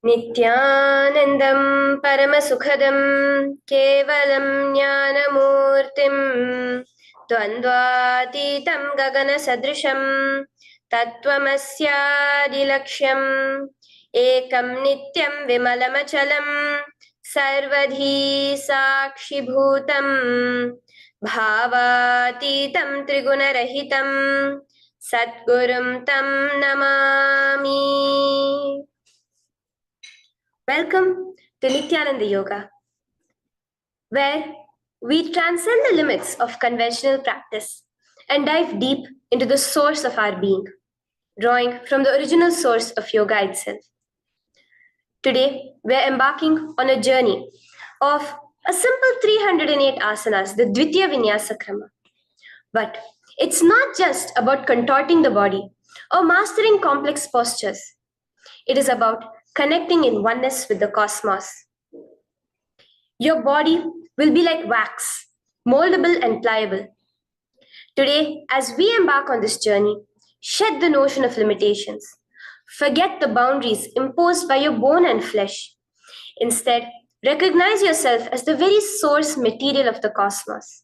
Nithyanandam Paramasukhadam Kevalam Jnanamurtim Dvandvatitam Gagana Sadrisham Tattvamasya Ekam Nityam Vimalamachalam Sarvadhi Sakshibhutam Bhavatitam Trigunarahitam Satgurum Tam Namami. Welcome to Nithyananda Yoga, where we transcend the limits of conventional practice and dive deep into the source of our being, drawing from the original source of yoga itself. Today, we're embarking on a journey of a simple 308 asanas, the Dvitiya Vinyasa Krama. But it's not just about contorting the body or mastering complex postures. It is about connecting in oneness with the cosmos. Your body will be like wax, moldable and pliable. Today, as we embark on this journey, shed the notion of limitations. Forget the boundaries imposed by your bone and flesh. Instead, recognize yourself as the very source material of the cosmos,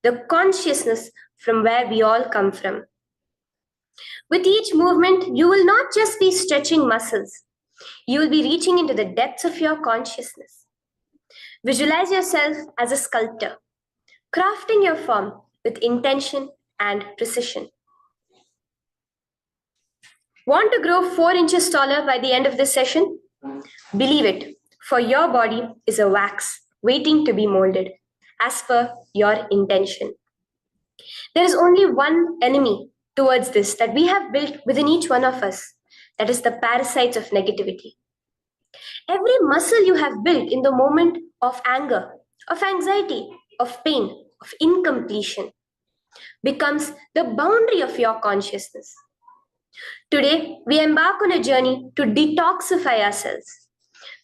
the consciousness from where we all come from. With each movement, you will not just be stretching muscles. You will be reaching into the depths of your consciousness. Visualize yourself as a sculptor, crafting your form with intention and precision. Want to grow 4 inches taller by the end of this session? Believe it, for your body is a wax waiting to be molded as per your intention. There is only one enemy towards this that we have built within each one of us. That is the parasites of negativity. Every muscle you have built in the moment of anger, of anxiety, of pain, of incompletion becomes the boundary of your consciousness. Today, we embark on a journey to detoxify ourselves,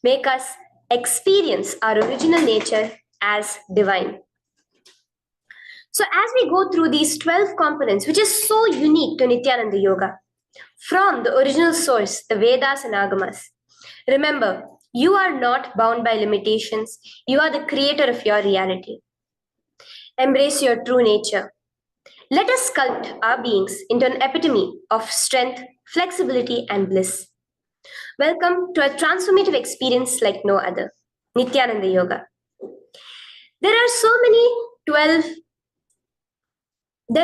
make us experience our original nature as divine. So as we go through these 12 components, which is so unique to Nithyananda Yoga, from the original source, the Vedas and Agamas, remember, you are not bound by limitations. You are the creator of your reality. Embrace your true nature. Let us sculpt our beings into an epitome of strength, flexibility, and bliss. Welcome to a transformative experience like no other, Nithyananda Yoga. There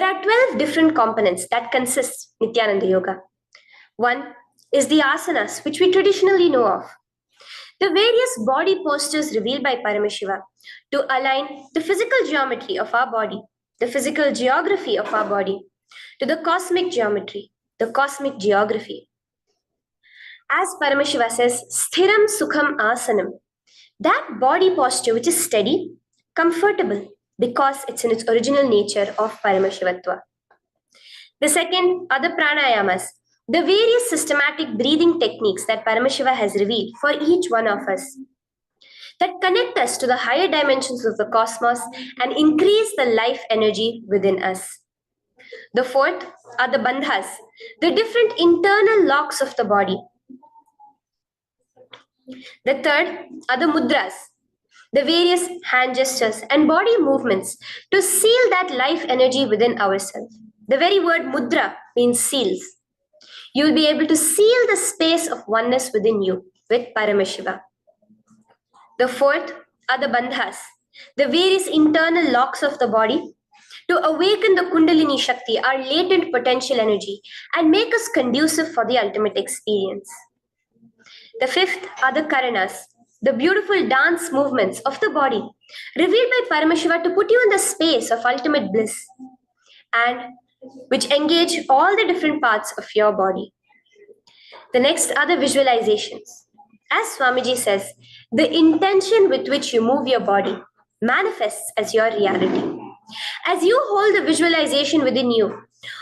are 12 different components that consist Nithyananda Yoga. One is the asanas, which we traditionally know of. The various body postures revealed by Paramashiva to align the physical geometry of our body, the physical geography of our body, to the cosmic geometry, the cosmic geography. As Paramashiva says, sthiram sukham asanam, that body posture which is steady, comfortable, because it's in its original nature of Paramashivatva. The second are the pranayamas, the various systematic breathing techniques that Paramashiva has revealed for each one of us, that connect us to the higher dimensions of the cosmos and increase the life energy within us. The fourth are the bandhas, the different internal locks of the body. The third are the mudras, the various hand gestures and body movements to seal that life energy within ourselves. The very word mudra means seals. You will be able to seal the space of oneness within you with Paramashiva. The fourth are the bandhas, the various internal locks of the body to awaken the Kundalini Shakti, our latent potential energy, and make us conducive for the ultimate experience. The fifth are the karanas, the beautiful dance movements of the body, revealed by Paramashiva to put you in the space of ultimate bliss, and which engage all the different parts of your body. The next are the visualizations. As Swamiji says, the intention with which you move your body manifests as your reality. As you hold the visualization within you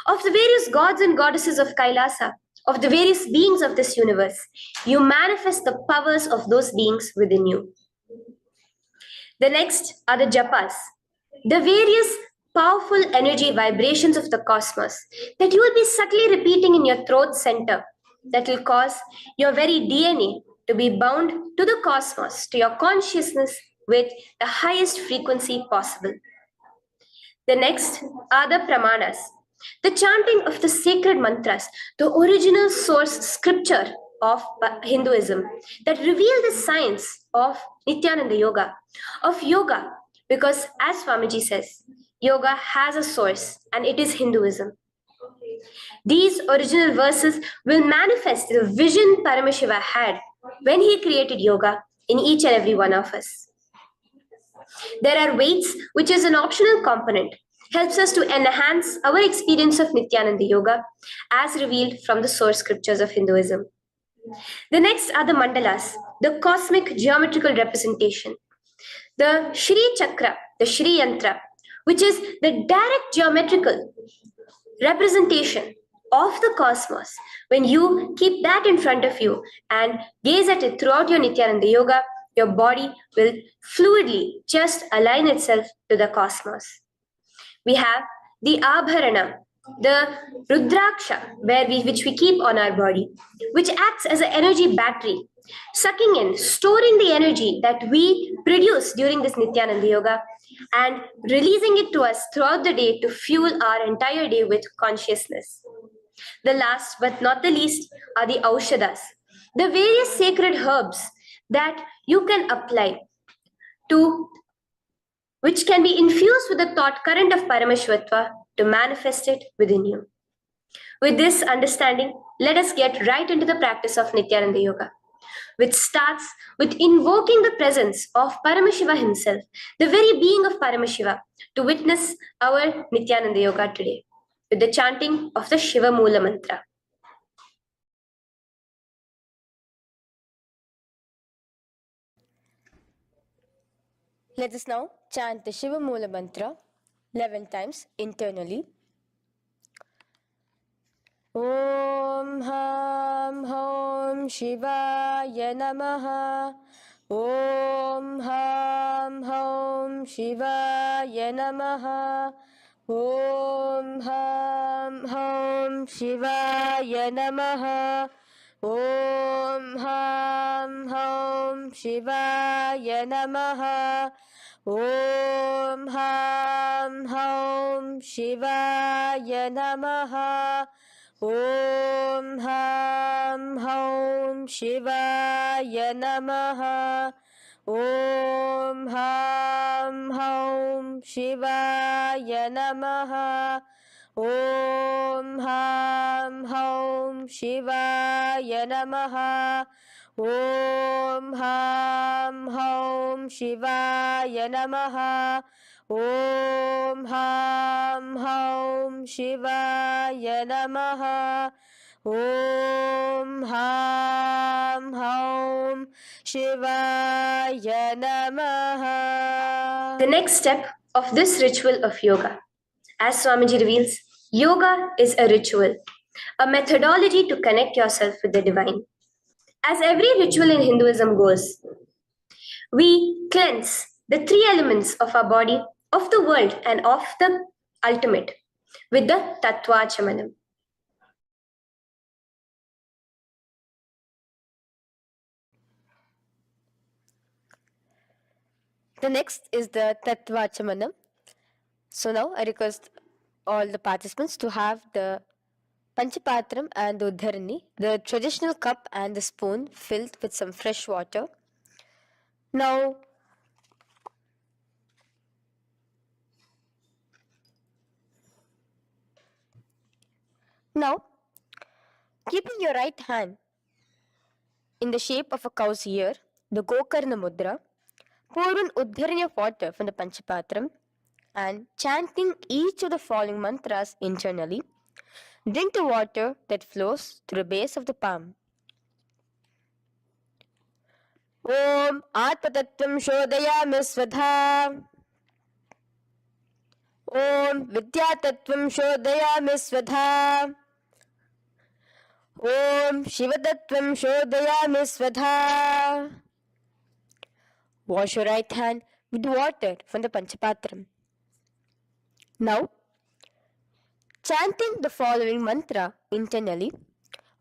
of the various gods and goddesses of KAILASA, of the various beings of this universe, you manifest the powers of those beings within you. The next are the japas, the various powerful energy vibrations of the cosmos that you will be subtly repeating in your throat center that will cause your very DNA to be bound to the cosmos, to your consciousness with the highest frequency possible. The next are the pramanas, the chanting of the sacred mantras, the original source scripture of Hinduism that reveal the science of Nithyananda Yoga, of yoga, because as Swamiji says, yoga has a source and it is Hinduism. These original verses will manifest the vision Paramashiva had when he created yoga in each and every one of us. There are weights, which is an optional component, helps us to enhance our experience of Nithyananda Yoga as revealed from the source scriptures of Hinduism. The next are the mandalas, the cosmic geometrical representation. The Shri Chakra, the Shri Yantra, which is the direct geometrical representation of the cosmos. When you keep that in front of you and gaze at it throughout your Nithyananda Yoga, your body will fluidly just align itself to the cosmos. We have the Abharana, the Rudraksha, which we keep on our body, which acts as an energy battery, sucking in, storing the energy that we produce during this Nithyananda Yoga and releasing it to us throughout the day to fuel our entire day with consciousness. The last but not the least are the Aushadas, the various sacred herbs that you can apply to, which can be infused with the thought current of Paramashvatva to manifest it within you. With this understanding, let us get right into the practice of Nithyananda Yoga, which starts with invoking the presence of Paramashiva himself, the very being of Paramashiva, to witness our Nithyananda Yoga today, with the chanting of the Shiva Mula Mantra. Let us now chant the Shiva Mula Mantra 11 times internally. Om Ham Hom Shivaya Namaha. Om Ham Hom Shivaya Namaha. Om Ham Hom Shivaya Namaha. Om Ham Hom Shivaya Namaha. Om Ham Hom Shivaya Namaha. Om Ham Hom Shivaya Namaha. Om Ham Hom Shivaya Namaha. Om Ham Hom Shivaya Namaha. Om Ham Hom Shivaya Namaha. Om Ham Hom Shivaya Namaha. Om Ham Hom Shivaya Namaha. The next step of this ritual of yoga, as Swamiji reveals, yoga is a ritual, a methodology to connect yourself with the divine. As every ritual in Hinduism goes, we cleanse the three elements of our body, of the world, and of the ultimate with the Tattvachamanam. The next is the Tattvachamanam. So now I request all the participants to have the Panchapatram and the Uddharani, the traditional cup and the spoon filled with some fresh water. Now, keeping your right hand in the shape of a cow's ear, the Gokarna Mudra, pour an Uddharani of water from the Panchapatram and chanting each of the following mantras internally, drink the water that flows through the base of the palm. Om Atmatattvam Shodayami Svadha. Om Vidyatattvam Shodayami Svadha. Om Shivatattvam Shodayami Svadha. Wash your right hand with water from the Panchapatram. Now, chanting the following mantra internally,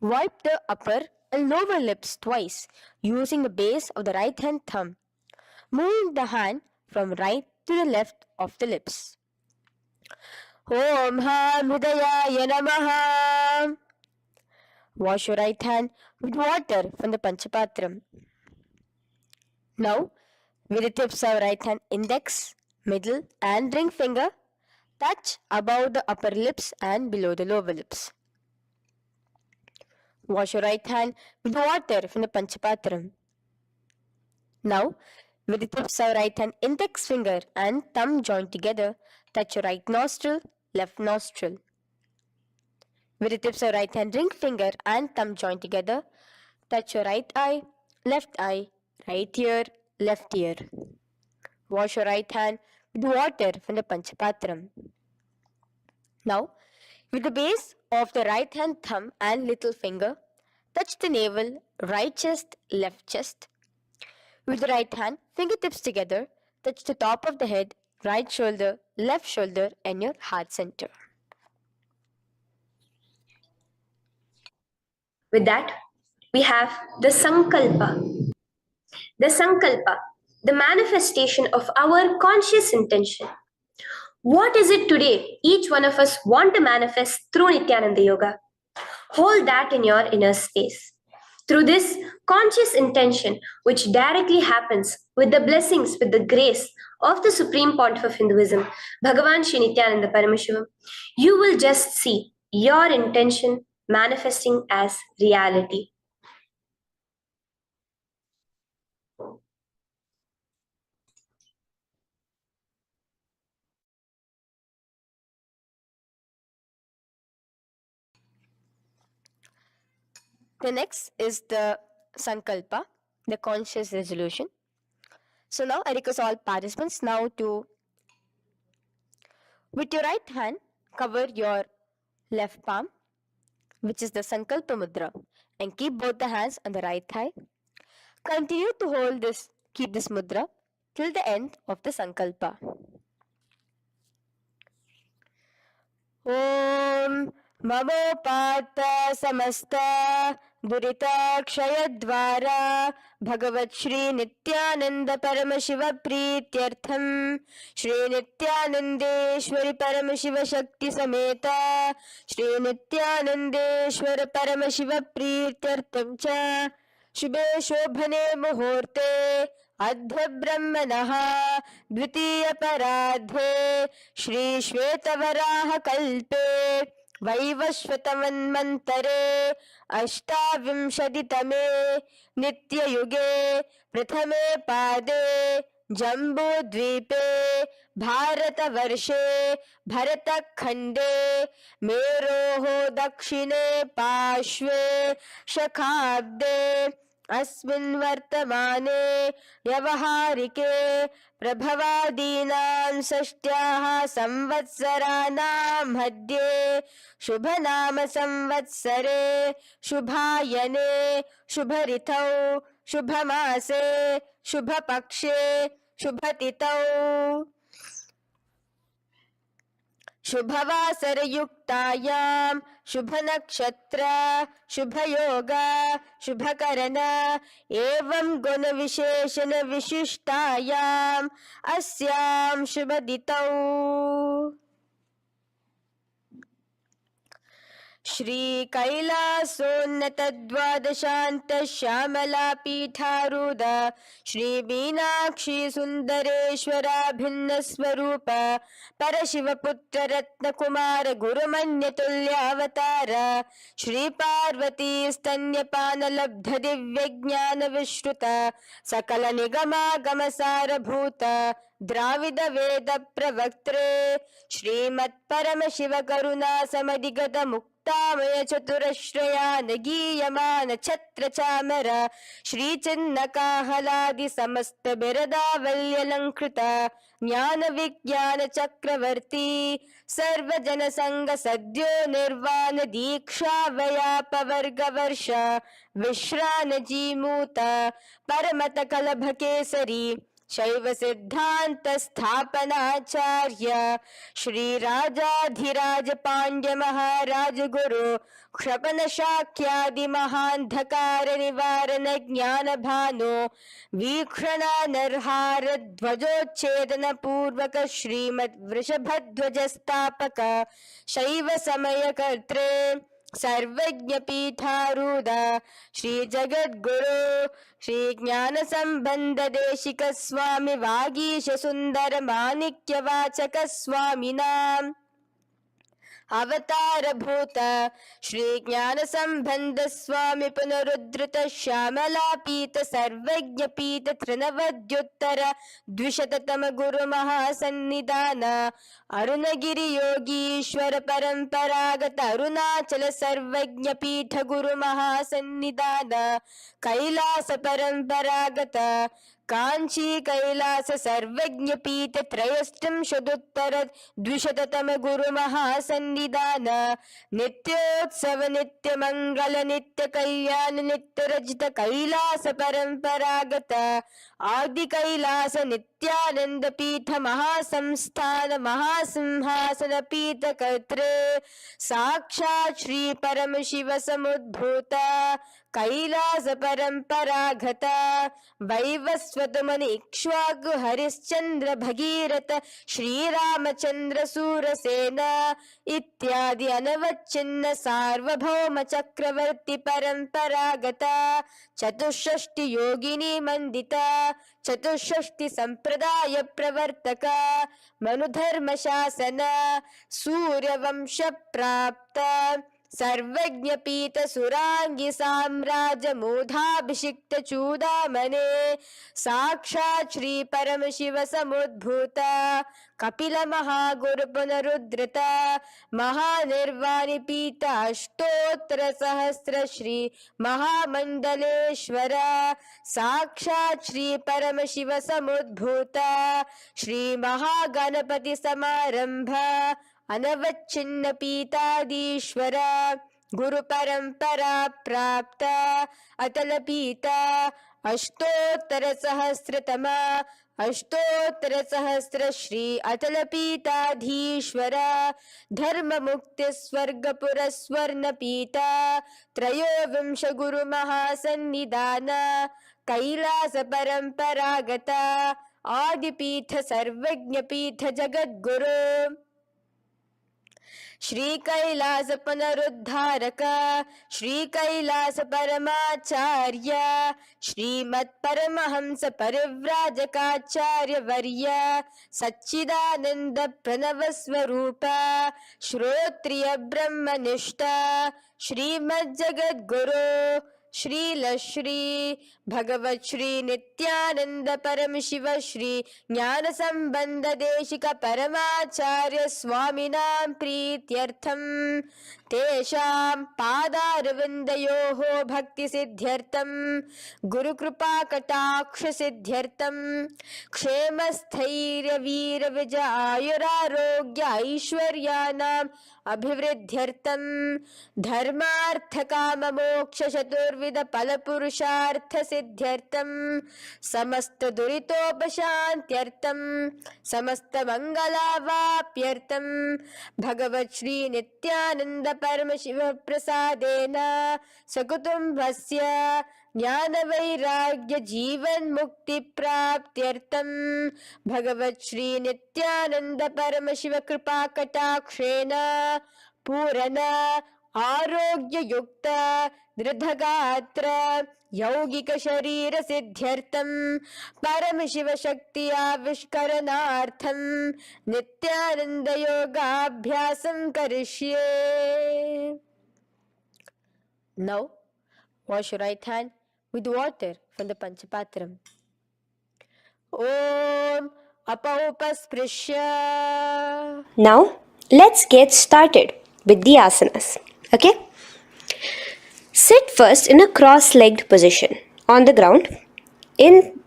wipe the upper and lower lips twice using the base of the right hand thumb, moving the hand from right to the left of the lips. Om Ham Hridayaya Namaha. Wash your right hand with water from the Panchapatram. Now, with the tips of right hand index, middle, and ring finger, touch above the upper lips and below the lower lips. Wash your right hand with water from the Panchapatram. Now, with the tips of right hand index finger and thumb joined together, touch your right nostril, left nostril. With the tips of right hand ring finger and thumb joined together, touch your right eye, right ear, left ear. Wash your right hand with water from the Panchapatram. Now, with the base of the right hand thumb and little finger, touch the navel, right chest, left chest. With the right hand, fingertips together, touch the top of the head, right shoulder, left shoulder, and your heart center. With that, we have the Sankalpa. The Sankalpa, the manifestation of our conscious intention. What is it today each one of us want to manifest through Nithyananda Yoga? Hold that in your inner space. Through this conscious intention, which directly happens with the blessings, with the grace of the Supreme Pontiff of Hinduism, Bhagavan Sri Nithyananda Paramashivoham, you will just see your intention manifesting as reality. The next is the Sankalpa, the conscious resolution. So now I request all participants now to, with your right hand, cover your left palm, which is the Sankalpa Mudra, and keep both the hands on the right thigh. Continue to keep this mudra till the end of the Sankalpa. Om Mamopata Samasta Durita Kshayadvara Bhagavat Shri Nithyananda Paramashiva Prityartham Shri Nithyanandeshwari Paramashiva Shakti Sameta Shri Nithyanandeshwara Paramashiva Prityartham Cha Shubhe Shobhane Muhurte अद्य ब्रह्मणः द्वितीय परार्धे श्री श्वेतवराह कल्पे वैवस्वतमन्वन्तरे अष्टाविंशतितमे नित्ययुगे प्रथमे पादे जम्बूद्वीपे भारतवर्षे भरतखण्डे मेरोः दक्षिणे पार्श्वे शखाब्दे अस्मिन् वर्तमाने व्यवहारिके प्रभवादीनां षष्ट्याः संवत्सराणां मध्ये शुभनाम संवत्सरे शुभायने शुभऋतौ शुभमासे शुभपक्षे शुभतिथौ शुभवासरयुक्तायां शुभनक्षत्र शुभयोग शुभकरण एवं गुणविशेषण विशिष्टायाम् अस्यां शुभदितौ श्री कैलासोन्नत द्वादशान्त श्यामला पीठारूढ श्री मीनाक्षी सुंदरेश्वरा भिन्न स्वरूप परशिवपुत्र रत्नकुमार गुरुमन्यतुल्यावतार श्री पार्वती स्तन्यपान लब्ध दिव्य ज्ञान विश्रुत सकल निगमागम सारभूत द्राविड वेद प्रवक्त्रे श्रीमत् परम शिव करुणा समधिगत मुक्तामय चतुरश्रयान गीयमान छत्र चामर श्री चिन्ह काहलादि समस्त बिरदावल्यलंकृत ज्ञान विज्ञान चक्रवर्ती सर्वजन संग सद्यो निर्वाण दीक्षा व्याप वर्ग वर्ष विश्रान जीमूत परमत कलभ केसरी शैव सिद्धांत स्थापनाचार्य श्री राजाधिराज पांड्य महाराज गुरु क्षपन शाक्यादि महांधकार निवारण ज्ञान भानो वीक्षणा नरहार ध्वजोच्छेदन पूर्वक श्रीमद वृषभध्वज स्थापक शैव समय कर्त्रे सर्वज्ञ पीठारूढ़ श्री जगद्गुरु श्री ज्ञान संबंध देशिक स्वामी वागीश सुंदर माणिक्य वाचक स्वामिनां अवतार भूत श्री ज्ञान संबंध स्वामी पुनरुद्धृत श्यामला पीत सर्वज्ञ पीत त्रिनवद्युत्तर द्विशततम गुरु महासन्निधान अरुणगिरि योगीश्वर परंपरागत अरुणाचल सर्वज्ञ पीठ गुरु महासन्निधान कैलास परंपरागत कांची कैलास सर्वज्ञ पीठ त्रयस्त्रिंशदुत्तर द्विशततम गुरु महासन्निधान नित्योत्सव नित्य मंगल नित्य कल्याण नित्य रजित कैलास परंपरागत आदि कैलास नित्यानंद पीठ महासंस्थान महासिंहासन पीठ कर्त्रे साक्षात् श्री परम शिव समुद्भूत कैलास परंपरागत वैवस्वत मनि इक्ष्वाकु हरिश्चंद्र भगीरथ श्री रामचंद्र सूरसेन इत्यादि अनवच्छिन्न सार्वभौम चक्रवर्ती परंपरागत चतुष्षष्टि योगिनी मंडिता चतुष्षष्टि संप्रदाय प्रवर्तक मनुधर्म शासन सूर्यवंश प्राप्त सर्वज्ञ पीठ सुरांगी साम्राज्य मूढ़ाभिषिक्त चूड़ामणे साक्षात् श्री परम शिव समुद्भूत कपिल महागुरु पुनरुद्धृत महानिर्वाणि पीठ अष्टोत्तर सहस्र श्री महामंडलेश्वर साक्षात् श्री परम शिव समुद्भूत श्री महागणपति समारंभ अनवच्छिन्न पीताधीश्वर गुरु परंपरा प्राप्त अतल पीता अष्टोत्तर सहस्र श्री अतल पीताधीश्वर धर्म मुक्ति स्वर्गपुर स्वर्ण पीता त्रयोविंश गुरु महासन्निधान कैलास परंपरागत आदिपीठ सर्वज्ञ पीठ जगद्गुरु श्री कैलास पुनरुद्धारक श्री कैलास परमाचार्य श्रीमत् परमहंस परिव्राजकाचार्य वर्य सच्चिदानंद प्रणव स्वरूप श्रोत्रिय ब्रह्मनिष्ठ श्रीमद् जगद्गुरु श्री भगवत श्री नित्यानंद परम शिव श्री ज्ञान संबंध देशिक परमाचार्य स्वामिनां प्रीत्यर्थम तेषां पादारविन्दयोः भक्ति सिद्ध्यर्थम गुरु कृपा कटाक्ष सिद्ध्यर्थम क्षेम स्थैर्य वीर विजय आयुरारोग्य ऐश्वर्यानां अभिवृद्ध्यर्थम धर्मार्थ काम मोक्ष चतुर्विध फल पुरुषार्थ सिद्ध्यर्थम समस्त दुरितोपशांत्यर्थम समस्त मंगलावाप्यर्थम भगवत श्री नित्यानंद परम शिव प्रसादेन सकुटुंबस्य ज्ञान वैराग्य जीवन मुक्ति प्राप्त्यर्थम भगवत श्री नित्यानंद परम शिव कृपा कटाक्षेण पूर्ण आरोग्य युक्त दृढ़गात्र यौगिक शरीर सिद्ध्यर्थम परम शिव शक्ति आविष्करणार्थम नित्यानंद योगाभ्यासं करिष्ये. Now wash your right hand with water from the Panchapatram. Om Apaupasprisya. Now, let's get started with the asanas. Okay? Sit first in a cross-legged position on the ground in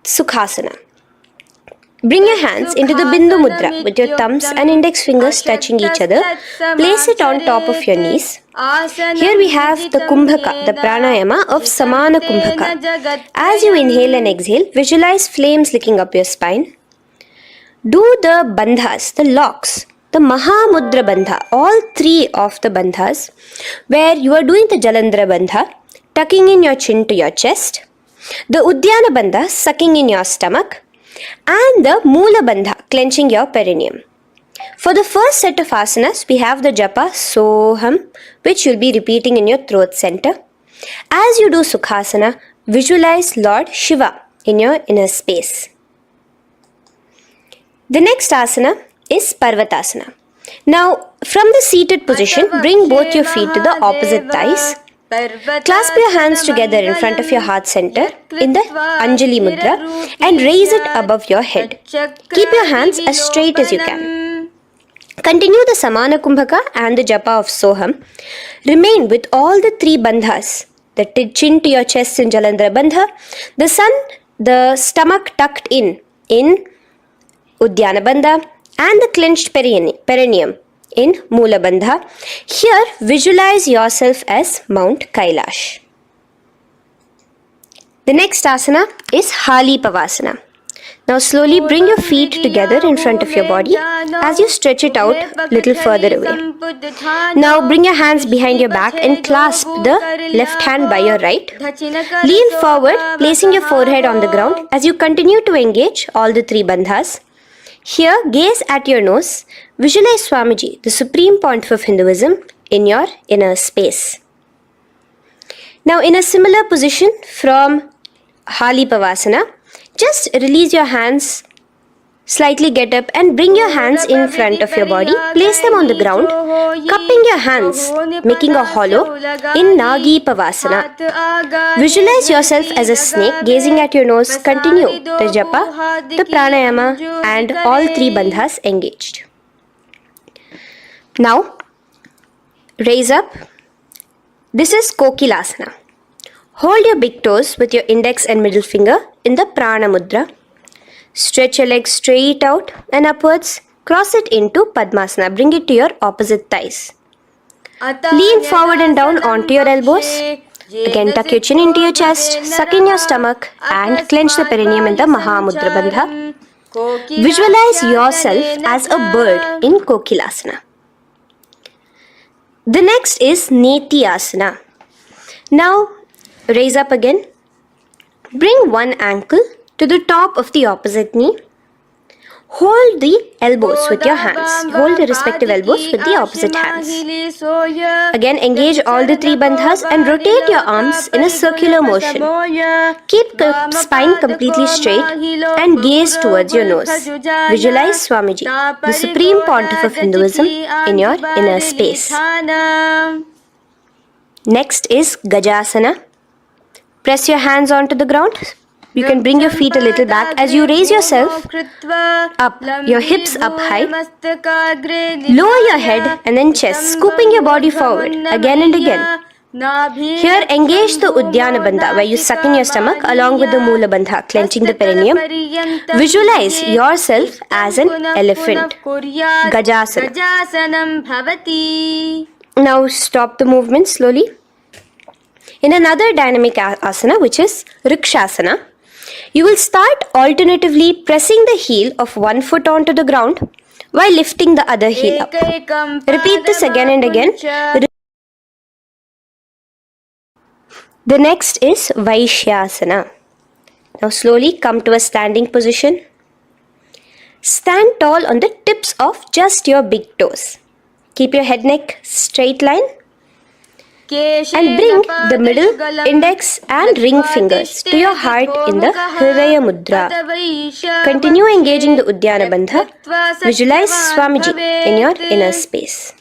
Sukhasana. Bring your hands into the Bindu Mudra with your thumbs and index fingers touching each other. Place it on top of your knees. Here we have the Kumbhaka, the pranayama of Samana Kumbhaka. As you inhale and exhale, visualize flames licking up your spine. Do the bandhas, the locks, the Mahamudra Bandha, all three of the bandhas, where you are doing the Jalandhara Bandha, tucking in your chin to your chest, the Udyana Bandha, sucking in your stomach, and the Moola Bandha, clenching your perineum. For the first set of asanas, we have the japa Soham, which you'll be repeating in your throat center. As you do Sukhasana, visualize Lord Shiva in your inner space. The next asana is Parvatasana. Now, from the seated position, bring both your feet to the opposite thighs. Clasp your hands together in front of your heart center in the Anjali Mudra and raise it above your head. Keep your hands as straight as you can. Continue the Samana Kumbhaka and the Japa of Soham. Remain with all the three bandhas, the chin to your chest in Jalandhara Bandha, the stomach tucked in Udyana Bandha, and the clenched perineum in Moola Bandha. Here, visualize yourself as Mount Kailash. The next asana is Hali Pavasana. Now slowly bring your feet together in front of your body as you stretch it out a little further away. Now bring your hands behind your back and clasp the left hand by your right. Lean forward, placing your forehead on the ground as you continue to engage all the three bandhas. Here, gaze at your nose. Visualize Swamiji, the supreme pontiff of Hinduism, in your inner space. Now, in a similar position from Hali Pavasana, just release your hands, slightly get up and bring your hands in front of your body. Place them on the ground, cupping your hands, making a hollow in Nagi Pavasana. Visualize yourself as a snake, gazing at your nose. Continue the japa, the pranayama, and all three bandhas engaged. Now, raise up. This is Kokilasana. Hold your big toes with your index and middle finger in the Prana Mudra. Stretch your legs straight out and upwards. Cross it into Padmasana. Bring it to your opposite thighs. Lean forward and down onto your elbows. Again, tuck your chin into your chest, suck in your stomach, and clench the perineum in the Mahamudra Bandha. Visualize yourself as a bird in Kokilasana. The next is Nithyananda. Now, raise up again. Bring one ankle to the top of the opposite knee. Hold the elbows with your hands. Hold the respective elbows with the opposite hands. Again, engage all the three bandhas and rotate your arms in a circular motion. Keep the spine completely straight and gaze towards your nose. Visualize Swamiji, the supreme pontiff of Hinduism, in your inner space. Next is Gajasana. Press your hands onto the ground. You can bring your feet a little back as you raise yourself up, your hips up high. Lower your head and then chest, scooping your body forward again and again. Here, engage the Udyana Bandha, where you suck in your stomach along with the Moola Bandha, clenching the perineum. Visualize yourself as an elephant. Gajasana. Now stop the movement slowly. In another dynamic asana, which is Rikshasana, you will start alternatively pressing the heel of one foot onto the ground while lifting the other heel up. Repeat this again and again. The next is Vaishyasana. Now slowly come to a standing position. Stand tall on the tips of just your big toes. Keep your head neck straight line. And bring the middle, index and ring fingers to your heart in the Hridaya Mudra. Continue engaging the Udyana Bandha. Visualize Swamiji in your inner space.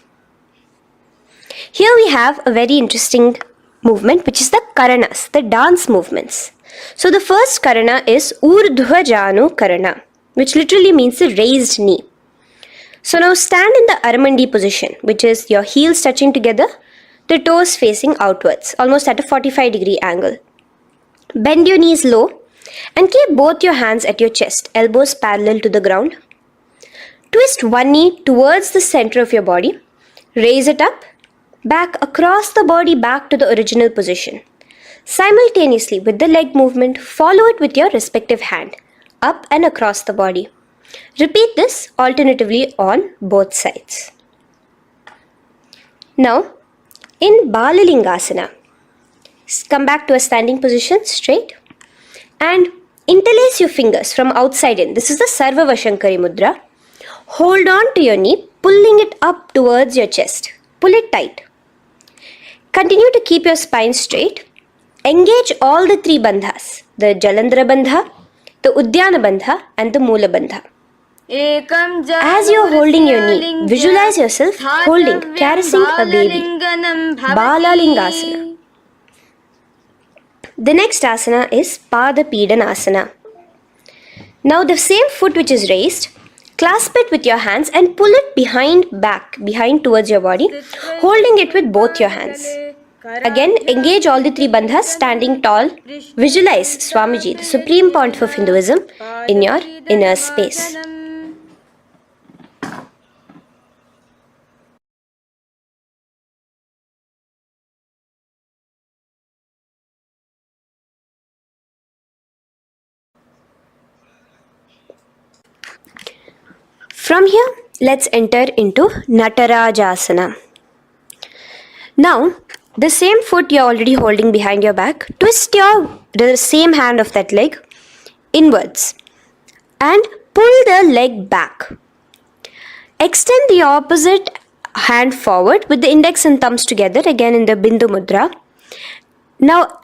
Here we have a very interesting movement, which is the Karanas, the dance movements. So the first Karana is Urdhva Janu Karana, which literally means the raised knee. So now stand in the Aramandi position, which is your heels touching together, the toes facing outwards, almost at a 45-degree angle. Bend your knees low And keep both your hands at your chest, elbows parallel to the ground. Twist one knee towards the center of your body. Raise it up, back across the body back to the original position. Simultaneously with the leg movement, follow it with your respective hand, up and across the body. Repeat this alternatively on both sides. Now, in Balalingasana, come back to a standing position straight and interlace your fingers from outside in. This is the Sarva Vashankari Mudra. Hold on to your knee, pulling it up towards your chest. Pull it tight. Continue to keep your spine straight. Engage all the three bandhas, the Jalandhara Bandha, the Udyana Bandha and the Moola Bandha. As you are holding your knee, visualize yourself holding, caressing a baby. Balalingasana. The next asana is Pada Pidanasana. Now the same foot which is raised, clasp it with your hands and pull it behind towards your body, holding it with both your hands. Again, engage all the three bandhas, standing tall. Visualize Swamiji, the supreme point of Hinduism, in your inner space. From here, let's enter into Natarajasana. Now, the same foot you're already holding behind your back, twist the same hand of that leg inwards and pull the leg back. Extend the opposite hand forward with the index and thumbs together, again in the Bindu Mudra. Now,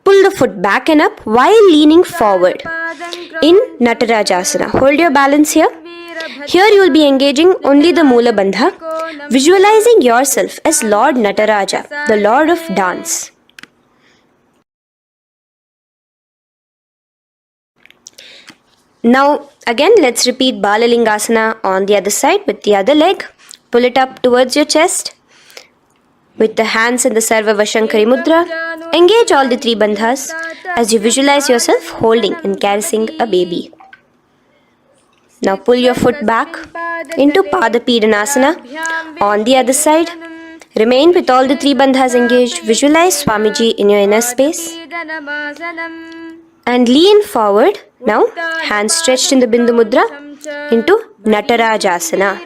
pull the foot back and up while leaning forward in Natarajasana. Hold your balance here. Here you will be engaging only the Moola Bandha, visualizing yourself as Lord Nataraja, the Lord of Dance. Now again let's repeat Balalingasana on the other side with the other leg. Pull it up towards your chest with the hands in the Sarva Vashankari Mudra. Engage all the three bandhas as you visualize yourself holding and caressing a baby. Now pull your foot back into Pada Pidanasana on the other side. Remain with all the three bandhas engaged. Visualize Swamiji in your inner space. And lean forward. Now, hands stretched in the Bindu Mudra into Natarajasana.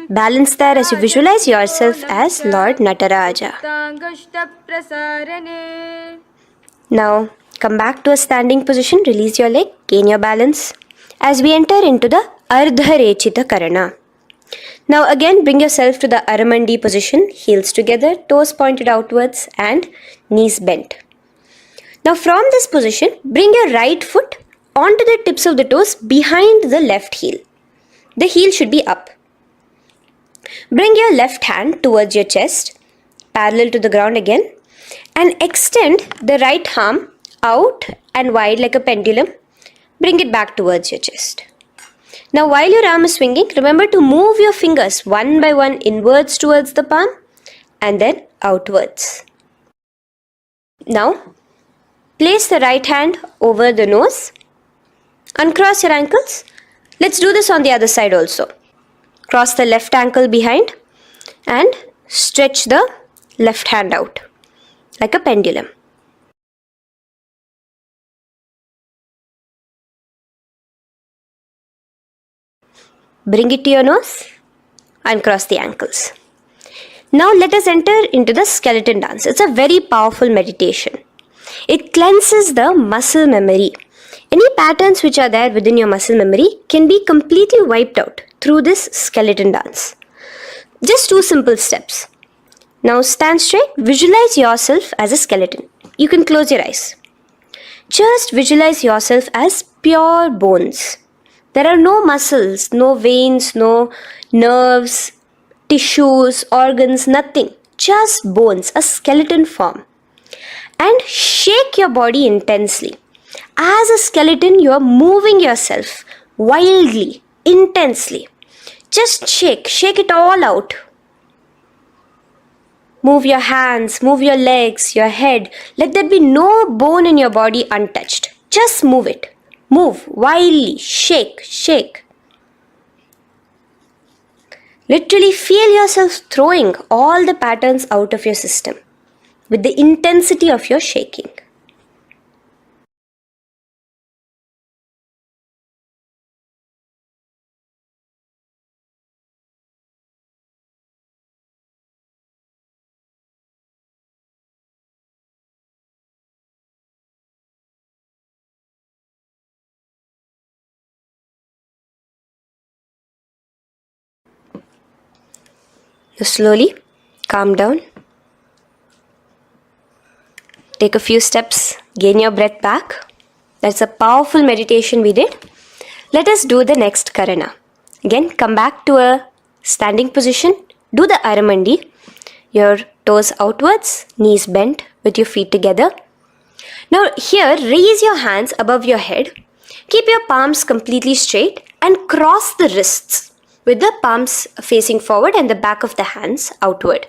Balance there as you visualize yourself as Lord Nataraja. Now, come back to a standing position. Release your leg. Gain your balance. As we enter into the Ardharechita Karana. Now again bring yourself to the Aramandi position, heels together, toes pointed outwards and knees bent. Now from this position, bring your right foot onto the tips of the toes behind the left heel. The heel should be up. Bring your left hand towards your chest, parallel to the ground again, and extend the right arm out and wide like a pendulum. Bring it back towards your chest. Now while your arm is swinging, remember to move your fingers one by one inwards towards the palm and then outwards. Now place the right hand over the nose. Uncross your ankles. Let's do this on the other side also. Cross the left ankle behind and stretch the left hand out like a pendulum. Bring it to your nose and cross the ankles. Now let us enter into the skeleton dance. It's a very powerful meditation. It cleanses the muscle memory. Any patterns which are there within your muscle memory can be completely wiped out through this skeleton dance. Just 2 simple steps. Now stand straight, visualize yourself as a skeleton. You can close your eyes. Just visualize yourself as pure bones. There are no muscles, no veins, no nerves, tissues, organs, nothing. Just bones, a skeleton form. And shake your body intensely. As a skeleton, you are moving yourself wildly, intensely. Just shake it all out. Move your hands, move your legs, your head. Let there be no bone in your body untouched. Just move it. Move wildly. Shake, shake. Literally feel yourself throwing all the patterns out of your system with the intensity of your shaking. Now slowly calm down. Take a few steps, gain your breath back. That's a powerful meditation we did. Let us do the next karana. Again, come back to a standing position. Do the aramandi. Your toes outwards, knees bent with your feet together. Now here, raise your hands above your head. Keep your palms completely straight and cross the wrists with the palms facing forward and the back of the hands outward.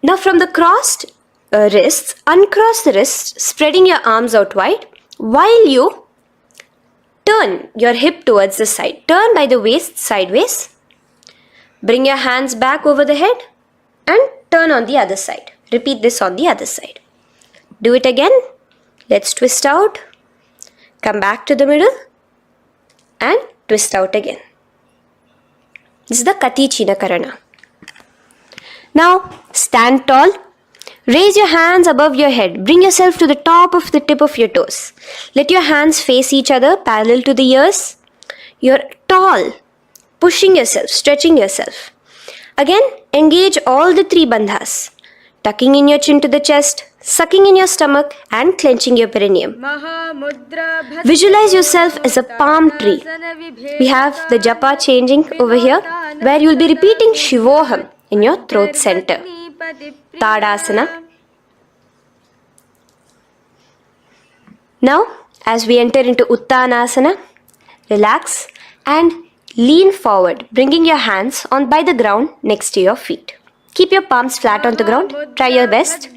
Now from the crossed wrists, uncross the wrists, spreading your arms out wide while you turn your hip towards the side. Turn by the waist sideways. Bring your hands back over the head and turn on the other side. Repeat this on the other side. Do it again. Let's twist out. Come back to the middle and twist out again. This is the Kati China Karana. Now stand tall. Raise your hands above your head. Bring yourself to the top of the tip of your toes. Let your hands face each other parallel to the ears. You're tall, pushing yourself, stretching yourself. Again, engage all the three bandhas. Tucking in your chin to the chest, sucking in your stomach and clenching your perineum. Visualize yourself as a palm tree. We have the japa changing over here where you will be repeating Shivoham in your throat center. Tadasana. Now, as we enter into Uttanasana, relax and lean forward, bringing your hands on by the ground next to your feet. Keep your palms flat on the ground. Try your best.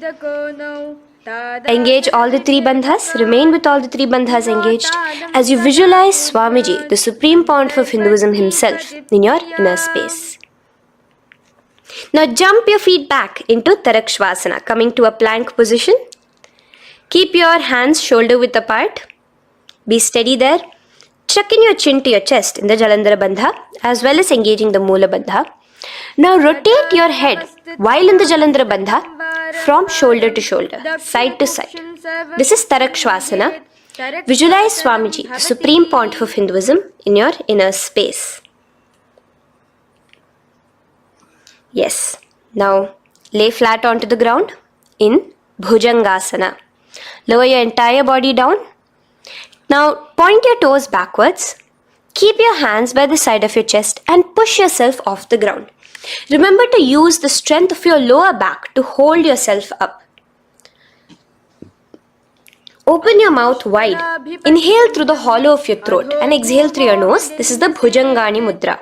Engage all the three bandhas. Remain with all the three bandhas engaged as you visualize Swamiji, the supreme point of Hinduism himself, in your inner space. Now jump your feet back into Tarakshvasana, coming to a plank position. Keep your hands shoulder width apart. Be steady there. Tuck in your chin to your chest in the Jalandhara Bandha as well as engaging the Moola Bandha. Now rotate your head while in the Jalandhara Bandha from shoulder to shoulder, side to side. This is Tarakshvasana. Visualize Swamiji, the supreme point of Hinduism, in your inner space. Yes. Now lay flat onto the ground in Bhujangasana. Lower your entire body down. Now point your toes backwards. Keep your hands by the side of your chest and push yourself off the ground. Remember to use the strength of your lower back to hold yourself up. Open your mouth wide. Inhale through the hollow of your throat and exhale through your nose. This is the Bhujangani Mudra.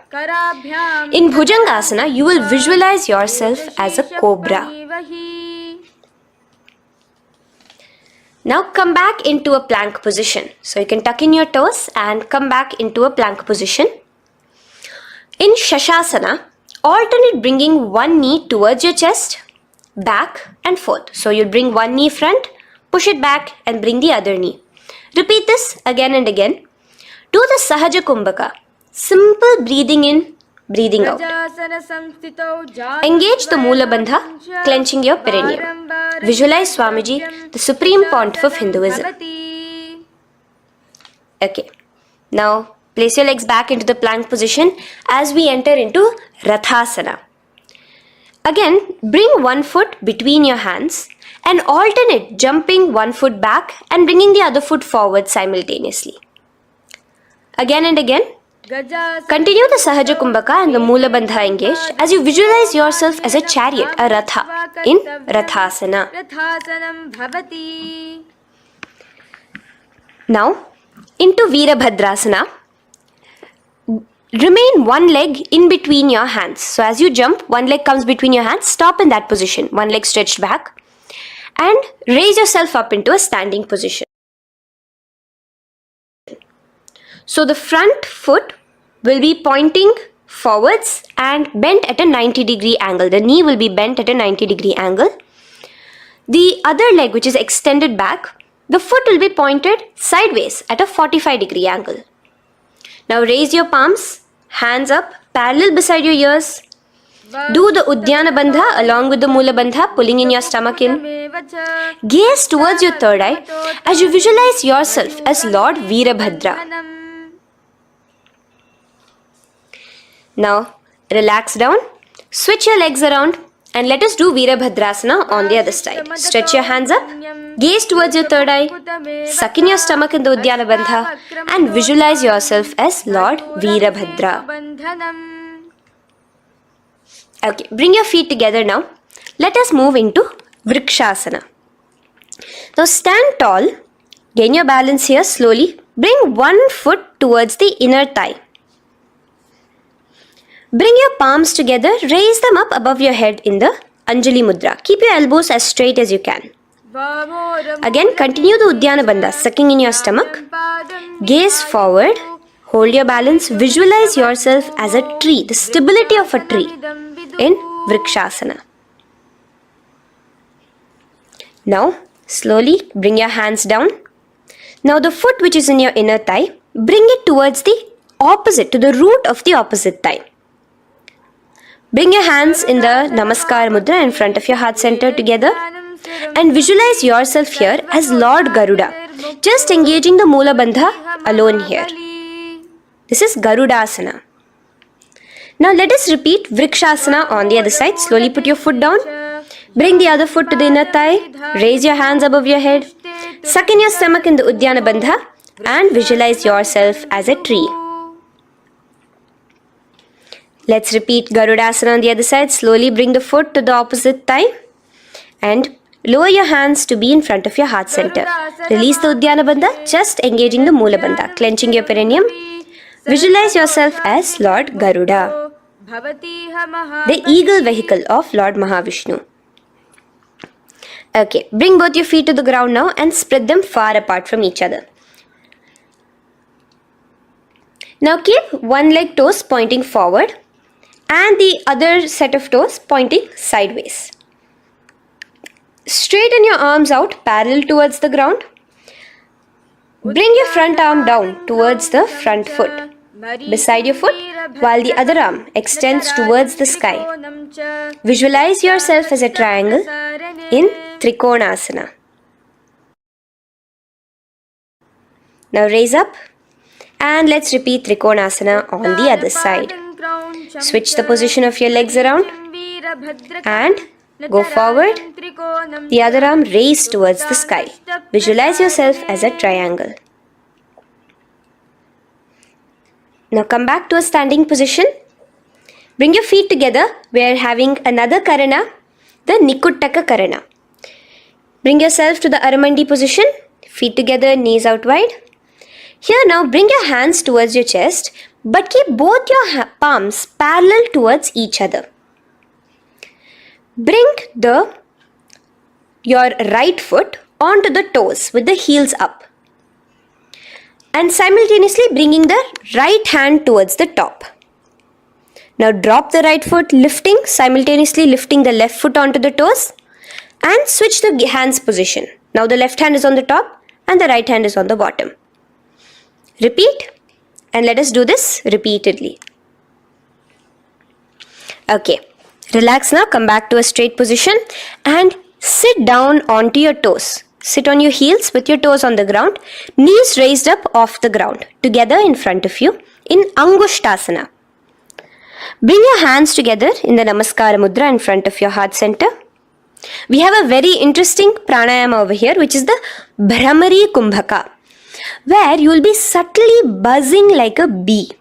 In Bhujangasana, you will visualize yourself as a cobra. Now come back into a plank position. So you can tuck in your toes and come back into a plank position. In Shashasana, alternate bringing one knee towards your chest, back and forth. So you'll bring one knee front, push it back and bring the other knee. Repeat this again and again. Do the Sahaja Kumbhaka. Simple breathing in, breathing out. Engage the Moola Bandha, clenching your perineum. Visualize Swamiji, the supreme pontiff of Hinduism. Okay. Now place your legs back into the plank position as we enter into Rathasana. Again, bring one foot between your hands and alternate jumping one foot back and bringing the other foot forward simultaneously. Again and again. Continue the Sahaja Kumbhaka and the Moola Bandha engaged as you visualize yourself as a chariot, a Ratha, in Rathasana. Now, into Veerabhadrasana. remain one leg in between your hands. So as you jump, one leg comes between your hands, stop in that position, one leg stretched back, and raise yourself up into a standing position. So the front foot will be pointing forwards and bent at a 90-degree angle. The knee will be bent at a 90-degree angle. The other leg, which is extended back, the foot will be pointed sideways at a 45-degree angle. Now raise your palms, hands up, parallel beside your ears. Do the Uddiyana Bandha along with the Mula Bandha, pulling in your stomach in. Gaze towards your third eye as you visualize yourself as Lord Veerabhadra. Now relax down, switch your legs around, and let us do Veerabhadrasana on the other side. Stretch your hands up, gaze towards your third eye, suck in your stomach in the Uddiyana Bandha, and visualize yourself as Lord Veerabhadra. Okay, bring your feet together now. Let us move into Vrikshasana. Now stand tall, gain your balance here slowly. Bring one foot towards the inner thigh. Bring your palms together, raise them up above your head in the Anjali Mudra. Keep your elbows as straight as you can. Again, continue the Uddiyana Bandha, sucking in your stomach. Gaze forward, hold your balance, visualize yourself as a tree, the stability of a tree in Vrikshasana. Now, slowly bring your hands down. Now the foot which is in your inner thigh, bring it towards the opposite, to the root of the opposite thigh. Bring your hands in the Namaskar Mudra in front of your heart center together and visualize yourself here as Lord Garuda, just engaging the Mula Bandha alone here. This is Garudasana. Now let us repeat Vrikshasana on the other side. Slowly put your foot down. Bring the other foot to the inner thigh. Raise your hands above your head. Suck in your stomach in the Uddiyana Bandha and visualize yourself as a tree. Let's repeat Garudasana on the other side. Slowly bring the foot to the opposite thigh and lower your hands to be in front of your heart center. Release the Uddiyana Bandha, just engaging the Mula Bandha, clenching your perineum. Visualize yourself as Lord Garuda, the eagle vehicle of Lord Mahavishnu. Okay, bring both your feet to the ground now and spread them far apart from each other. Now keep one leg toes pointing forward and the other set of toes pointing sideways. Straighten your arms out parallel towards the ground. Bring your front arm down towards the front foot, beside your foot, while the other arm extends towards the sky. Visualize yourself as a triangle in Trikonasana. Now raise up and let's repeat Trikonasana on the other side. Switch the position of your legs around and go forward. The other arm raised towards the sky. Visualize yourself as a triangle. Now come back to a standing position. Bring your feet together. We are having another Karana, the Nikuttaka Karana. Bring yourself to the Aramandi position. Feet together, knees out wide. Here now bring your hands towards your chest, but keep both your palms parallel towards each other. Bring your right foot onto the toes with the heels up. And simultaneously bringing the right hand towards the top. Now drop the right foot, simultaneously lifting the left foot onto the toes and switch the hands position. Now the left hand is on the top and the right hand is on the bottom. Repeat and let us do this repeatedly. Okay, relax now, come back to a straight position and sit down onto your toes. Sit on your heels with your toes on the ground, knees raised up off the ground, together in front of you in Angushtasana. Bring your hands together in the Namaskara Mudra in front of your heart center. We have a very interesting pranayama over here, which is the Bhramari Kumbhaka, where you will be subtly buzzing like a bee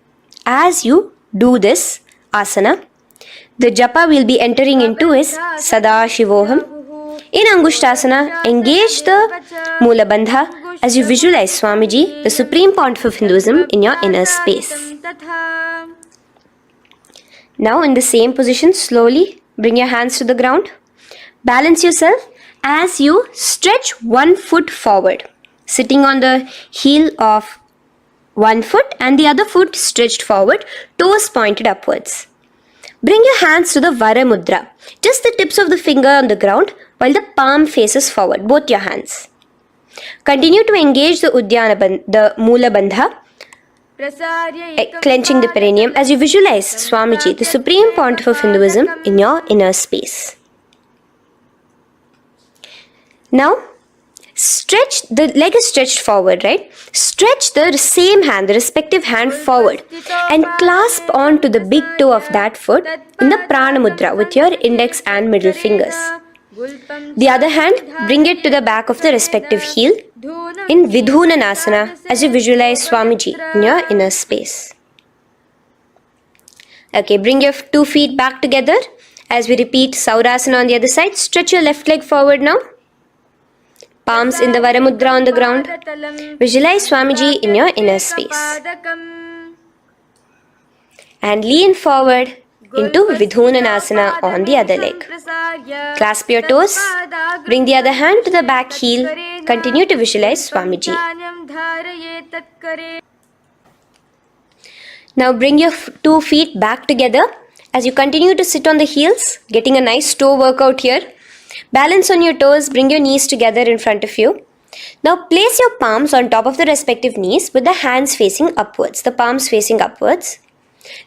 as you do this asana. The japa we will be entering into is Sadashivoham. In Angushtasana, engage the Mula Bandha as you visualize Swamiji, the Supreme Pontiff of Hinduism, in your inner space. Now in the same position, slowly bring your hands to the ground. Balance yourself as you stretch one foot forward, sitting on the heel of one foot and the other foot stretched forward, toes pointed upwards. Bring your hands to the Vara Mudra, just the tips of the finger on the ground while the palm faces forward, both your hands. Continue to engage the Mula Bandha, clenching the perineum as you visualize Swamiji, the Supreme Pontiff of Hinduism, in your inner space. Now, stretch, the leg is stretched forward, right? Stretch the same hand, the respective hand forward and clasp onto the big toe of that foot in the Prana Mudra with your index and middle fingers. The other hand, bring it to the back of the respective heel in Vidhunanasana as you visualize Swamiji in your inner space. Okay, bring your 2 feet back together as we repeat Saurasana on the other side. Stretch your left leg forward now. Palms in the Vara Mudra on the ground. Visualize Swamiji in your inner space. And lean forward into Vidhunanasana on the other leg. Clasp your toes. Bring the other hand to the back heel. Continue to visualize Swamiji. Now bring your 2 feet back together as you continue to sit on the heels, getting a nice toe workout here. Balance on your toes, bring your knees together in front of you. Now place your palms on top of the respective knees with the hands facing upwards, the palms facing upwards.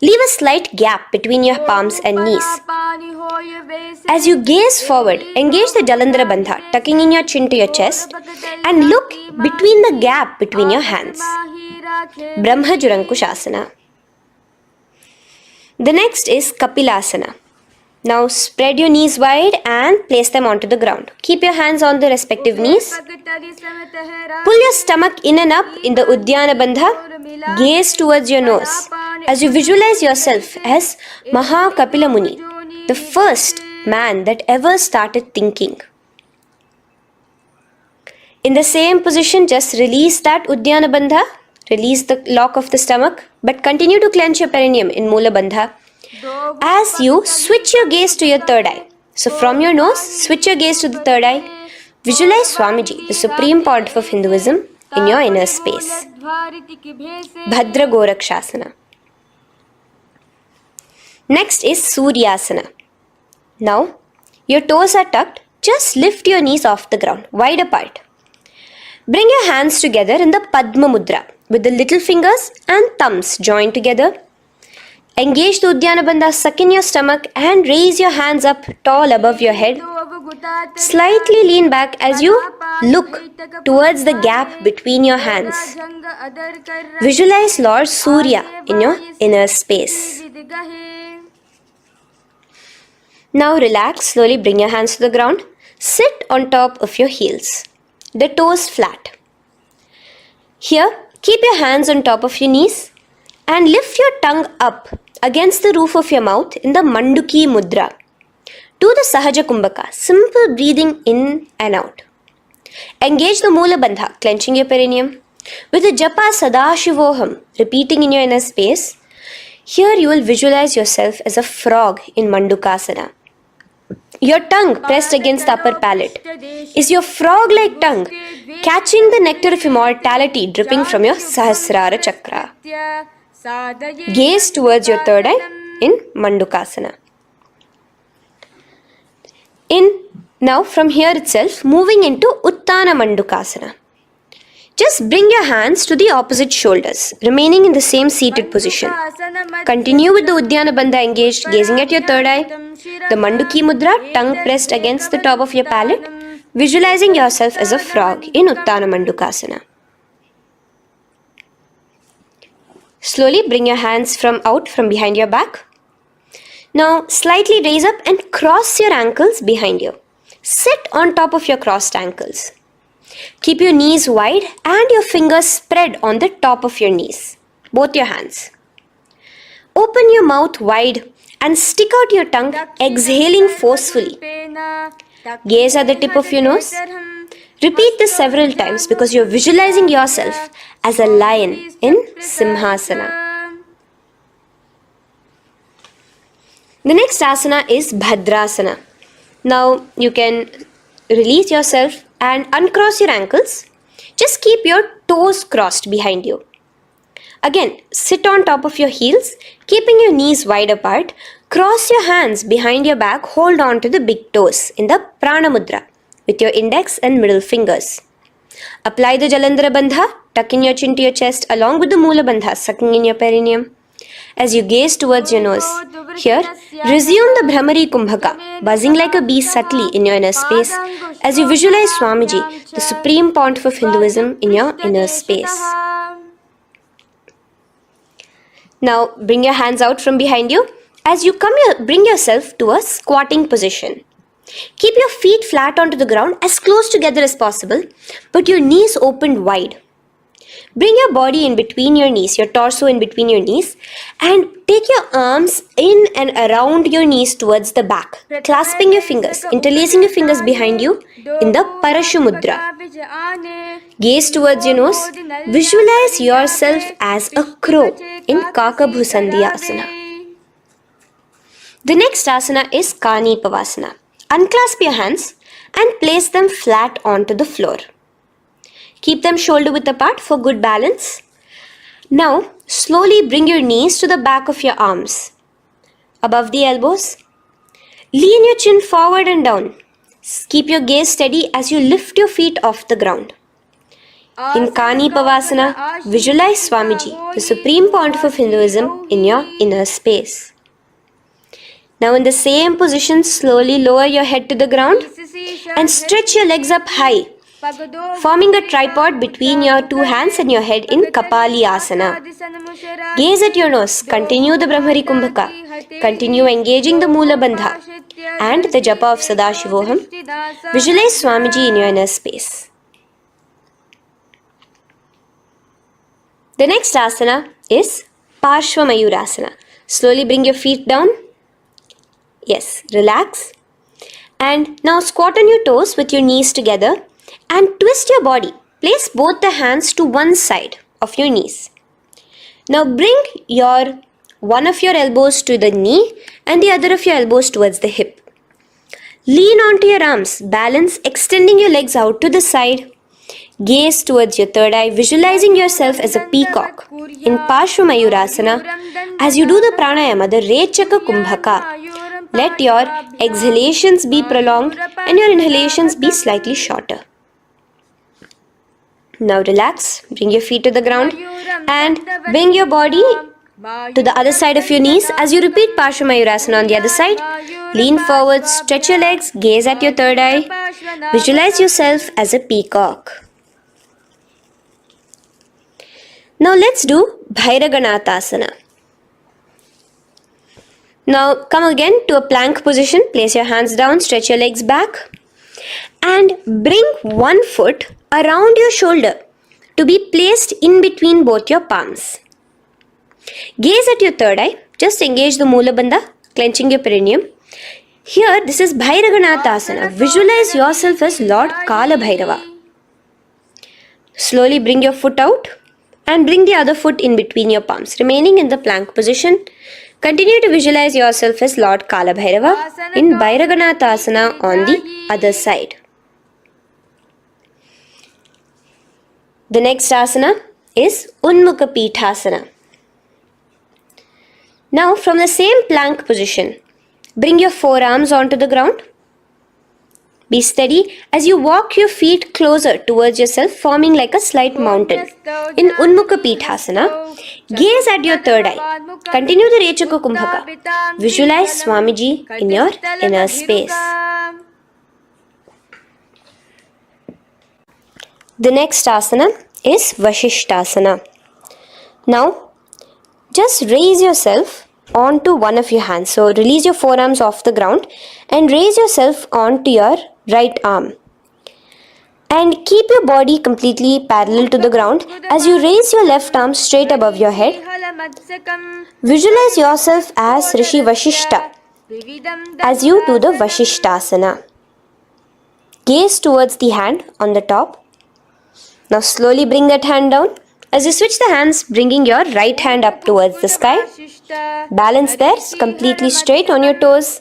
Leave a slight gap between your palms and knees. As you gaze forward, engage the Jalandhara Bandha, tucking in your chin to your chest, and look between the gap between your hands. Brahma Jurankushasana. The next is Kapilasana. Now spread your knees wide and place them onto the ground. Keep your hands on the respective knees. Pull your stomach in and up in the Uddiyana Bandha. Gaze towards your nose as you visualize yourself as Maha Kapila Muni, the first man that ever started thinking. In the same position, just release that Uddiyana Bandha. Release the lock of the stomach, but continue to clench your perineum in Mula Bandha. As you switch your gaze to your third eye. So from your nose, switch your gaze to the third eye. Visualize Swamiji, the Supreme Pontiff of Hinduism, in your inner space. Bhadra Gorakshasana. Next is Suryasana. Now, your toes are tucked. Just lift your knees off the ground, wide apart. Bring your hands together in the Padma Mudra with the little fingers and thumbs joined together. Engage the Uddiyana Bandha, suck in your stomach and raise your hands up tall above your head. Slightly lean back as you look towards the gap between your hands. Visualize Lord Surya in your inner space. Now relax, slowly bring your hands to the ground. Sit on top of your heels, the toes flat. Here, keep your hands on top of your knees and lift your tongue up against the roof of your mouth in the Manduki Mudra. Do the Sahaja Kumbhaka, simple breathing in and out. Engage the Mula Bandha, clenching your perineum. With the Japa Sadashivoham, repeating in your inner space, here you will visualize yourself as a frog in Mandukasana. Your tongue pressed against the upper palate. Is your frog-like tongue catching the nectar of immortality dripping from your Sahasrara Chakra? Gaze towards your third eye in Mandukasana. Now from here itself, moving into Uttana Mandukasana. Just bring your hands to the opposite shoulders, remaining in the same seated position. Continue with the Uddiyana Bandha engaged, gazing at your third eye. The Manduki Mudra, tongue pressed against the top of your palate, visualizing yourself as a frog in Uttana Mandukasana. Slowly bring your hands out from behind your back. Now slightly raise up and cross your ankles behind you. Sit on top of your crossed ankles. Keep your knees wide and your fingers spread on the top of your knees, both your hands. Open your mouth wide and stick out your tongue, exhaling forcefully. Gaze at the tip of your nose. Repeat this several times because you're visualizing yourself as a lion in Simhasana. The next asana is Bhadrasana. Now you can release yourself and uncross your ankles. Just keep your toes crossed behind you. Again, sit on top of your heels, keeping your knees wide apart. Cross your hands behind your back, hold on to the big toes in the Prana Mudra with your index and middle fingers. Apply the Jalandhara Bandha, tuck in your chin to your chest along with the Mula Bandha, sucking in your perineum. As you gaze towards your nose, here, resume the Brahmari Kumbhaka, buzzing like a bee subtly in your inner space as you visualize Swamiji, the supreme pontiff of Hinduism, in your inner space. Now bring your hands out from behind you. As you bring yourself to a squatting position. Keep your feet flat onto the ground as close together as possible, but your knees opened wide. Bring your body in between your knees, your torso in between your knees, and take your arms in and around your knees towards the back, clasping your fingers, interlacing your fingers behind you in the Parashu Mudra. Gaze towards your nose. Visualize yourself as a crow in Kakabhusandhi Asana. The next asana is Kani Pavasana. Unclasp your hands and place them flat onto the floor. Keep them shoulder width apart for good balance. Now, slowly bring your knees to the back of your arms, above the elbows. Lean your chin forward and down. Keep your gaze steady as you lift your feet off the ground. In Kani Pavasana, visualize Swamiji, the supreme pontiff of Hinduism, in your inner space. Now in the same position, slowly lower your head to the ground and stretch your legs up high, forming a tripod between your two hands and your head in Kapali Asana. Gaze at your nose, continue the Brahmari Kumbhaka, continue engaging the Mula Bandha and the Japa of Sadashivoham. Visualize Swamiji in your inner space. The next asana is Parshva Mayurasana. Slowly bring your feet down. Yes, relax. And now squat on your toes with your knees together and twist your body. Place both the hands to one side of your knees. Now bring one of your elbows to the knee and the other of your elbows towards the hip. Lean onto your arms, balance, extending your legs out to the side. Gaze towards your third eye, visualizing yourself as a peacock. In Parshva Mayurasana, as you do the pranayama, the Rechaka Kumbhaka, let your exhalations be prolonged and your inhalations be slightly shorter. Now relax, bring your feet to the ground and bring your body to the other side of your knees. As you repeat Parshva Mayurasana on the other side, lean forward, stretch your legs, gaze at your third eye, visualize yourself as a peacock. Now let's do Bhairaganathasana. Now come again to a plank position. Place your hands down, stretch your legs back and bring one foot around your shoulder to be placed in between both your palms. Gaze at your third eye. Just engage the Mula Bandha, clenching your perineum. Here, this is Bhairaganathasana. Visualize yourself as Lord Kala Bhairava. Slowly bring your foot out and bring the other foot in between your palms, remaining in the plank position. Continue to visualize yourself as Lord Kala Bhairava in Bhairaganathasana on the other side. The next asana is Unmukha Pithasana. Now from the same plank position, bring your forearms onto the ground. Be steady as you walk your feet closer towards yourself, forming like a slight mountain. In Unmukha Pithasana, gaze at your third eye. Continue the Rechaka Kumbhaka. Visualize Swamiji in your inner space. The next asana is Vashishthasana. Now, just raise yourself onto one of your hands. So, release your forearms off the ground and raise yourself onto your right arm. And keep your body completely parallel to the ground as you raise your left arm straight above your head. Visualize yourself as Rishi Vashishta as you do the Vashishthasana. Gaze towards the hand on the top. Now slowly bring that hand down As you switch the hands, bringing your right hand up towards the sky. Balance there, completely straight on your toes.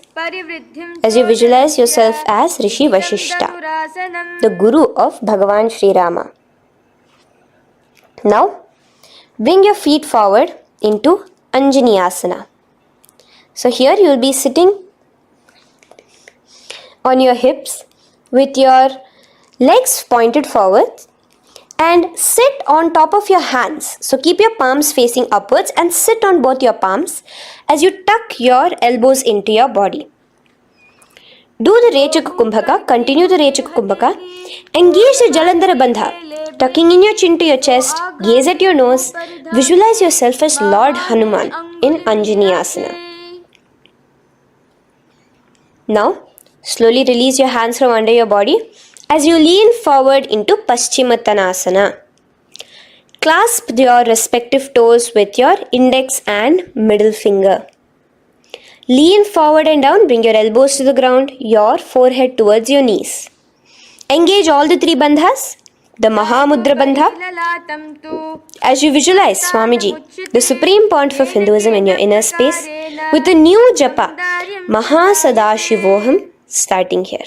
As you visualize yourself as Rishi Vashishta, the Guru of Bhagavan Sri Rama. Now, bring your feet forward into Anjani Asana. So here you will be sitting on your hips with your legs pointed forward and sit on top of your hands. So keep your palms facing upwards and sit on both your palms as you tuck your elbows into your body. Do the Rechaka Kumbhaka, continue the Rechaka Kumbhaka. Engage the Jalandhara Bandha, tucking in your chin to your chest, gaze at your nose, visualize yourself as Lord Hanuman in Anjani Asana. Now, slowly release your hands from under your body as you lean forward into Paschimottanasana. Clasp your respective toes with your index and middle finger. Lean forward and down, bring your elbows to the ground, your forehead towards your knees. Engage all the three bandhas, the Mahamudra Bandha. As you visualize Swamiji, the supreme point of Hinduism in your inner space, with a new japa, Mahasadashivoham, starting here.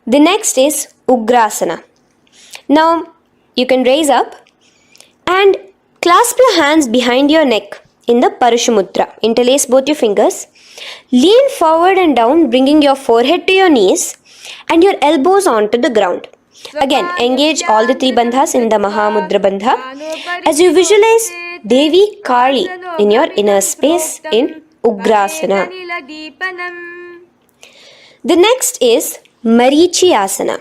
The next is Ugrasana. Now, you can raise up and clasp your hands behind your neck in the Parashamudra. Interlace both your fingers. Lean forward and down, bringing your forehead to your knees and your elbows onto the ground. Again, engage all the three bandhas in the Mahamudra Bandha as you visualize Devi Kali in your inner space in Ugrasana. The next is Marichi Asana.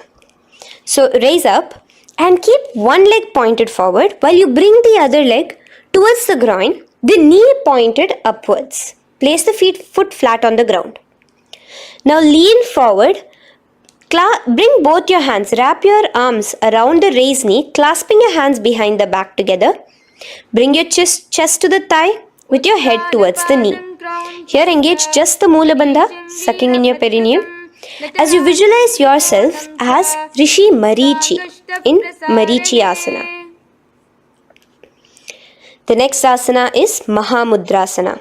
So raise up and keep one leg pointed forward while you bring the other leg towards the groin, the knee pointed upwards. Place the foot flat on the ground. Now lean forward, bring both your hands, wrap your arms around the raised knee, clasping your hands behind the back together. Bring your chest to the thigh with your head towards the knee. Here engage just the Mula Bandha, sucking in your perineum, as you visualize yourself as Rishi Marichi in Marichi Asana. The next asana is Mahamudrasana.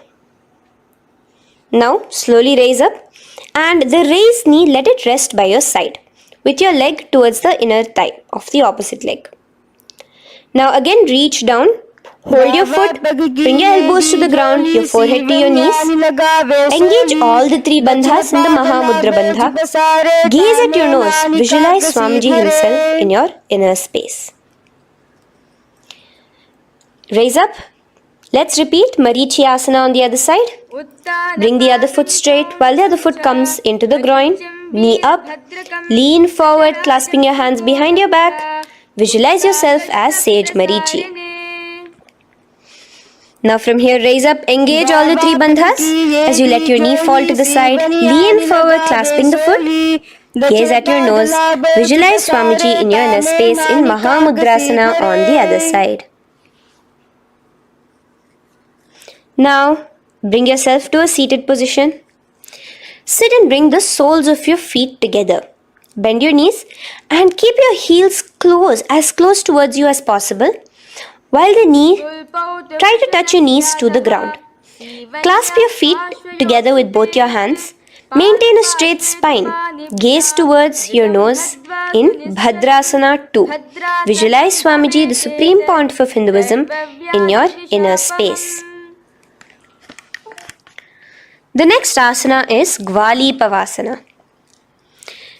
Now slowly raise up and the raised knee, let it rest by your side with your leg towards the inner thigh of the opposite leg. Now again reach down, hold your foot, bring your elbows to the ground, your forehead to your knees. Engage all the three bandhas in the Mahamudra Bandha. Gaze at your nose, visualize Swamiji himself in your inner space. Raise up. Let's repeat Marichi Asana on the other side. Bring the other foot straight while the other foot comes into the groin. Knee up. Lean forward, clasping your hands behind your back. Visualize yourself as Sage Marichi. Now from here, raise up, engage all the three bandhas as you let your knee fall to the side. Lean forward, clasping the foot. Gaze at your nose. Visualize Swamiji in your inner space in Mahamudrasana on the other side. Now, bring yourself to a seated position. Sit and bring the soles of your feet together. Bend your knees and keep your heels as close towards you as possible. While the knee, try to touch your knees to the ground. Clasp your feet together with both your hands. Maintain a straight spine. Gaze towards your nose in Bhadrasana 2. Visualize Swamiji, the supreme point of Hinduism, in your inner space. The next asana is Gwali Pavasana.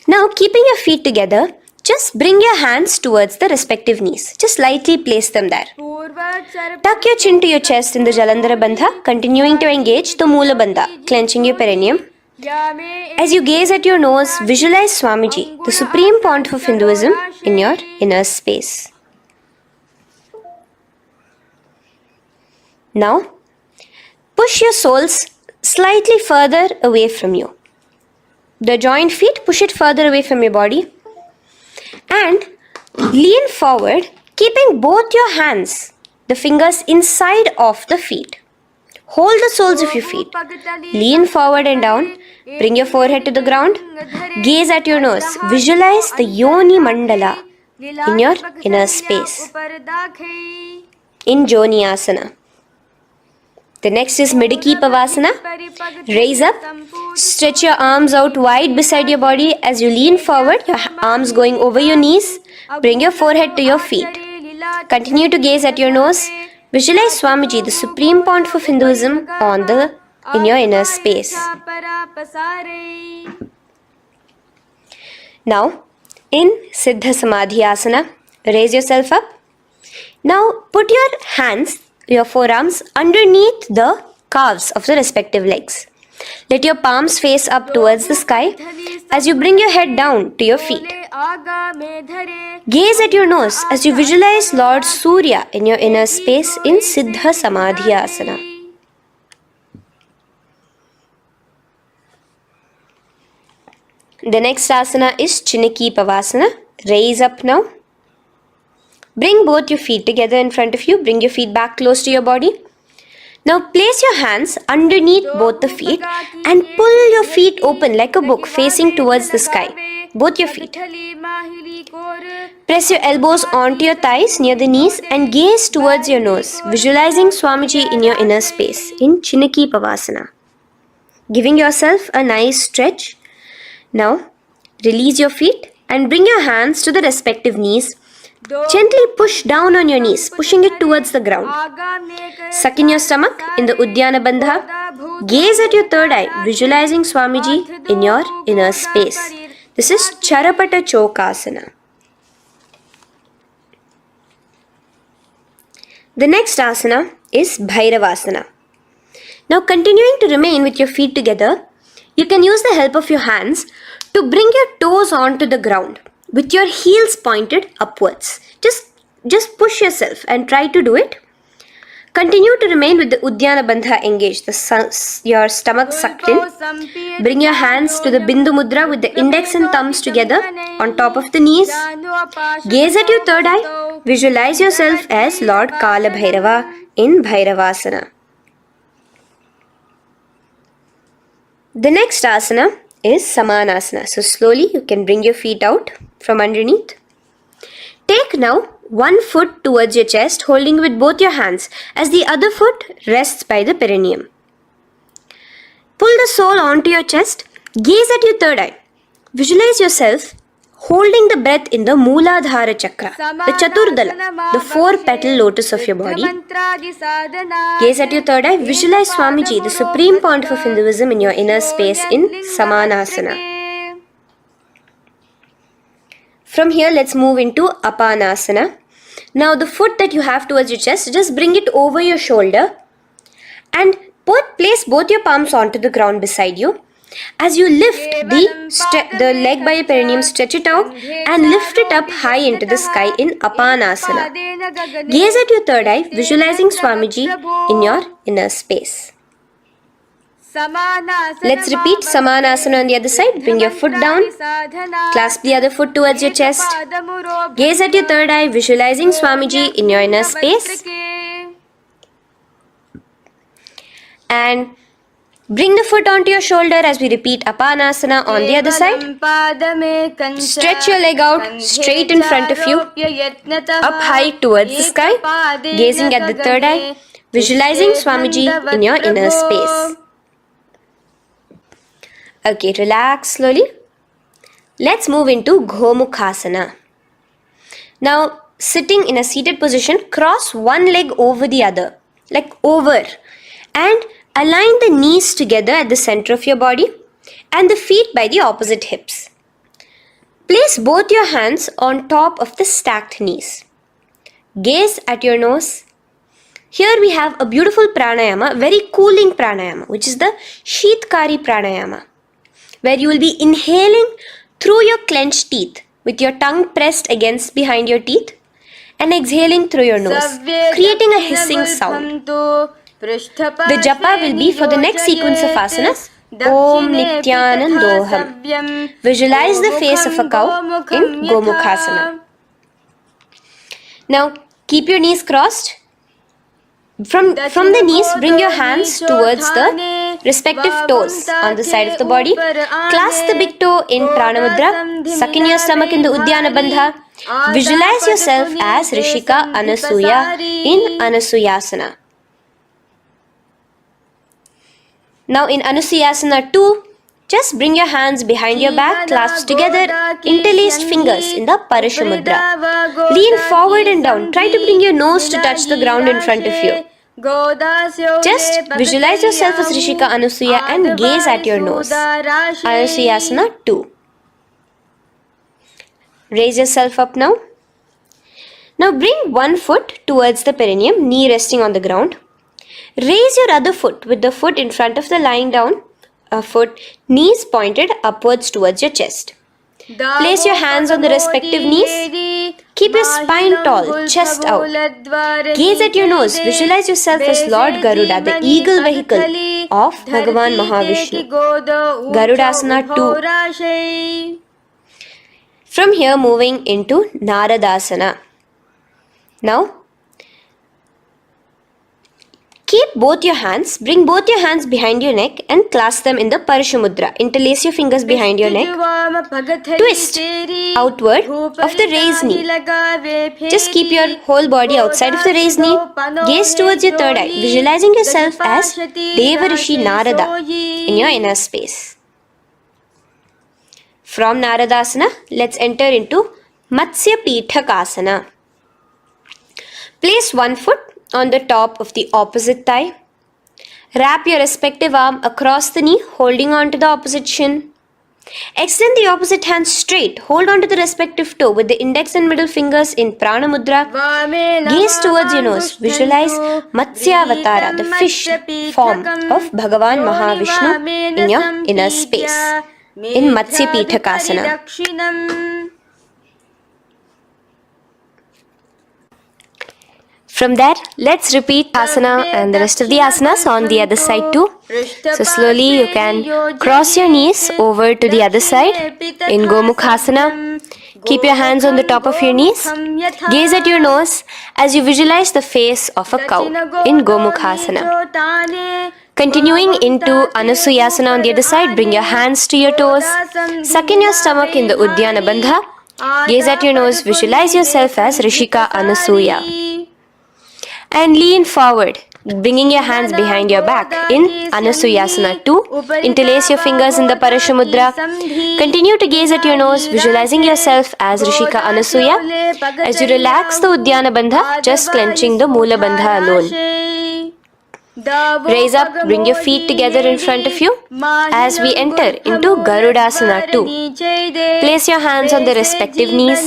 Now, keeping your feet together, just bring your hands towards the respective knees. Just lightly place them there. Tuck your chin to your chest in the Jalandhara Bandha, continuing to engage the Mula Bandha, clenching your perineum. As you gaze at your nose, visualize Swamiji, the supreme point of Hinduism, in your inner space. Now, push your soles slightly further away from you. The joined feet, push it further away from your body. And lean forward, keeping both your hands, the fingers inside of the feet. Hold the soles of your feet. Lean forward and down. Bring your forehead to the ground. Gaze at your nose. Visualize the Yoni Mandala in your inner space. In Joni Asana. The next is Midiki Pavasana. Raise up. Stretch your arms out wide beside your body as you lean forward, your arms going over your knees. Bring your forehead to your feet. Continue to gaze at your nose. Visualize Swamiji, the supreme point of Hinduism, in your inner space. Now, in Siddha Samadhi Asana, raise yourself up. Now, put your hands, your forearms, underneath the calves of the respective legs. Let your palms face up towards the sky as you bring your head down to your feet. Gaze at your nose as you visualize Lord Surya in your inner space in Siddha Samadhi Asana. The next asana is Chiniki Pavasana. Raise up now. Bring both your feet together in front of you. Bring your feet back close to your body. Now place your hands underneath both the feet and pull your feet open like a book facing towards the sky. Both your feet. Press your elbows onto your thighs near the knees and gaze towards your nose, visualizing Swamiji in your inner space in Chiniki Pavasana. Giving yourself a nice stretch. Now release your feet and bring your hands to the respective knees. Gently push down on your knees, pushing it towards the ground. Suck in your stomach in the Uddiyana Bandha. Gaze at your third eye, visualizing Swamiji in your inner space. This is Charapata Chokasana. The next asana is Bhairavasana. Now continuing to remain with your feet together, you can use the help of your hands to bring your toes onto the ground with your heels pointed upwards. Just push yourself and try to do it. Continue to remain with the Uddiyana Bandha engaged, your stomach sucked in. Bring your hands to the Bindu Mudra with the index and thumbs together on top of the knees. Gaze at your third eye. Visualize yourself as Lord Kala Bhairava in Bhairavasana. The next asana is Samanasana. So slowly you can bring your feet out from underneath. Take now one foot towards your chest, holding with both your hands as the other foot rests by the perineum. Pull the sole onto your chest. Gaze at your third eye. Visualize yourself holding the breath in the Mooladhara Chakra, the Chaturdala, the 4-petal lotus of your body. Gaze at your third eye. Visualize Swamiji, the supreme point of Hinduism, in your inner space in Samanasana. From here, let's move into Apanasana. Now, the foot that you have towards your chest, just bring it over your shoulder and place both your palms onto the ground beside you. As you lift the leg by your perineum, stretch it out and lift it up high into the sky in Apanasana. Gaze at your third eye, visualizing Swamiji in your inner space. Let's repeat Samanasana on the other side. Bring your foot down. Clasp the other foot towards your chest. Gaze at your third eye, visualizing Swamiji in your inner space. And bring the foot onto your shoulder as we repeat Apanasana on the other side. Stretch your leg out straight in front of you, up high towards the sky, gazing at the third eye, visualizing Swamiji in your inner space. Okay, relax slowly. Let's move into Gomukhasana. Now, sitting in a seated position, cross one leg over the other, like over, and align the knees together at the center of your body and the feet by the opposite hips. Place both your hands on top of the stacked knees. Gaze at your nose. Here we have a beautiful pranayama, very cooling pranayama, which is the Sheetkari pranayama, where you will be inhaling through your clenched teeth with your tongue pressed behind your teeth and exhaling through your nose, creating a hissing sound. The japa will be for the next sequence of asanas. Om Nithyanandoham. Visualize the face of a cow in Gomukhasana. Now keep your knees crossed. From the knees, bring your hands towards the respective toes on the side of the body. Clasp the big toe in Pranamudra. Suck in your stomach in the Udyana Bandha. Visualize yourself as Rishika Anasuya in Anasuyasana. Now in Anusuyasana 2, just bring your hands behind your back, clasped together, interlaced fingers in the Parashamudra. Lean forward and down. Try to bring your nose to touch the ground in front of you. Just visualize yourself as Rishika Anasuya and gaze at your nose. Anusuyasana 2. Raise yourself up now. Now bring one foot towards the perineum, knee resting on the ground. Raise your other foot with the foot in front of the lying down foot, knees pointed upwards towards your chest. Place your hands on the respective knees. Keep your spine tall, chest out. Gaze at your nose. Visualize yourself as Lord Garuda, the eagle vehicle of Bhagavan Mahavishnu. Garudasana 2. From here, moving into Naradasana. Now, keep both your hands, bring both your hands behind your neck and clasp them in the Parashamudra. Interlace your fingers behind your neck. Twist outward of the raised knee. Just keep your whole body outside of the raised knee. Gaze towards your third eye, visualizing yourself as Devarishi Narada in your inner space. From Naradasana, let's enter into Matsya Pithakasana. Place one foot on the top of the opposite thigh. Wrap your respective arm across the knee, holding on to the opposite shin. Extend the opposite hand straight. Hold on to the respective toe with the index and middle fingers in Prana Mudra. Gaze towards your nose. Visualize Matsyavatara, the fish form of Bhagavan Mahavishnu in your inner space in Matsya Pithakasana. From there, let's repeat asana and the rest of the asanas on the other side too. So slowly you can cross your knees over to the other side in Gomukhasana. Keep your hands on the top of your knees. Gaze at your nose as you visualize the face of a cow in Gomukhasana. Continuing into Anusuyasana on the other side, bring your hands to your toes. Suck in your stomach in the Udyana Bandha. Gaze at your nose, visualize yourself as Rishika Anasuya. And lean forward, bringing your hands behind your back in Anusuyasana 2. Interlace your fingers in the Parashamudra. Continue to gaze at your nose, visualizing yourself as Rishika Anasuya. As you relax the Udyana Bandha, just clenching the Mula Bandha alone. Raise up, bring your feet together in front of you as we enter into Garudasana 2. Place your hands on the respective knees.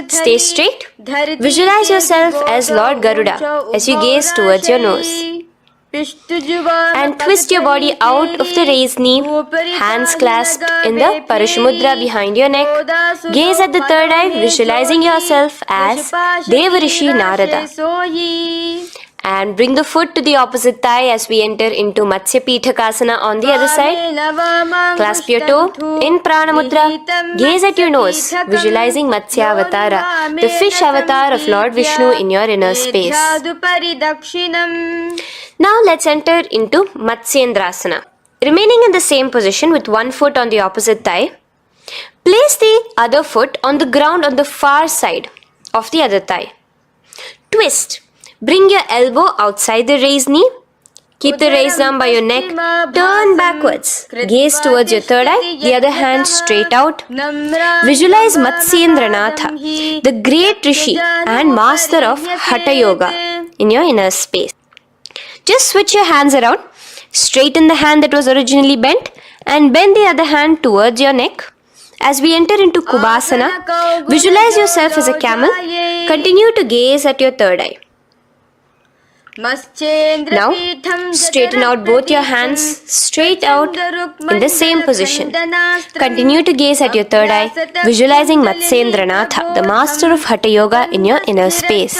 Stay straight. Visualize yourself as Lord Garuda as you gaze towards your nose. And twist your body out of the raised knee, hands clasped in the Parashamudra behind your neck. Gaze at the third eye, visualizing yourself as Devarishi Narada. And bring the foot to the opposite thigh as we enter into Matsya Pithakasana on the other side. Clasp your toe in Prana Mudra. Gaze at your nose, visualizing Matsyavatara, the fish avatar of Lord Vishnu in your inner space. Now let's enter into Matsyendrasana. Remaining in the same position with one foot on the opposite thigh, place the other foot on the ground on the far side of the other thigh. Twist. Bring your elbow outside the raised knee. Keep the raised arm by your neck. Turn backwards. Gaze towards your third eye, the other hand straight out. Visualize Matsyendranatha, the great Rishi and master of Hatha Yoga in your inner space. Just switch your hands around. Straighten the hand that was originally bent and bend the other hand towards your neck. As we enter into Kubhasana, visualize yourself as a camel. Continue to gaze at your third eye. Now, straighten out both your hands straight out in the same position. Continue to gaze at your third eye, visualizing Matsyendranatha, the master of Hatha Yoga in your inner space.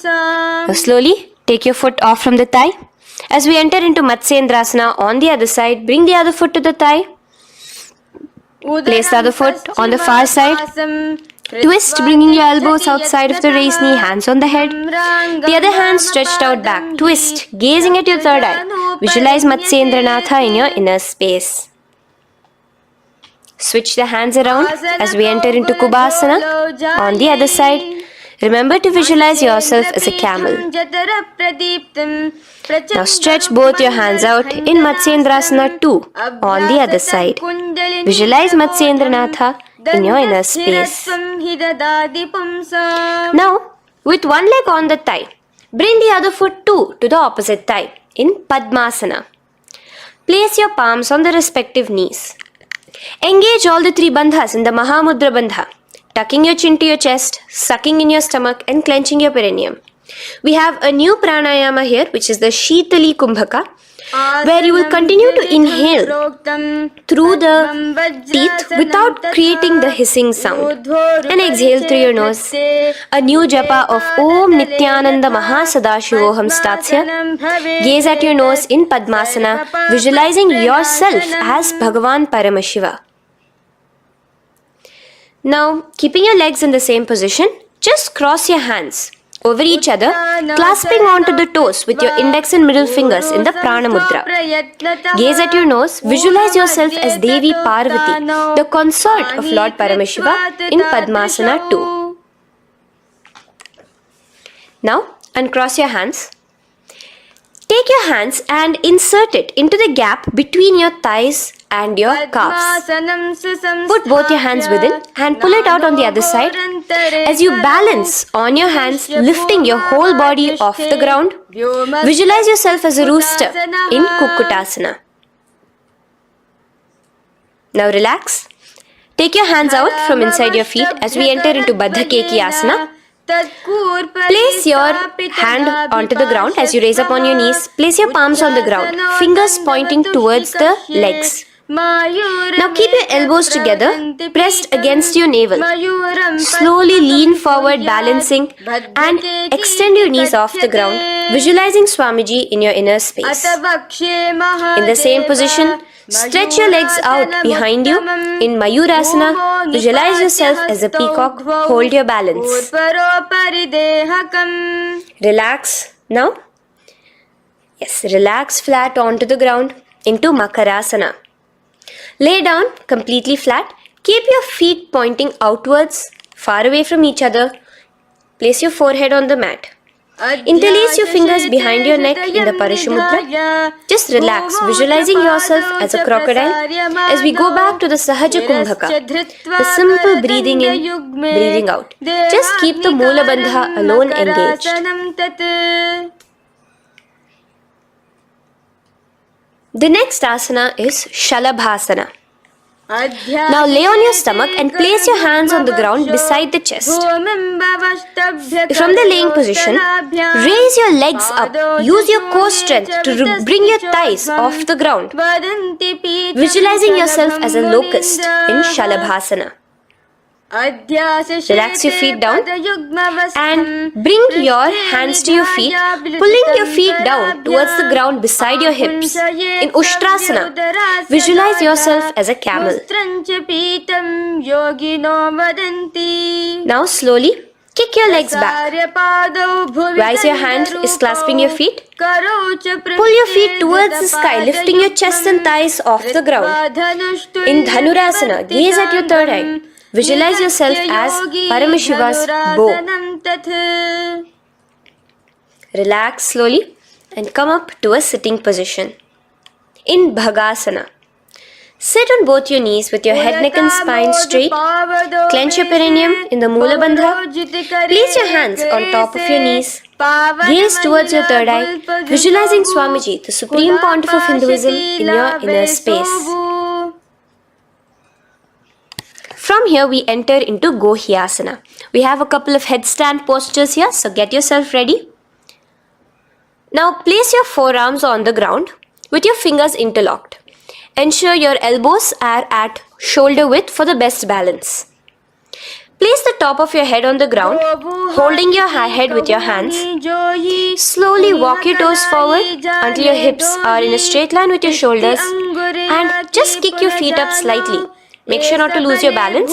Now, slowly take your foot off from the thigh. As we enter into Matsyendrasana on the other side, bring the other foot to the thigh. Place the other foot on the far side. Twist, bringing your elbows outside of the raised knee, hands on the head. The other hand stretched out back. Twist, gazing at your third eye. Visualize Matsyendranatha in your inner space. Switch the hands around as we enter into Kubhasana on the other side. Remember to visualize yourself as a camel. Now stretch both your hands out in Matsyendrasana 2 on the other side. Visualize Matsyendranatha in your inner space. Now, with one leg on the thigh, bring the other foot too to the opposite thigh in Padmasana. Place your palms on the respective knees. Engage all the three bandhas in the Mahamudra Bandha, tucking your chin to your chest, sucking in your stomach and clenching your perineum. We have a new pranayama here, which is the Shitali Kumbhaka, where you will continue to inhale through the teeth without creating the hissing sound, and exhale through your nose. A new japa of Om Nithyananda Mahasadashivoham starts here. Gaze at your nose in Padmasana, visualizing yourself as Bhagavan Paramashiva. Now, keeping your legs in the same position, just cross your hands over each other, clasping onto the toes with your index and middle fingers in the Prana Mudra. Gaze at your nose, visualize yourself as Devi Parvati, the consort of Lord Paramashiva in Padmasana 2. Now, uncross your hands. Take your hands and insert it into the gap between your thighs and your calves. Put both your hands within and pull it out on the other side. As you balance on your hands, lifting your whole body off the ground, visualize yourself as a rooster in Kukkutasana. Now relax. Take your hands out from inside your feet as we enter into Baddha Keki Asana. Place your hand onto the ground as you raise up on your knees. Place your palms on the ground, fingers pointing towards the legs. Now keep your elbows together, pressed against your navel. Slowly lean forward, balancing, and extend your knees off the ground, visualizing Swamiji in your inner space. In the same position, stretch your legs out behind you. In Mayurasana, visualize yourself as a peacock. Hold your balance. Relax now. Yes, relax flat onto the ground into Makarasana. Lay down completely flat. Keep your feet pointing outwards, far away from each other. Place your forehead on the mat. Interlace your fingers behind your neck in the Parashumudra. Just relax, visualizing yourself as a crocodile as we go back to the Sahaja Kumbhaka, the simple breathing in, breathing out. Just keep the Moola Bandha alone engaged. The next asana is Shalabhasana. Now lay on your stomach and place your hands on the ground beside the chest. From the laying position, raise your legs up. Use your core strength to bring your thighs off the ground. Visualizing yourself as a locust in Shalabhasana. Relax your feet down and bring your hands to your feet, pulling your feet down towards the ground beside your hips. In Ushtrasana, visualize yourself as a camel. Now slowly kick your legs back. Rise your hand is clasping your feet. Pull your feet towards the sky, lifting your chest and thighs off the ground. In Dhanurasana, gaze at your third eye. Visualize yourself as Paramashiva's bow. Relax slowly and come up to a sitting position. In Bhagasana, sit on both your knees with your head, neck and spine straight. Clench your perineum in the Moola Bandha. Place your hands on top of your knees. Gaze towards your third eye, visualizing Swamiji, the Supreme Pontiff of Hinduism, in your inner space. From here we enter into Gohyasana. We have a couple of headstand postures here, so get yourself ready. Now place your forearms on the ground with your fingers interlocked. Ensure your elbows are at shoulder width for the best balance. Place the top of your head on the ground, holding your head with your hands. Slowly walk your toes forward until your hips are in a straight line with your shoulders, and just kick your feet up slightly. Make sure not to lose your balance.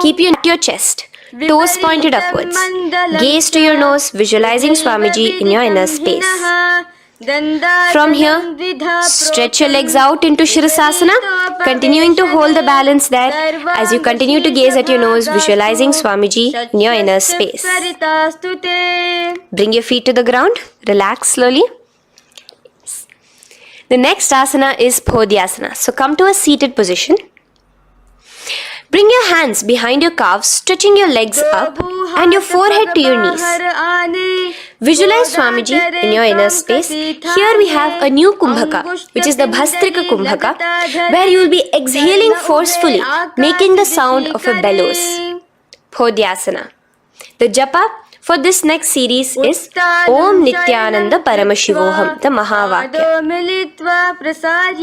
Keep your chest, toes pointed upwards. Gaze to your nose, visualizing Swamiji in your inner space. From here, stretch your legs out into Shirasasana, continuing to hold the balance there as you continue to gaze at your nose, visualizing Swamiji in your inner space. Bring your feet to the ground, relax slowly. The next asana is Podhyasana. So come to a seated position. Bring your hands behind your calves, stretching your legs up and your forehead to your knees. Visualize Swamiji in your inner space. Here we have a new Kumbhaka, which is the Bhastrika Kumbhaka, where you will be exhaling forcefully, making the sound of a bellows. Podhyasana. The japa for this next series is Om Nithyananda Paramashivoham, the Mahavakya.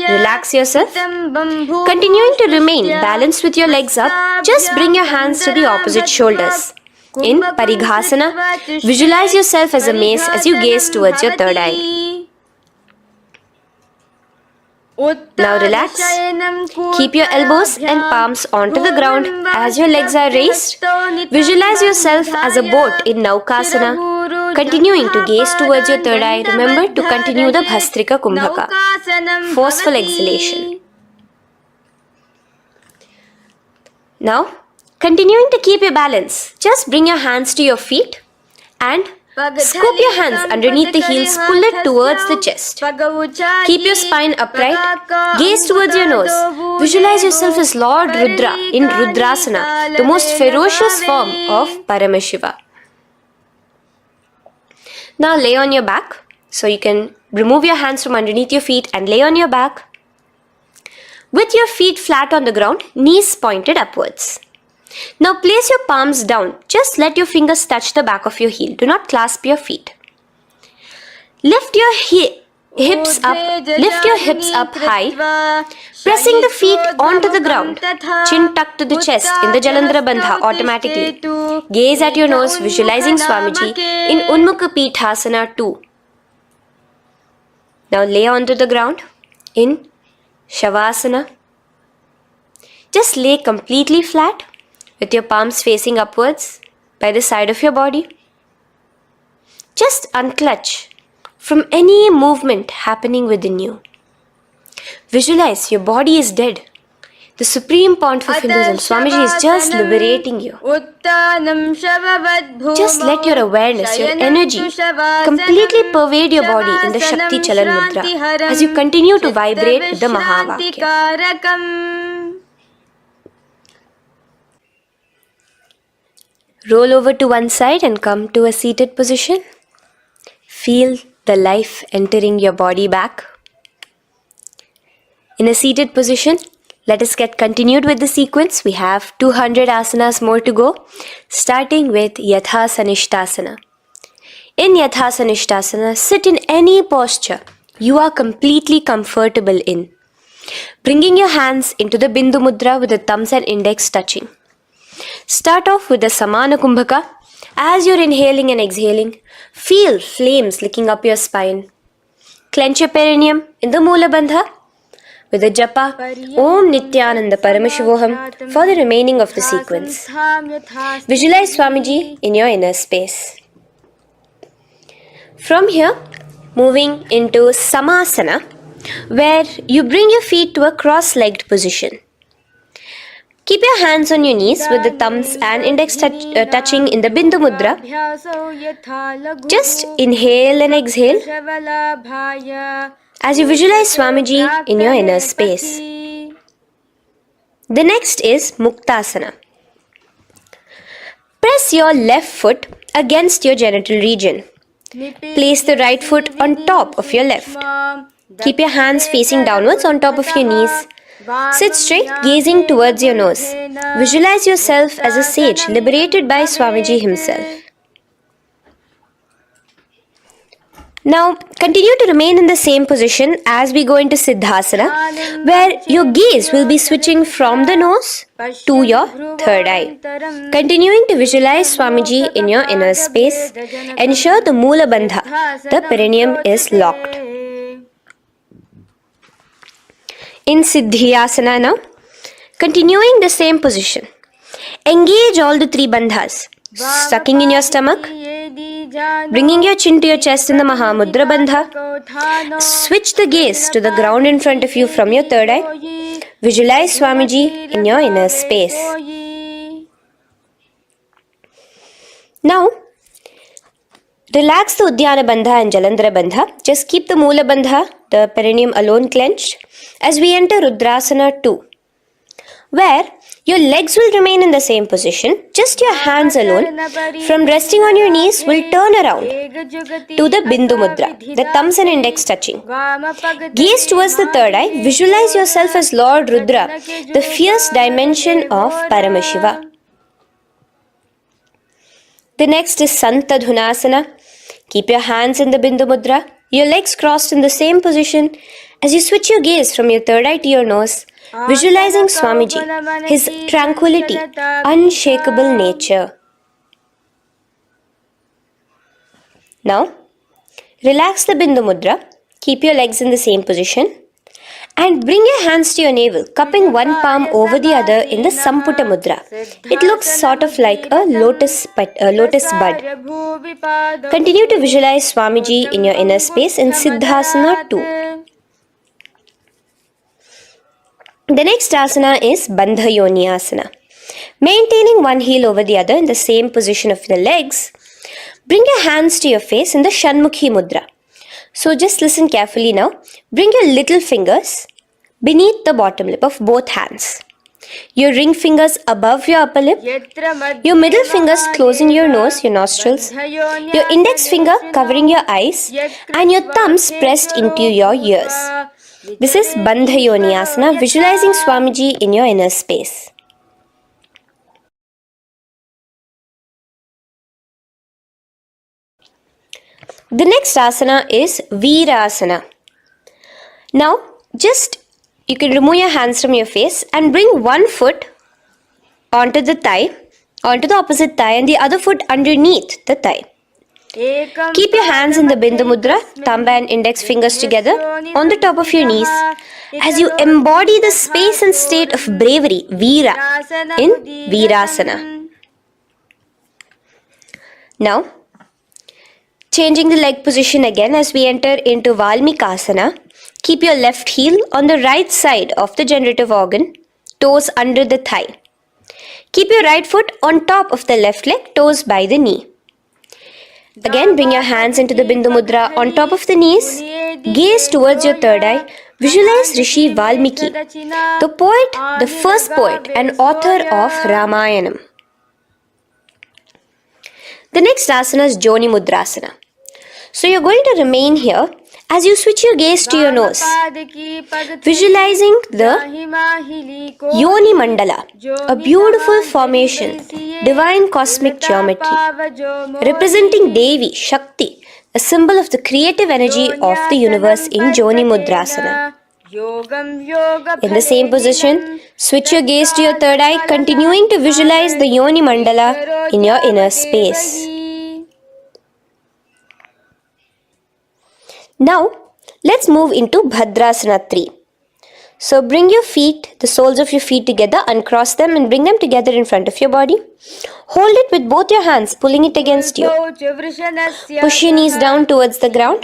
Relax yourself. Continuing to remain balanced with your legs up, just bring your hands to the opposite shoulders. In Parighasana, visualize yourself as a mace as you gaze towards your third eye. Now relax. Keep your elbows and palms onto the ground as your legs are raised. Visualize yourself as a boat in Naukasana. Continuing to gaze towards your third eye, remember to continue the Bhastrika Kumbhaka. Forceful exhalation. Now, continuing to keep your balance, just bring your hands to your feet and scoop your hands underneath the heels, pull it towards the chest. Keep your spine upright, gaze towards your nose. Visualize yourself as Lord Rudra in Rudrasana, the most ferocious form of Paramashiva. Now lay on your back, so you can remove your hands from underneath your feet and lay on your back. With your feet flat on the ground, knees pointed upwards. Now place your palms down. Just let your fingers touch the back of your heel. Do not clasp your feet. Lift your hips up high, pressing the feet onto the ground. Chin tucked to the chest in the Jalandhara Bandha automatically. Gaze at your nose, visualizing Swamiji in Unmukha Pithasana 2. Now lay onto the ground in Shavasana. Just lay completely flat with your palms facing upwards by the side of your body. Just unclutch from any movement happening within you. Visualize your body is dead. The supreme point of Hinduism, Swamiji is just liberating you. Just let your awareness, your energy completely pervade your body in the Shakti Chalan Mudra as you continue to vibrate with the Mahavakya. Roll over to one side and come to a seated position. Feel the life entering your body back. In a seated position, let us get continued with the sequence. We have 200 asanas more to go, starting with Yatha Sanishtasana. In Yatha Sanishtasana, sit in any posture you are completely comfortable in. Bringing your hands into the Bindu Mudra with the thumbs and index touching. Start off with the Samana Kumbhaka. As you're inhaling and exhaling, feel flames licking up your spine. Clench your perineum in the Moola Bandha with the japa Om Nithyananda Paramashivoham for the remaining of the sequence. Visualize Swamiji in your inner space. From here, moving into Samasana, where you bring your feet to a cross-legged position. Keep your hands on your knees with the thumbs and index touching in the Bindu Mudra. Just inhale and exhale as you visualize Swamiji in your inner space. The next is Muktasana. Press your left foot against your genital region. Place the right foot on top of your left. Keep your hands facing downwards on top of your knees. Sit straight, gazing towards your nose. Visualize yourself as a sage liberated by Swamiji himself. Now, continue to remain in the same position as we go into Siddhasana, where your gaze will be switching from the nose to your third eye. Continuing to visualize Swamiji in your inner space, ensure the Moola Bandha, the perineum, is locked. In Siddhyasana now, Continuing the same position. Engage all the three bandhas. Sucking in your stomach, bringing your chin to your chest in the Mahamudra Bandha. Switch the gaze to the ground in front of you from your third eye. Visualize Swamiji in your inner space. Now, relax the Udyana Bandha and Jalandhara Bandha. Just keep the Moola Bandha, the perineum alone clenched, as we enter Rudrasana 2, where your legs will remain in the same position, just your hands alone, from resting on your knees, will turn around to the Bindu Mudra, the thumbs and index touching. Gaze towards the third eye, visualize yourself as Lord Rudra, the fierce dimension of Paramashiva. The next is Santadhunasana. Keep your hands in the Bindu Mudra, your legs crossed in the same position. As you switch your gaze from your third eye to your nose, visualizing Swamiji, his tranquility, unshakable nature. Now, relax the Bindu Mudra, keep your legs in the same position, and bring your hands to your navel, cupping one palm over the other in the Samputa Mudra. It looks sort of like a lotus bud. Continue to visualize Swamiji in your inner space in Siddhasana 2. The next asana is Bandha Yoni Asana. Maintaining one heel over the other in the same position of the legs, bring your hands to your face in the Shanmukhi Mudra. So just listen carefully now. Bring your little fingers beneath the bottom lip of both hands. Your ring fingers above your upper lip. Your middle fingers closing your nose, your nostrils. Your index finger covering your eyes. And your thumbs pressed into your ears. This is Bandha Yoni Asana, visualizing Swamiji in your inner space. The next asana is Virasana. Now, you can remove your hands from your face and bring one foot onto the opposite thigh, and the other foot underneath the thigh. Keep your hands in the Bindu Mudra, thumb and index fingers together on the top of your knees as you embody the space and state of bravery, Veera, in Virasana. Now, changing the leg position again as we enter into Valmikasana. Keep your left heel on the right side of the generative organ, toes under the thigh. Keep your right foot on top of the left leg, toes by the knee. Again, bring your hands into the Bindu Mudra on top of the knees. Gaze towards your third eye. Visualize Rishi Valmiki, the poet, the first poet and author of Ramayanam. The next asana is Joni Mudrasana. So you're going to remain here as you switch your gaze to your nose, visualizing the Yoni Mandala, a beautiful formation, divine cosmic geometry, representing Devi, Shakti, a symbol of the creative energy of the universe in Joni Mudrasana. In the same position, switch your gaze to your third eye, continuing to visualize the Yoni Mandala in your inner space. Now, let's move into Bhadrasana 3. So bring your feet, the soles of your feet together, uncross them and bring them together in front of your body. Hold it with both your hands, pulling it against you. Push your knees down towards the ground.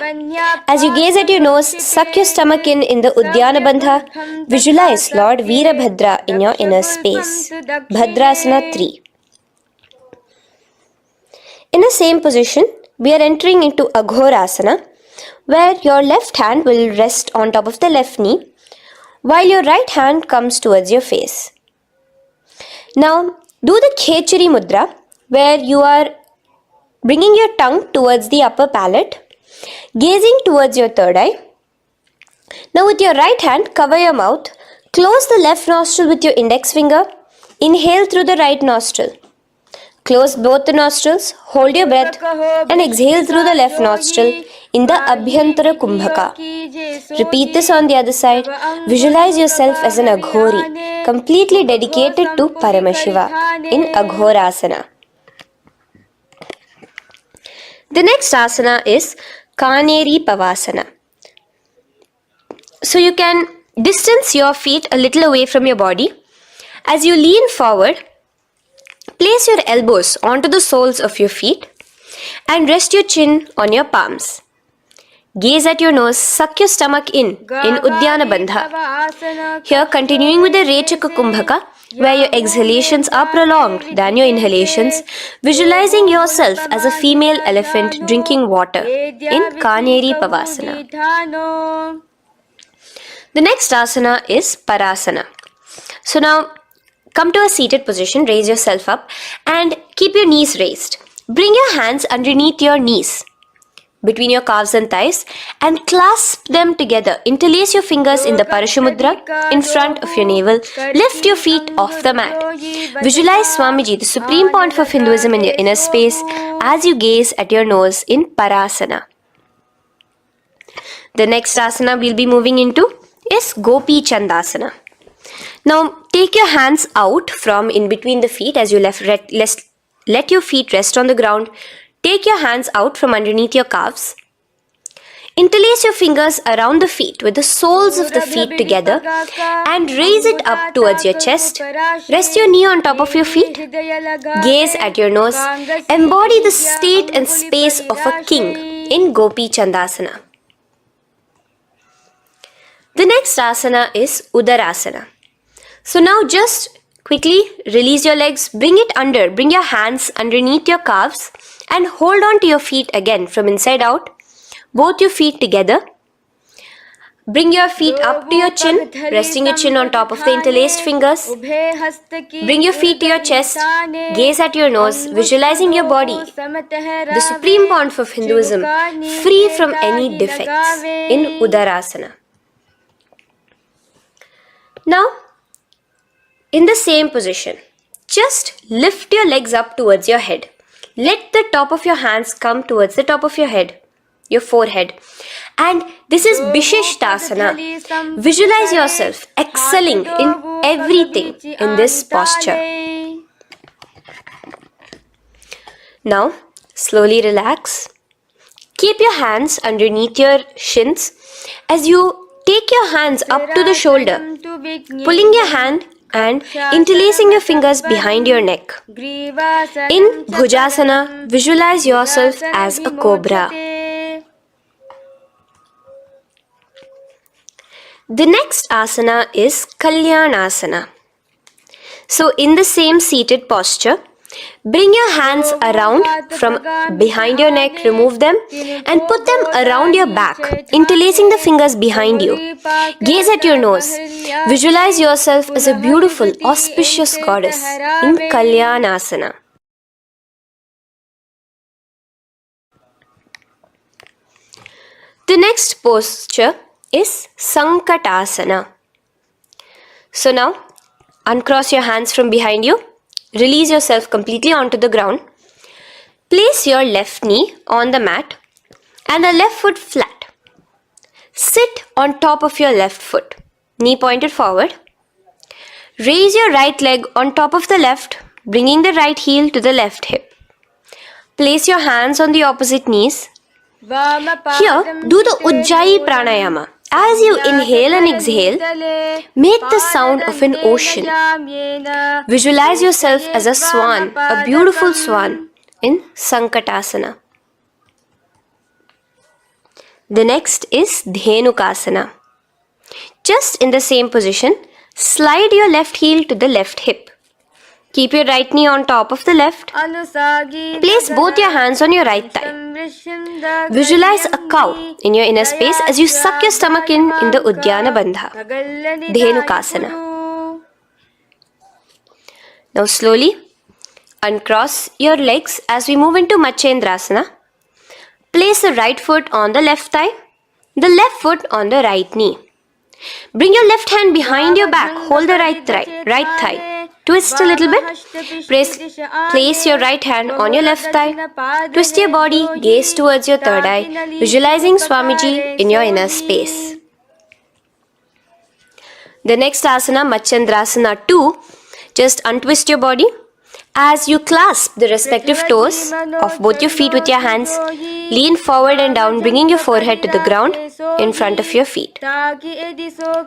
As you gaze at your nose, suck your stomach in the Udyana Bandha. Visualize Lord Veerabhadra in your inner space. Bhadrasana 3. In the same position, we are entering into Aghorasana, where your left hand will rest on top of the left knee, while your right hand comes towards your face. Now, do the Khechari Mudra, where you are bringing your tongue towards the upper palate, gazing towards your third eye. Now, with your right hand, cover your mouth, close the left nostril with your index finger, inhale through the right nostril. Close both the nostrils, hold your breath and exhale through the left nostril in the Abhyantara Kumbhaka. Repeat this on the other side. Visualize yourself as an Aghori, completely dedicated to Paramashiva in Aghorasana. The next asana is Kaneri Pavasana. So you can distance your feet a little away from your body As you lean forward, place your elbows onto the soles of your feet and rest your chin on your palms. Gaze at your nose, suck your stomach in Uddiyana Bandha. Here, continuing with the Rechaka Kumbhaka, where your exhalations are prolonged than your inhalations, visualizing yourself as a female elephant drinking water in Kaneri Pavasana. The next asana is Parasana. So now, come to a seated position, raise yourself up and keep your knees raised. Bring your hands underneath your knees, between your calves and thighs, and clasp them together. Interlace your fingers in the Parashamudra in front of your navel. Lift your feet off the mat. Visualize Swamiji, the supreme point of Hinduism, in your inner space as you gaze at your nose in Parasana. The next asana we'll be moving into is Gopi Chandasana. Now take your hands out from in between the feet as you let your feet rest on the ground. Take your hands out from underneath your calves. Interlace your fingers around the feet with the soles of the feet together and raise it up towards your chest. Rest your knee on top of your feet. Gaze at your nose. Embody the state and space of a king in Gopi Chandasana. The next asana is Udarasana. So now just quickly release your legs, bring your hands underneath your calves and hold on to your feet again from inside out. Both your feet together. Bring your feet up to your chin, resting your chin on top of the interlaced fingers. Bring your feet to your chest, gaze at your nose, visualizing your body, the supreme point of Hinduism, free from any defects in Udarasana. Now, in the same position, just lift your legs up towards your head. Let the top of your hands come towards the top of your head, your forehead. And this is Vishishtasana. Visualize yourself excelling in everything in this posture. Now, slowly relax. Keep your hands underneath your shins as you take your hands up to the shoulder, pulling your hand and interlacing your fingers behind your neck. In Bhujasana, visualize yourself as a cobra. The next asana is Kalyanasana. So in the same seated posture, bring your hands around from behind your neck, remove them and put them around your back, interlacing the fingers behind you. Gaze at your nose. Visualize yourself as a beautiful, auspicious goddess in Kalyanasana. The next posture is Sankatasana. So now, uncross your hands from behind you. Release yourself completely onto the ground. Place your left knee on the mat and the left foot flat. Sit on top of your left foot, knee pointed forward. Raise your right leg on top of the left, bringing the right heel to the left hip. Place your hands on the opposite knees. Here, do the Ujjayi Pranayama. As you inhale and exhale, make the sound of an ocean. Visualize yourself as a swan, a beautiful swan in Sankatasana. The next is Dhenukasana. Just in the same position, slide your left heel to the left hip. Keep your right knee on top of the left. Place both your hands on your right thigh. Visualize a cow in your inner space as you suck your stomach in the Uddiyana Bandha, Dhenukasana. Now slowly uncross your legs as we move into Matsyendrasana. Place the right foot on the left thigh, the left foot on the right knee. Bring your left hand behind your back, hold the right thigh. Twist a little bit. Place your right hand on your left thigh. Twist your body, gaze towards your third eye, visualizing Swamiji in your inner space. The next asana, Matsyendrasana 2, just untwist your body As you clasp the respective toes of both your feet with your hands, lean forward and down, bringing your forehead to the ground in front of your feet.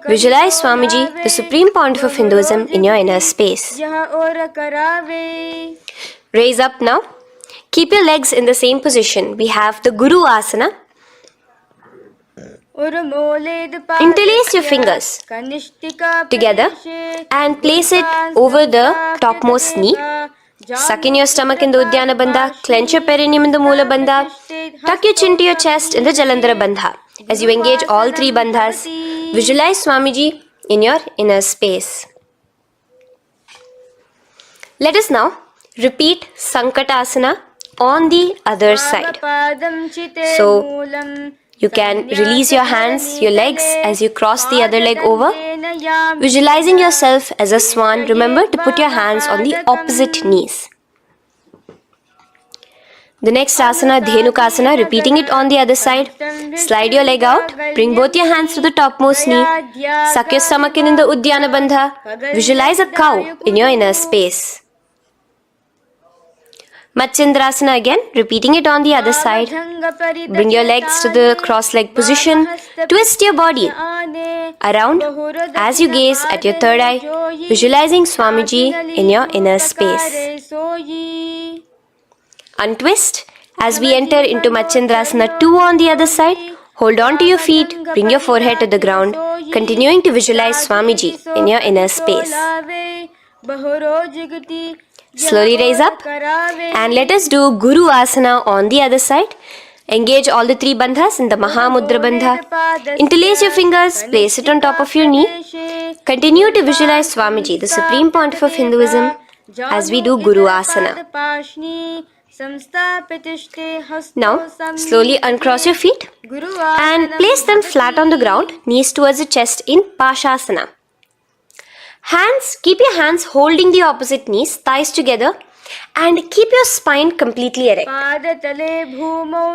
Visualize Swamiji, the Supreme Pontiff of Hinduism, in your inner space. Raise up now. Keep your legs in the same position. We have the Guru Asana. Interlace your fingers together and place it over the topmost knee. Suck in your stomach in the Uddiyana Bandha, clench your perineum in the Moola Bandha, tuck your chin to your chest in the Jalandhara Bandha. As you engage all three bandhas, visualize Swamiji in your inner space. Let us now repeat Sankatasana on the other side. So, you can release your hands, your legs as you cross the other leg over. Visualizing yourself as a swan, remember to put your hands on the opposite knees. The next asana, Dhenukasana, repeating it on the other side. Slide your leg out, bring both your hands to the topmost knee. Suck your stomach in the Uddiyana Bandha. Visualize a cow in your inner space. Matsyendrasana again, repeating it on the other side. Bring your legs to the cross-leg position. Twist your body around as you gaze at your third eye, visualizing Swamiji in your inner space. Untwist as we enter into Matsyendrasana 2 on the other side. Hold on to your feet, bring your forehead to the ground, continuing to visualize Swamiji in your inner space. Slowly raise up and let us do Guru Asana on the other side. Engage all the three bandhas in the Mahamudra Bandha. Interlace your fingers, place it on top of your knee. Continue to visualize Swamiji, the Supreme Pontiff of Hinduism, as we do Guru Asana. Now, slowly uncross your feet and place them flat on the ground, knees towards the chest in Pashasana. Keep your hands holding the opposite knees, thighs together, and keep your spine completely erect.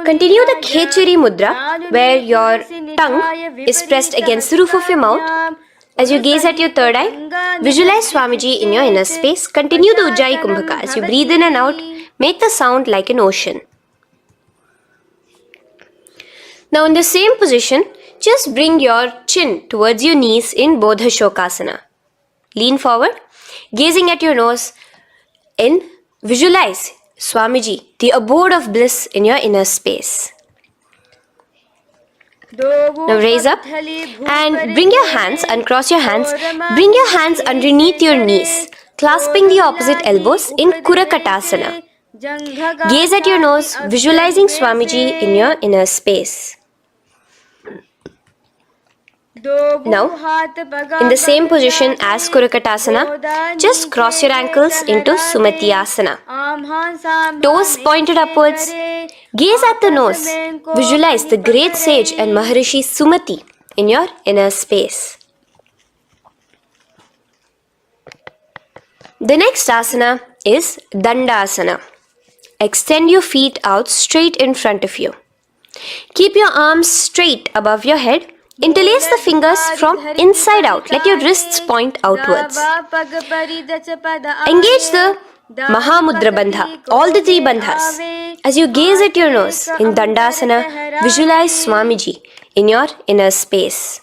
Continue the Khechari Mudra, where your tongue is pressed against the roof of your mouth. As you gaze at your third eye, visualize Swamiji in your inner space. Continue the Ujjayi Kumbhaka. As you breathe in and out, make the sound like an ocean. Now in the same position, just bring your chin towards your knees in Bodha Shokasana. Lean forward, gazing at your nose, and visualize Swamiji, the abode of bliss in your inner space. Now raise up and bring your hands, uncross your hands, bring your hands underneath your knees, clasping the opposite elbows in Kurakatasana. Gaze at your nose, visualizing Swamiji in your inner space. Now, in the same position as Kurakatasana, just cross your ankles into Sumati Asana. Toes pointed upwards. Gaze at the nose. Visualize the great sage and Maharishi Sumati in your inner space. The next asana is Dandasana. Extend your feet out straight in front of you. Keep your arms straight above your head. Interlace the fingers from inside out. Let your wrists point outwards. Engage the Mahamudra Bandha, all the three bandhas. As you gaze at your nose in Dandasana, visualize Swamiji in your inner space.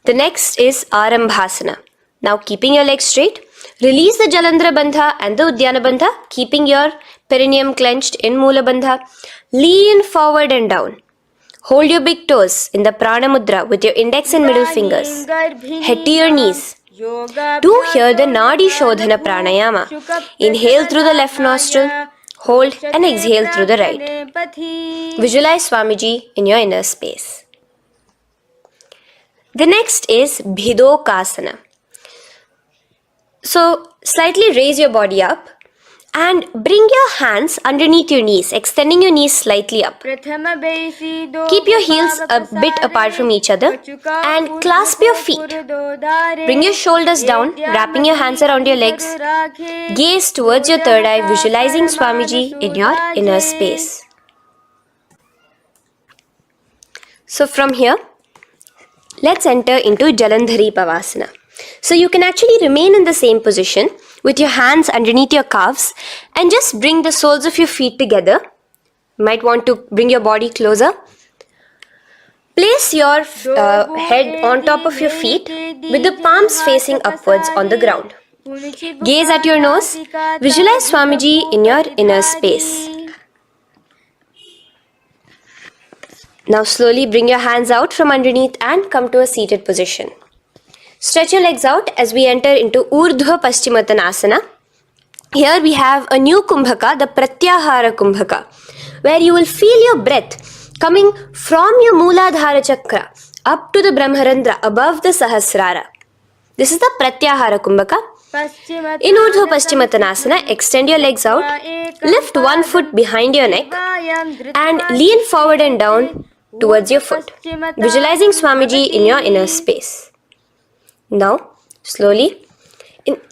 The next is Arambhasana. Now keeping your legs straight, release the Jalandhara Bandha and the Uddiyana Bandha, keeping your perineum clenched in Moola Bandha. Lean forward and down. Hold your big toes in the Prana Mudra with your index and middle fingers. Head to your knees. Do here the Nadi Shodhana Pranayama. Inhale through the left nostril, hold and exhale through the right. Visualize Swamiji in your inner space. The next is Bhidokasana. So, slightly raise your body up and bring your hands underneath your knees, extending your knees slightly up. Keep your heels a bit apart from each other and clasp your feet. Bring your shoulders down, wrapping your hands around your legs. Gaze towards your third eye, visualizing Swamiji in your inner space. So from here, let's enter into Jalandhari Pavasana. So you can actually remain in the same position with your hands underneath your calves and just bring the soles of your feet together. You might want to bring your body closer. Place your head on top of your feet with the palms facing upwards on the ground. Gaze at your nose. Visualize Swamiji in your inner space. Now slowly bring your hands out from underneath and come to a seated position. Stretch your legs out as we enter into Urdhva Paschimottanasana. Here we have a new Kumbhaka, the Pratyahara Kumbhaka, where you will feel your breath coming from your Mooladhara Chakra up to the Brahmarandra above the Sahasrara. This is the Pratyahara Kumbhaka. In Urdhva Paschimottanasana, extend your legs out, lift one foot behind your neck and lean forward and down towards your foot, visualizing Swamiji in your inner space. Now, slowly,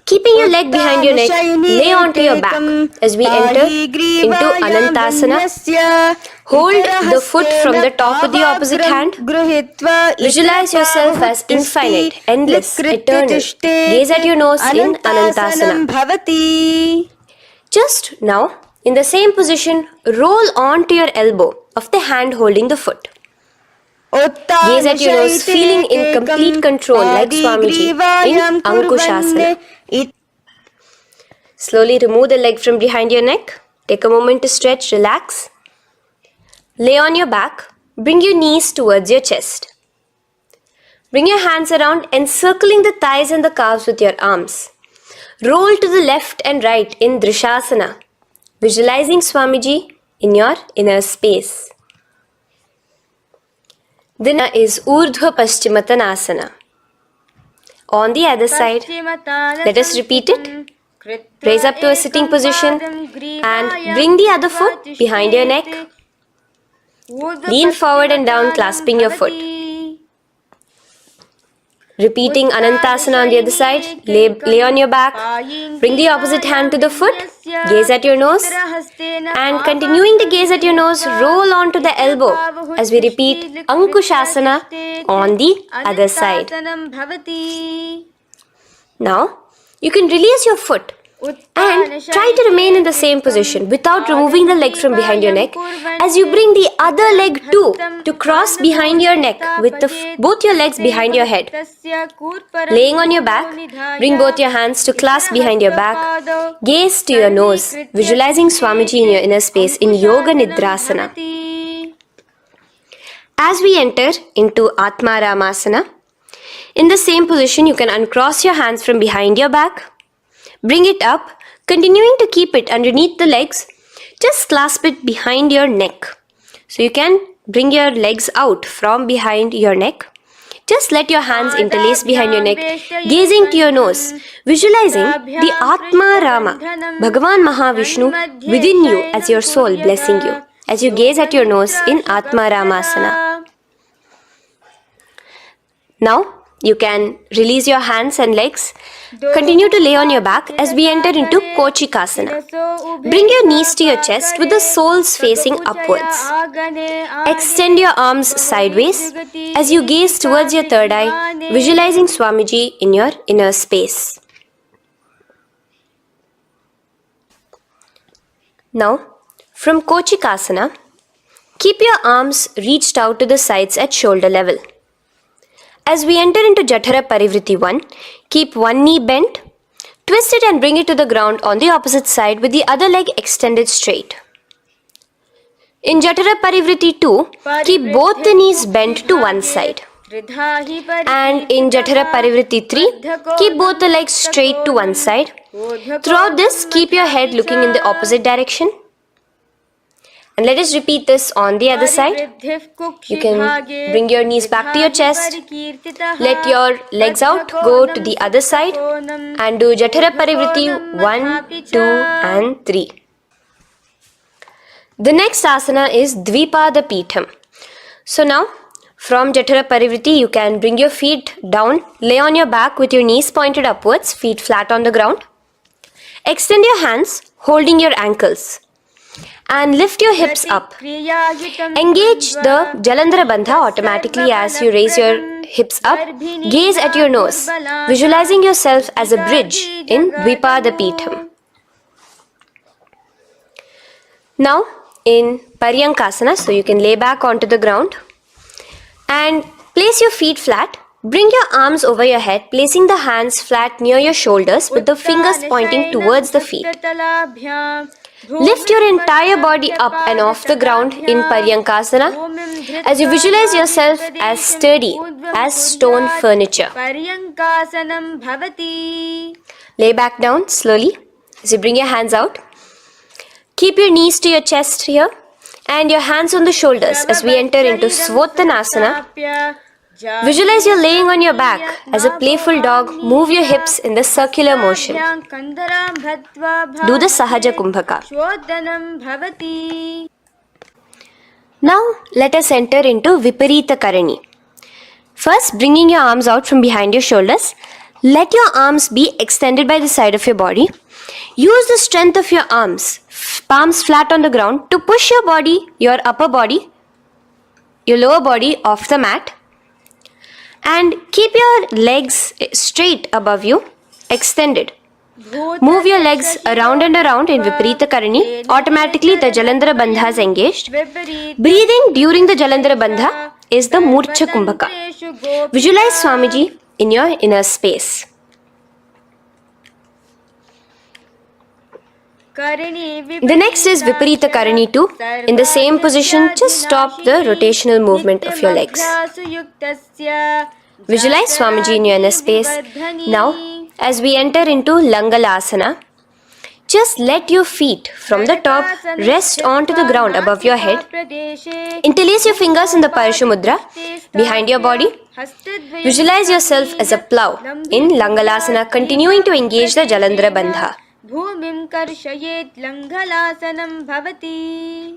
keeping your leg behind your neck, lay onto your back as we enter into Anantasana. Hold the foot from the top of the opposite hand. Visualize yourself as infinite, endless, eternal. Gaze at your nose in Anantasana. Just now, in the same position, roll onto your elbow of the hand holding the foot. Gaze at your nose, feeling in complete control like Swamiji in Ankushasana. Slowly remove the leg from behind your neck. Take a moment to stretch, relax. Lay on your back. Bring your knees towards your chest. Bring your hands around, encircling the thighs and the calves with your arms. Roll to the left and right in Drishasana, visualizing Swamiji in your inner space. Then is Urdhva Paschimottanasana. On the other side, let us repeat it. Raise up to a sitting position and bring the other foot behind your neck. Lean forward and down, clasping your foot. Repeating Anantasana on the other side, lay on your back, bring the opposite hand to the foot, gaze at your nose, and continuing to gaze at your nose, roll onto the elbow as we repeat Ankushasana on the other side. Now, you can release your foot and try to remain in the same position without removing the leg from behind your neck as you bring the other leg too to cross behind your neck with both your legs behind your head. Laying on your back, bring both your hands to clasp behind your back. Gaze to your nose, visualizing Swamiji in your inner space in Yoga Nidrasana. As we enter into Atmaramasana, in the same position you can uncross your hands from behind your back. Bring it up, continuing to keep it underneath the legs. Just clasp it behind your neck. So you can bring your legs out from behind your neck. Just let your hands interlace behind your neck, gazing to your nose, visualizing the Atma Rama, Bhagavan Mahavishnu within you as your soul blessing you, as you gaze at your nose in Atma Ramasana. Now, you can release your hands and legs. Continue to lay on your back as we enter into Kochikasana. Bring your knees to your chest with the soles facing upwards. Extend your arms sideways as you gaze towards your third eye, visualizing Swamiji in your inner space. Now, from Kochikasana, keep your arms reached out to the sides at shoulder level. As we enter into Jatara Parivriti 1, keep one knee bent, twist it and bring it to the ground on the opposite side with the other leg extended straight. In Jatara Parivriti 2, keep both the knees bent to one side. And in Jatara Parivriti 3, keep both the legs straight to one side. Throughout this, keep your head looking in the opposite direction. And let us repeat this on the other side. You can bring your knees back to your chest. Let your legs out, go to the other side and do Jatara Parivriti 1, 2 and 3. The next asana is Dvipada Pitham. So now from Jatara Parivriti you can bring your feet down, lay on your back with your knees pointed upwards, feet flat on the ground. Extend your hands holding your ankles. And lift your hips up. Engage the Jalandhara Bandha automatically as you raise your hips up, gaze at your nose, visualizing yourself as a bridge in Dvipadapitham. Now in Paryankasana, so you can lay back onto the ground and place your feet flat. Bring your arms over your head, placing the hands flat near your shoulders with the fingers pointing towards the feet. Lift your entire body up and off the ground in Paryankasana as you visualize yourself as sturdy as stone furniture. Lay back down slowly as you bring your hands out. Keep your knees to your chest here and your hands on the shoulders as we enter into Svottanasana. Visualize you're laying on your back as a playful dog. Move your hips in the circular motion. Do the Sahaja Kumbhaka. Now let us enter into Viparita Karani. First, bringing your arms out from behind your shoulders. Let your arms be extended by the side of your body. Use the strength of your arms, palms flat on the ground, to push your body, your upper body, your lower body off the mat. And keep your legs straight above you, extended. Move your legs around and around in Viparita Karani. Automatically the Jalandhara Bandha is engaged. Breathing during the Jalandhara Bandha is the Murcha Kumbhaka. Visualize Swamiji in your inner space. The next is Viparita Karani 2. In the same position, just stop the rotational movement of your legs. Visualize Swamiji in your inner space. Now, as we enter into Langalasana, just let your feet from the top rest onto the ground above your head. Interlace your fingers in the Parashu Mudra behind your body. Visualize yourself as a plow in Langalasana, continuing to engage the Jalandhara Bandha. भूमिं कर्षयेत् लङ्घलासनं भवति.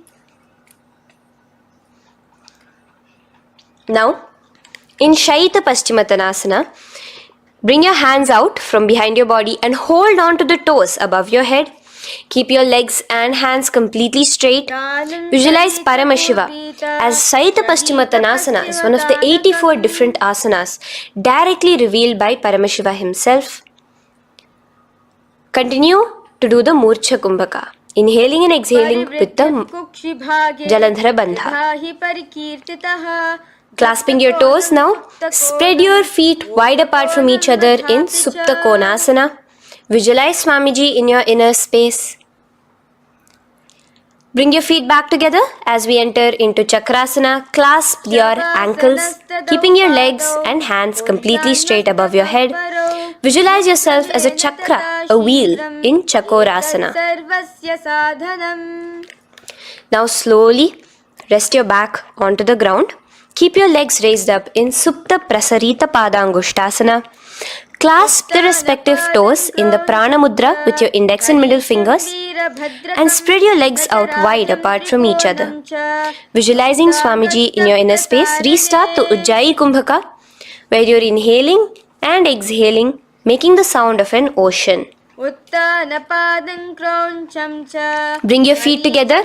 Now, in Shaita Paschimottanasana, bring your hands out from behind your body and hold on to the toes above your head. Keep your legs and hands completely straight. Visualize Paramashiva as Shaita Paschimottanasana is one of the 84 different asanas directly revealed by Paramashiva himself. Continue to do the Murcha Kumbhaka, inhaling and exhaling with the Jalandhara Bandha. Clasping your toes now, spread your feet wide apart from each other in Supta Konasana. Visualize Swamiji in your inner space. Bring your feet back together as we enter into Chakrasana. Clasp your ankles, keeping your legs and hands completely straight above your head. Visualize yourself as a chakra, a wheel in Chakorasana. Now slowly rest your back onto the ground. Keep your legs raised up in Supta Prasarita Padangushtasana. Clasp the respective toes in the Prana Mudra with your index and middle fingers and spread your legs out wide apart from each other. Visualizing Swamiji in your inner space, restart to Ujjayi Kumbhaka where you're inhaling and exhaling, making the sound of an ocean. Bring your feet together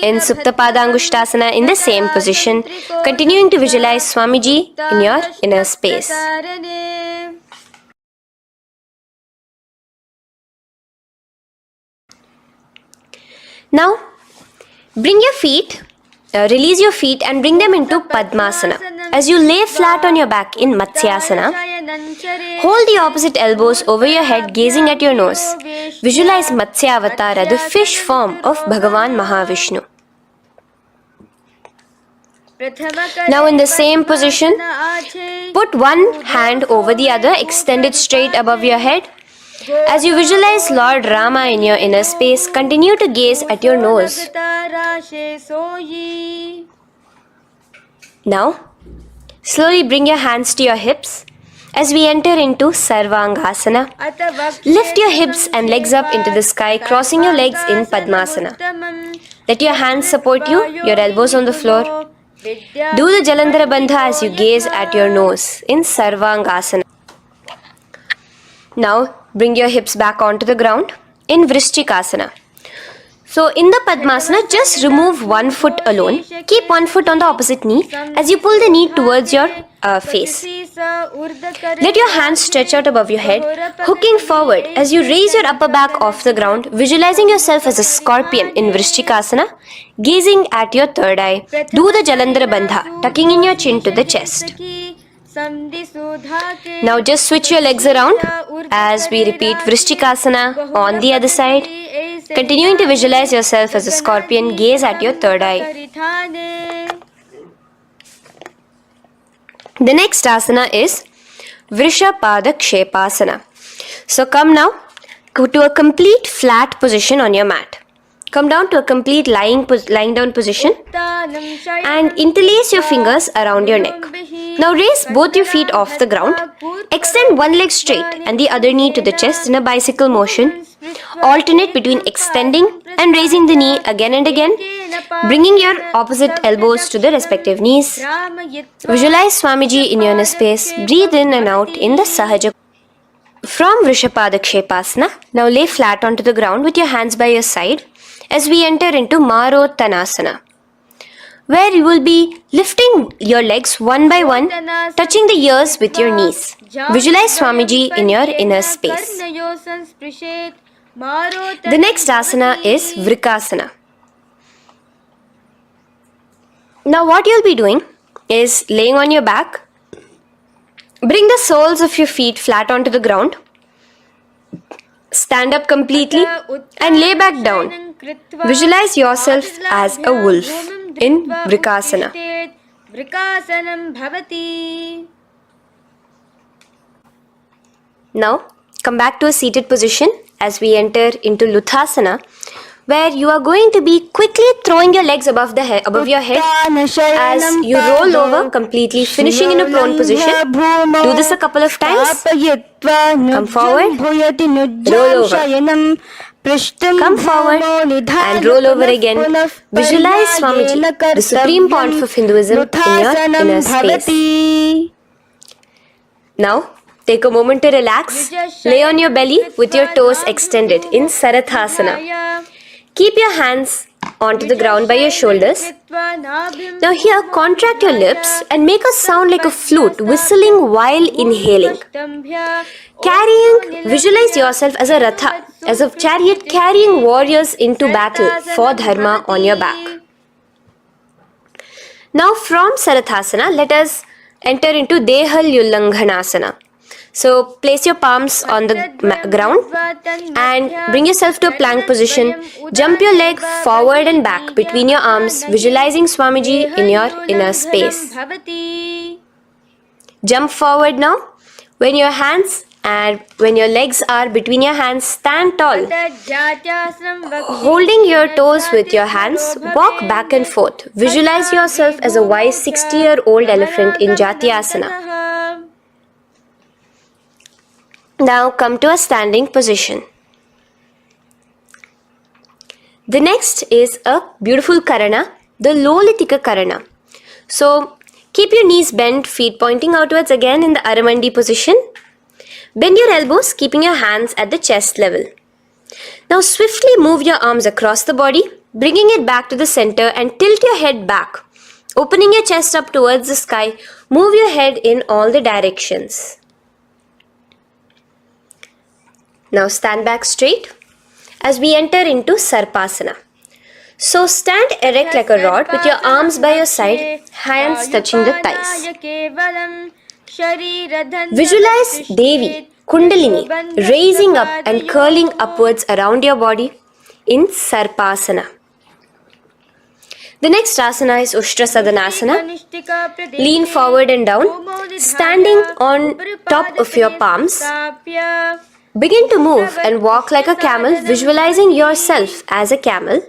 in Supta Padangushtasana in the same position, continuing to visualize Swamiji in your inner space. Now, bring your feet, release your feet and bring them into Padmasana. As you lay flat on your back in Matsyasana, hold the opposite elbows over your head, gazing at your nose. Visualize Matsyavatara, the fish form of Bhagavan Mahavishnu. Now in the same position, put one hand over the other, extended straight above your head. As you visualize Lord Rama in your inner space, continue to gaze at your nose. Now, slowly bring your hands to your hips as we enter into Sarvangasana. Lift your hips and legs up into the sky, crossing your legs in Padmasana. Let your hands support you, your elbows on the floor. Do the Jalandhara Bandha as you gaze at your nose in Sarvangasana. Now, bring your hips back onto the ground in Vrishchikasana. So in the Padmasana, just remove one foot alone. Keep one foot on the opposite knee as you pull the knee towards your face. Let your hands stretch out above your head, hooking forward as you raise your upper back off the ground, visualizing yourself as a scorpion in Vrishchikasana, gazing at your third eye. Do the Jalandhara Bandha, tucking in your chin to the chest. Now just switch your legs around as we repeat Vrishchikasana on the other side. Continuing to visualize yourself as a scorpion, gaze at your third eye. The next asana is Vrishapada Kshepasana. So come now to a complete flat position on your mat. Come down to a complete lying down position and interlace your fingers around your neck. Now raise both your feet off the ground. Extend one leg straight and the other knee to the chest in a bicycle motion. Alternate between extending and raising the knee again and again, bringing your opposite elbows to the respective knees. Visualize Swamiji in your inner space. Breathe in and out in the Sahaja. From Vrishapada Kshepasana, now lay flat onto the ground with your hands by your side as we enter into Marottanasana, where you will be lifting your legs one by one, touching the ears with your knees. Visualize Swamiji in your inner space. The next asana is Vrikasana. Now what you'll be doing is laying on your back. Bring the soles of your feet flat onto the ground. Stand up completely and lay back down. Visualize yourself as a wolf in Vrikasana. Now come back to a seated position as we enter into Luthasana, where you are going to be quickly throwing your legs above your head as you roll over completely, finishing in a prone position. Do this a couple of times. Come forward, roll over. Come forward and roll over again. Visualize Swamiji, the supreme point of Hinduism, in your inner space. Now take a moment to relax. Lay on your belly with your toes extended in Sarathasana. Keep your hands onto the ground by your shoulders. Now here, contract your lips and make a sound like a flute, whistling while inhaling. Visualize yourself as a ratha, as a chariot carrying warriors into battle for dharma on your back. Now from Sarathasana, let us enter into Dehalyullanghanasana. So place your palms on the ground and bring yourself to a plank position. Jump your leg forward and back between your arms, visualizing Swamiji in your inner space. Jump forward now. When your legs are between your hands, stand tall. Holding your toes with your hands, walk back and forth. Visualize yourself as a wise 60-year-old elephant in Jatyasana. Now come to a standing position. The next is a beautiful karana, the Lolitika karana. So keep your knees bent, feet pointing outwards again in the Aramandi position. Bend your elbows, keeping your hands at the chest level. Now swiftly move your arms across the body, bringing it back to the center and tilt your head back. Opening your chest up towards the sky, move your head in all the directions. Now stand back straight as we enter into Sarpasana. So stand erect like a rod with your arms by your side, hands touching the thighs. Visualize Devi, Kundalini, raising up and curling upwards around your body in Sarpasana. The next asana is Ushtrasadanasana. Lean forward and down, standing on top of your palms. Begin to move and walk like a camel, visualizing yourself as a camel.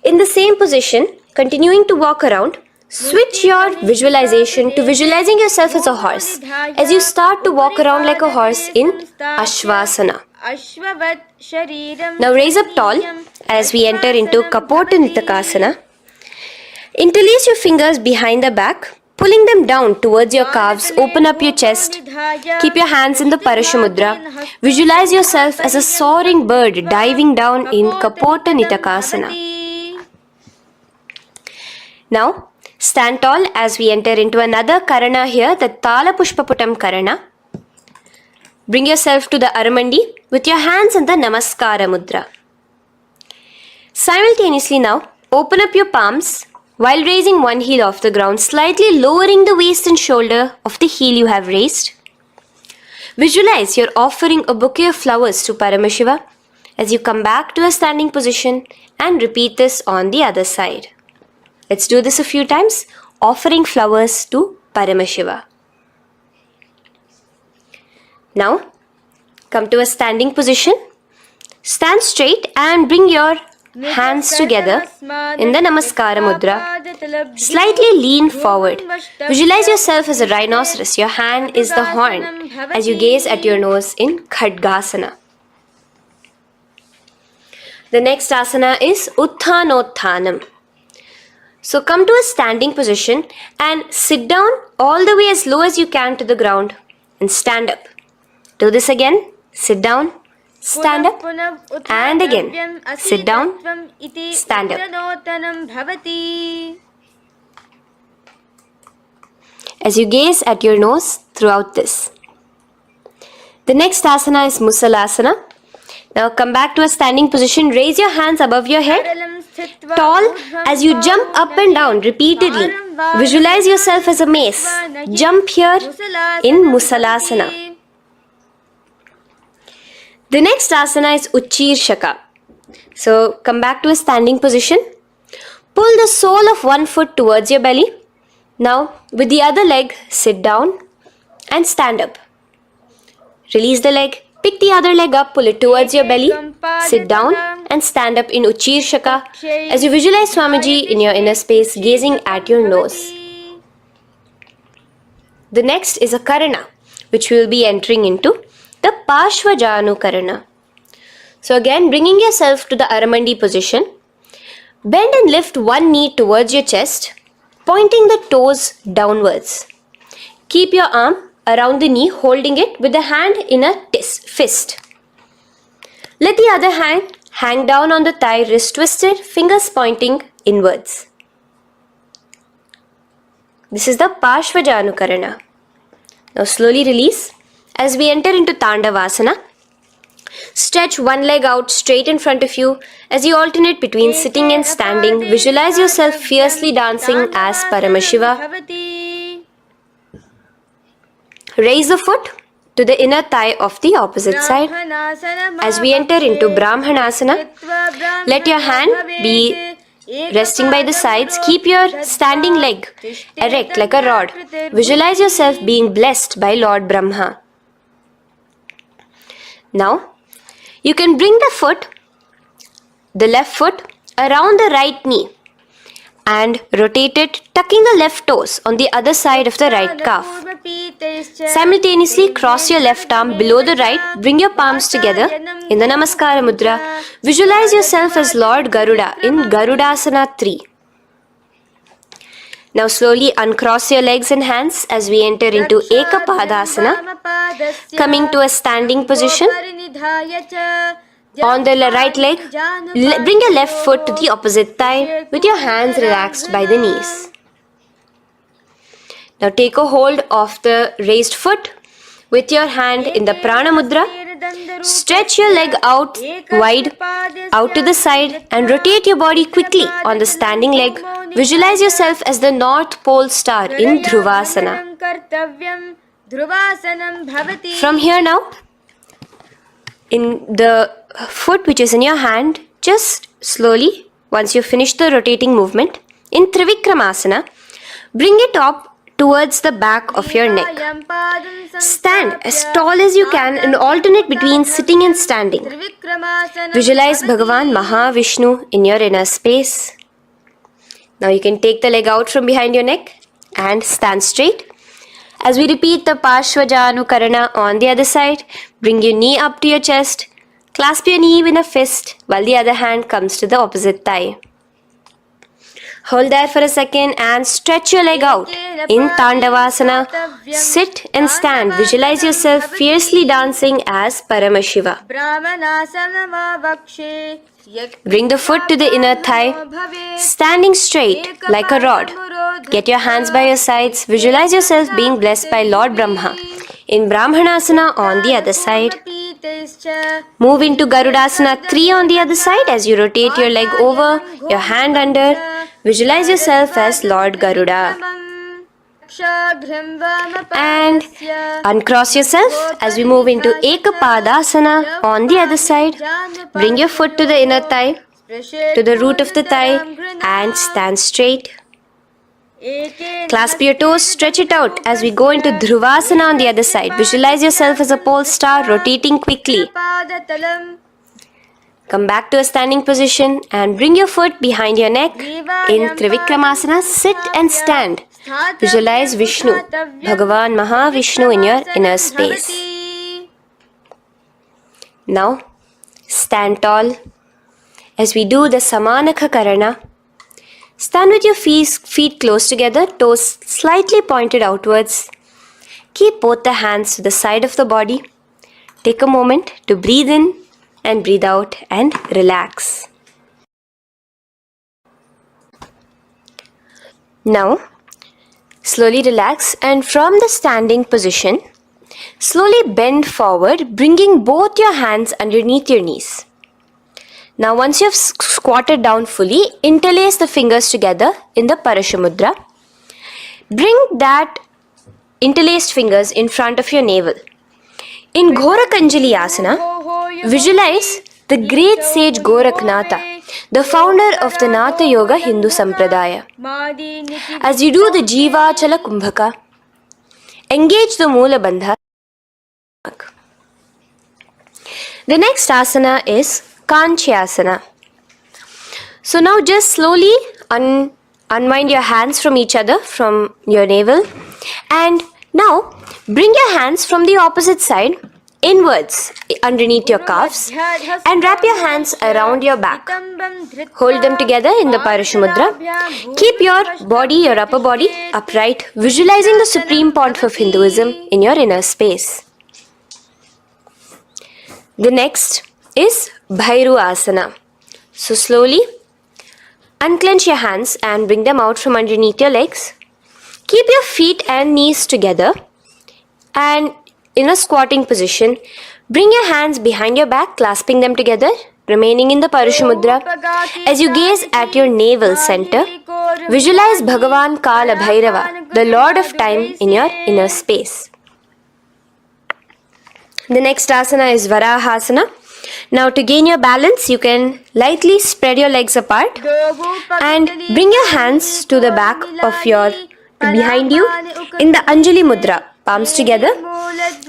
In the same position, continuing to walk around, switch your visualization to visualizing yourself as a horse as you start to walk around like a horse in Ashvasana. Now raise up tall as we enter into Kapota Nitakasana. Interlace your fingers behind the back. pulling them down towards your calves, open up your chest. Keep your hands in the Parashamudra. Visualize yourself as a soaring bird diving down in Kapota Nitakasana. Now, stand tall as we enter into another Karana here, the Tala Pushpaputam Karana. Bring yourself to the Aramandi with your hands in the Namaskara Mudra. Simultaneously now, open up your palms while raising one heel off the ground, slightly lowering the waist and shoulder of the heel you have raised. Visualize you're offering a bouquet of flowers to Paramashiva as you come back to a standing position and repeat this on the other side. Let's do this a few times, offering flowers to Paramashiva. Now, come to a standing position. Stand straight and bring your hands together in the Namaskara Mudra. Slightly lean forward. Visualize yourself as a rhinoceros. Your hand is the horn as you gaze at your nose in Khadgasana. The next asana is Utthanotthanam. So come to a standing position and sit down all the way as low as you can to the ground and stand up. Do this again. Sit down, stand up, and again. Sit down, stand up. As you gaze at your nose throughout this. The next asana is Musalasana. Now come back to a standing position. Raise your hands above your head. Tall as you jump up and down repeatedly. Visualize yourself as a mace. Jump here in Musalasana. The next asana is Uchirshaka. So come back to a standing position. Pull the sole of one foot towards your belly. Now with the other leg, sit down and stand up. Release the leg. Pick the other leg up, pull it towards your belly. Sit down and stand up in Uchirshaka as you visualize Swamiji in your inner space, gazing at your nose. The next is a Karana, which we will be entering into. The Parshvajanu Karana. So again, bringing yourself to the Aramandi position. Bend and lift one knee towards your chest, pointing the toes downwards. Keep your arm around the knee, holding it with the hand in a fist. Let the other hand hang down on the thigh, wrist twisted, fingers pointing inwards. This is the Parshvajanu Karana. Now slowly release. As we enter into Tandavasana, stretch one leg out straight in front of you as you alternate between sitting and standing. Visualize yourself fiercely dancing as Paramashiva. Raise the foot to the inner thigh of the opposite side. As we enter into Brahmanasana, let your hand be resting by the sides. Keep your standing leg erect like a rod. Visualize yourself being blessed by Lord Brahma. Now, you can bring the left foot around the right knee and rotate it, tucking the left toes on the other side of the right calf. Simultaneously, cross your left arm below the right, bring your palms together in the Namaskara Mudra. Visualize yourself as Lord Garuda in Garudasana 3. Now slowly uncross your legs and hands as we enter into Ekapadasana, coming to a standing position. On the right leg, bring your left foot to the opposite thigh with your hands relaxed by the knees. Now take a hold of the raised foot with your hand in the Prana Mudra. Stretch your leg out wide, out to the side, and rotate your body quickly on the standing leg. Visualize yourself as the North Pole star in Dhruvasana. From here now, in the foot which is in your hand, just slowly, once you finish the rotating movement, in Trivikramasana, bring it up towards the back of your neck. Stand as tall as you can and alternate between sitting and standing. Visualize Bhagavan Mahavishnu in your inner space. Now you can take the leg out from behind your neck and stand straight. As we repeat the Parshvajanu Karana on the other side, bring your knee up to your chest, clasp your knee in a fist while the other hand comes to the opposite thigh. Hold there for a second and stretch your leg out. In Tandavasana, sit and stand. Visualize yourself fiercely dancing as Paramashiva. Bring the foot to the inner thigh, standing straight like a rod. Get your hands by your sides. Visualize yourself being blessed by Lord Brahma. In Brahmanasana on the other side. Move into Garudasana 3 on the other side as you rotate your leg over, your hand under. Visualize yourself as Lord Garuda. And uncross yourself as we move into Ekapadasana on the other side. Bring your foot to the inner thigh, to the root of the thigh, and stand straight. Clasp your toes, stretch it out as we go into Dhruvasana on the other side. Visualize yourself as a pole star rotating quickly. Come back to a standing position and bring your foot behind your neck. In Trivikramasana, sit and stand. Visualize Vishnu, Bhagavan Mahavishnu in your inner space. Now, stand tall as we do the Samanakha Karana. Stand with your feet close together, toes slightly pointed outwards. Keep both the hands to the side of the body. Take a moment to breathe in and breathe out and relax. Now, slowly relax and from the standing position, slowly bend forward, bringing both your hands underneath your knees. Now once you have squatted down fully, interlace the fingers together in the Parashamudra. Bring that interlaced fingers in front of your navel. In Ghorakanjali Asana, visualize the great sage Goraknatha, the founder of the Natha Yoga Hindu Sampradaya. As you do the Jivachala Kumbhaka, engage the Moola Bandha. The next asana is Kanchyasana. So now just slowly unwind your hands from each other, from your navel, and now bring your hands from the opposite side inwards underneath your calves and wrap your hands around your back. Hold them together in the Parashamudra. Keep your body, your upper body upright, visualizing the supreme point of Hinduism in your inner space. The next is Bhairu Asana. So slowly unclench your hands and bring them out from underneath your legs. Keep your feet and knees together and in a squatting position, bring your hands behind your back, clasping them together, remaining in the Parashamudra. As you gaze at your navel center, visualize Bhagavan Kala Bhairava, the Lord of Time, in your inner space. The next asana is Varahasana. Now to gain your balance, you can lightly spread your legs apart and bring your hands to the back of behind you in the Anjali Mudra, palms together.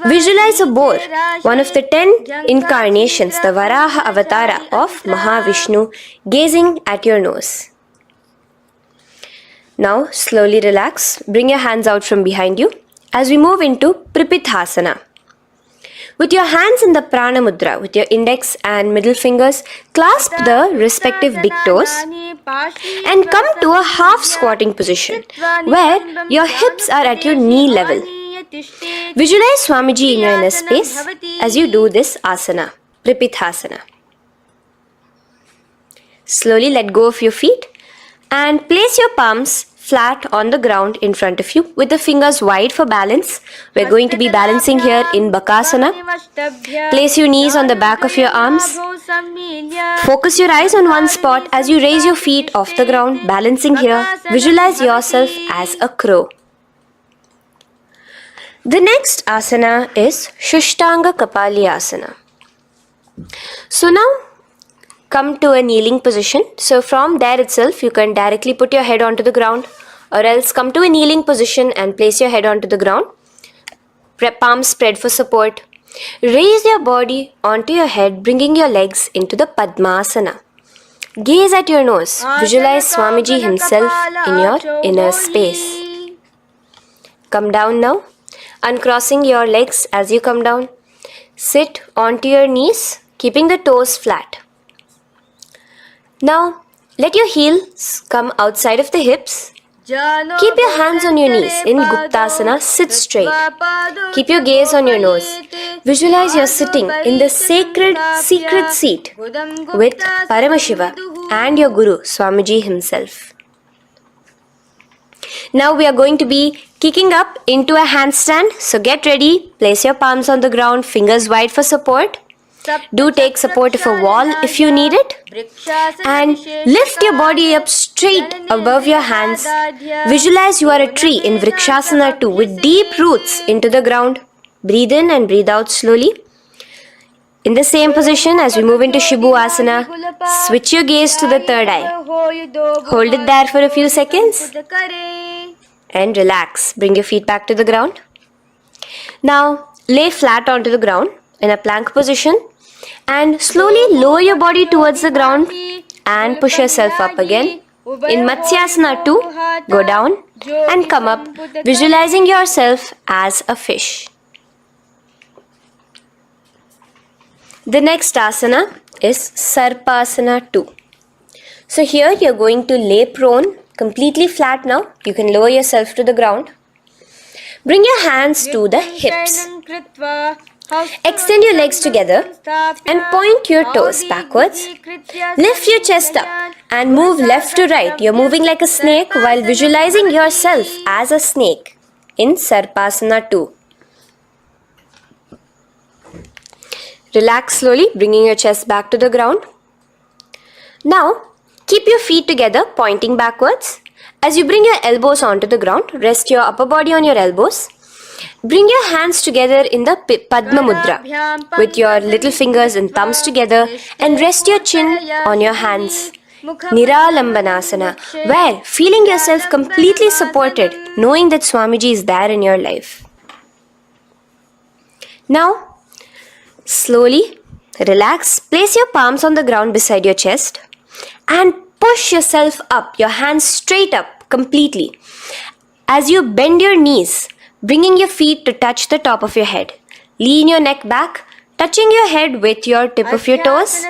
Visualize a boar, one of the 10 incarnations, the Varaha Avatara of Mahavishnu, gazing at your nose. Now slowly relax, bring your hands out from behind you as we move into Pripithasana. With your hands in the Prana Mudra, with your index and middle fingers, clasp the respective big toes and come to a half squatting position where your hips are at your knee level. Visualize Swamiji in your inner space as you do this asana, Pripithasana. Slowly let go of your feet and place your palms flat on the ground in front of you with the fingers wide for balance. We're going to be balancing here in Bakasana. Place your knees on the back of your arms. Focus your eyes on one spot as you raise your feet off the ground, balancing here. Visualize yourself as a crow. The next asana is Shushtanga Kapali Asana. So now come to a kneeling position. So from there itself, you can directly put your head onto the ground, or else come to a kneeling position and place your head onto the ground. Palms spread for support. Raise your body onto your head, bringing your legs into the Padmasana. Gaze at your nose. Visualize Swamiji himself in your inner space. Come down now, uncrossing your legs as you come down. Sit onto your knees, keeping the toes flat. Now, Let your heels come outside of the hips. Keep your hands on your knees. In Guptasana, sit straight. Keep your gaze on your nose. Visualize you're sitting in the sacred secret seat with Paramashiva and your Guru, Swamiji himself. Now we are going to be kicking up into a handstand. So get ready. Place your palms on the ground, fingers wide for support. Do take support of a wall if you need it. And lift your body up straight above your hands. Visualize you are a tree in Vrikshasana 2 with deep roots into the ground. Breathe in and breathe out slowly. In the same position as we move into Shibhu-asana, switch your gaze to the third eye. Hold it there for a few seconds. And relax. Bring your feet back to the ground. Now, lay flat onto the ground in a plank position. And slowly lower your body towards the ground and push yourself up again. In Matsyasana 2, go down and come up, visualizing yourself as a fish. The next asana is Sarpasana 2. So here you're going to lay prone, completely flat now. You can lower yourself to the ground. Bring your hands to the hips. Extend your legs together and point your toes backwards. Lift your chest up and move left to right. You're moving like a snake while visualizing yourself as a snake in Sarpasana 2. Relax slowly, bringing your chest back to the ground. Now, keep your feet together, pointing backwards. As you bring your elbows onto the ground, rest your upper body on your elbows. Bring your hands together in the Padma Mudra with your little fingers and thumbs together and rest your chin on your hands. Niralambanasana, where feeling yourself completely supported, knowing that Swamiji is there in your life. Now, slowly relax, place your palms on the ground beside your chest and push yourself up, your hands straight up completely. As you bend your knees, bringing your feet to touch the top of your head. Lean your neck back, touching your head with your tip of your toes.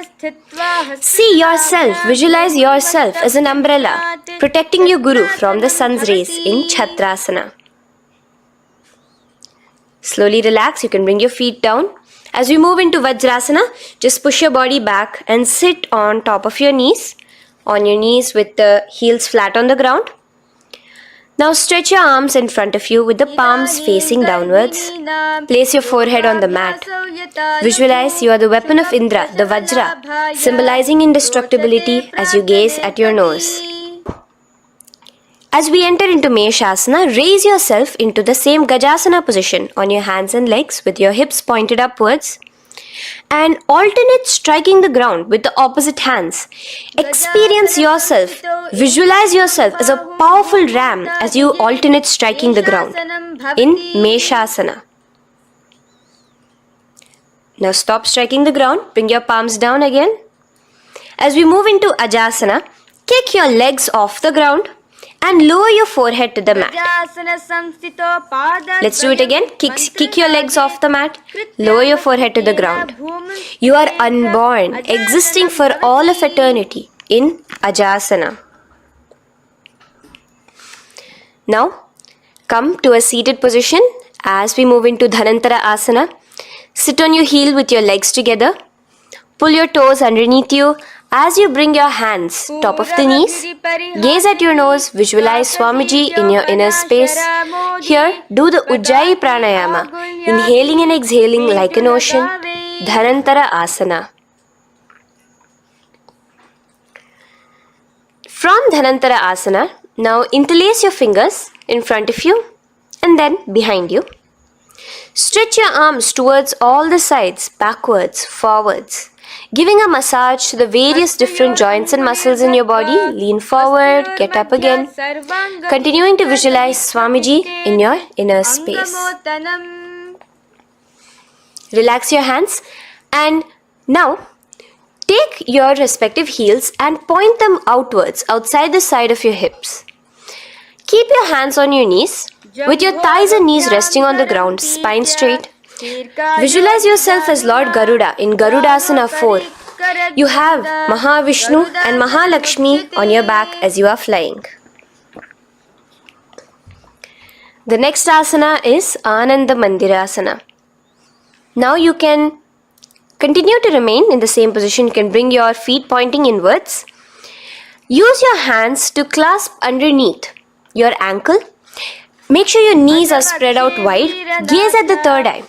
See yourself, visualize yourself as an umbrella, protecting your Guru from the sun's rays in Chatrasana. Slowly relax, you can bring your feet down. As we move into Vajrasana, just push your body back and sit on top of your knees. On your knees with the heels flat on the ground. Now stretch your arms in front of you with the palms facing downwards. Place your forehead on the mat. Visualize you are the weapon of Indra, the Vajra, symbolizing indestructibility as you gaze at your nose. As we enter into Meshasana, raise yourself into the same Gajasana position on your hands and legs with your hips pointed upwards. And alternate striking the ground with the opposite hands. Experience yourself, visualize yourself as a powerful ram as you alternate striking the ground in Meshasana. Now stop striking the ground, bring your palms down again. As we move into Ajasana, kick your legs off the ground and lower your forehead to the mat. Let's do it again. Kick your legs off the mat. Lower your forehead to the ground. You are unborn, existing for all of eternity in Ajasana. Now, come to a seated position as we move into Dhanantara Asana. Sit on your heel with your legs together. Pull your toes underneath you. As you bring your hands top of the knees, gaze at your nose, visualize Swamiji in your inner space. Here, do the Ujjayi Pranayama, inhaling and exhaling like an ocean, Dhanantara Asana. From Dhanantara Asana, now interlace your fingers in front of you and then behind you. Stretch your arms towards all the sides, backwards, forwards. Giving a massage to the various different joints and muscles in your body. Lean forward, get up again. Continuing to visualize Swamiji in your inner space. Relax your hands and now take your respective heels and point them outwards, outside the side of your hips. Keep your hands on your knees with your thighs and knees resting on the ground, spine straight. Visualize yourself as Lord Garuda in Garudasana 4, you have Mahavishnu and Mahalakshmi on your back as you are flying. The next asana is Ananda Mandirasana. Now you can continue to remain in the same position. You can bring your feet pointing inwards. Use your hands to clasp underneath your ankle. Make sure your knees are spread out wide. Gaze at the third eye.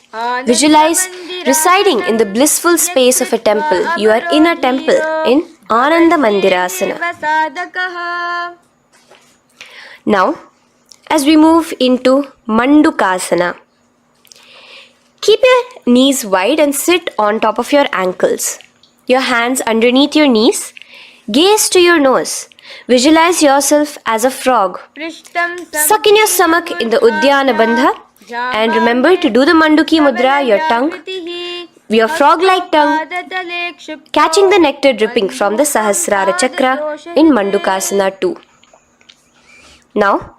Visualize residing in the blissful space of a temple. You are in a temple in Ananda Mandirasana. Now, as we move into Mandukasana, keep your knees wide and sit on top of your ankles. Your hands underneath your knees. Gaze to your nose. Visualize yourself as a frog. Suck in your stomach in the Udyana Bandha and remember to do the Manduki Mudra, your tongue, your frog-like tongue, catching the nectar dripping from the Sahasrara Chakra in Mandukasana 2. Now,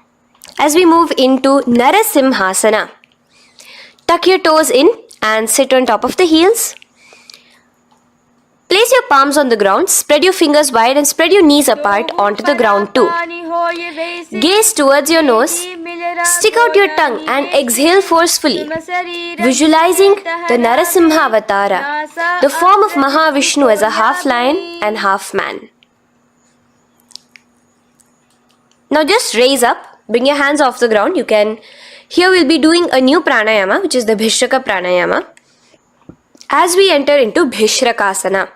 as we move into Narasimhasana, tuck your toes in and sit on top of the heels. Place your palms on the ground, spread your fingers wide and spread your knees apart onto the ground too. Gaze towards your nose, stick out your tongue and exhale forcefully, visualizing the Narasimha Avatara, the form of Mahavishnu as a half lion and half man. Now just raise up, bring your hands off the ground. Here we'll be doing a new pranayama, which is the Bhishraka pranayama, as we enter into Bhishrakasana.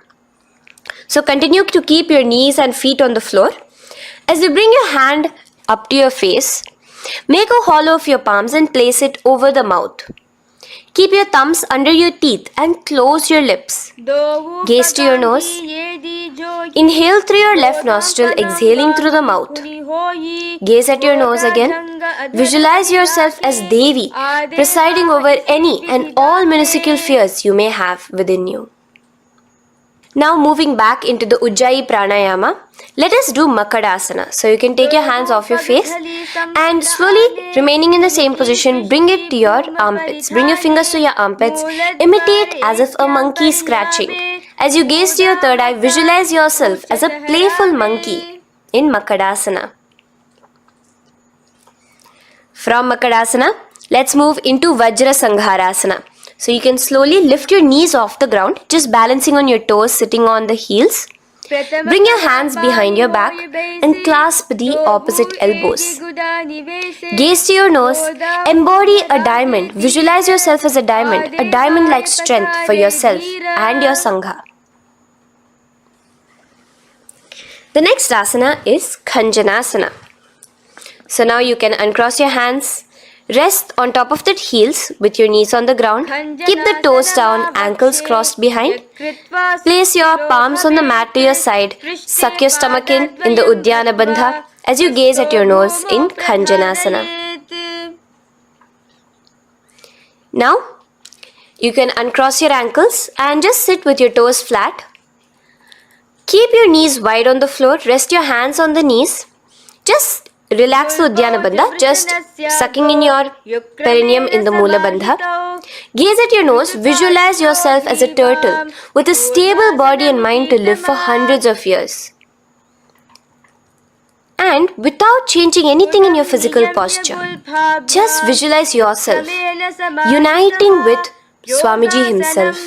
So continue to keep your knees and feet on the floor. As you bring your hand up to your face, make a hollow of your palms and place it over the mouth. Keep your thumbs under your teeth and close your lips. Gaze to your nose. Inhale through your left nostril, exhaling through the mouth. Gaze at your nose again. Visualize yourself as Devi, presiding over any and all minuscule fears you may have within you. Now moving back into the Ujjayi Pranayama, let us do Makadasana. So you can take your hands off your face and slowly remaining in the same position, bring it to your armpits. Bring your fingers to your armpits. Imitate as if a monkey is scratching. As you gaze to your third eye, visualize yourself as a playful monkey in Makadasana. From Makadasana, let's move into Vajra Sangharasana. So you can slowly lift your knees off the ground, just balancing on your toes, sitting on the heels. Bring your hands behind your back and clasp the opposite elbows. Gaze to your nose, embody a diamond. Visualize yourself as a diamond-like strength for yourself and your Sangha. The next asana is Khanjanasana. So now you can uncross your hands, rest on top of the heels with your knees on the ground. Keep the toes down, ankles crossed behind. Place your palms on the mat to your side. Suck your stomach in the Udyana Bandha as you gaze at your nose in Khanjanasana. Now, you can uncross your ankles and just sit with your toes flat. Keep your knees wide on the floor. Rest your hands on the knees. Just relax the Udyana Bandha, just sucking in your perineum in the Mula Bandha. Gaze at your nose, visualize yourself as a turtle with a stable body and mind to live for hundreds of years. And without changing anything in your physical posture, just visualize yourself uniting with Swamiji himself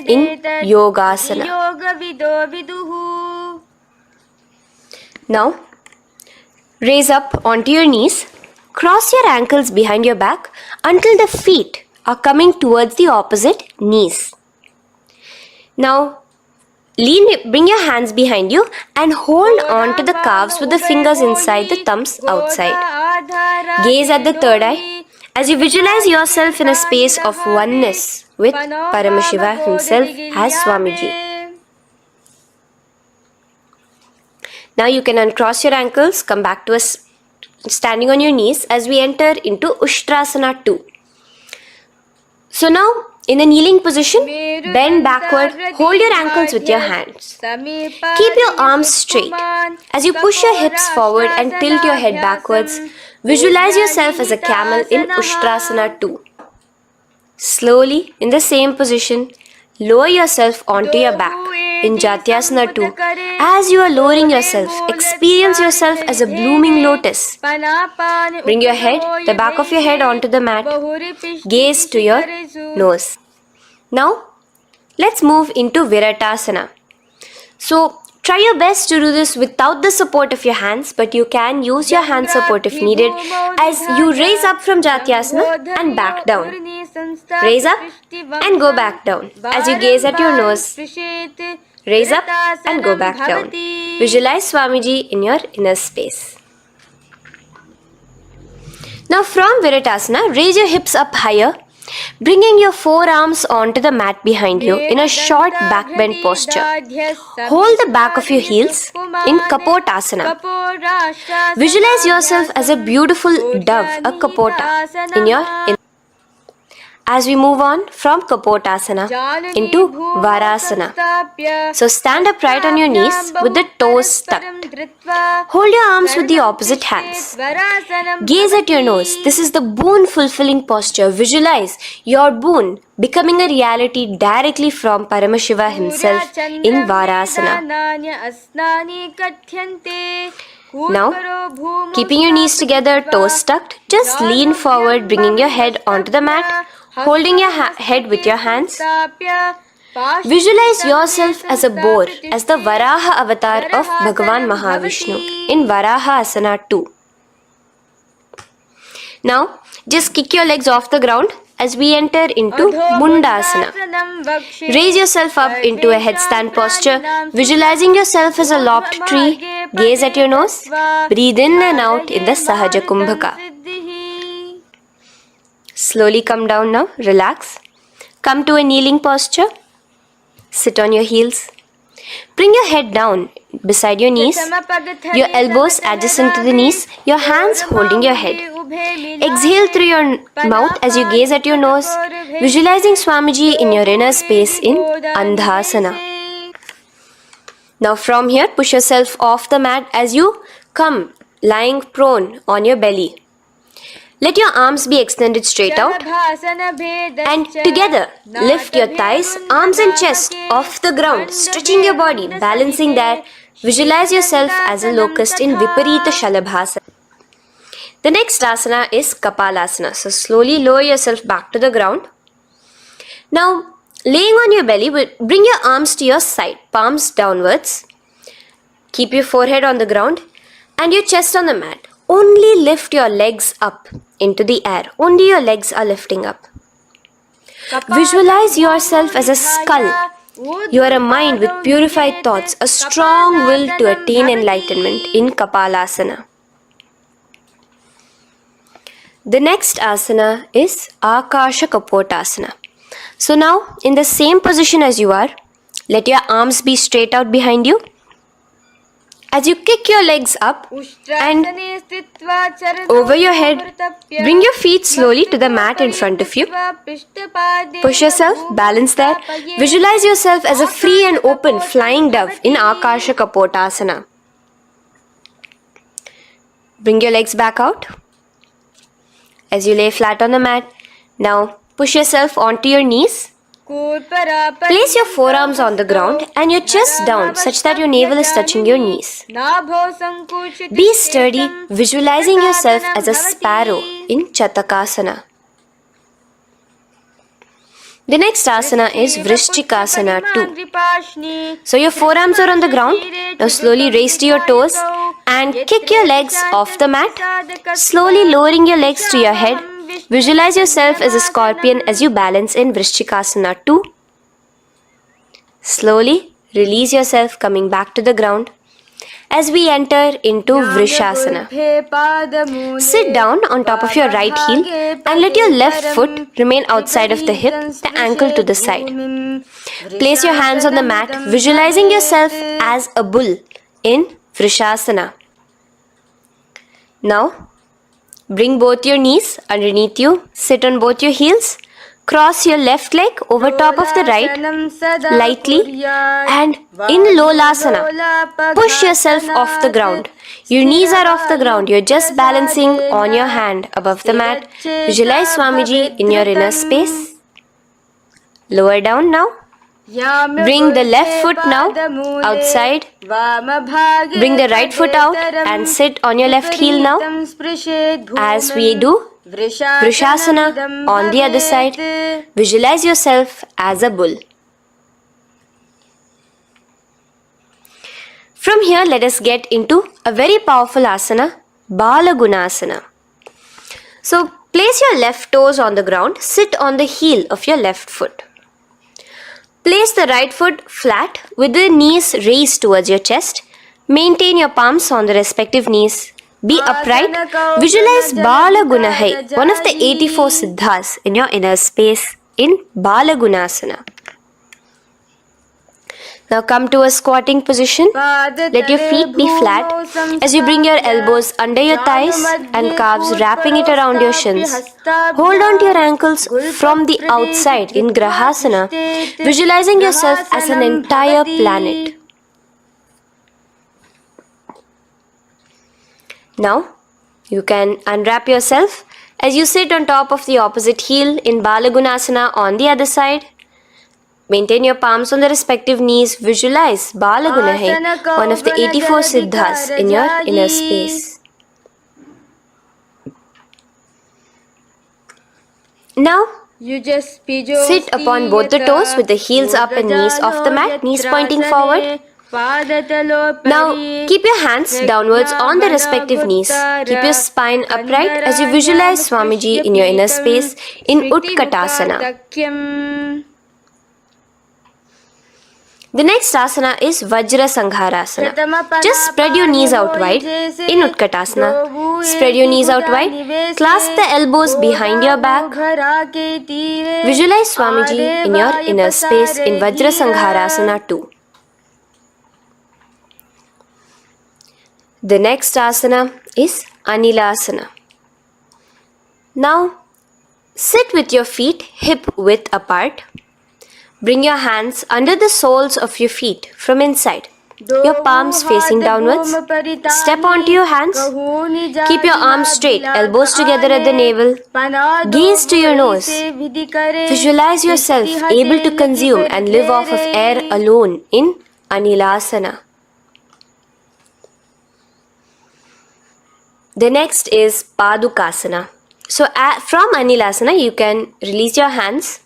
in Yogasana. Now, raise up onto your knees, cross your ankles behind your back until the feet are coming towards the opposite knees. Now, bring your hands behind you and hold on to the calves with the fingers inside, the thumbs outside. Gaze at the third eye as you visualize yourself in a space of oneness with Paramashiva himself as Swamiji. Now you can uncross your ankles, come back to standing on your knees as we enter into Ushtrasana 2. So now, in a kneeling position, bend backward, hold your ankles with your hands. Keep your arms straight. As you push your hips forward and tilt your head backwards, visualize yourself as a camel in Ushtrasana 2. Slowly, in the same position, lower yourself onto your back. in Jatyasana 2. As you are lowering yourself, experience yourself as a blooming lotus. Bring your head, the back of your head onto the mat. Gaze to your nose. Now, let's move into Viratasana. So, try your best to do this without the support of your hands, but you can use your hand support if needed as you raise up from Jatyasana and back down. Raise up and go back down as you gaze at your nose. Raise up and go back down. Visualize Swamiji in your inner space. Now from Viratasana, raise your hips up higher, bringing your forearms onto the mat behind you in a short back bend posture. Hold the back of your heels in Kapotasana. Visualize yourself as a beautiful dove, a Kapota, in your inner. As we move on from Kapotasana into Varasana. So stand upright on your knees with the toes tucked. Hold your arms with the opposite hands. Gaze at your nose. This is the boon fulfilling posture. Visualize your boon becoming a reality directly from Paramashiva himself in Varasana. Now, keeping your knees together, toes tucked, just lean forward, bringing your head onto the mat, holding your head with your hands. Visualize yourself as a boar, as the Varaha avatar of Bhagavan Mahavishnu in Varaha Asana 2. Now, just kick your legs off the ground as we enter into Mundasana. Raise yourself up into a headstand posture, visualizing yourself as a lopped tree. Gaze at your nose. Breathe in and out in the Sahaja Kumbhaka. Slowly come down now. Relax. Come to a kneeling posture. Sit on your heels. Bring your head down beside your knees, your elbows adjacent to the knees, your hands holding your head. Exhale through your mouth as you gaze at your nose, visualizing Swamiji in your inner space in Andhasana. Now from here, push yourself off the mat as you come lying prone on your belly. Let your arms be extended straight out and together lift your thighs, arms and chest off the ground, stretching your body, balancing there. Visualize yourself as a locust in Viparita Shalabhasana. The next asana is Kapalasana. So slowly lower yourself back to the ground. Now laying on your belly, bring your arms to your side, palms downwards. Keep your forehead on the ground and your chest on the mat. Only lift your legs up into the air. Only your legs are lifting up. Visualize yourself as a skull. You are a mind with purified thoughts, a strong will to attain enlightenment in Kapalasana. The next asana is Akasha Kapotasana. So now, in the same position as you are, let your arms be straight out behind you. As you kick your legs up and over your head, bring your feet slowly to the mat in front of you. Push yourself, balance there. Visualize yourself as a free and open flying dove in Akasha Kapotasana. Bring your legs back out as you lay flat on the mat. Now push yourself onto your knees. Place your forearms on the ground and your chest down such that your navel is touching your knees. Be sturdy, visualizing yourself as a sparrow in Chatakasana. The next asana is Vrishchikasana 2. So your forearms are on the ground. Now slowly raise to your toes and kick your legs off the mat. Slowly lowering your legs to your head. Visualize yourself as a scorpion as you balance in Vrishchikasana 2. Slowly release yourself, coming back to the ground as we enter into Vrishasana. Sit down on top of your right heel and let your left foot remain outside of the hip, the ankle to the side. Place your hands on the mat, visualizing yourself as a bull in Vrishasana. Now, bring both your knees underneath you, sit on both your heels, cross your left leg over top of the right lightly and in Lolasana, push yourself off the ground. Your knees are off the ground, you're just balancing on your hand above the mat. Visualize Swamiji in your inner space. Lower down now, Bring the left foot now outside. Bring the right foot out and sit on your left heel now. As we do Vrishasana on the other side, visualize yourself as a bull. From here, let us get into a very powerful asana, Balagunasana. So, place your left toes on the ground, sit on the heel of your left foot. Place the right foot flat with the knees raised towards your chest. Maintain your palms on the respective knees. Be upright. Visualize Balagunahai, one of the 84 siddhas in your inner space in Balagunasana. Now come to a squatting position. Let your feet be flat as you bring your elbows under your thighs and calves, wrapping it around your shins. Hold on to your ankles from the outside in Grahasana, visualizing yourself as an entire planet. Now, you can unwrap yourself as you sit on top of the opposite heel in Balagunasana on the other side. Maintain your palms on the respective knees. Visualize Balagunahai, one of the 84 siddhas in your inner space. Now, sit upon both the toes with the heels up and knees off the mat, knees pointing forward. Now, keep your hands downwards on the respective knees. Keep your spine upright as you visualize Swamiji in your inner space in Utkatasana. The next asana is Vajra Sangharasana. Just spread your knees out wide in Utkatasana. Spread your knees out wide. Clasp the elbows behind your back. Visualize Swamiji in your inner space in Vajra Sangharasana too. The next asana is Anilasana. Now, sit with your feet hip width apart. Bring your hands under the soles of your feet from inside. Your palms facing downwards. Step onto your hands. Keep your arms straight, elbows together at the navel. Gaze to your nose. Visualize yourself able to consume and live off of air alone in Anilasana. The next is Padukasana. So from Anilasana, you can release your hands.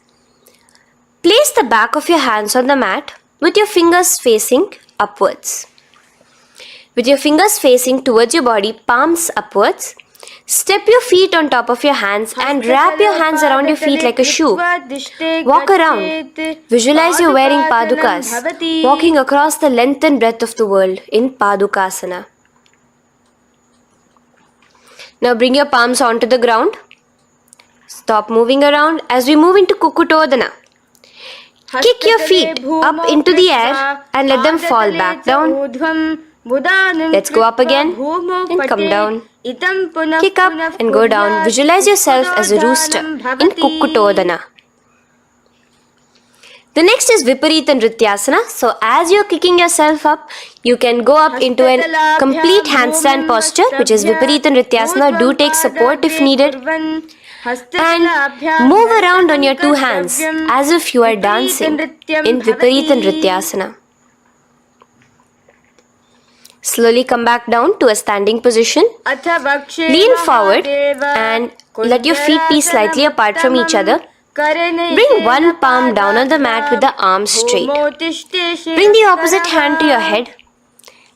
Place the back of your hands on the mat with your fingers facing upwards. With your fingers facing towards your body, palms upwards. Step your feet on top of your hands and wrap your hands around your feet like a shoe. Walk around. Visualize you're wearing padukas, walking across the length and breadth of the world in Padukasana. Now bring your palms onto the ground. Stop moving around as we move into Kukutodana. Kick your feet up into the air and let them fall back down. Let's go up again and come down. Kick up and go down. Visualize yourself as a rooster in Kukutodana. The next is Viparita Nrityasana. So as you're kicking yourself up, you can go up into a complete handstand posture, which is Viparita Nrityasana. Do take support if needed. And move around on your two hands as if you are dancing in Viparita Nrityasana. Slowly come back down to a standing position. Lean forward and let your feet be slightly apart from each other. Bring one palm down on the mat with the arms straight. Bring the opposite hand to your head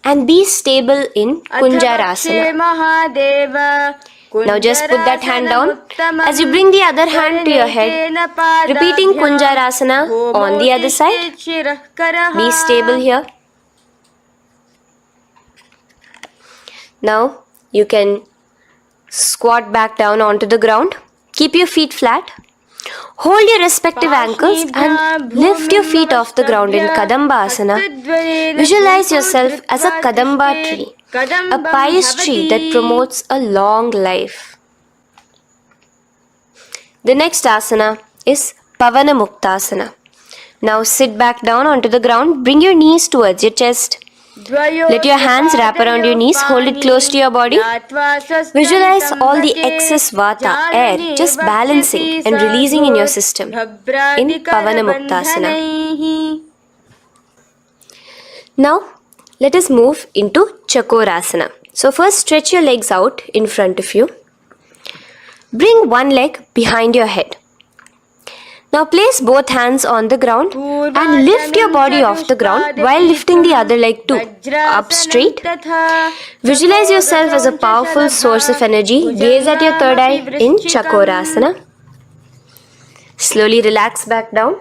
and be stable in Kunjarasana. Now just put that hand down as you bring the other hand to your head, repeating Kunjarasana on the other side. Be stable here. Now you can squat back down onto the ground. Keep your feet flat. Hold your respective ankles and lift your feet off the ground in Kadamba Asana. Visualize yourself as a Kadamba tree, a pious tree that promotes a long life. The next asana is Pavana Muktasana. Now sit back down onto the ground. Bring your knees towards your chest. Let your hands wrap around your knees, hold it close to your body. Visualize all the excess vata, air, just balancing and releasing in your system in Pavanamuktasana. Now, let us move into Chakorasana. So first stretch your legs out in front of you. Bring one leg behind your head. Now place both hands on the ground and lift your body off the ground while lifting the other leg too, up straight. Visualize yourself as a powerful source of energy. Gaze at your third eye in Chakorasana. Slowly relax back down.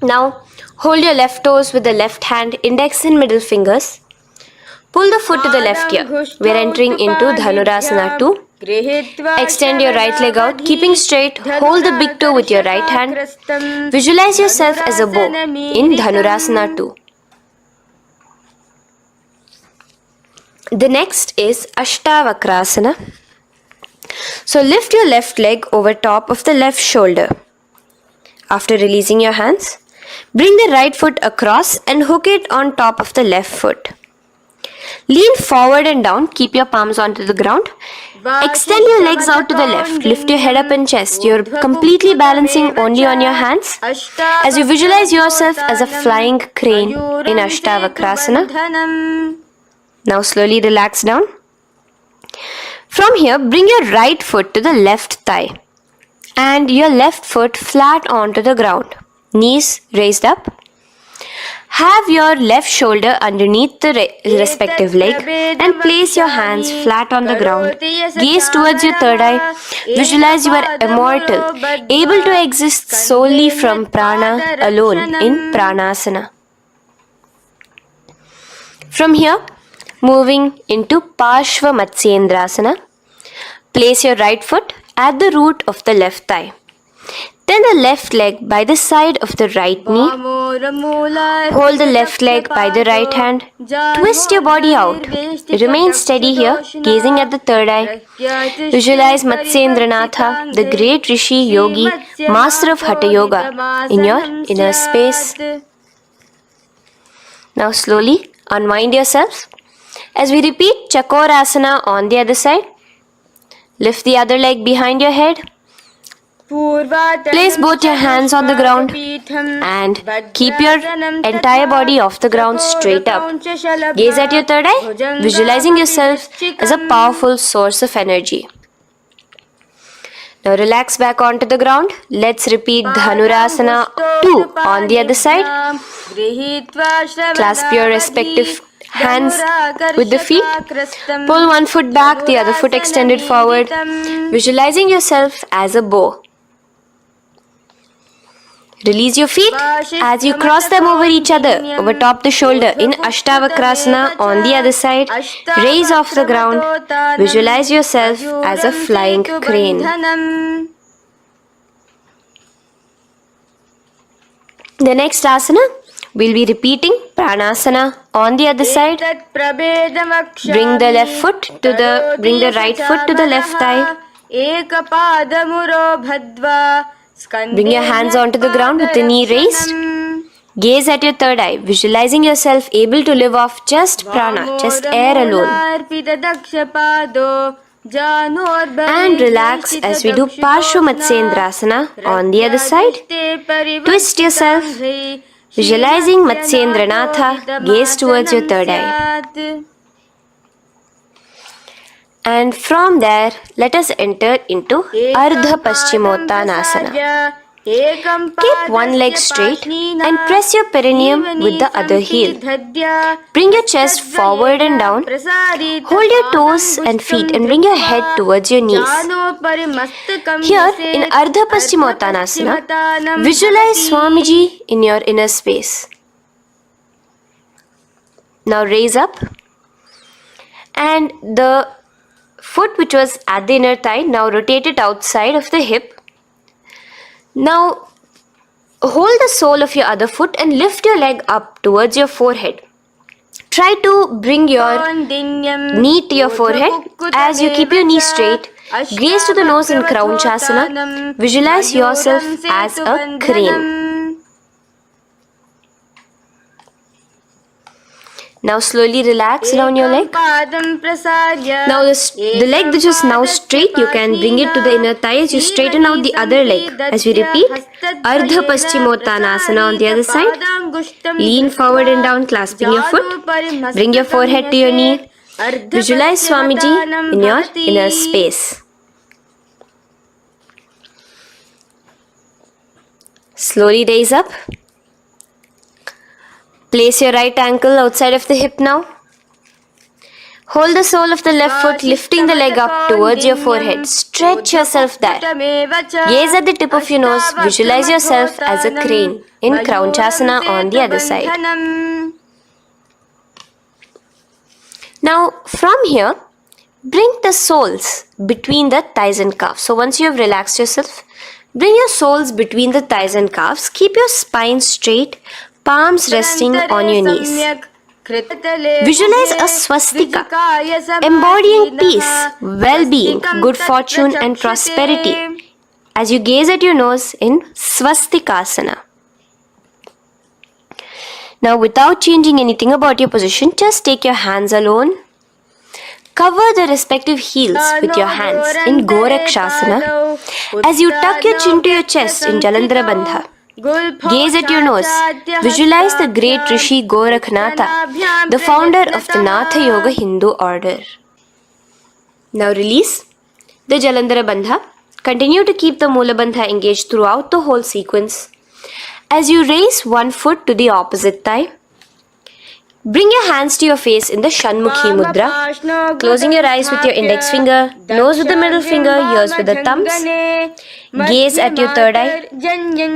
Now hold your left toes with the left hand, index and middle fingers. Pull the foot to the left ear. We are entering into Dhanurasana 2. Extend your right leg out, keeping straight. Hold the big toe with your right hand. Visualize yourself as a bow in Dhanurasana 2. The next is Ashtavakrasana. So lift your left leg over top of the left shoulder. After releasing your hands, bring the right foot across and hook it on top of the left foot. Lean forward and down, keep your palms onto the ground. Extend your legs out to the left, lift your head up and chest. You're completely balancing only on your hands as you visualize yourself as a flying crane in Ashtavakrasana. Now slowly relax down. From here, bring your right foot to the left thigh and your left foot flat onto the ground. Knees raised up. Have your left shoulder underneath the respective leg and place your hands flat on the ground. Gaze towards your third eye. Visualize you are immortal, able to exist solely from prana alone in Pranasana. From here, moving into Parshva Matsyendrasana. Place your right foot at the root of the left thigh. Then the left leg by the side of the right knee. Hold the left leg by the right hand. Twist your body out. Remain steady here, gazing at the third eye. Visualize Matsyendranatha, the great Rishi, Yogi, master of Hatha Yoga, in your inner space. Now slowly unwind yourselves. As we repeat Chakorasana on the other side, lift the other leg behind your head. Place both your hands on the ground and keep your entire body off the ground straight up. Gaze at your third eye, visualizing yourself as a powerful source of energy. Now relax back onto the ground. Let's repeat Dhanurasana 2 on the other side. Clasp your respective hands with the feet. Pull one foot back, the other foot extended forward, visualizing yourself as a bow. Release your feet as you cross them over each other, over top the shoulder in Ashtavakrasana on the other side. Raise off the ground. Visualize yourself as a flying crane. The next asana, we'll be repeating Pranasana on the other side. Bring the right foot to the left thigh. Bring your hands onto the ground with the knee raised. Gaze at your third eye, visualizing yourself able to live off just prana, just air alone. And relax as we do Parshva Matsyendrasana on the other side. Twist yourself, visualizing Matsyendranatha, gaze towards your third eye. And from there, let us enter into Ardha Paschimottanasana. Keep one leg straight and press your perineum with the other heel. Bring your chest forward and down. Hold your toes and feet and bring your head towards your knees. Here in Ardha Paschimottanasana, visualize Swamiji in your inner space. Now raise up and the foot which was at the inner thigh, now rotate it outside of the hip. Now hold the sole of your other foot and lift your leg up towards your forehead. Try to bring your knee to your forehead as you keep your knee straight. Gaze to the nose in Kraunchasana. Visualize yourself as a crane. Now slowly relax down your leg. Now the leg which is now straight, you can bring it to the inner thigh as you straighten out the other leg. As we repeat, Ardha Paschimottanasana on the other side. Lean forward and down, clasping your foot. Bring your forehead to your knee. Visualize Swamiji in your inner space. Slowly raise up. Place your right ankle outside of the hip now. Hold the sole of the left foot, lifting the leg up towards your forehead. Stretch yourself there. Gaze at the tip of your nose. Visualize yourself as a crane in Kraunchasana on the other side. Now, from here, bring the soles between the thighs and calves. So once you have relaxed yourself, bring your soles between the thighs and calves. Keep your spine straight, palms resting on your knees. Visualize a swastika, embodying peace, well-being, good fortune and prosperity as you gaze at your nose in swastikasana. Now without changing anything about your position, just take your hands alone. Cover the respective heels with your hands in Gorakshasana as you tuck your chin to your chest in Jalandhara Bandha. Gaze at your nose. Visualize the great Rishi Gorakhnatha, the founder of the Natha Yoga Hindu order. Now release the Jalandhara Bandha. Continue to keep the Mula Bandha engaged throughout the whole sequence. As you raise one foot to the opposite thigh, bring your hands to your face in the Shanmukhi Mudra, closing your eyes with your index finger, nose with the middle finger, ears with the thumbs. Gaze at your third eye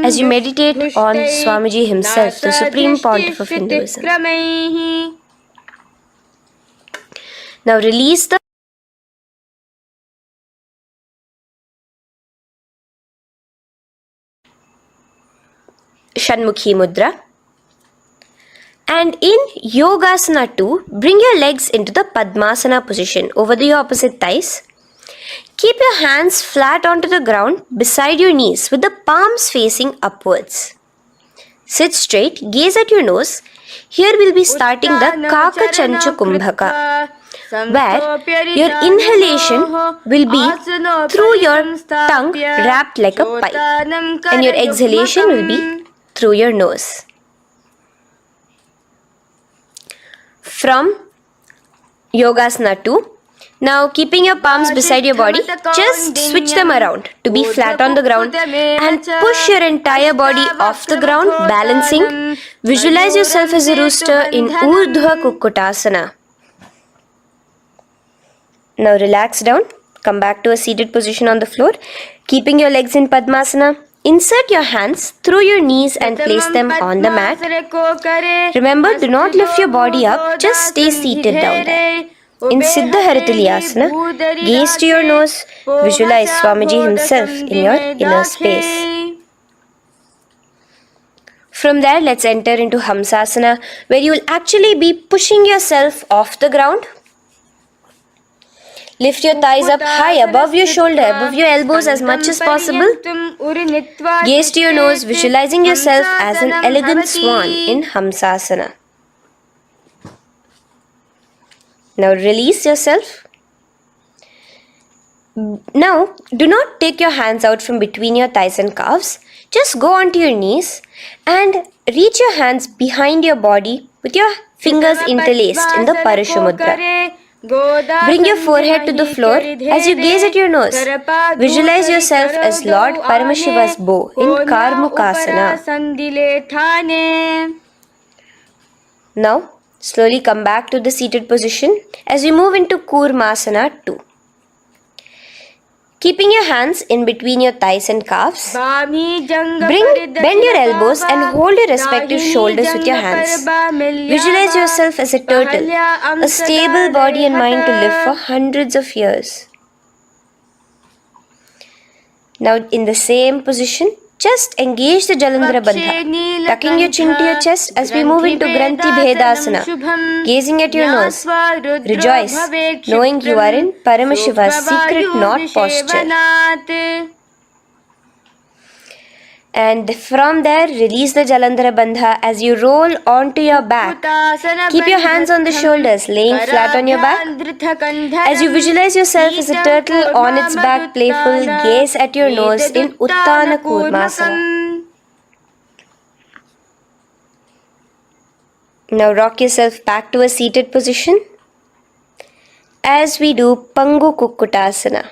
as you meditate on Swamiji himself, the Supreme Pontiff of Hinduism. Now release the Shanmukhi Mudra. And in Yogasana 2, bring your legs into the Padmasana position over the opposite thighs. Keep your hands flat onto the ground beside your knees with the palms facing upwards. Sit straight, gaze at your nose. Here we'll be starting the Kaka Chanchu Kumbhaka, where your inhalation will be through your tongue wrapped like a pipe, and your exhalation will be through your nose. From Yogasana 2, now keeping your palms beside your body, just switch them around to be flat on the ground and push your entire body off the ground, balancing. Visualize yourself as a rooster in Urdhva Kukkutasana. Now relax down, come back to a seated position on the floor, keeping your legs in Padmasana. Insert your hands through your knees and place them on the mat. Remember, do not lift your body up, just stay seated down there. In Siddha Harituliyasana, gaze to your nose, visualize Swamiji himself in your inner space. From there, let's enter into Hamsasana, where you will actually be pushing yourself off the ground. Lift your thighs up high above your shoulder, above your elbows as much as possible. Gaze to your nose, visualizing yourself as an elegant swan in Hamsasana. Now release yourself. Now, do not take your hands out from between your thighs and calves. Just go onto your knees and reach your hands behind your body with your fingers interlaced in the Parashu Mudra. Bring your forehead to the floor as you gaze at your nose. Visualize yourself as Lord Paramashiva's bow in Karmukasana. Now, slowly come back to the seated position as we move into Kurmasana 2. Keeping your hands in between your thighs and calves, bend your elbows and hold your respective shoulders with your hands. Visualize yourself as a turtle, a stable body and mind to live for hundreds of years. Now in the same position, just engage the Jalandhara Bandha, tucking your chin to your chest as we move into Granthi Bhedasana, gazing at your nose. Rejoice, knowing you are in Paramashiva's secret knot posture. And from there, release the Jalandhara Bandha as you roll onto your back. Keep your hands on the shoulders, laying flat on your back. As you visualize yourself as a turtle on its back, playful, gaze at your nose in Uttana Kurmasana. Now rock yourself back to a seated position as we do Pangu Kukkutasana.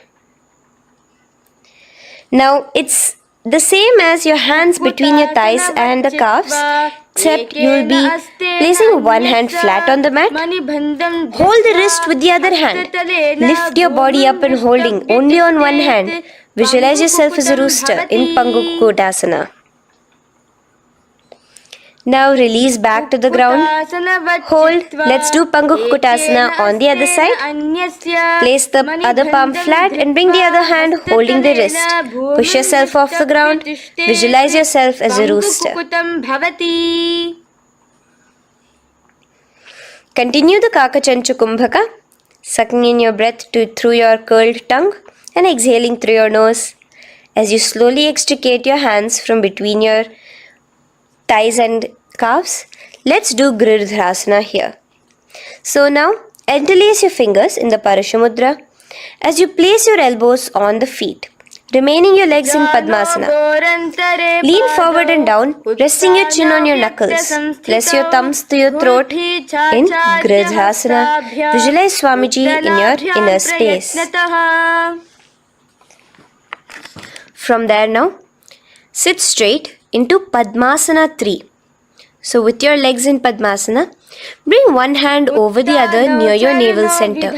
Now it's the same as your hands between your thighs and the calves, except you will be placing one hand flat on the mat. Hold the wrist with the other hand. Lift your body up and holding only on one hand. Visualize yourself as a rooster in Pangu Kukkutasana. Now release back to the ground. Hold. Let's do Pangu Kukkutasana on the other side. Place the other palm flat and bring the other hand holding the wrist. Push yourself off the ground. Visualize yourself as a rooster. Continue the Kakachanchu Kumbhaka, sucking in your breath through your curled tongue and exhaling through your nose. As you slowly extricate your hands from between your thighs and calves, let's do Girdharasana here. So now, interlace your fingers in the Parashamudra as you place your elbows on the feet, remaining your legs in Padmasana. Lean forward and down, resting your chin on your knuckles. Place your thumbs to your throat in Girdharasana. Visualize Swamiji in your inner space. From there now, sit straight into Padmasana 3. So with your legs in Padmasana, bring one hand over the other near your navel center.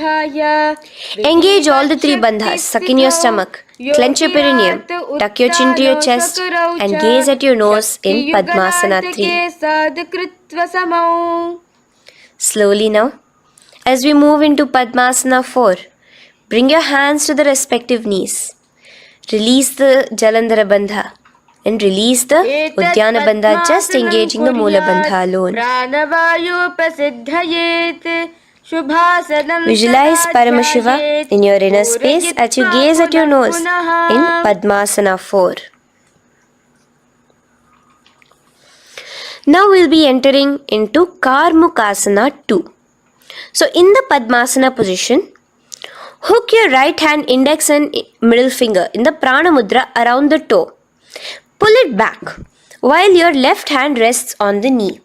Engage all the three bandhas, suck in your stomach, clench your perineum, tuck your chin to your chest and gaze at your nose in Padmasana 3. Slowly now, as we move into Padmasana 4, bring your hands to the respective knees. Release the Jalandhara Bandha and release the Uddiyana Bandha, just engaging the Moola Bandha alone. Visualize Paramashiva in your inner space as you gaze at your nose in Padmasana 4. Now we'll be entering into Karmukasana 2. So in the Padmasana position, hook your right hand index and middle finger in the Prana Mudra around the toe. Pull it back while your left hand rests on the knee.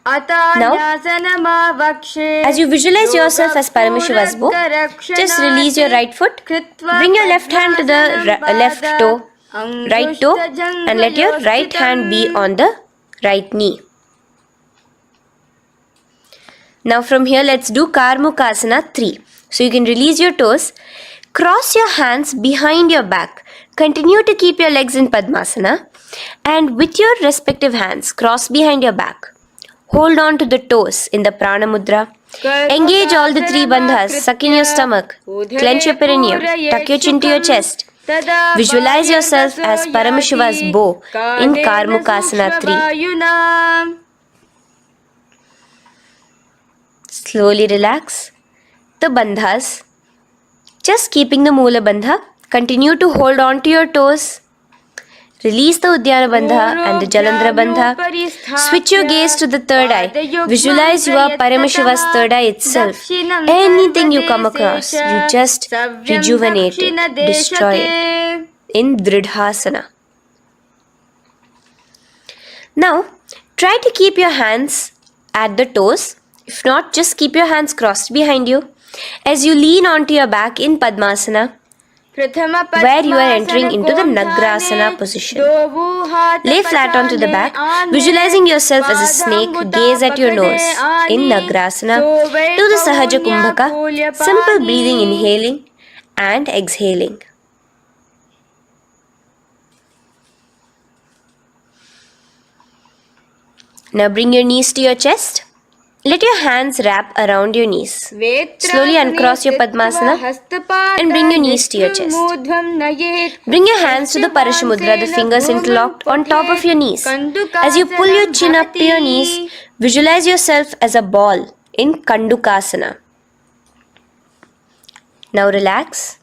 Now, as you visualize yourself as Paramashiva's bow, just release your right foot, bring your left hand to the left toe, right toe, and let your right hand be on the right knee. Now from here, let's do Karmukasana 3. So you can release your toes, cross your hands behind your back. Continue to keep your legs in Padmasana and with your respective hands, cross behind your back. Hold on to the toes in the Prana Mudra. Engage all the three bandhas, suck in your stomach, clench your perineum, tuck your chin to your chest. Visualize yourself as Paramashiva's bow in Karmukasana 3. Slowly relax the bandhas, just keeping the Moola Bandha. Continue to hold on to your toes. Release the Uddiyana Bandha and the Jalandhara Bandha. Switch your gaze to the third eye. Visualize you are Paramashiva's third eye itself. Anything you come across, you just rejuvenate it, destroy it in Dridhasana. Now, try to keep your hands at the toes. If not, just keep your hands crossed behind you as you lean onto your back in Padmasana, where you are entering into the Nagrasana position. Lay flat onto the back, visualizing yourself as a snake, gaze at your nose in Nagrasana. Do the Sahaja Kumbhaka, simple breathing, inhaling and exhaling. Now bring your knees to your chest. Let your hands wrap around your knees. Slowly uncross your Padmasana and bring your knees to your chest. Bring your hands to the Parashamudra, the fingers interlocked on top of your knees. As you pull your chin up to your knees, visualize yourself as a ball in Kandukasana. Now relax.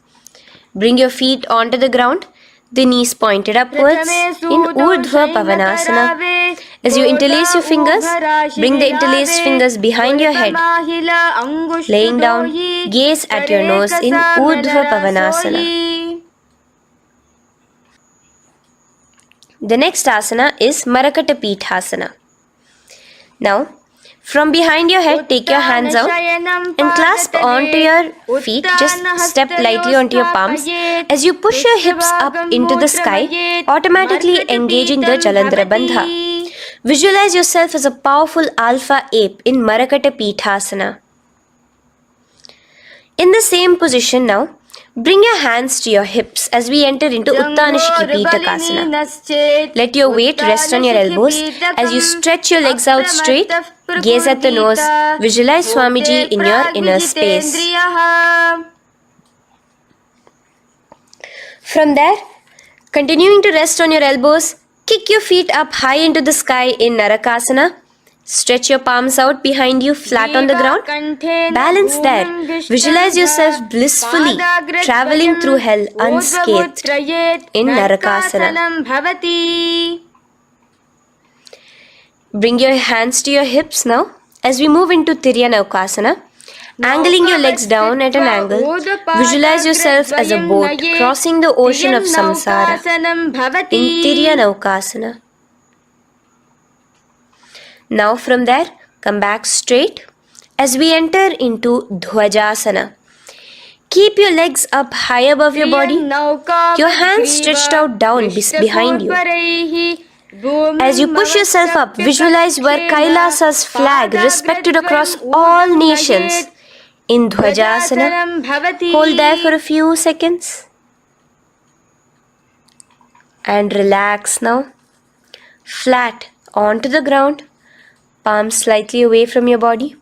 Bring your feet onto the ground. the knees pointed upwards in Urdhva Pavanasana. As you interlace your fingers, bring the interlaced fingers behind your head. Laying down, gaze at your nose in Urdhva Pavanasana. The next asana is Marakata Pithasana. Now, from behind your head, take your hands out and clasp onto your feet. Just step lightly onto your palms. As you push your hips up into the sky, automatically engaging the Jalandhara Bandha. Visualize yourself as a powerful alpha ape in Marakata Pithasana. In the same position now, bring your hands to your hips as we enter into Uttanashiki Pitakasana. Let your weight rest on your elbows as you stretch your legs out straight. Gaze at the nose. Visualize Swamiji in your inner space. From there, continuing to rest on your elbows, kick your feet up high into the sky in Narakasana. Stretch your palms out behind you, flat on the ground. Balance there. Visualize yourself blissfully traveling through hell unscathed in Narakasana. Bring your hands to your hips now as we move into Tiryanavkasana. Angling your legs down at an angle, visualize yourself as a boat crossing the ocean of samsara in Tiryanavkasana. Now from there, come back straight as we enter into Dhwajasana. Keep your legs up high above your body, your hands stretched out down behind you. As you push yourself up, visualize where KAILASA's flag respected across all nations in Dhwajasana. Hold there for a few seconds and relax now. Flat onto the ground. Palms slightly away from your body.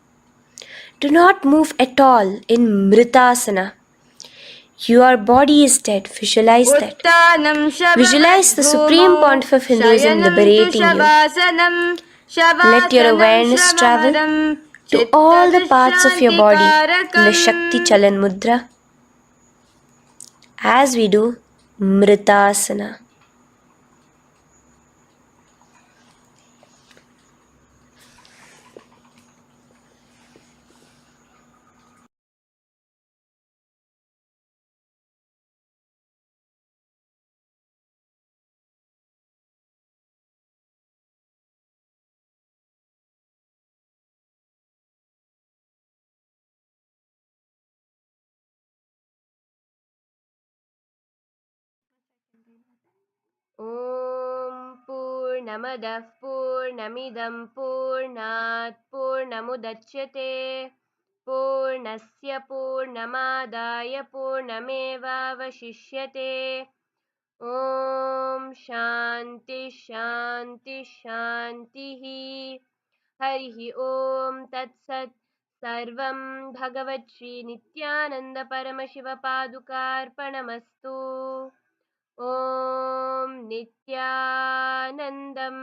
Do not move at all in Mritasana. Your body is dead. Visualize that. Visualize the Supreme Pontiff of Hinduism liberating you. Let your awareness travel to all the parts of your body in the Shakti Chalan Mudra as we do Mritasana. Om Purnamadah Purnamidam Purnat Purnamudachyate Purnasya Purnamadaya Purnamevavashishyate Om Shanti Shanti Shantihi Harihi Om Tat Sat Sarvam Bhagavat Shri Nithyananda Paramashiva Padukarpanamastu Om Nithyanandam.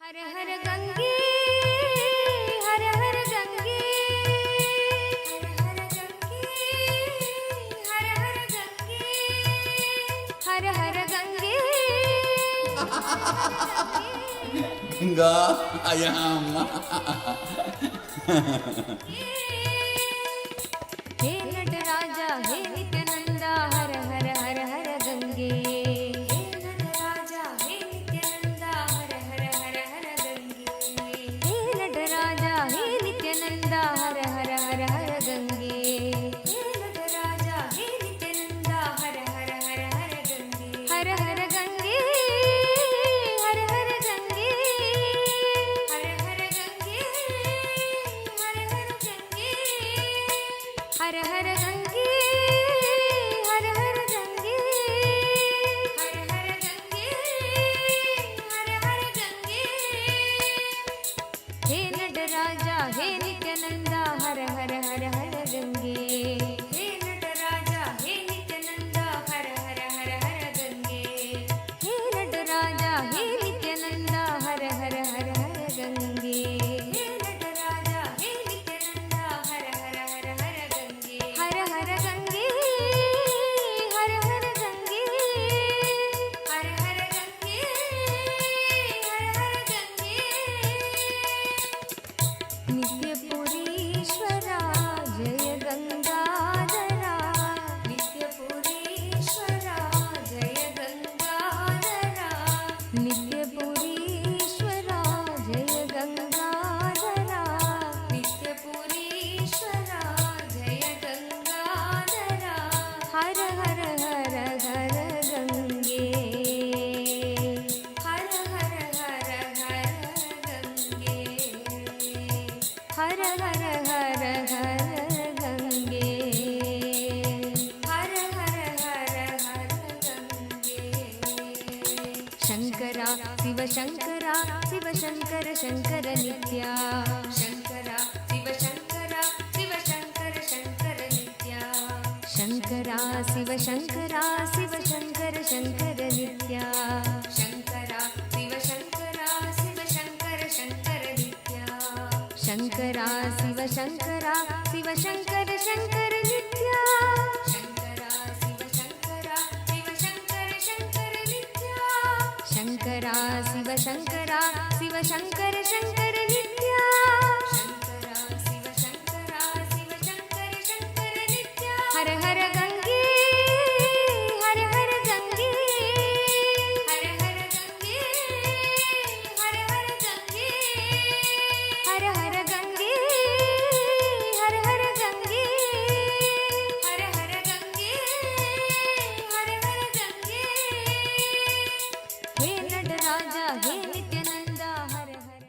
हर हर गंगे हर हर गंगे हर हर गंगे हर हर गंगे हर हर गंगे गंगा आयाम हे नटराजा हे नित्यानंदा हर हर हर हर गंगे हे नटराजा हे नित्यानंदा हर हर हर हर गंगे हे नटराजा हे नित्यानंदा हर हर हर हर गंगे हे नटराजा हे नित्यानंदा हर हर हर हर गंगे हर हर गंगे हर हर गंगे ಶಂಕರ ಶಿವ ಶಂಕರ ಶಿವ ಶಂಕರ ಶಂಕರ ನಿತ್ಯ ಶಂಕರ ಶಿವ ಶಂಕರ ಶಿವ ಶಂಕರ ಶಂಕರ ನಿತ್ಯ ಶಂಕರ ಶಿವ ಶಂಕರ ಶಿವ ಶಂಕರ ಶಂಕರ ನಿತ್ಯ ಶಂಕರ ಶಿವ ಶಂಕರ ಶಿವ ಶಂಕರ ಶಂಕರ ನಿತ್ಯ ಶಂಕರ ಶಿವ ಶಂಕರ ಶಿವ ಶಂಕರ ಶಂಕರ ನಿತ್ಯ ಶಂಕರ ಶಿವ ಶಂಕರ ಶಿವ ಶಂಕರ ಶಂಕರ ನಿತ್ಯ ಶಂಕರ ಶಿವ ಶಂಕರ ಶಿವ ಶಂಕರ ಶಂಕರ ನಿತ್ಯ ಶಂಕರ ಶಿವ ಶಂಕರ ಶಿವ ಶಂಕರ ಶಂಕರ ನಿತ್ಯ ಹರ ಹರ ಗಂಗೆ ಹರ ಹರ ಗಂಗೆ ಹರ ಹರ ಗಂಗೆ ಹರ ಹರ ಗಂಗೆ ಹರ ಹರ ಗಂಗೆ ಹರ ಹರ ಗಂಗೆ ಹರ ಹರ ಗಂಗೆ ಹರ ಹರ ಗಂಗೆ ಹೇ ನಟರಾಜ ಹೇ ನಿತ್ಯಾನಂದ ಹರ ಹರ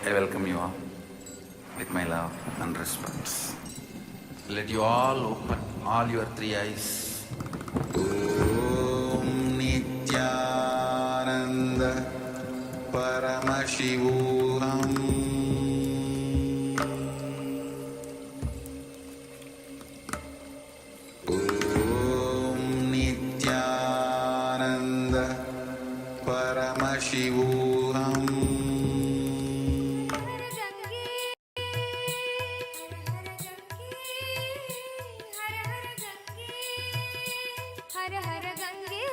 I welcome you all with my love and respect. Let you all open all your three eyes. Om Nithyananda Paramashivoham Om Nithyananda Paramashivoham her her Gange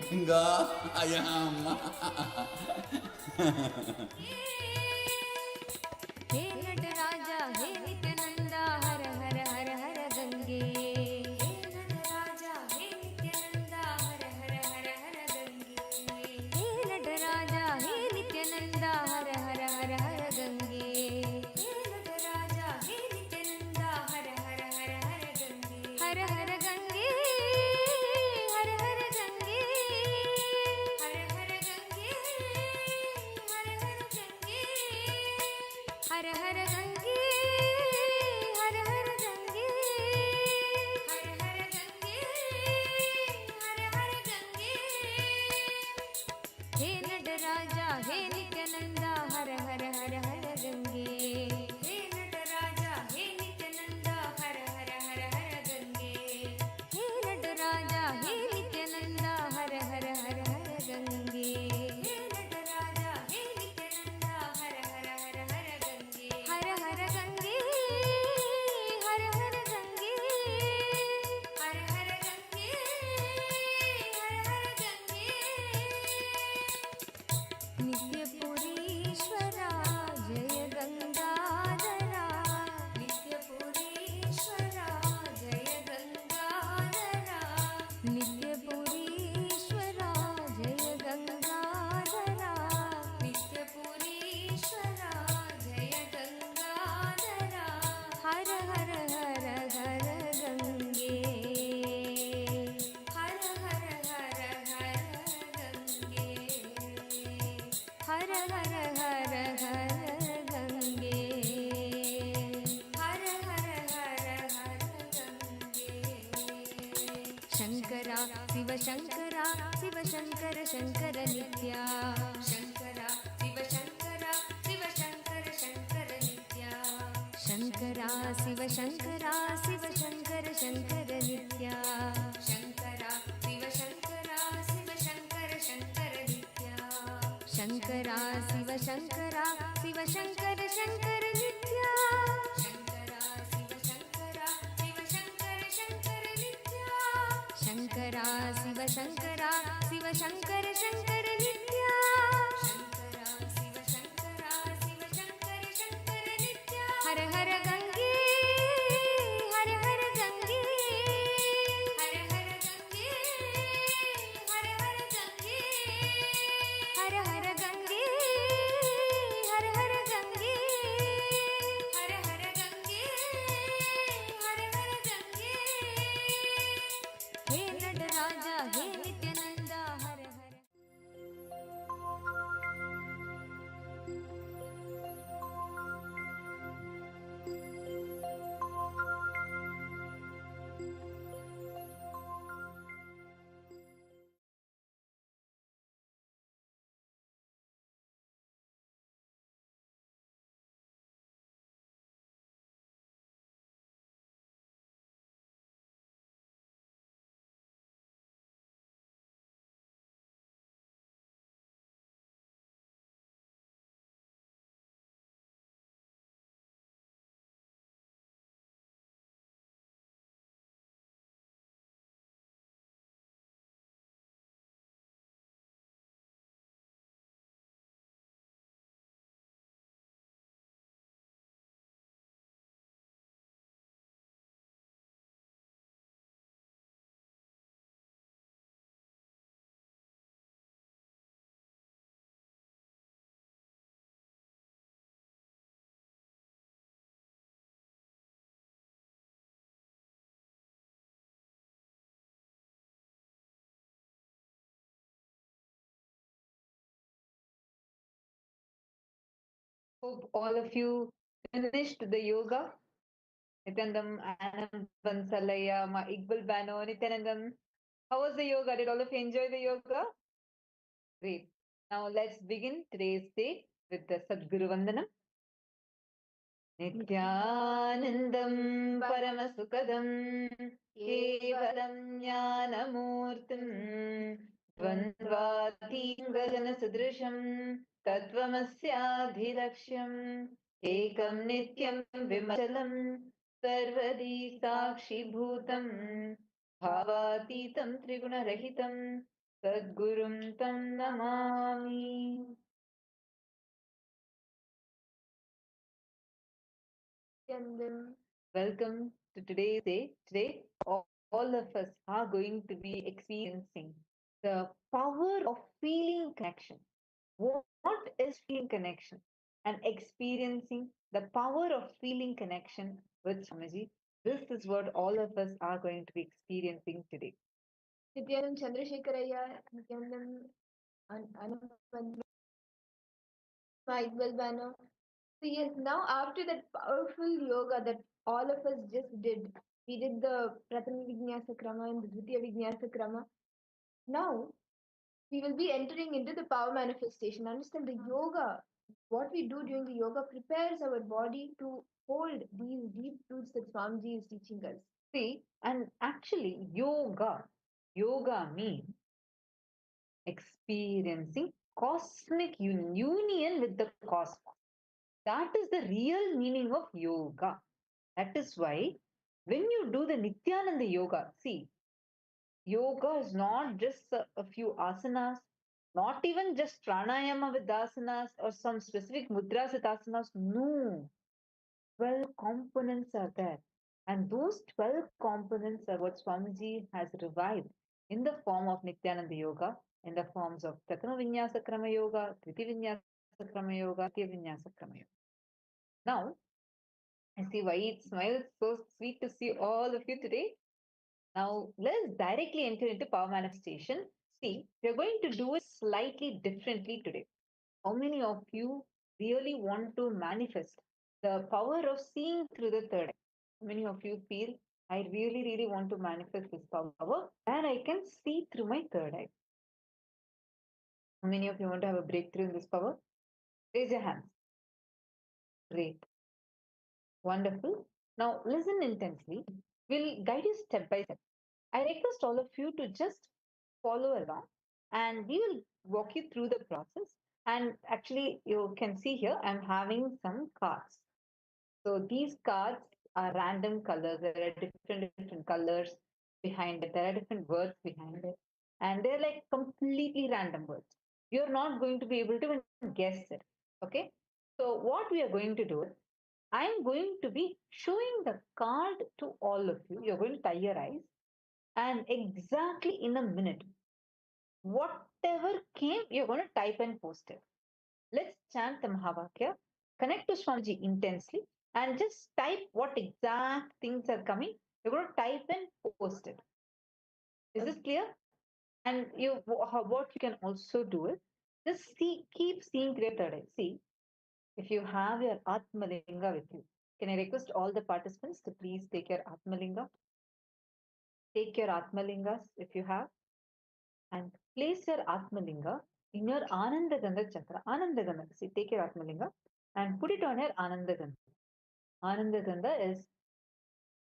Ganga, I am. हे नटराजा हे नित्यानंदा हर हर हर हर गंगे हे नटराजा हे नित्यानंदा हर हर हर हर गंगे हे नटराजा हे नित्यानंदा हर हर हर हर गंगे हे नटराजा हे नित्यानंदा हर हर हर हर गंगे हर हर गंगे हर हर गंगे हर हर गंगे हर हर गंगे हर हर गंगे हर हर गंगे हर हर गंगे हर हर गंगे हे नटराजा हे नित्यानंदा हर हर हर हर गंगे हे नटराजा हे नित्यानंदा हर हर हर हर गंगे हे नटराजा हे नित्यानंदा हर हर हर हर गंगे हे नटराजा हे नित्यानंदा हर हर हर हर गंगे हर हर गंगे हर हर गंगे हर हर गंगे हर हर गंगे नित्यपुरीश्वरा जय गंगाधरा नित्यपुरीश्वरा जय गंगाधरा नित्यपुरीश्वरा जय गंगाधरा नित्यपुरीश्वरा जय गंगाधरा हर हर हर हर गंगे हर हर हर हर गंगे हर हर हर हर गंगे हर हर हर हर गंगे शंकरा शिव शंकरा शिव शंकर शंकर नित्या शंकरा शिव शंकरा शिव शंकर शंकर नित्या शंकरा शिव शंकरा शिव शंकर शंकर नित्या शंकरा शिव शंकरा शिव शंकर शंकर नित्या शंकरा शिव शंकरा शिव शंकर शंकर नित्या शंकरा शिव शंकरा शिव शंकर शंकर नित्या शंकरा शिव शंकरा शिव शंकर शंकर नित्या शंकरा शिव शंकरा शिव शंकर शंकर नित्या हर हर गंगे हर हर गंगे हर हर गंगे हर हर गंगे हर हर गंगे हर हर गंगे हर हर गंगे हर हर गंगे हे Nataraja Hope all of you finished the yoga. Nityanandam, Anam Bansalaya, Ma Iqbal Bano, Nityanandam. How was the yoga? Did all of you enjoy the yoga? Great. Now let's begin today's day with the Sadguru Vandanam. Nithyanandam Paramasukadam Kevalam Jnanamurtim Dvandvatingadana Sadrisham Tattvamasyadhilaksham Ekam Nityam Vimachalam Sarvadi Sakshi Bhutam Bhavatitam Triguna Sadgurum Tam Namami. Welcome to today's day. Today, all of us are going to be experiencing the power of feeling connection. What is feeling connection? And experiencing the power of feeling connection with Swamiji. This is what all of us are going to be experiencing today. Nithyanam Chandrasekharaya, Nithyanam Anupandma Iqbal Bano. So yes, now after that powerful yoga that all of us just did, we did the Prathama Vinyasa Krama and the Dvitiya Vinyasa Krama. Now we will be entering into the power manifestation. Understand the yoga, what we do during the yoga prepares our body to hold these deep truths that Swamiji is teaching us. See, and actually, yoga means experiencing cosmic union with the cosmos. That is the real meaning of yoga. That is why when you do the Nithyananda yoga, see, yoga is not just a few asanas, not even just pranayama with asanas or some specific mudras with asanas. No, 12 components are there. And those 12 components are what Swamiji has revived in the form of Nithyananda Yoga, in the forms of Prathama Vinyasa Krama Yoga, Triti Vinyasa Krama Yoga, Tya Vinyasa Krama Yoga. Now, I see why it smiles so sweet to see all of you today. Now, let's directly enter into power manifestation. See, we're going to do it slightly differently today. How many of you really want to manifest the power of seeing through the third eye? How many of you feel, I really, really want to manifest this power where I can see through my third eye? How many of you want to have a breakthrough in this power? Raise your hands. Great. Wonderful. Now, listen intensely. We'll guide you step by step. I request all of you to just follow along and we will walk you through the process. And actually, you can see here, I'm having some cards. So these cards are random colors. There are different colors behind it. There are different words behind it. And they're like completely random words. You're not going to be able to even guess it. Okay. So what we are going to do is I'm going to be showing the card to all of you. You're going to tie your eyes and exactly in a minute, whatever came, you're going to type and post it. Let's chant the Mahavakya, connect to Swamiji intensely, and just type what exact things are coming. You're going to type and post it. Is this clear? And what you can also do is just keep seeing clear third eye. See, if you have your Atmalinga with you, can I request all the participants to please take your Atmalinga? Take your Atmalingas if you have, and place your Atmalinga in your Anandagandha chakra. Anandagandha. See, take your Atmalinga and put it on your Anandagandha. Anandagandha is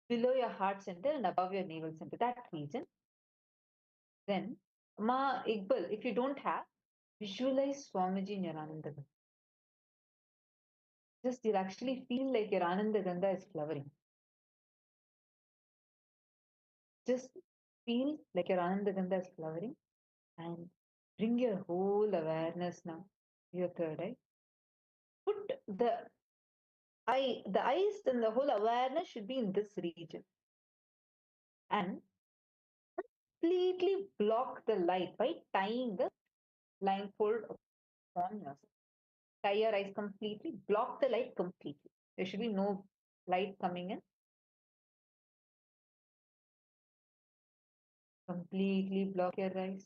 below your heart center and above your navel center, that region. Then, Ma Iqbal, if you don't have, visualize Swamiji in your Anandagandha. Just you'll actually feel like your Anandagandha is flowering. Just feel like your Anandagandha is flowering and bring your whole awareness now to your third eye. Put the eyes and the whole awareness should be in this region. And completely block the light by tying the blindfold upon yourself. Tie your eyes completely, block the light completely. There should be no light coming in. Completely block your eyes.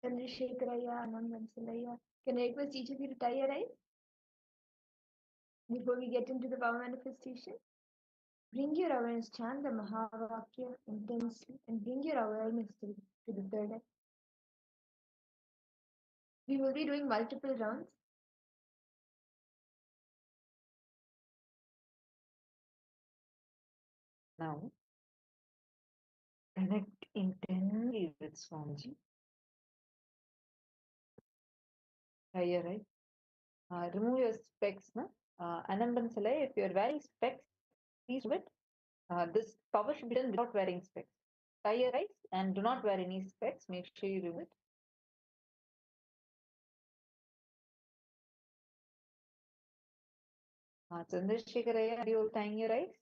Chandrasekharaya, Anand Vansalaya. Can I request each of you to tie your eyes? Before we get into the power manifestation, bring your awareness, chant the Mahavakya intensely, and bring your awareness to the third eye. We will be doing multiple rounds. Now, connect intensely with Swamiji. Try your eyes. Remove your specs. No? Anandan Salai, if you're wearing specs, please do it. This power should be done without wearing specs. Tie your eyes and do not wear any specs. Make sure you remove it. Chandrasekhar, are you tying your eyes?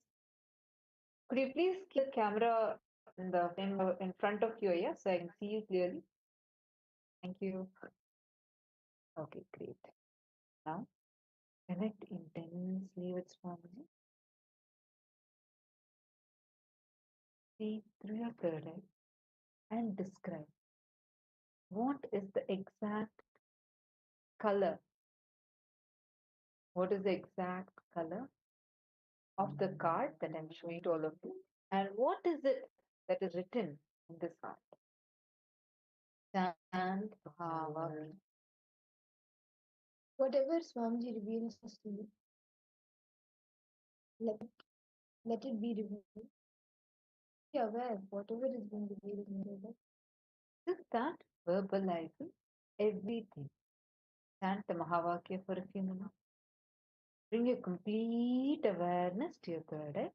Could you please keep the camera in front of you, yeah, so I can see you clearly? Thank you. Okay, great. Now, connect intensely with Swamiji. See through your third eye and describe what is the exact color. What is the exact color of the card that I'm showing to all of you? And what is it that is written in this card? Sankalpa. Whatever Swamiji reveals to you, let it be revealed. Be aware of whatever is being revealed in your life. Just start verbalizing everything. Chant the Mahavakya for a few minutes. Bring your complete awareness to your third eye.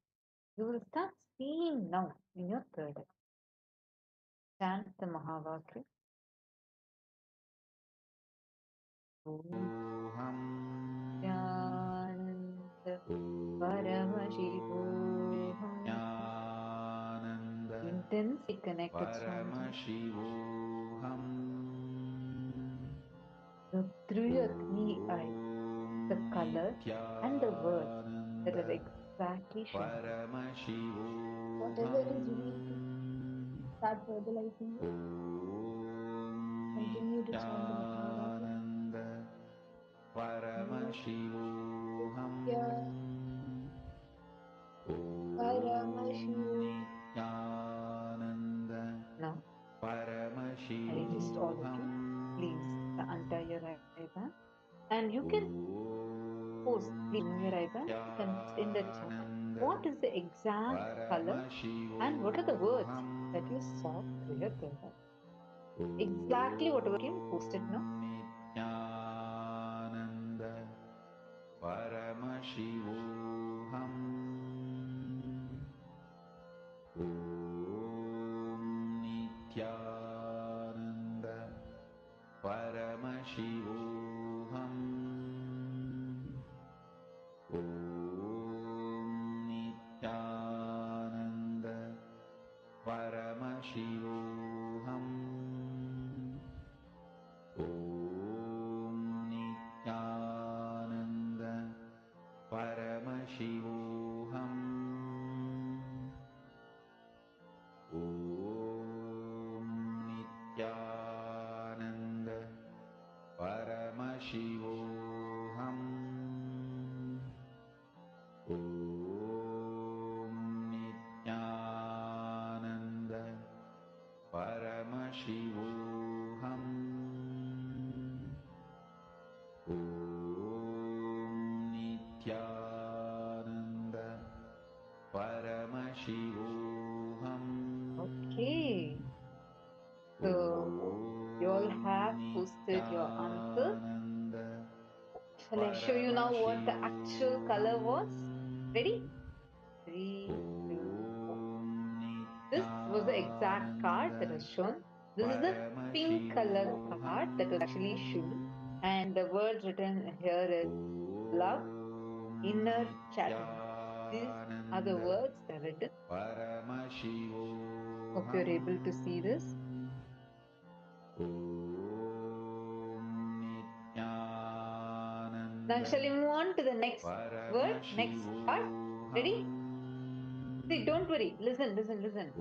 You will start seeing now in your third eye. Chant the Mahavakya. Nithyananda Paramashivoham. Intensely connect with Swamiji. Look through your three eyes, the color and the words that are exactly shown. Whatever is revealed to you, start verbalizing it. Continue to chant the Mahavakya. Now, I request all of you, please untie your eye band. And you can post, please remove your eye band and in the chat. What is the exact color and what are the words that you saw through your third eye? Exactly whatever came, post it now. Nithyananda Paramashivoham Om Nithyananda Paramashivoham Om Nithyananda Paramashivoham Om Nithyananda Paramashivoham Om Nithyananda Paramashivoham Om Nithyananda Paramashivoham Om Nithyananda Paramashivoham. Okay. So you all have posted your answers. Shall I show you now what the actual color was? Ready? 3, 2, 1. This was the exact card that was shown. This is the pink color card that was actually shown. And the words written here is love, inner chattering. These are the words that are written. Hope you're able to see this. Now shall we move on to the next word, next part? Ready? See, don't worry. Listen, listen, listen.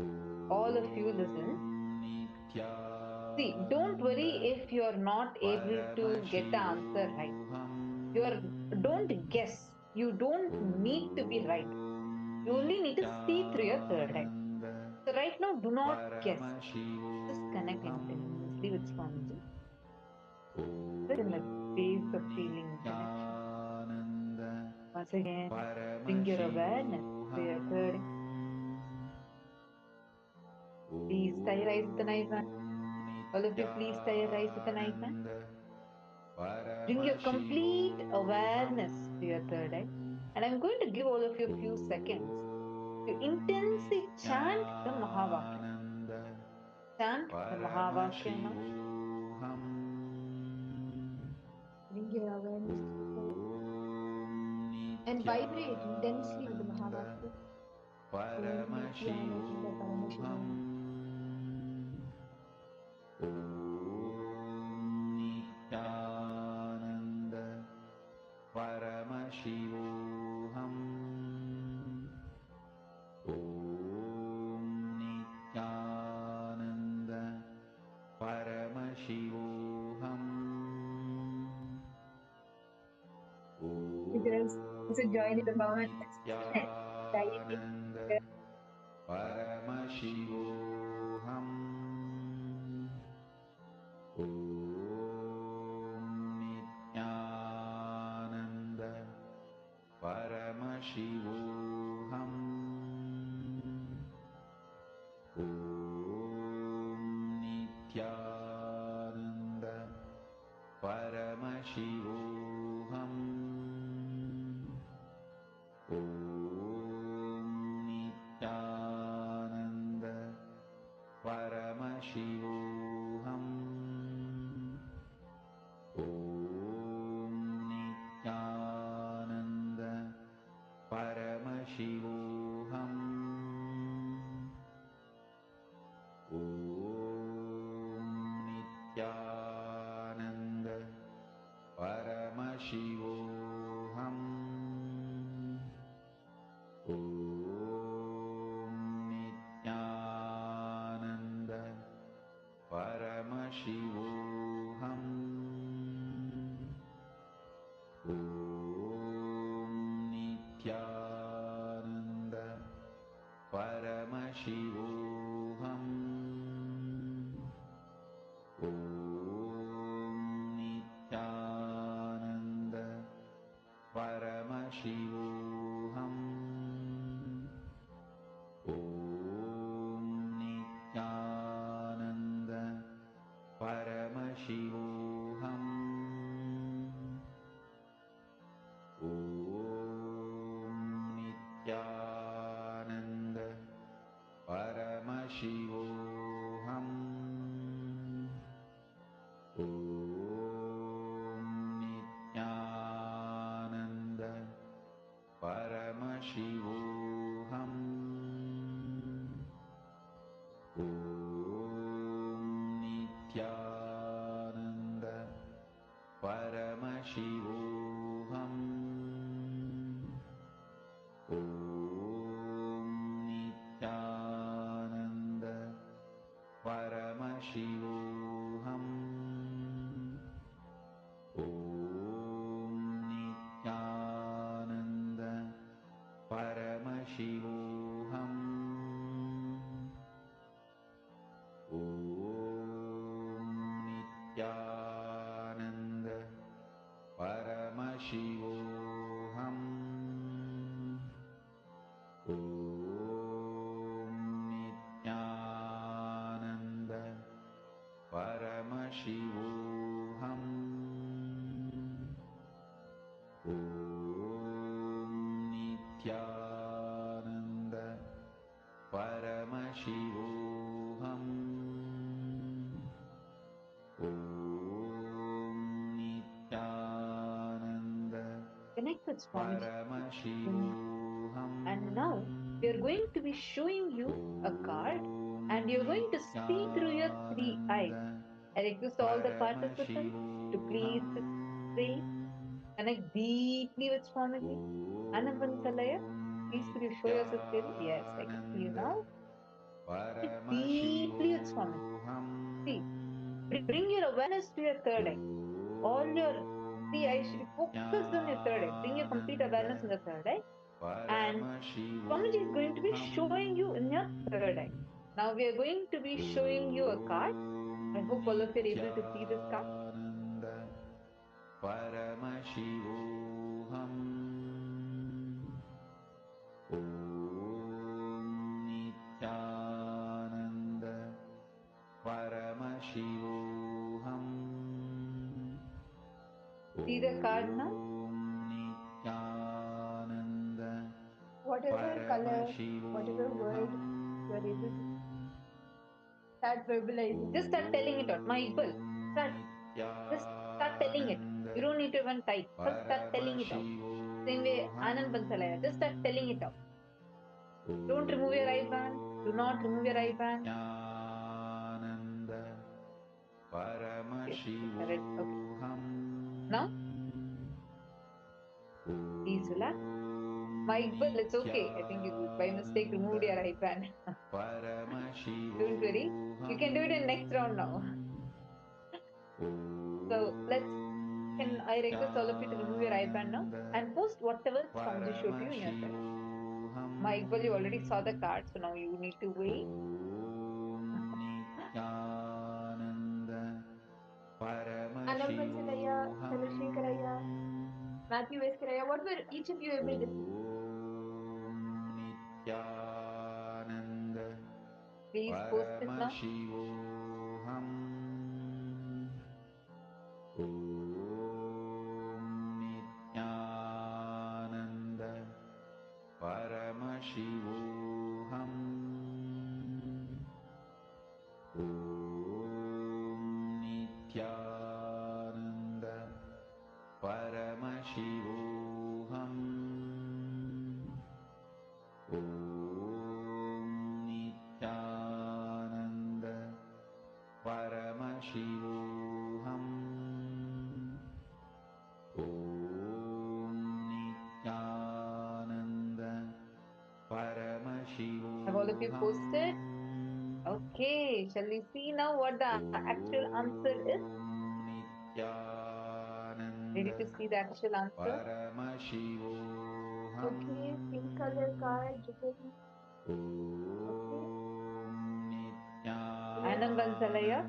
All of you listen. See, don't worry if you're not able to get the answer right. Don't guess. You don't need to be right. You only need to see through your third eye. So right now, do not guess. Just connect intensely with Swamiji. Sit in a space of feeling connection. Once again, bring your awareness to your third eye. Please tie your eyes with a knife hand. All of you, please tie your eyes with a knife hand. Bring your complete awareness to your third eye. And I'm going to give all of you a few seconds to intensely chant the Mahavakya. Chant the Mahavakya now. Bring your awareness to the third and vibrate intensely with the Mahavakya. Om Nithyananda Paramashivoham. Nithyananda Paramashivoham. Om Nithyananda Paramashivoham. You can also join in the Bhavan. Nithyananda Paramashivoham. Om Nithyananda Paramashivoham. Om Nithyananda Paramashivoham. Om Nithyananda Paramashivoham. Om Nithyananda Paramashivoham. Om Nithyananda Paramashivoham. Om Nithyananda Paramashivoham. Om Nithyananda Paramashivoham. Om Nithyananda Paramashivoham. Om Nithyananda Paramashivoham. Om Nithyananda Paramashivoham. Om Nithyananda Paramashivoham. Om Nithyananda Paramashivoham. Om Nithyananda Paramashivoham. Om Nithyananda Paramashivoham. Om Nithyananda Paramashivoham. Om Nithyananda Paramashivoham. Om Nithyananda Paramashivoham. Om Nithyananda Connect with Swamiji. Paramashivoham. And now we are going to be showing you a card and you're going to see through your three eyes. I request all the participants to please say, connect deeply with Swamiji. Anapansalaya, please could you show yourself clearly? Yes, I can see you now. Connect deeply with Swamiji. See, bring your awareness to your third eye. All your See, focus on your third eye. Bring your complete awareness in the third eye. And Swamiji is going to be showing you in your third eye. Now we are going to be showing you a card. I hope all of you are able to see this card. Paramashivoham Om Nithyananda Paramashivoham. See the card now? Nithyananda Whatever color, whatever word you are able to start verbalizing. Just start telling it out. My Iqbal. Just start telling it. You don't need to even type. First start telling it out. Same way, Anand Bansalaya. Just start telling it out. Don't remove your eye band. Do not remove your eye band. Okay. Now, please relax. My Iqbal, it's okay. I think you by mistake removed your eye band. Don't worry. You can do it in next round now. So can I request all of you to remove your eye band now and post whatever Swamiji showed you in your third eye. My Iqbal, you already saw the card, so now you need to wait. Anand Vansalaya, Chandrasekharaya, Matthew Veskaraya, what were each of you able to see? Please post it now. Paramashivoham Om Nithyananda Paramashivoham Om Nithyananda Paramashivoham Om Nithyananda Paramashivoham. Have all of you posted? Okay, shall we see now what the actual answer is? Ready to see the actual answer? Okay, pink color card written. Okay. Anand Bansalaya,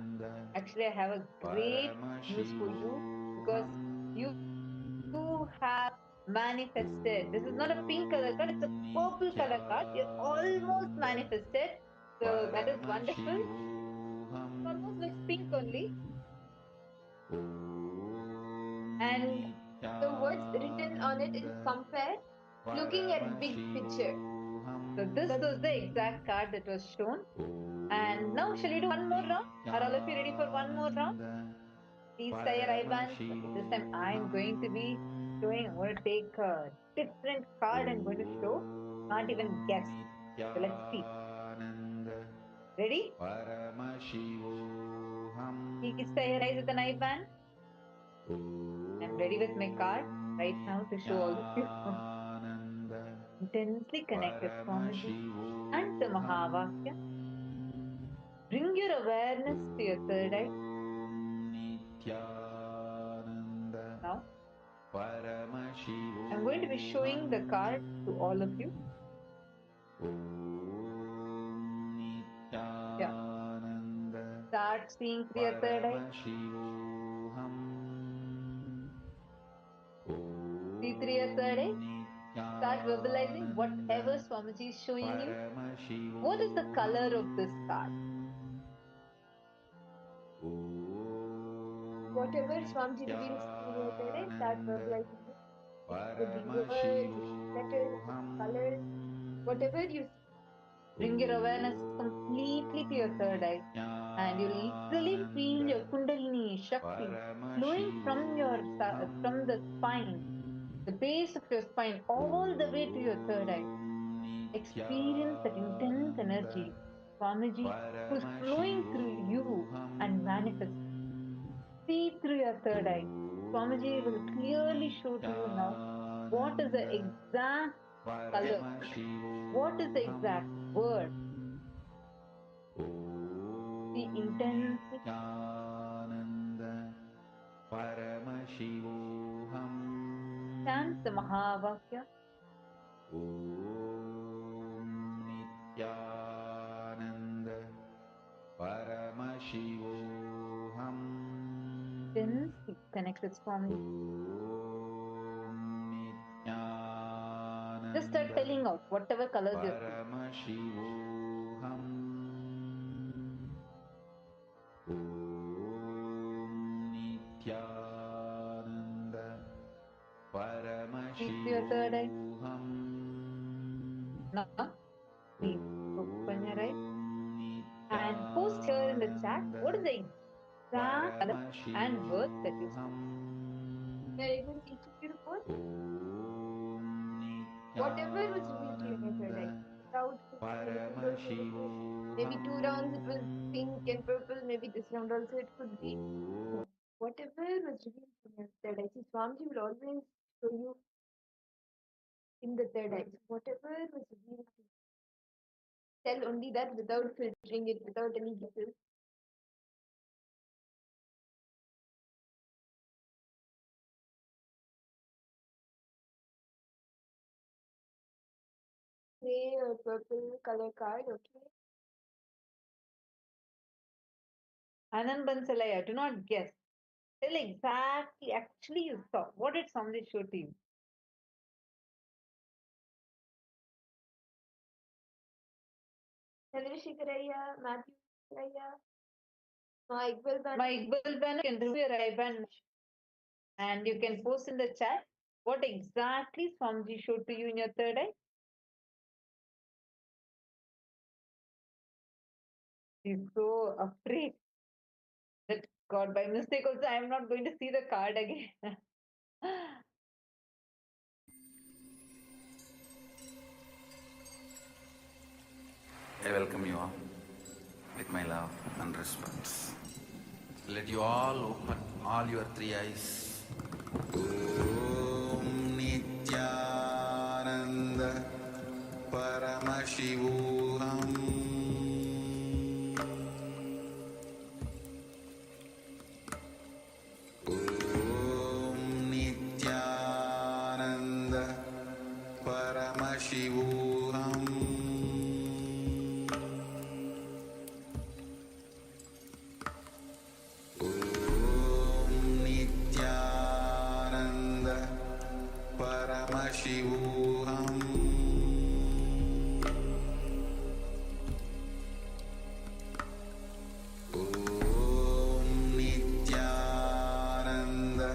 actually I have a great news for you because you have manifested. This is not a pink color card, it's a purple color card. You're almost manifested. So that is wonderful. It almost looks pink only. And the words written on it is compare, looking at big picture. So this was the exact card that was shown. And now shall we do one more round? Are all of you ready for one more round? Please tie your eye bands. Okay, this time I'm going to be showing. I'm going to take a different card. I'm going to show. Can't even guess. So let's see. Ready? Please tie your eyes with an eye band. I'm ready with my card right now to show all of you. Intensely connected Swamiji and the Mahavakya. Bring your awareness to your third eye. Now, I'm going to be showing the card to all of you. Yeah. Start seeing through your third eye. See through your third eye. Start verbalizing whatever Swamiji is showing you. What is the color of this card? Whatever Swamiji reveals in your third eye, start verbalizing it. It could be words, it could be letters, it could be colors, whatever you see. Bring your awareness completely to your third eye. And you literally feel your Kundalini Shakti flowing from the spine, the base of your spine, all the way to your third eye. Experience that intense energy, Swamiji, who is flowing through you and manifest. See through your third eye. Swamiji will clearly show to you now what is the exact color, what is the exact word. See intensely. chant the Mahavakya. Om Nithyananda Paramashivoham. Then connect with Swami. Om Nithyananda Just start telling out whatever colors you're seeing. Paramashivoham. Om Nithyananda Keep your third eye. Paramashivoham. Now, please open your eyes and post here in the chat what is the exact color and words that you see. Now, even each of you report whatever was revealed to you in your third eye, without filtering it, without anything. Maybe 2 rounds it was pink and purple, maybe this round also it could be. So, whatever was revealed in your third eye. See, Swamiji will always show you in the third eye. So whatever was revealed to you, tell only that without filtering it, without any guesses. Gray or purple color card, okay? Anand Bansalaya, do not guess. Tell exactly, actually you saw. What did Swami show to you? Chandrasekharaya, Matthew Raya, my Iqbal Band. My Iqbal Banu can remove your eyeband and you can post in the chat what exactly Swamiji showed to you in your third eye. He's so afraid that God, by mistake also, I am not going to see the card again. I welcome you all with my love and respect. Let you all open all your three eyes. Om Nithyananda Paramashivoham. Om Nithyananda Paramashivoham. Om Nithyananda Paramashivoham. Om Nithyananda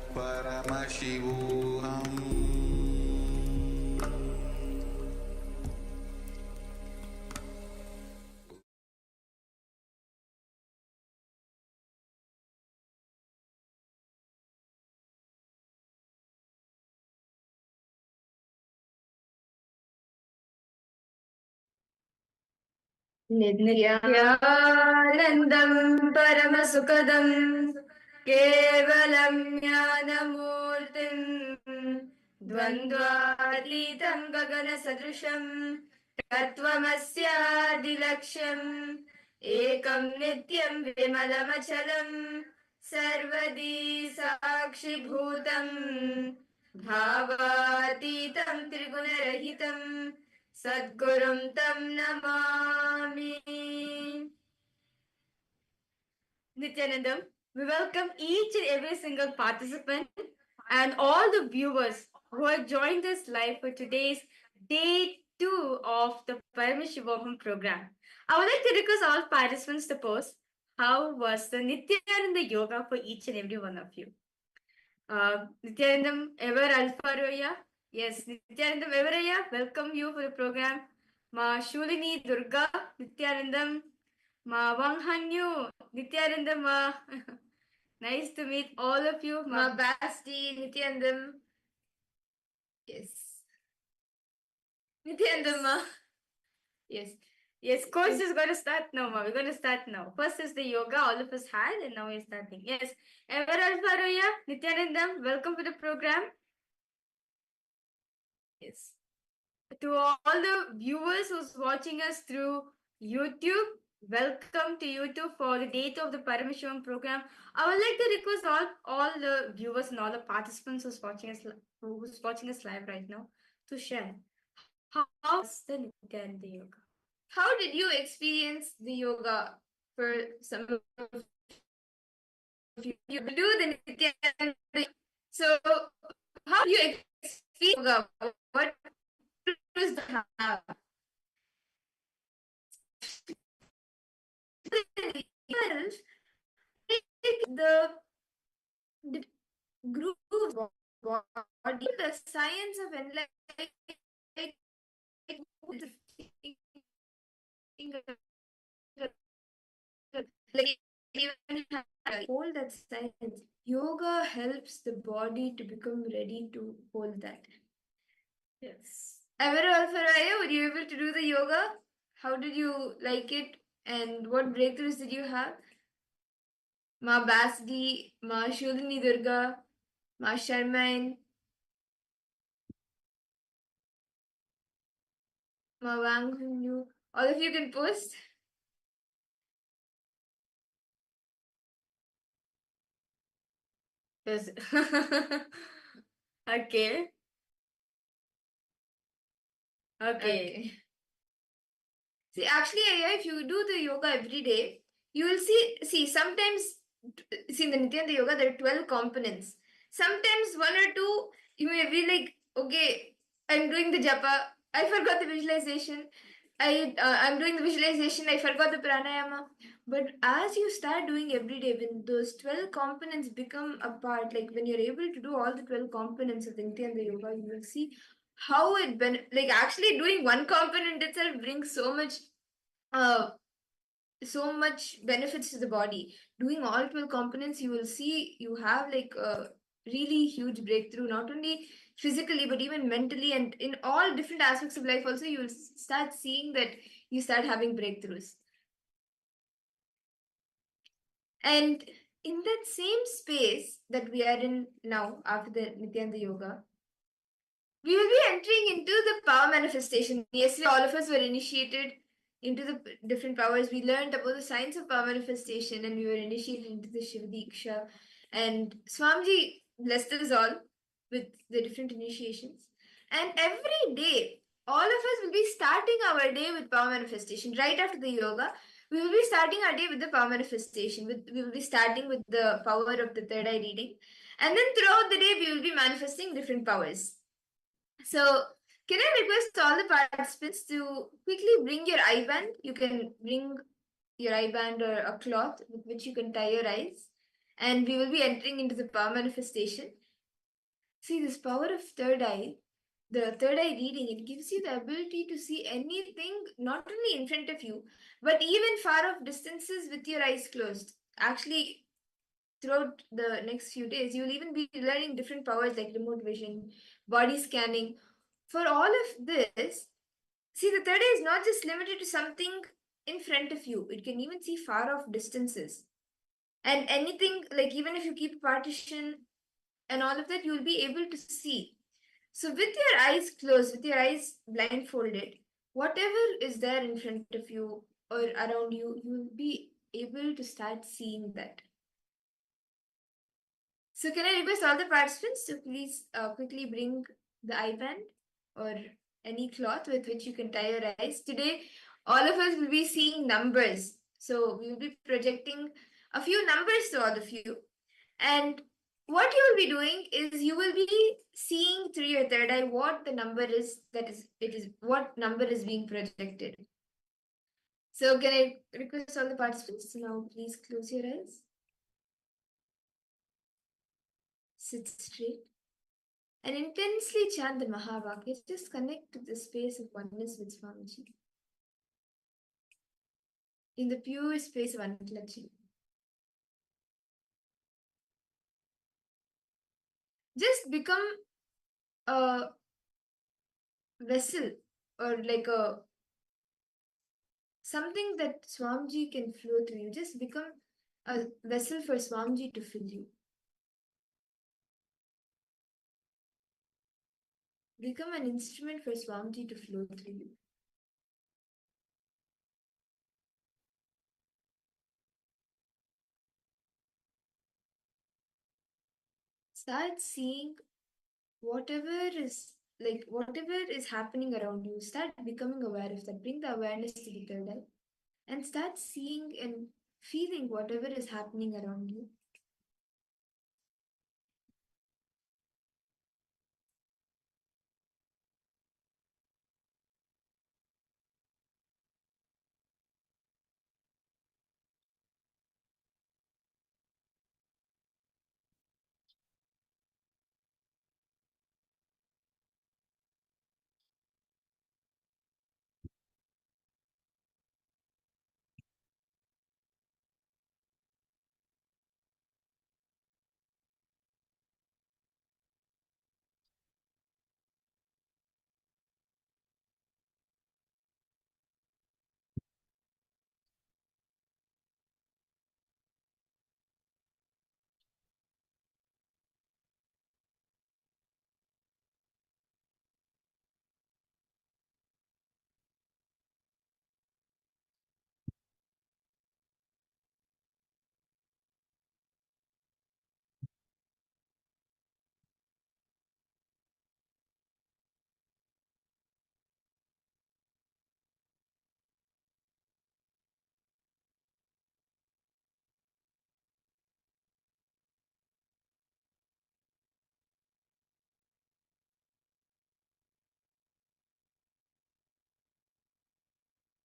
Paramashivoham. नित्यानन्दं परमसुखदं केवलं ज्ञानमूर्तिं द्वन्द्वातीतं गगनसदृशं तत्त्वमस्यादिलक्ष्यम् एकं नित्यं विमलमचलं सर्वदी साक्षिभूतं भावातीतं त्रिगुणरहितं सद्गुरुं तं Namami. Nithyanandam, we welcome each and every single participant and all the viewers who have joined us live for today's day 2 of the Paramashivoham program. I would like to request all participants to post how was the Nithyananda yoga for each and every one of you. Nithyanandam, ever Alfaroya? Yes, Nithyanandam Everaya, welcome you for the program. Ma Shulini Durga, Nithyanandam, Ma Wanghanyu, Nithyanandam, Ma. Nice to meet all of you. Ma Basti, Nithyanandam. Yes. Nithyanandam, Ma. Yes. Yes, course is going to start now, Ma. We're going to start now. First is the yoga all of us had, and now we're starting. Yes. Ever Alfaroya, Nithyanandam, welcome to the program. Yes. To all the viewers who's watching us through YouTube, welcome to you too for the date of the Paramashivoham program. I would like to request all the viewers and all the participants who's watching us live right now to share how's the Nithyananda yoga. How did you experience the yoga? For some of you do the Nithyananda. So how do you experience yoga? What does the have? The grooves body, the science of enlightenment, like even hold that science. Yoga helps the body to become ready to hold that. Yes. Ever Alfaraya, were you able to do the yoga? How did you like it? And what breakthroughs did you have? Ma Basdi, Ma Shodini Durga, Ma Sharmain, Ma Wang Hunyu. All of you can post. Yes. Okay. Okay. See, actually, if you do the yoga every day, you will see, sometimes, see, in the Nithyananda yoga, there are 12 components. Sometimes one or two, you may be like, okay, I'm doing the japa, I forgot the visualization. I'm doing the visualization, I forgot the pranayama. But as you start doing every day, when those 12 components become a part, like when you're able to do all the 12 components of the Nithyananda yoga, you will see how like actually doing one component itself brings uh so much benefits to the body. Doing all 12 components, you will see you have like a really huge breakthrough, not only physically but even mentally, and in all different aspects of life also. You will start seeing that you start having breakthroughs. And in that same space that we are in now after the Nithyananda yoga, we will be entering into the power manifestation. Yesterday, all of us were initiated into the different powers. We learned about the science of power manifestation, and we were initiated into the Shiva Diksha. And Swamiji blessed us all with the different initiations. And every day, all of us will be starting our day with power manifestation. Right after the yoga, we will be starting our day with the power manifestation. We will be starting with the power of the third eye reading. And then throughout the day, we will be manifesting different powers. So, can I request all the participants to quickly bring your eye band? You can bring your eye band or a cloth with which you can tie your eyes, and we will be entering into the power manifestation. See, this power of third eye, the third eye reading, it gives you the ability to see anything not only in front of you, but even far off distances with your eyes closed. Actually, throughout the next few days, you will even be learning different powers like remote vision, body scanning. For all of this, see, the third eye is not just limited to something in front of you, it can even see far off distances. And anything, like even if you keep a partition and all of that, you will be able to see. So, with your eyes closed, with your eyes blindfolded, whatever is there in front of you or around you, you will be able to start seeing that. So can I request all the participants to please quickly bring the eye band or any cloth with which you can tie your eyes. Today, all of us will be seeing numbers. So we will be projecting a few numbers to all of you. And what you will be doing is you will be seeing through your third eye what the number is, what number is being projected. So can I request all the participants to now please close your eyes. Sit straight and intensely chant the Mahavakya. Just connect to the space of oneness with Swamiji. In the pure space of unclutching. Just become a vessel or like a something that Swamiji can flow through you. Just become a vessel for Swamiji to fill you. Become an instrument for Swamiji to flow through you. Start seeing whatever is happening around you. Start becoming aware of that. Bring the awareness to the third eye and start seeing and feeling whatever is happening around you.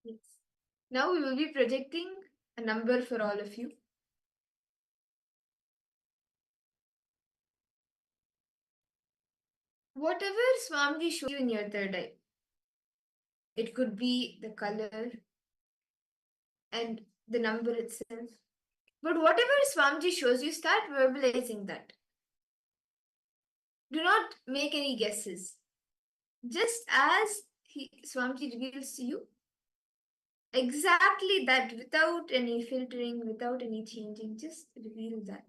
Yes. Now we will be projecting a number for all of you. Whatever Swamiji shows you in your third eye, it could be the color and the number itself. But whatever Swamiji shows you, start verbalizing that. Do not make any guesses. Just as Swamiji reveals to you, exactly that, without any filtering, without any changing, just reveal that.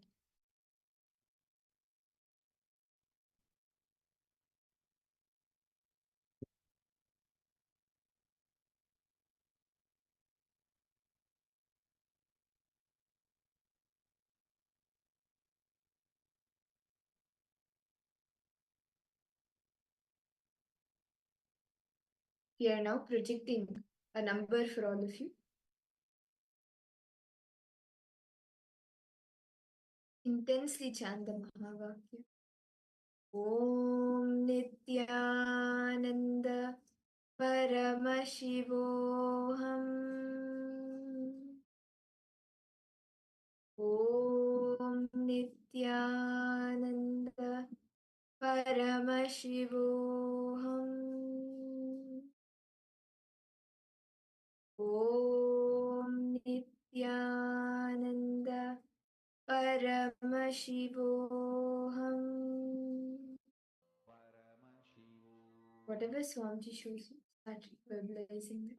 We are now projecting a number for all of you. Intensely chant the Mahavakya. Om Nithyananda Paramashivoham. Om Nithyananda Paramashivoham. Om Nithyananda Paramashivoham. Whatever Swamiji shows you, start verbalizing that.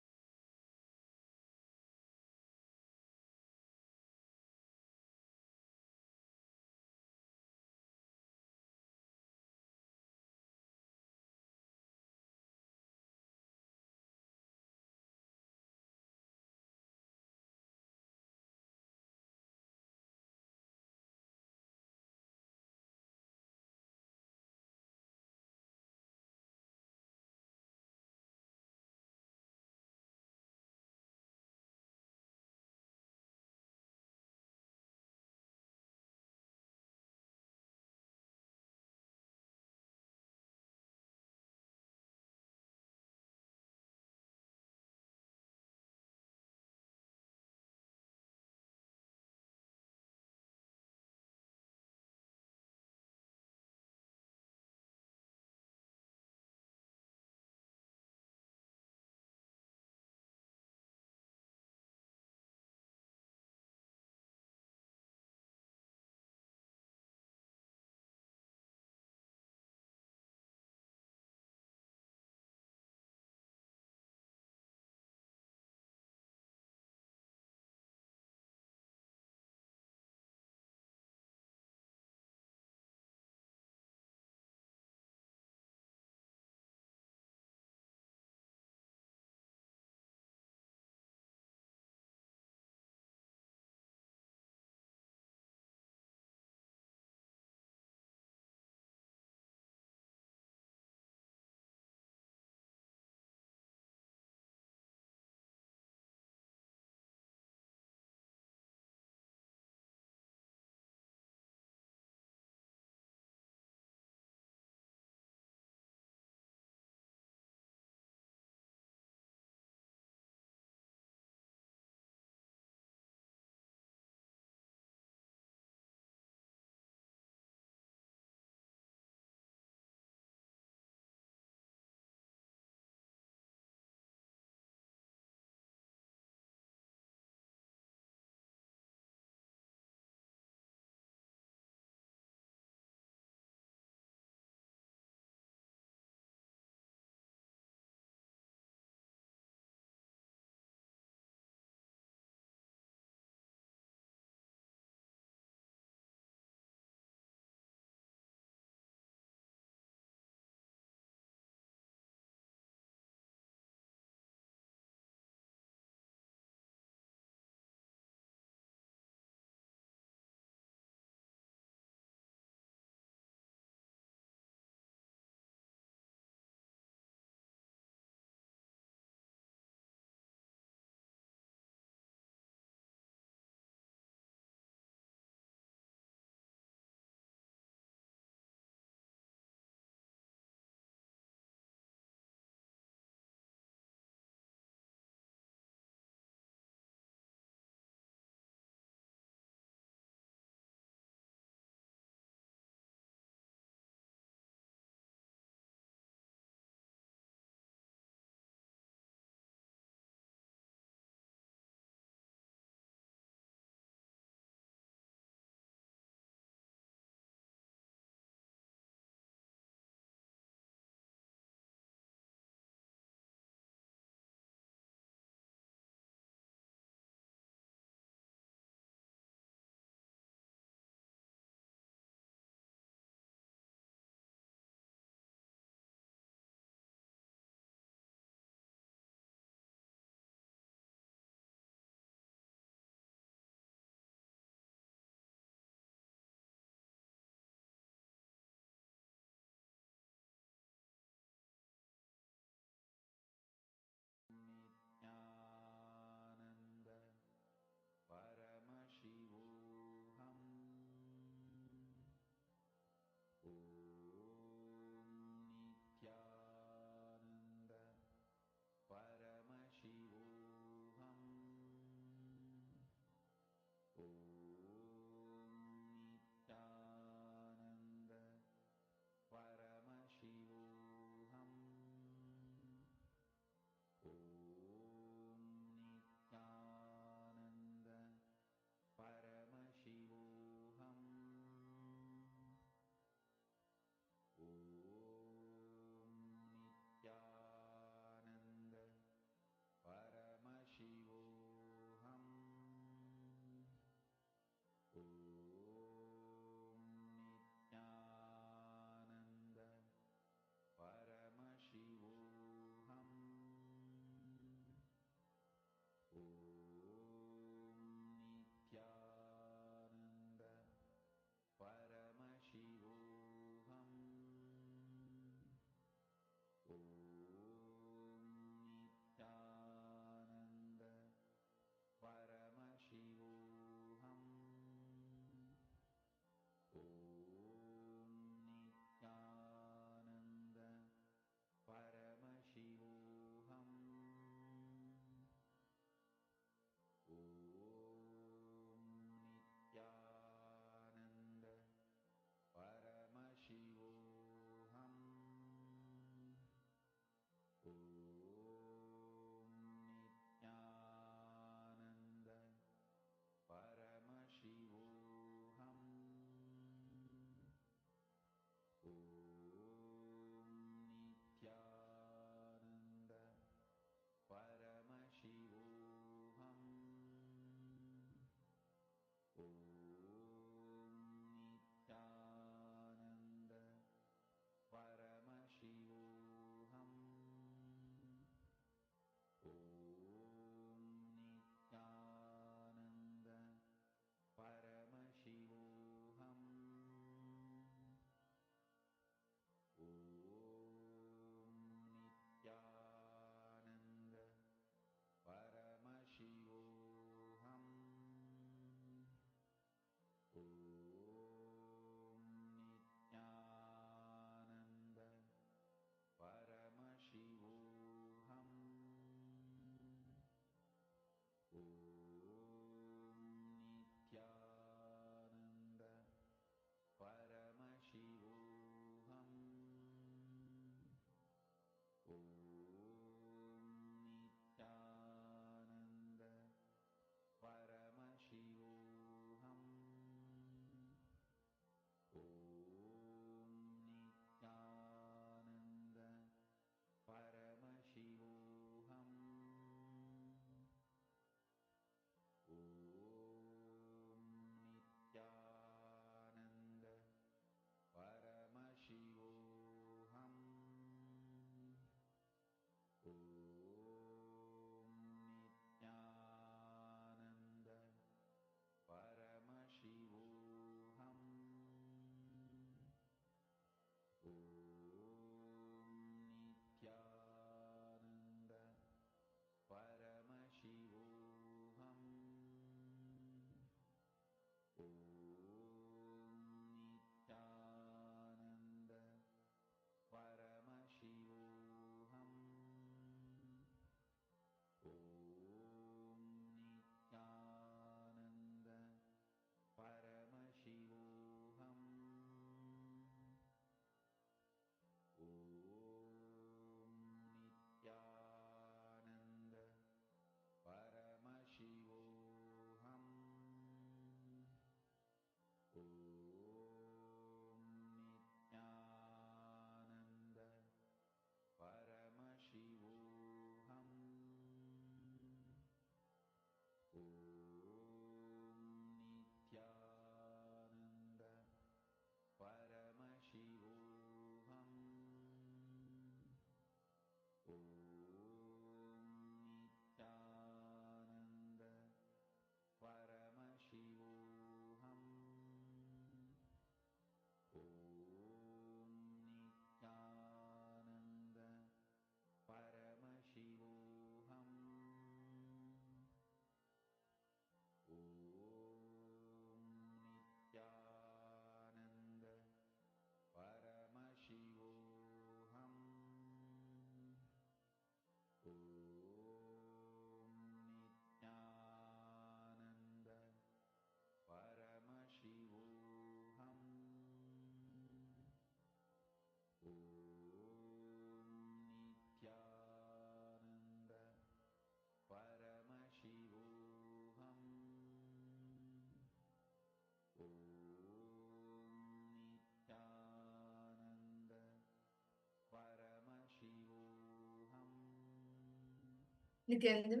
Nithyananda.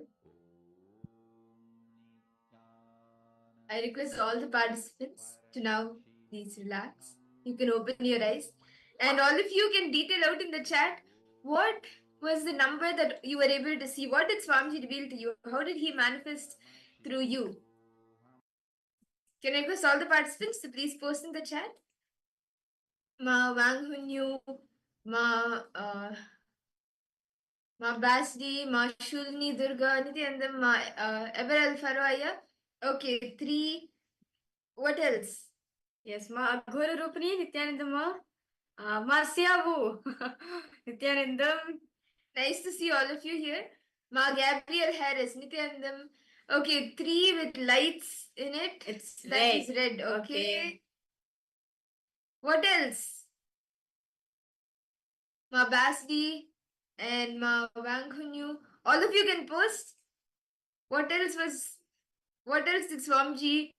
I request all the participants to now please relax. You can open your eyes, and all of you can detail out in the chat what was the number that you were able to see. What did Swamiji reveal to you? How did he manifest through you? Can I request all the participants to please post in the chat? Ma Wang Hunyu, Ma Basdi, Ma Shulni Durga, Nithyananda, Ma Eberel Faroaya. Okay, 3. What else? Yes, Ma Aghora Rupani, Nithyananda Ma. Ma Siavu, Nithyanandam. Nice to see all of you here. Ma Gabriel Harris, Nithyanandam. Okay, 3 with lights in it. It's that red. Is red. Okay. What else? Ma Basdi and Ma Wang Hunyu. All of you can post. What else did Swamiji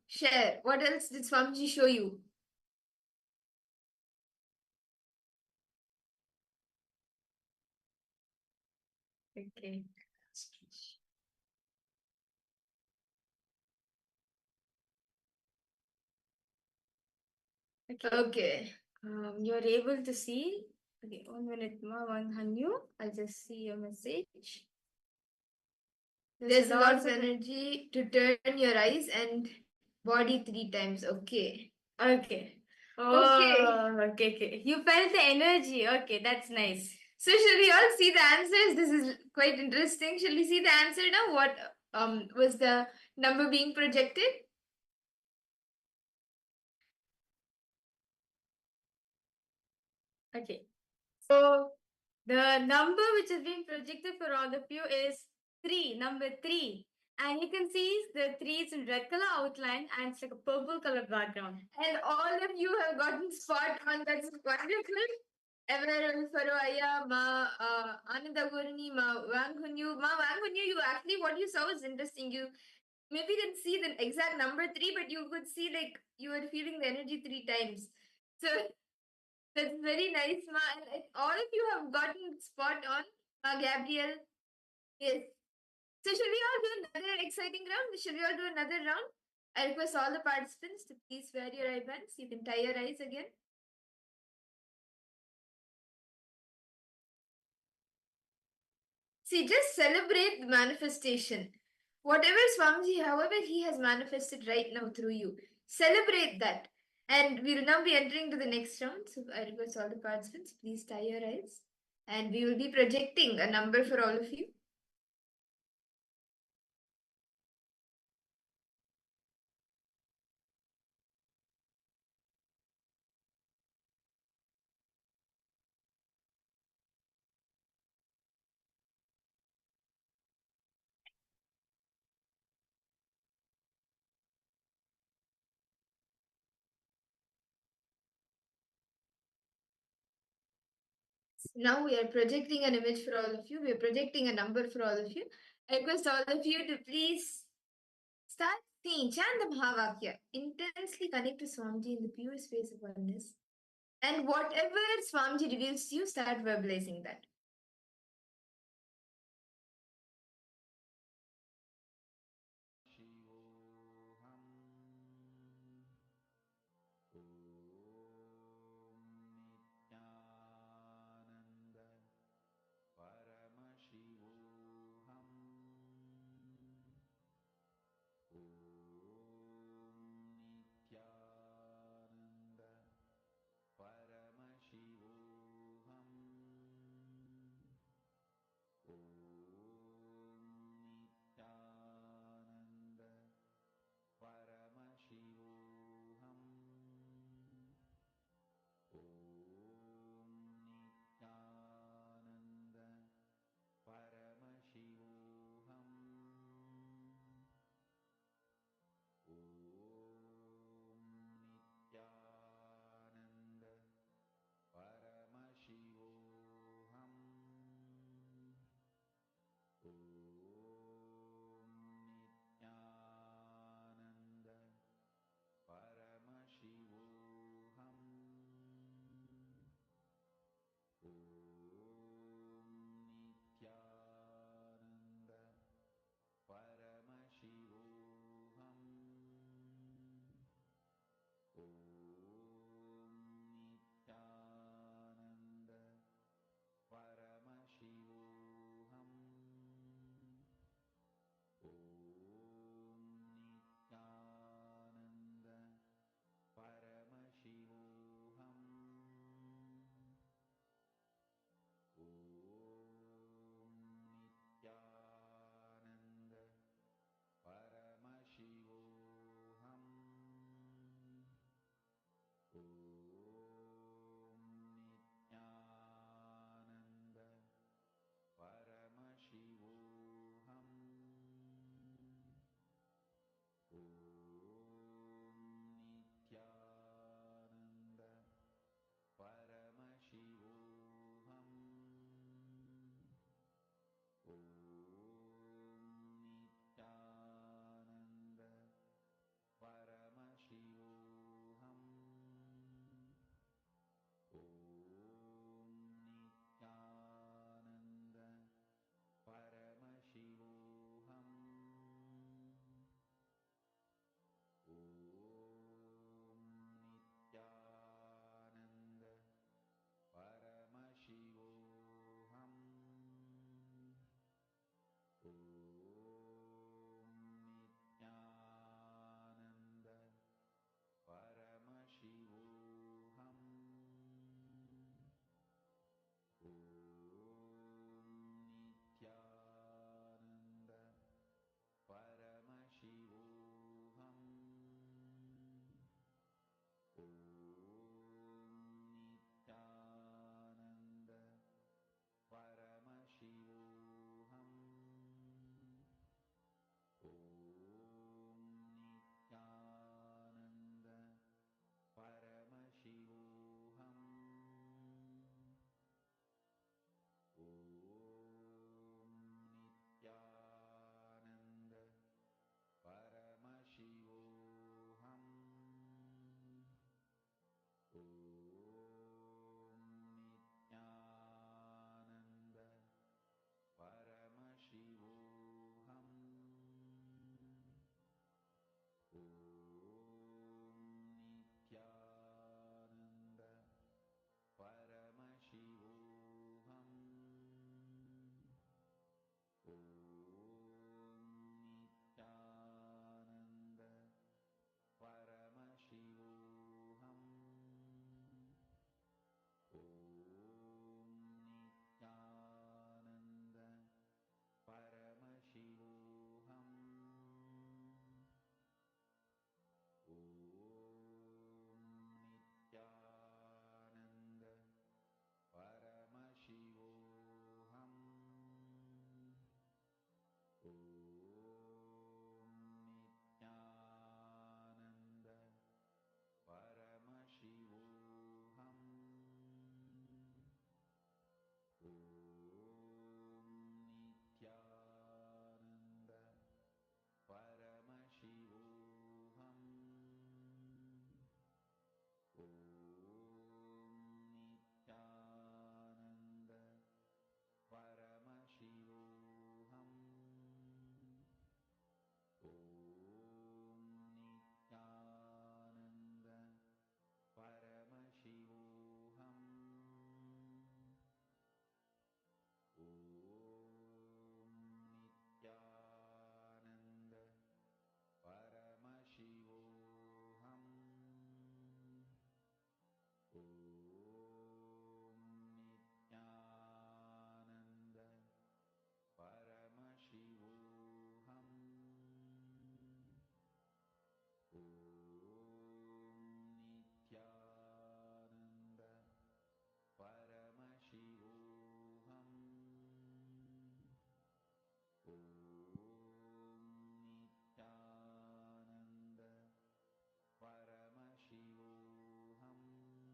share? What else did Swamiji show you? Okay. Okay. You're able to see. Okay, 1 minute, Ma Wang Hanyu. I'll just see your message. There's a lot of energy to turn your eyes and body 3 times. Okay. Okay. Oh, okay. You felt the energy. Okay, that's nice. So shall we all see the answers? This is quite interesting. Shall we see the answer now? What was the number being projected? Okay. So the number which is being projected for all of you is 3, number 3. And you can see the 3 is in red color outline and it's like a purple color background. And all of you have gotten spot on. That's wonderful. Ever Faroaya, Ma Anandagurni, Ma Wanghunyu. Ma Wanghunyu, you actually, what you saw was interesting. You maybe didn't see the exact number 3, but you could see like you were feeling the energy 3 times. So that's very nice, Ma. And all of you have gotten spot on. Gabriel. Yes. So shall we all do another exciting round? Shall we all do another round? I request all the participants to please wear your eye bands. You can tie your eyes again. See, just celebrate the manifestation. Whatever Swamiji, however he has manifested right now through you, celebrate that. And we will now be entering to the next round. So I request all the participants, please tie your eyes. And we will be projecting a number for all of you. Now we are projecting an image for all of you. We are projecting a number for all of you. I request all of you to please start seeing, chant the Mahavakya. Intensely connect to Swamiji in the pure space of oneness. And whatever Swamiji reveals to you, start verbalizing that.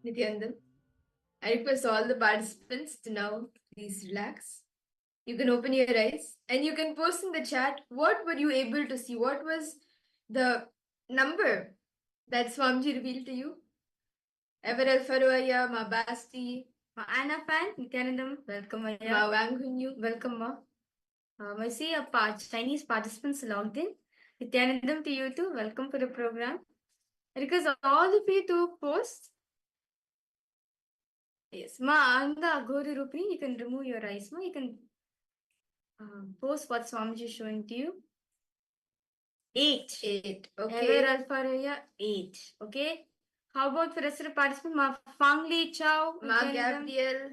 Nithyananda. I request all the participants to now please relax. You can open your eyes and you can post in the chat what were you able to see? What was the number that Swamiji revealed to you? Everel Faruaya, Ma Basti, Ma Anna Fan, Nithyanandam, welcome Aya. Ma Wangunyu, welcome Ma. I see a Chinese participants logged in. Nithyanandam to you too, welcome for the program. I request all of you to post. Yes, Ma Anda Agori Rupini, you can remove your eyes, Ma. You can post what Swamiji is showing to you. 8. 8. Okay. Ever Alpha 8. Okay. How about for the rest of the participants? Ma Fang Li Chow. Ma Gabriel.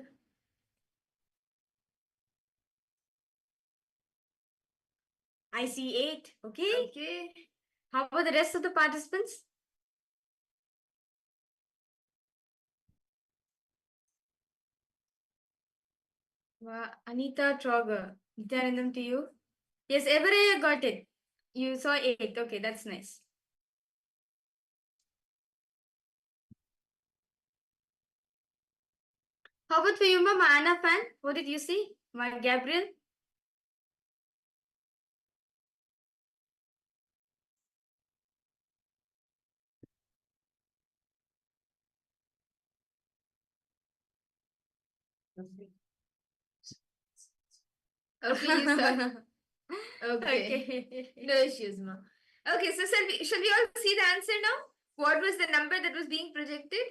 I see 8. Okay. Okay. How about the rest of the participants? Ma Anita Trogger. Nithyanandam to you. Yes, Everett got it. You saw 8. Okay, that's nice. How about for you, Ma Anna Fan? What did you see? Ma Gabriel? Okay, you saw. Okay. No issues, Ma. Okay, so shall we all see the answer now? What was the number that was being projected?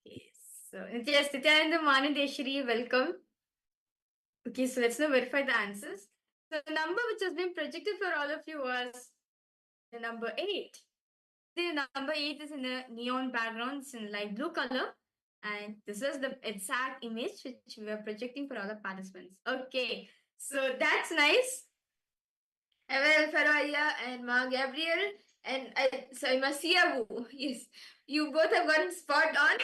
Okay, so yes, Nithyananda Manadeshri, welcome. Okay, so let's now verify the answers. So the number which has been projected for all of you was the number 8. The number 8 is in a neon background, it's in light blue color. And this is the exact image which we are projecting for all the participants. Okay, so that's nice. Evel Faraya and Ma Gabriel and Masia Wu. Yes, you both have gotten spot on.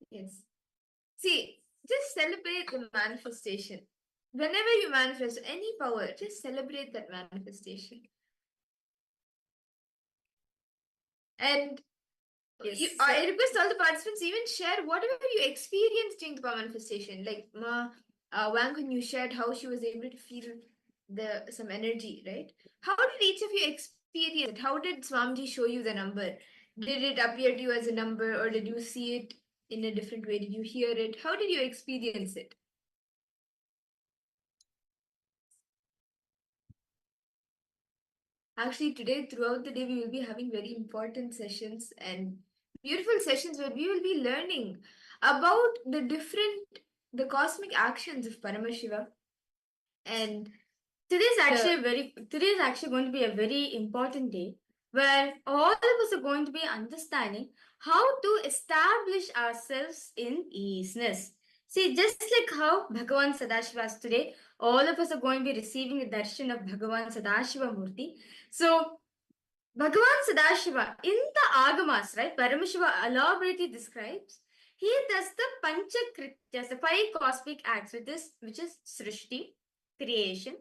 Yes. See, just celebrate the manifestation. Whenever you manifest any power, just celebrate that manifestation. And yes, I request all the participants even share whatever you experienced during the power manifestation. Like Wang, when you shared how she was able to feel some energy, right? How did each of you experience it? How did Swamiji show you the number? Did it appear to you as a number, or did you see it in a different way? Did you hear it? How did you experience it? Actually, today, throughout the day, we will be having very important sessions and beautiful sessions where we will be learning about the cosmic actions of Paramashiva. And today is actually going to be a very important day where all of us are going to be understanding how to establish ourselves in easiness. See, just like how Bhagavan Sadashiva is today, all of us are going to be receiving a darshan of Bhagavan Sadashiva Murti. So, Bhagavan Sadashiva, in the Agamas, right, Paramashiva elaborately describes, he does the Panchakrityas, the 5 cosmic acts, which is Srishti, creation,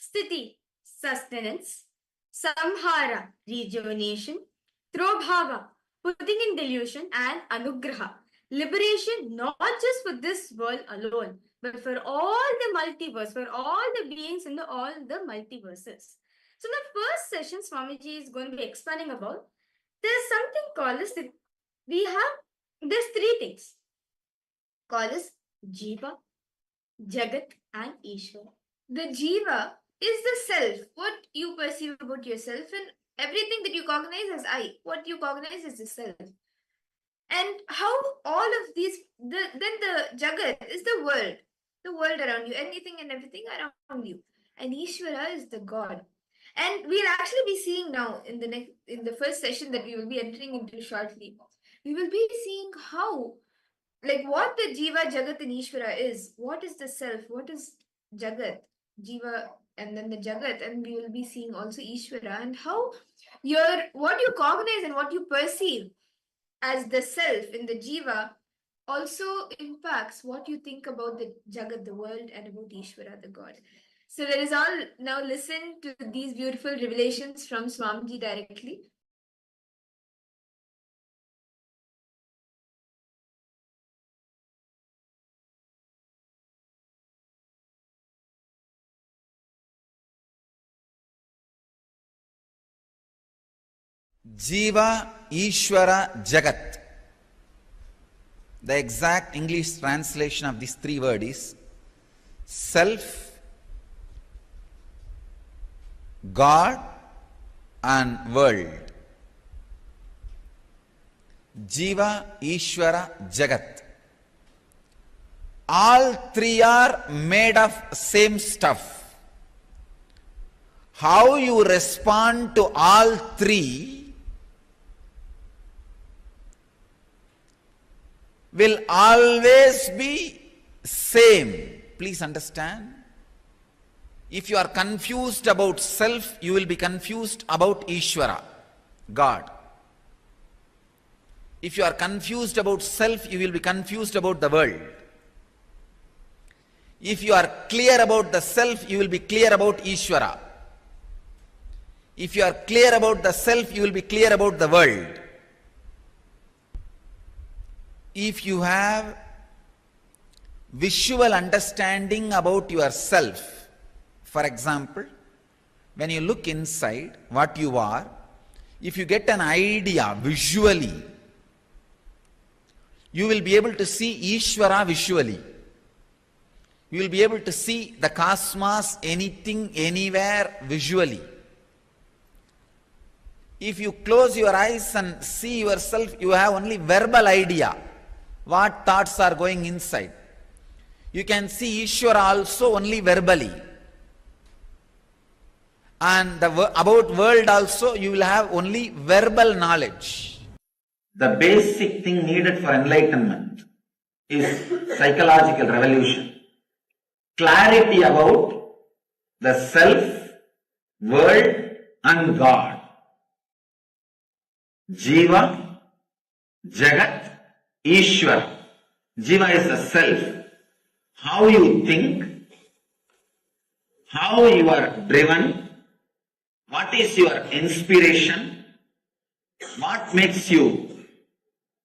Sthiti, sustenance, Samhara, rejuvenation, Trobhava, putting in delusion, and Anugraha, liberation, not just for this world alone, but for all the multiverse, for all the beings in all the multiverses. So in the first session, Swamiji is going to be expanding about, there's something called as, there's 3 things, called as Jiva, Jagat, and Ishvara. The Jiva is the self, what you perceive about yourself, and everything that you cognize as I, what you cognize as the self. And how all of these, then the Jagat is the world around you, anything and everything around you. And Ishvara is the God. And we'll actually be seeing now in the first session that we will be entering into shortly, we will be seeing how, like what the Jiva, Jagat and Ishvara is. What is the self? What is Jagat? Jiva and then the Jagat, and we will be seeing also Ishvara, and how what you cognize and what you perceive as the self in the Jiva also impacts what you think about the Jagat, the world, and about Ishvara, the God. So let us all now listen to these beautiful revelations from Swamiji directly. Jiva, Ishvara, Jagat. The exact English translation of these three words is self, God and world. Jiva, Ishvara, Jagat. All three are made of same stuff. How you respond to all three will always be same. Please understand. If you are confused about self, you will be confused about Ishvara, God. If you are confused about self, you will be confused about the world. If you are clear about the self, you will be clear about Ishvara. If you are clear about the self, you will be clear about the world. If you have visual understanding about yourself, for example, when you look inside what you are, if you get an idea visually, you will be able to see Ishvara visually. You will be able to see the cosmos, anything, anywhere visually. If you close your eyes and see yourself, you have only verbal idea what thoughts are going inside. You can see Ishvara also only verbally. And about world also you will have only verbal knowledge. The basic thing needed for enlightenment is psychological revolution. Clarity about the self, world and God. Jiva, Jagat, Ishvara. Jiva is the self. How you think, how you are driven, what is your inspiration, what makes you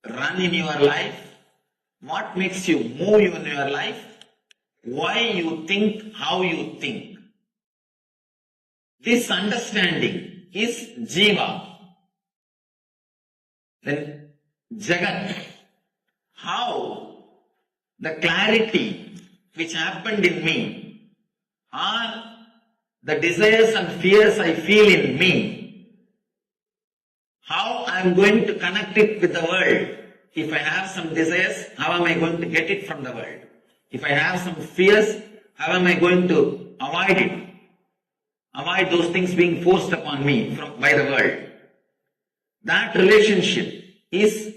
run in your life, what makes you move in your life, why you think, how you think. This understanding is Jiva. Then Jagat, how the clarity which happened in me, or the desires and fears I feel in me, how I am going to connect it with the world. If I have some desires, how am I going to get it from the world? If I have some fears, how am I going to avoid it? Avoid those things being forced upon me by the world. That relationship is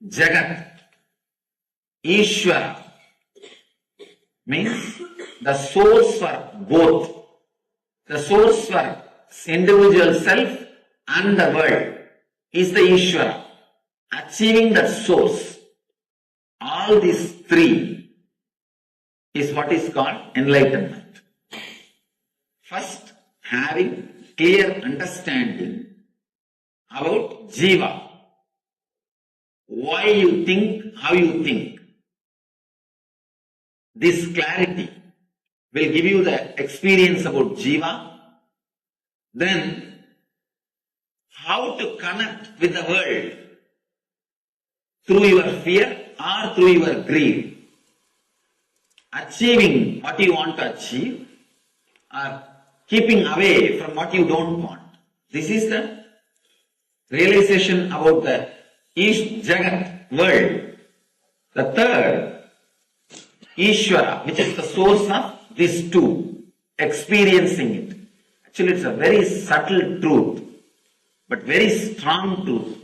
Jagat. Ishvara means the source for both. The source for individual self and the world is the Ishvara. Achieving that source, all these three is what is called enlightenment. First, having clear understanding about Jiva. Why you think, how you think. This clarity will give you the experience about Jiva. Then, how to connect with the world through your fear or through your greed. Achieving what you want to achieve or keeping away from what you don't want. This is the realization about the Jagat world. The third, Ishvara, which is the source of these two, experiencing it. Actually, it's a very subtle truth, but very strong truth.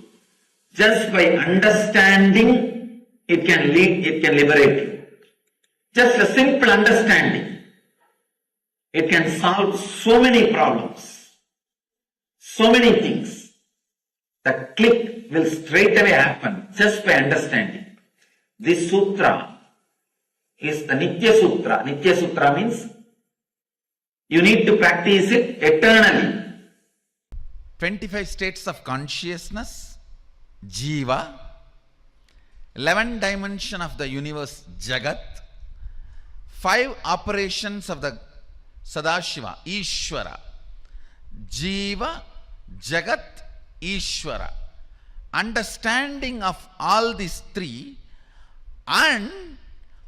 Just by understanding, it can liberate you. Just a simple understanding, it can solve so many problems, so many things. The click will straight away happen just by understanding. This sutra is the Nitya Sutra. Nitya Sutra means you need to practice it eternally. 25 states of consciousness, Jiva, 11 dimensions of the universe, Jagat, 5 operations of the Sadashiva, Ishvara, Jiva, Jagat, Ishvara. Understanding of all these three and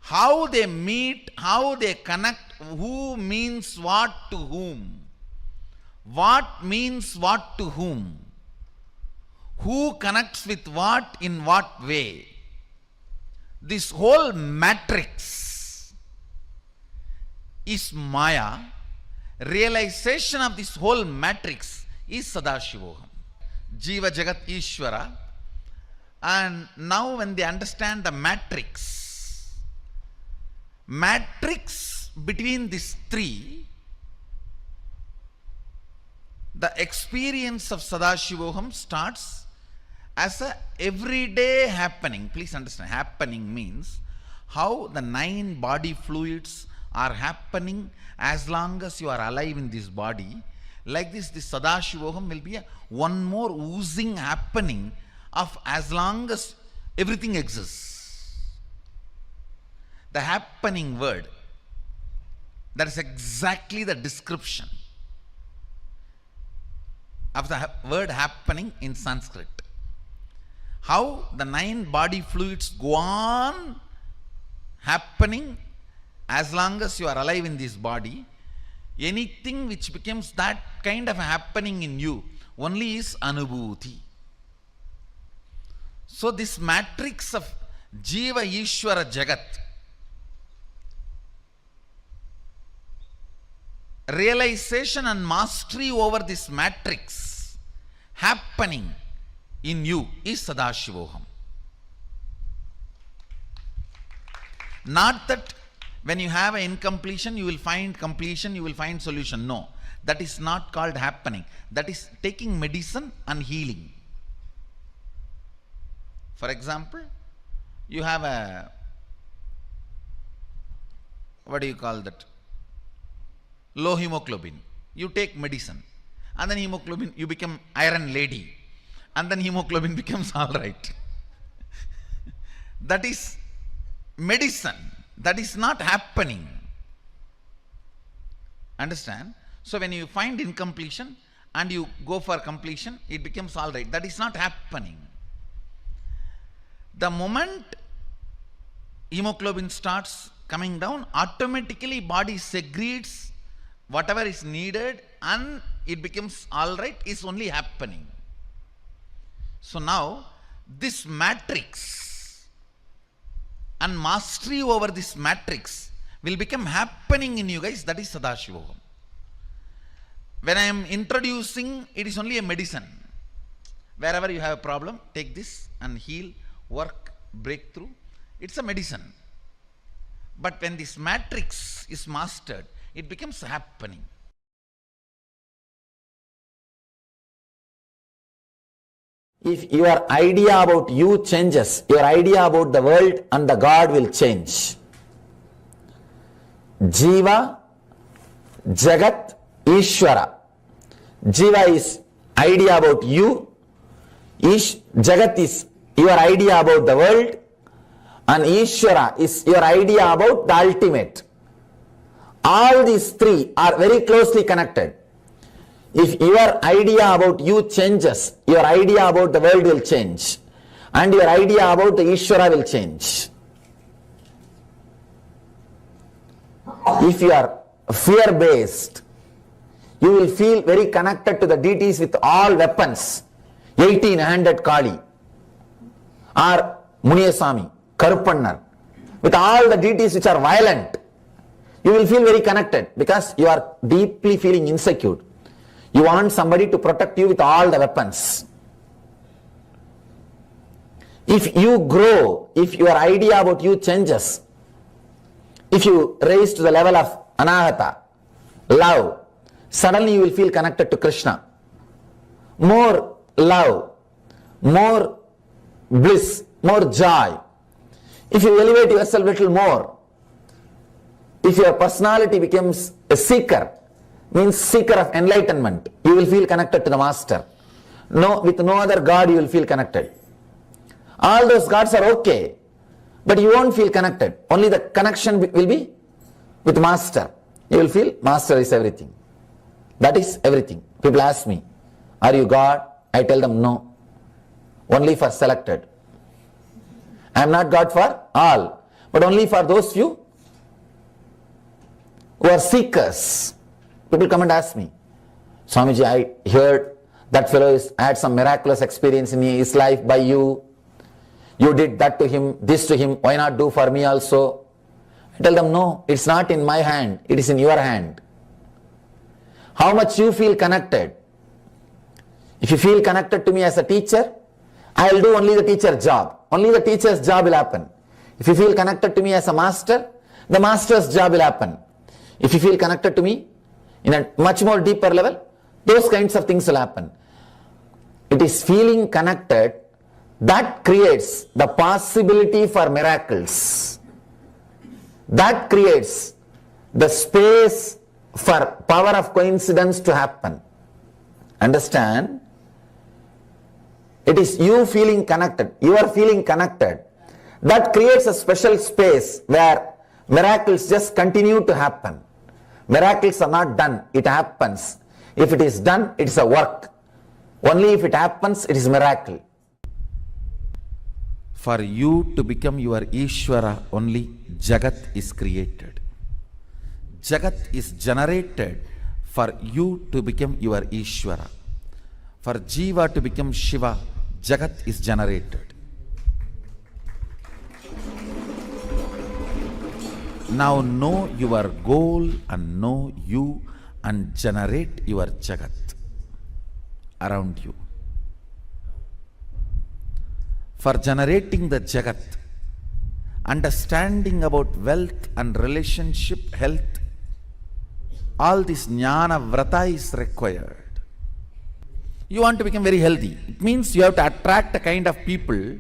how they meet, how they connect, who means what to whom. What means what to whom? Who connects with what in what way? This whole matrix is Maya. Realization of this whole matrix is Sadashivoham. Jiva Jagat Ishvara. And now when they understand the matrix between these three, the experience of Sadashivoham starts as a everyday happening. Please understand, happening means how the 9 body fluids are happening as long as you are alive in this body. Like this Sadashivoham will be one more oozing happening of as long as everything exists. The happening word, that is exactly the description of the word happening in Sanskrit. How the 9 body fluids go on happening as long as you are alive in this body. Anything which becomes that kind of happening in you only is anubhuti. So this matrix of Jiva Ishvara Jagat, realization and mastery over this matrix happening in you is Sadashivoham. Not that when you have an incompletion you will find completion, you will find solution. No, that is not called happening. That is taking medicine and healing. For example, you have a, what do you call that? Low hemoglobin. You take medicine and then hemoglobin, you become iron lady, and then hemoglobin becomes all right. That is medicine. That is not happening. Understand? So when you find incompletion and you go for completion, it becomes all right. That is not happening. The moment hemoglobin starts coming down, automatically body secretes whatever is needed and it becomes all right, is only happening. So now this matrix and mastery over this matrix will become happening in you guys. That is Sadashivoham. When I am introducing, it is only a medicine. Wherever you have a problem, take this and heal, work, breakthrough. It's a medicine. But when this matrix is mastered, it becomes happening. If your idea about you changes, your idea about the world and the God will change. Jiva, Jagat, Ishvara. Jiva is idea about you. Jagat is your idea about the world. And Ishvara is your idea about the ultimate. All these three are very closely connected. If your idea about you changes, your idea about the world will change. And your idea about the Ishvara will change. If you are fear-based, you will feel very connected to the deities with all weapons. 18-handed Kali or Muniyasami, Karuppannar, with all the deities which are violent. You will feel very connected because you are deeply feeling insecure. You want somebody to protect you with all the weapons. If you grow, if your idea about you changes, if you raise to the level of anahata, love, suddenly you will feel connected to Krishna. More love, more bliss, more joy. If you elevate yourself a little more, if your personality becomes a seeker, means seeker of enlightenment, you will feel connected to the master. No, with no other God you will feel connected. All those gods are okay, but you won't feel connected. Only the connection will be with master. You will feel master is everything. That is everything. People ask me, are you God? I tell them no, only for selected. I am not God for all, but only for those few who are seekers. People come and ask me, Swamiji, I heard that fellow had some miraculous experience in his life by you. You did that to him, this to him, why not do for me also? I tell them, no, it's not in my hand, it is in your hand. How much you feel connected. If you feel connected to me as a teacher, I will do only the teacher's job. Only the teacher's job will happen. If you feel connected to me as a master, the master's job will happen. If you feel connected to me in a much more deeper level, those kinds of things will happen. It is feeling connected that creates the possibility for miracles. That creates the space for power of coincidence to happen. Understand? It is you feeling connected. You are feeling connected. That creates a special space where miracles just continue to happen. Miracles are not done. It happens. If it is done, it is a work. Only if it happens, it is miracle. For you to become your Ishvara, only Jagat is created. Jagat is generated for you to become your Ishvara. For Jiva to become Shiva, Jagat is generated. Now know your goal and know you and generate your Jagat around you. For generating the Jagat, understanding about wealth and relationship, health, all this jnana vrata is required. You want to become very healthy. It means you have to attract a kind of people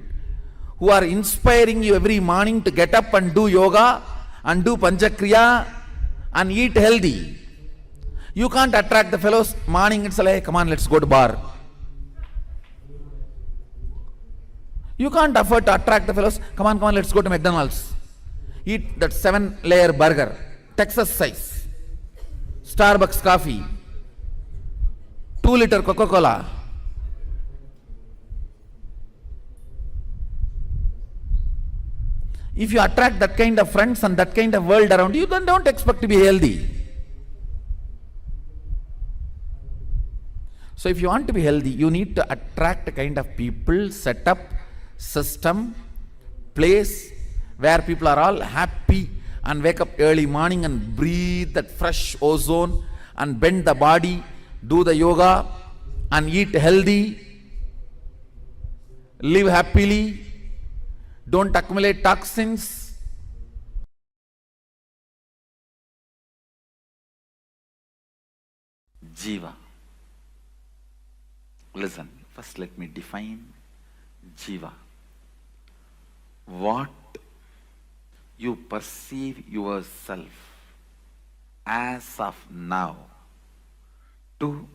who are inspiring you every morning to get up and do yoga and do panchakriya and eat healthy. You can't attract the fellows morning itself, hey, come on, let's go to bar. You can't afford to attract the fellows, come on, let's go to McDonald's. Eat that 7-layer burger, Texas size, Starbucks coffee, 2-liter Coca-Cola. If you attract that kind of friends and that kind of world around you, then don't expect to be healthy. So if you want to be healthy, you need to attract a kind of people, setup, system, place where people are all happy and wake up early morning and breathe that fresh ozone and bend the body, do the yoga and eat healthy, live happily, don't accumulate toxins. Jiva. Listen, first let me define Jiva. What you perceive yourself as of now to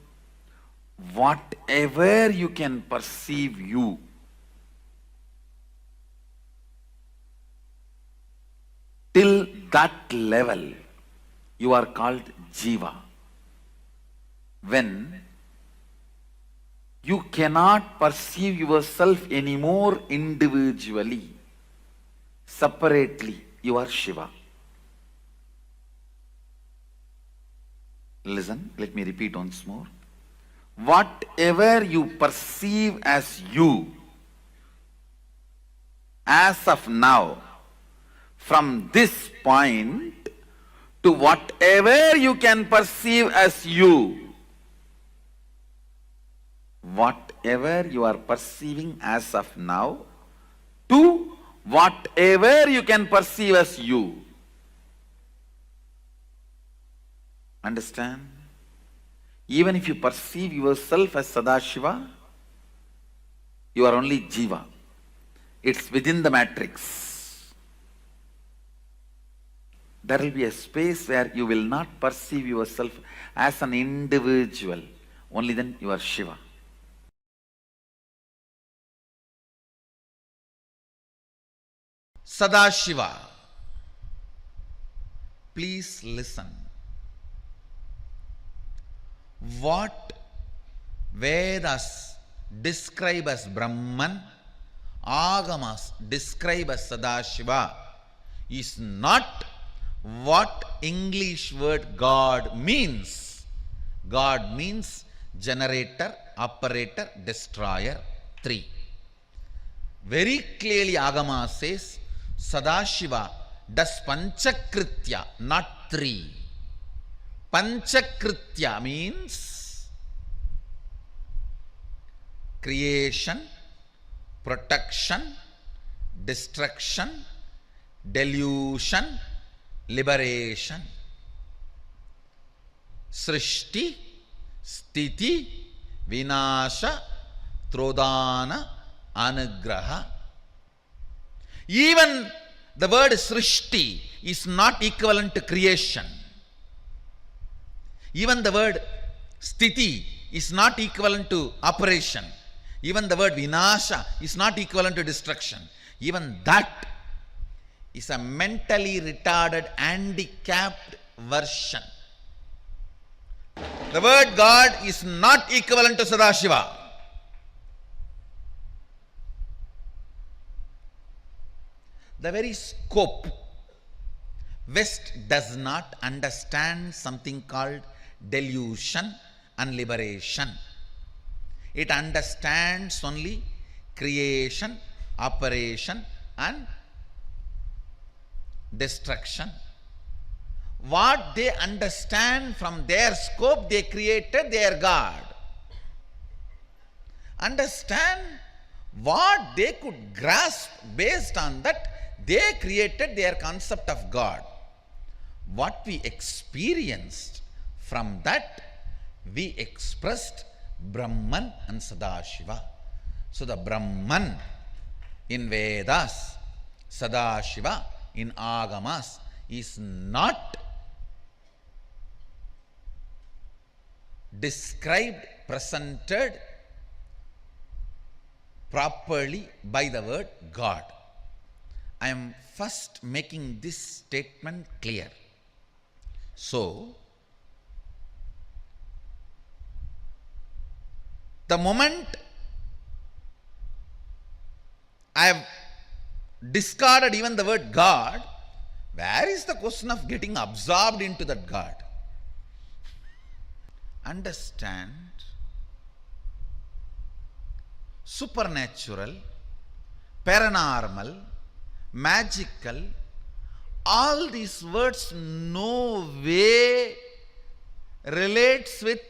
whatever you can perceive you. Till that level, you are called Jiva. When you cannot perceive yourself anymore individually, separately, you are Shiva. Listen, let me repeat once more. Whatever you perceive as you, as of now, from this point to whatever you can perceive as you, whatever you are perceiving as of now to whatever you can perceive as you. Understand? Even if you perceive yourself as Sadashiva, you are only Jiva. It's within the matrix. There will be a space where you will not perceive yourself as an individual. Only then you are Shiva. Sadashiva. Please listen. What Vedas describe as Brahman, Agamas describe as Sadashiva, is not what English word God means. God means generator, operator, destroyer, three. Very clearly Agama says Sadashiva does Panchakritya, not three. Panchakritya means creation, protection, destruction, delusion, liberation. Srishti, Sthiti, Vinasha, Trodana, Anugraha. Even the word Srishti is not equivalent to creation. Even the word Sthiti is not equivalent to operation. Even the word Vinasha is not equivalent to destruction. Even that is a mentally retarded, handicapped version. The word God is not equivalent to Sadashiva. The very scope. West does not understand something called delusion and liberation. It understands only creation, operation and destruction. What they understand from their scope, they created their God. Understand what they could grasp, based on that they created their concept of God. What we experienced, from that we expressed Brahman and Sadashiva. So the Brahman in Vedas, Sadashiva in Agamas is not described, presented properly by the word God. I am first making this statement clear. So, the moment I have discarded even the word God, where is the question of getting absorbed into that God? Understand, supernatural, paranormal, magical, all these words no way relates with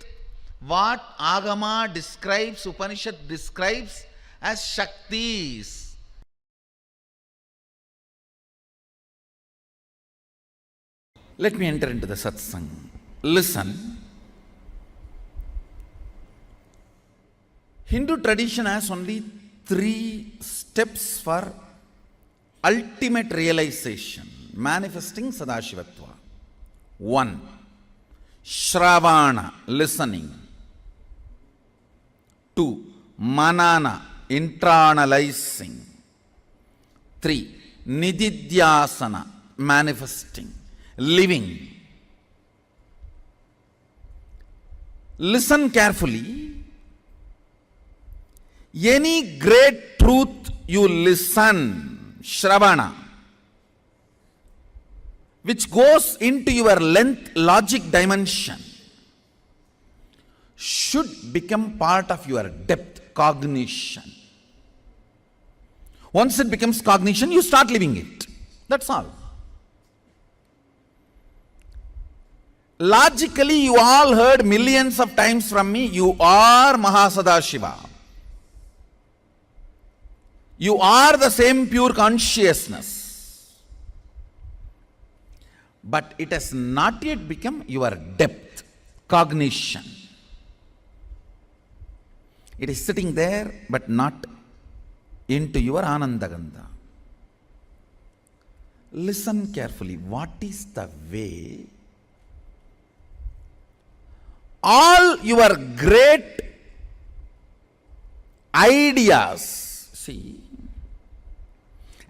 what Agama describes, Upanishad describes as Shaktis. Let me enter into the Satsang. Listen. Hindu tradition has only 3 steps for ultimate realization, manifesting Sadashivatva. 1. Shravana, listening. 2. Manana, internalizing. 3. Nididhyasana, manifesting, living. Listen carefully. Any great truth you listen, Shravana, which goes into your length logic dimension, should become part of your depth cognition. Once it becomes cognition, you start living it. That's all. Logically, you all heard millions of times from me, you are Mahasadashiva. You are the same pure consciousness. But it has not yet become your depth, cognition. It is sitting there, but not into your Anandagandha. Listen carefully. What is the way? All your great ideas, see,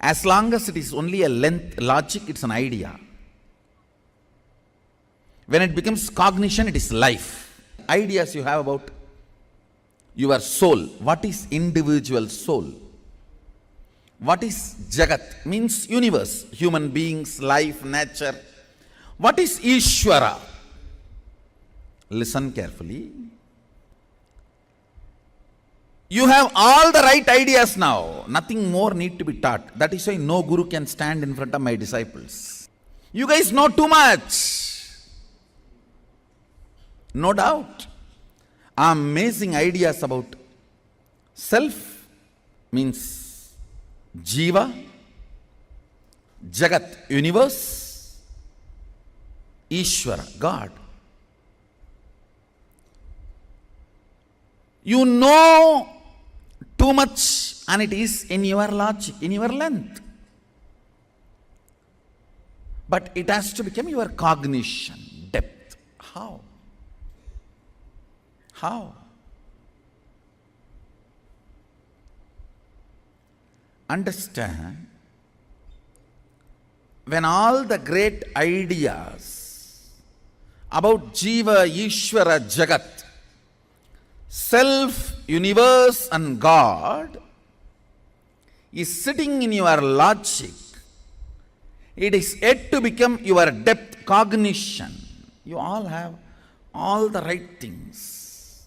as long as it is only a length logic, it's an idea. When it becomes cognition, it is life. Ideas you have about your soul. What is individual soul? What is Jagat? Means universe, human beings, life, nature. What is Ishvara? Listen carefully. You have all the right ideas now. Nothing more need to be taught. That is why no guru can stand in front of my disciples. You guys know too much. No doubt. Amazing ideas about self means Jiva, Jagat, universe, Ishvara, God. You know too much and it is in your logic, in your length. But it has to become your cognition, depth. How? How? Understand, when all the great ideas about Jiva, Ishvara, Jagat, self, universe and God is sitting in your logic, it is yet to become your depth cognition. You all have all the right things.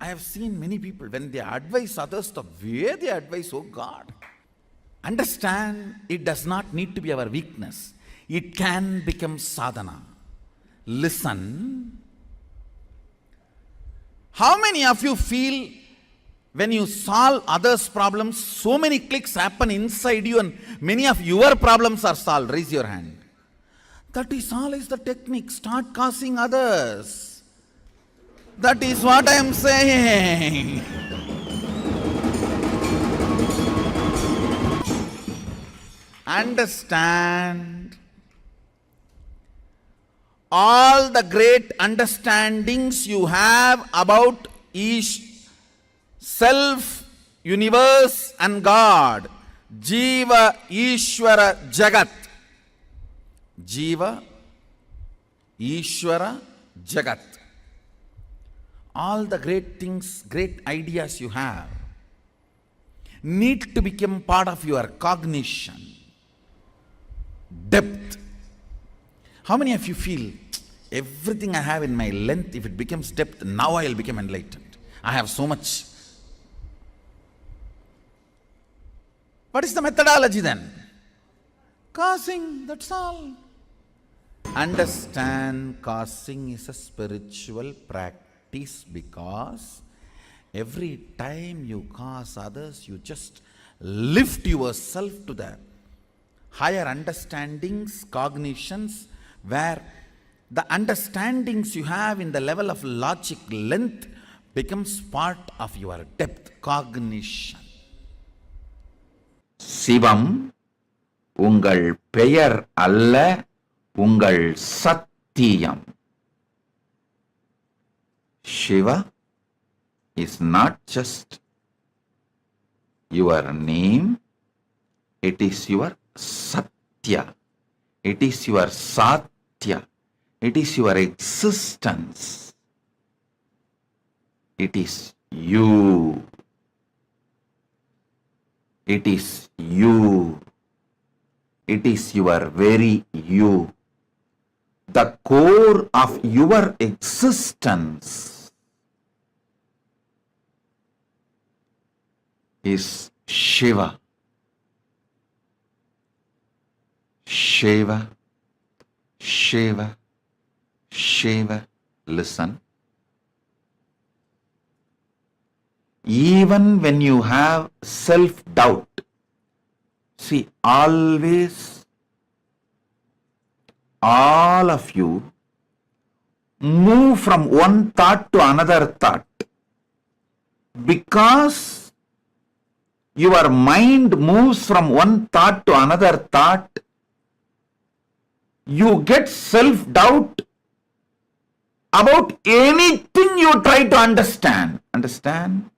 I have seen many people, when they advise others, the way they advise, oh God. Understand, it does not need to be our weakness. It can become sadhana. Listen. How many of you feel when you solve others' problems, so many clicks happen inside you and many of your problems are solved? Raise your hand. That is always the technique. Start causing others. That is what I am saying. Understand. All the great understandings you have about each self, universe and God, Jiva, Ishvara, Jagat. Jiva, Ishvara, Jagat. All the great things, great ideas you have need to become part of your cognition, depth. How many of you feel, everything I have in my length, if it becomes depth, now I will become enlightened. I have so much. What is the methodology then? Causing, that's all. Understand, causing is a spiritual practice, because every time you cause others, you just lift yourself to the higher understandings, cognitions, where the understandings you have in the level of logic length becomes part of your depth cognition. Sivam, ungal பெயர் அல்ல, ungal சத்தியம். Shiva is not just your name, it is your Satya, it is your Satya, it is your existence, it is you, it is you, it is your very you, the core of your existence is Shiva. Shiva, Shiva, Shiva. Listen. Even when you have self-doubt, see, always, all of you move from one thought to another thought, because your mind moves from one thought to another thought. You get self-doubt about anything you try to understand. Understand?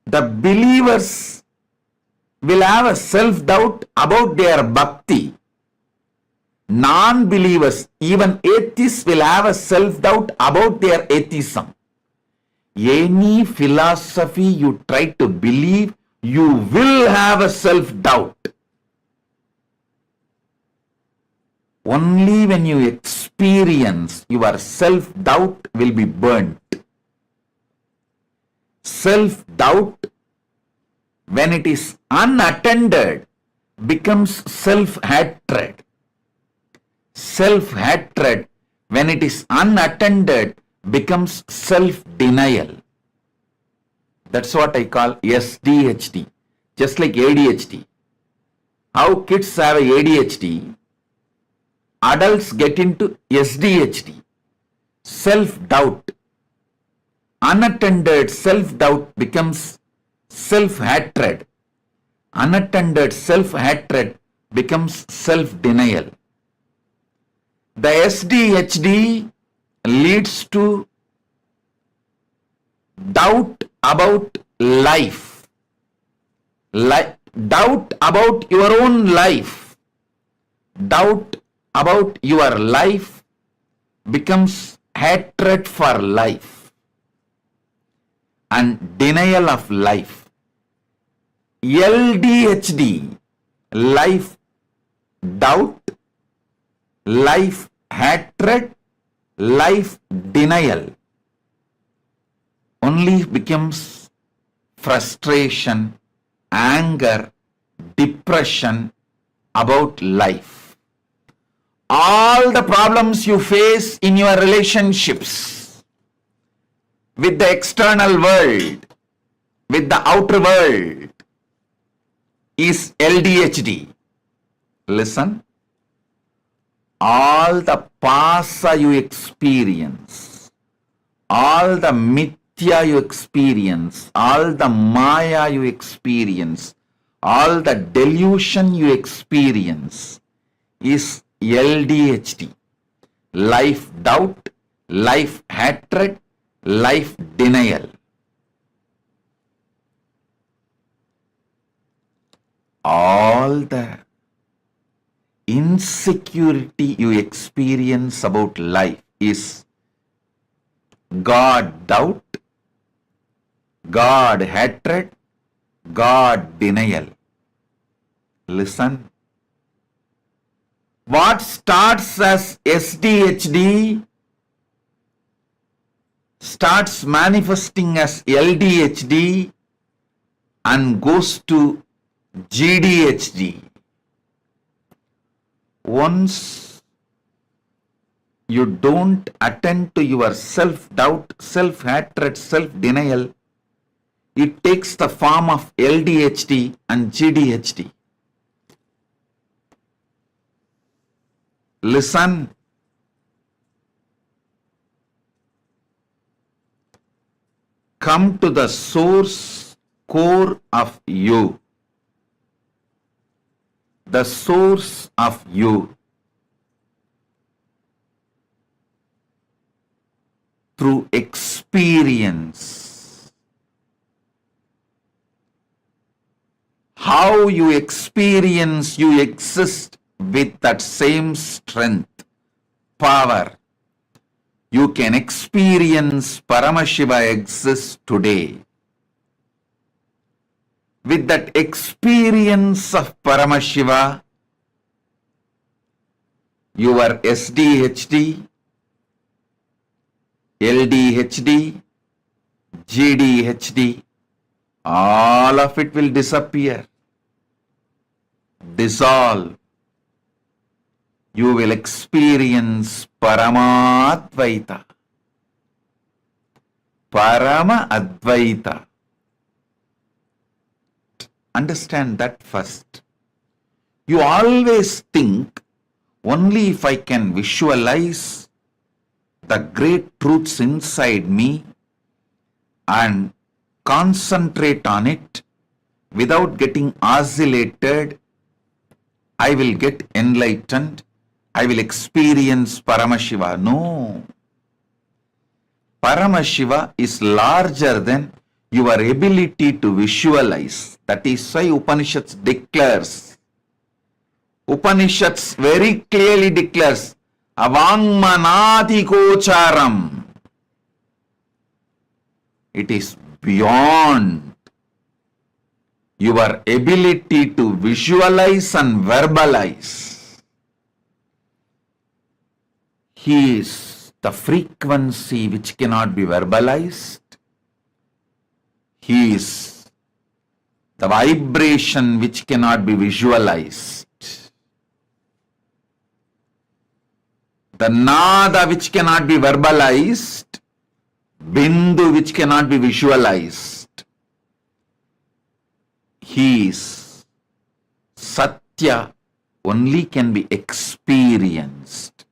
The believers will have a self-doubt about their bhakti. Non-believers, even atheists, will have a self-doubt about their atheism. any philosophy you try to believe, you will have a self-doubt. Only when you experience, your self-doubt will be burnt. Self-doubt, when it is unattended, becomes self-hatred. Self-hatred, when it is unattended, becomes self-denial. That's what I call SDHD, just like ADHD. How kids have ADHD, adults get into SDHD, self-doubt. Unattended self-doubt becomes self-hatred. Unattended self-hatred becomes self-denial. The SDHD leads to doubt about life. Doubt about your own life. Doubt about your life becomes hatred for life and denial of life. LDHD, life doubt, life hatred, life denial, only becomes frustration, anger, depression about life. All the problems you face in your relationships with the external world, with the outer world, is LDHD. Listen, all the pasa you experience, all the mithya you experience, all the maya you experience, all the delusion you experience is LDHD. Life doubt, life hatred, life denial. All the insecurity you experience about life is God doubt, God hatred, God denial. Listen. What starts as SDHD starts manifesting as LDHD and goes to GDHD. Once you don't attend to your self-doubt, self-hatred, self-denial, it takes the form of LDHD and GDHD. Listen. Come to the source core of you. The source of you. Through experience. How you experience, you exist with that same strength, power. You can experience Paramashiva exists today. With that experience of Paramashiva, your SDHD, LDHD, GDHD, all of it will disappear, dissolve. You will experience Paramadvaita. Parama Advaita. Understand that first. You always think, only if I can visualize the great truths inside me and concentrate on it without getting oscillated, I will get enlightened. I will experience Paramashiva. No. Paramashiva is larger than your ability to visualize. That is why Upanishads declares. Upanishads very clearly declares, Avangmanati kocharam. It is beyond your ability to visualize and verbalize. He is the frequency which cannot be verbalized. He is the vibration which cannot be visualized. The nada which cannot be verbalized. Bindu which cannot be visualized. He is Satya, only can be experienced.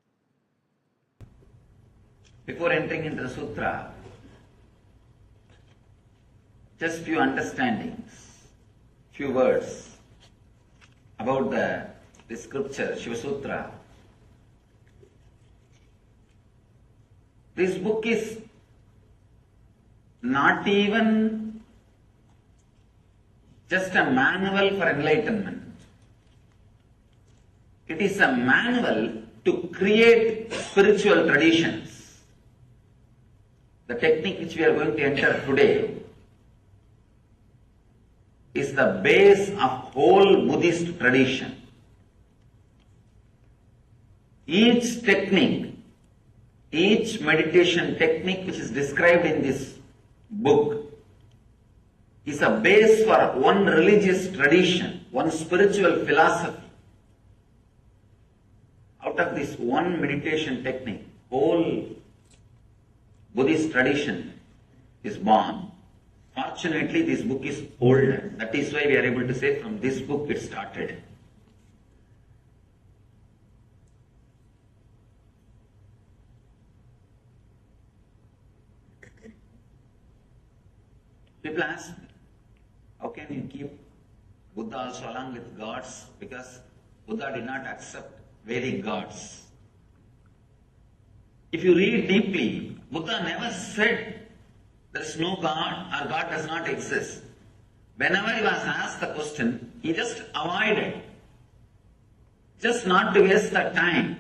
Before entering into the sutra, just few understandings, few words about the scripture, Shiva Sutra. This book is not even just a manual for enlightenment. It is a manual to create spiritual traditions. The technique which we are going to enter today is the base of whole Buddhist tradition. Each technique, each meditation technique which is described in this book is a base for one religious tradition, one spiritual philosophy. Out of this one meditation technique, whole Buddhist tradition is born. Fortunately, this book is older. That is why we are able to say from this book it started. People ask me, how can you keep Buddha also along with gods? Because Buddha did not accept Vedic gods. If you read deeply, Buddha never said there is no God or God does not exist. Whenever he was asked the question, he just avoided. Just not to waste the time.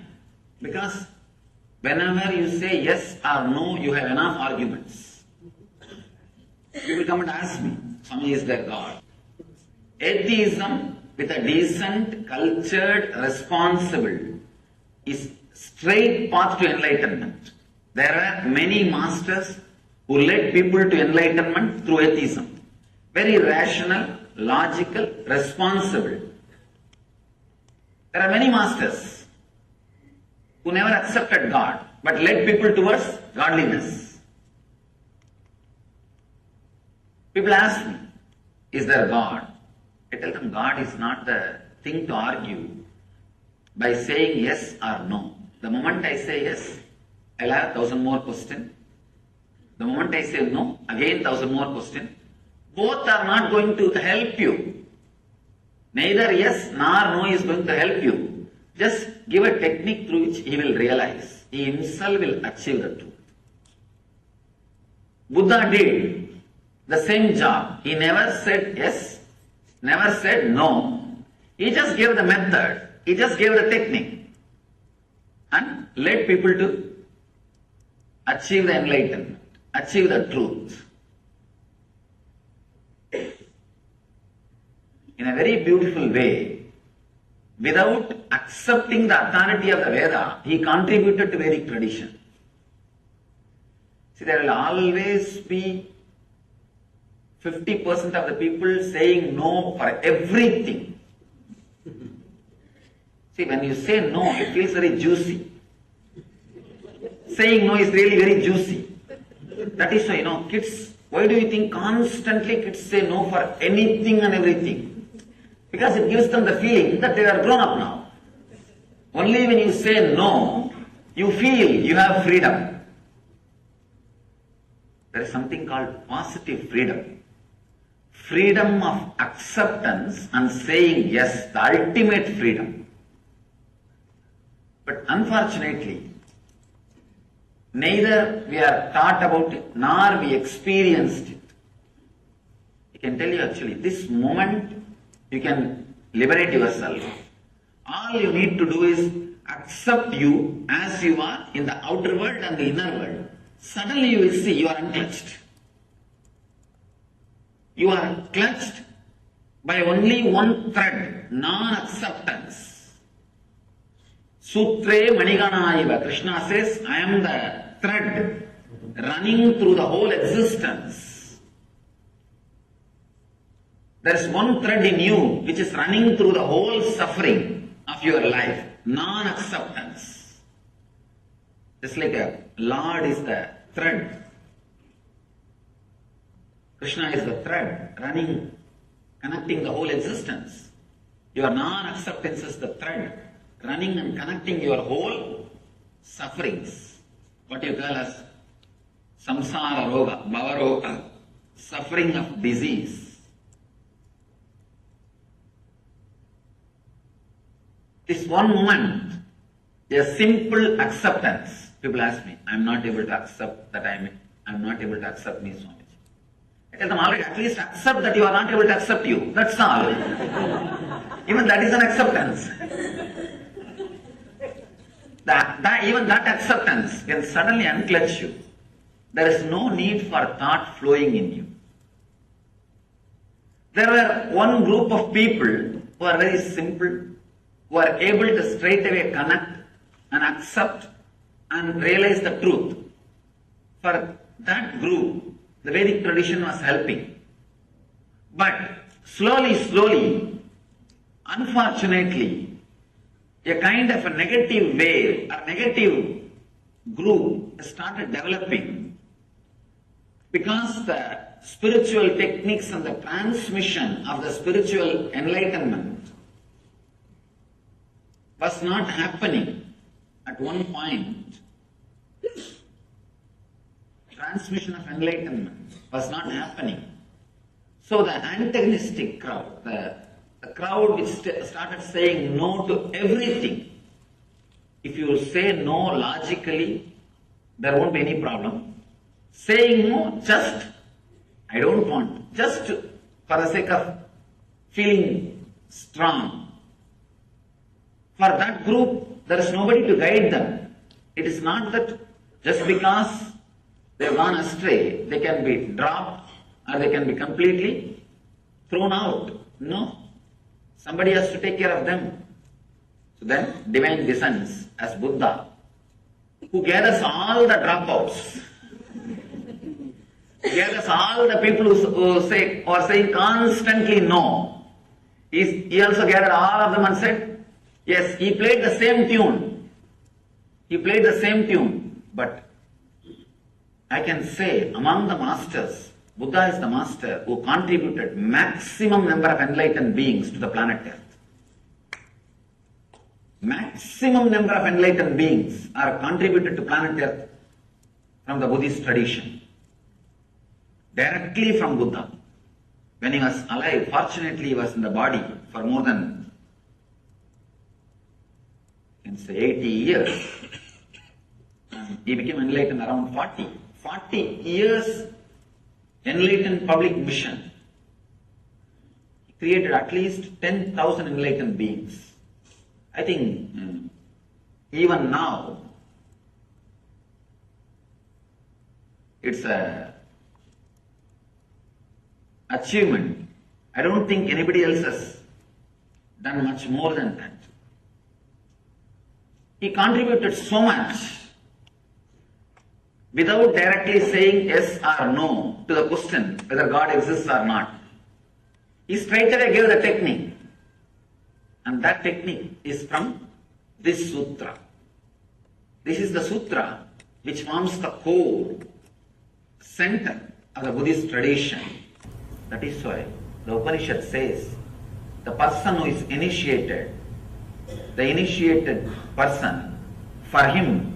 Because whenever you say yes or no, you have enough arguments. People come and ask me, Swami, is there God? Atheism with a decent, cultured, responsible is straight path to enlightenment. There are many masters who led people to enlightenment through atheism. Very rational, logical, responsible. There are many masters who never accepted God but led people towards godliness. People ask me, is there God? I tell them God is not the thing to argue by saying yes or no. The moment I say yes, I'll have 1,000 more questions. The moment I say no, again 1,000 more questions. Both are not going to help you. Neither yes nor no is going to help you. Just give a technique through which he will realize. He himself will achieve the truth. Buddha did the same job. He never said yes, never said no. He just gave the method. He just gave the technique and led people to achieve the enlightenment, achieve the truth. In a very beautiful way, without accepting the authority of the Veda, he contributed to Vedic tradition. See, there will always be 50% of the people saying no for everything. See, when you say no, it feels very juicy. Saying no is really very juicy. That is why, kids, why do you think constantly kids say no for anything and everything? Because it gives them the feeling that they are grown up now. Only when you say no, you feel you have freedom. There is something called positive freedom. Freedom of acceptance and saying yes, the ultimate freedom. But unfortunately, neither we are taught about it, nor we experienced it. I can tell you actually, this moment you can liberate yourself. All you need to do is accept you as you are in the outer world and the inner world. Suddenly you will see you are untouched. You are clutched by only one thread, non-acceptance. Sutre Maniganaiva, Krishna says, I am the thread running through the whole existence. There is one thread in you which is running through the whole suffering of your life, non-acceptance. Just like a Lord is the thread. Krishna is the thread running, connecting the whole existence. Your non-acceptance is the thread running and connecting your whole sufferings. What you call as samsara roga, bhava roga, suffering of disease. This one moment, a simple acceptance. People ask me, I am not able to accept that I am not able to accept me, Swamiji. I tell them, already, at least accept that you are not able to accept you. That's all. Even that is an acceptance. Even that acceptance can suddenly unclutch you. There is no need for thought flowing in you. There were one group of people who are very simple, who are able to straight away connect and accept and realize the truth. For that group, the Vedic tradition was helping. But slowly, unfortunately, a kind of a negative wave, a negative group started developing because the spiritual techniques and the transmission of the spiritual enlightenment was not happening at one point. Transmission of enlightenment was not happening. So the antagonistic crowd, the crowd which started saying no to everything. If you say no logically, there won't be any problem. Saying no, just, I don't want, just for the sake of feeling strong. For that group, there is nobody to guide them. It is not that just because they have gone astray, they can be dropped or they can be completely thrown out. No. Somebody has to take care of them. So then, divine descends as Buddha, who gathers all the dropouts, gathers all the people who are saying constantly no. He also gathered all of them and said, yes, he played the same tune. He played the same tune, but I can say among the masters, Buddha is the master who contributed maximum number of enlightened beings to the planet Earth. Maximum number of enlightened beings are contributed to planet Earth from the Buddhist tradition. Directly from Buddha. When he was alive, fortunately he was in the body for more than, you can say 80 years. He became enlightened around 40. 40 years enlightened public mission. He created at least 10,000 enlightened beings. I think even now, it's a achievement. I don't think anybody else has done much more than that. He contributed so much without directly saying yes or no to the question whether God exists or not. He straight away gave the technique. And that technique is from this sutra. This is the sutra which forms the core, center of the Buddhist tradition. That is why the Upanishad says the person who is initiated, the initiated person, for him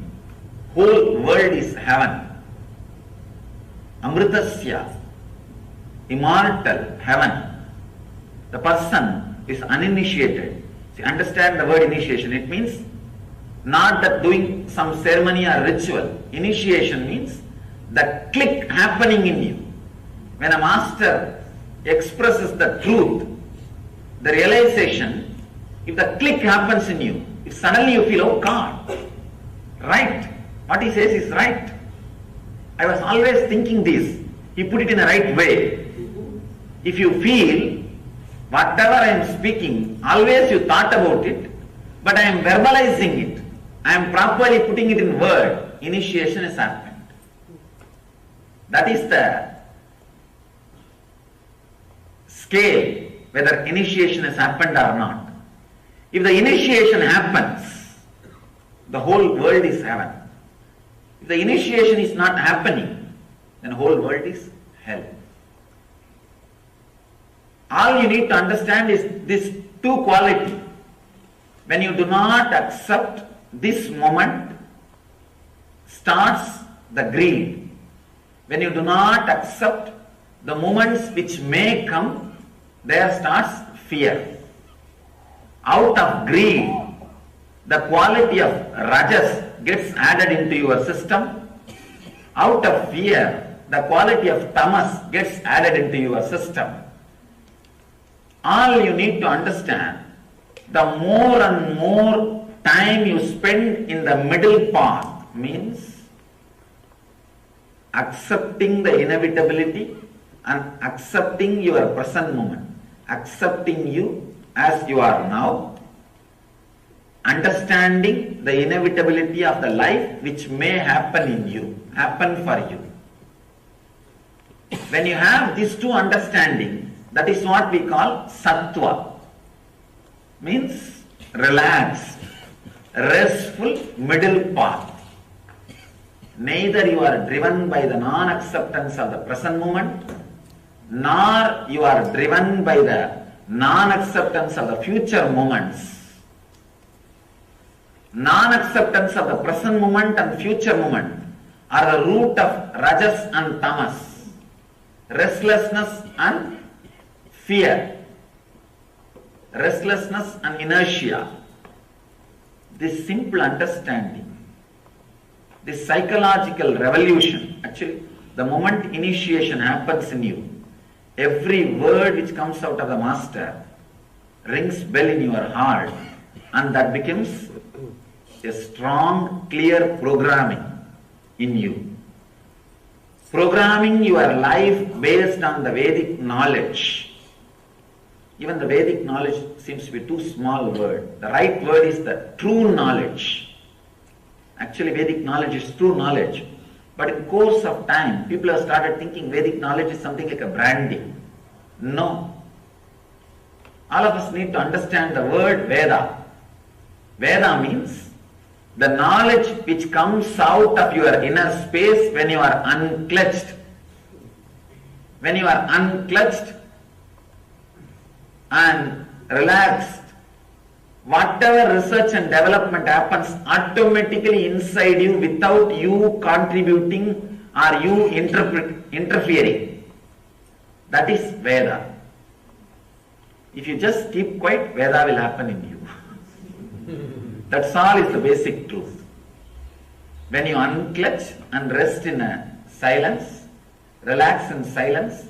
whole world is heaven. Amritasya, immortal heaven. The person is uninitiated. See, understand the word initiation. It means not that doing some ceremony or ritual. Initiation means the click happening in you. When a master expresses the truth, the realization, if the click happens in you, if suddenly you feel, oh God, right, what he says is right. I was always thinking this. He put it in the right way. If you feel whatever I am speaking, always you thought about it, but I am verbalizing it, I am properly putting it in word, initiation has happened. That is the scale, whether initiation has happened or not. If the initiation happens, the whole world is heaven. If the initiation is not happening, then whole world is hell. All you need to understand is this two quality. When you do not accept this moment, starts the greed. When you do not accept the moments which may come, there starts fear. Out of greed, the quality of rajas gets added into your system. Out of fear, the quality of tamas gets added into your system. All you need to understand, the more and more time you spend in the middle path means accepting the inevitability and accepting your present moment, accepting you as you are now, understanding the inevitability of the life which may happen in you, happen for you. When you have these two understanding, that is what we call sattva, means relaxed, restful middle path. Neither you are driven by the non-acceptance of the present moment, nor you are driven by the non-acceptance of the future moments. Non-acceptance of the present moment and future moment are the root of rajas and tamas, restlessness and fear, restlessness and inertia. This simple understanding, this psychological revolution, actually the moment initiation happens in you, every word which comes out of the master rings bell in your heart, and that becomes a strong, clear programming in you. Programming your life based on the Vedic knowledge. Even the Vedic knowledge seems to be too small a word. The right word is the true knowledge. Actually, Vedic knowledge is true knowledge. But in course of time, people have started thinking Vedic knowledge is something like a branding. No. All of us need to understand the word Veda. Veda means the knowledge which comes out of your inner space when you are unclutched. When you are unclutched and relaxed, whatever research and development happens automatically inside you without you contributing or you interfering. That is Veda. If you just keep quiet, Veda will happen in you. That's all is the basic truth. When you unclutch and rest in a silence, relax in silence,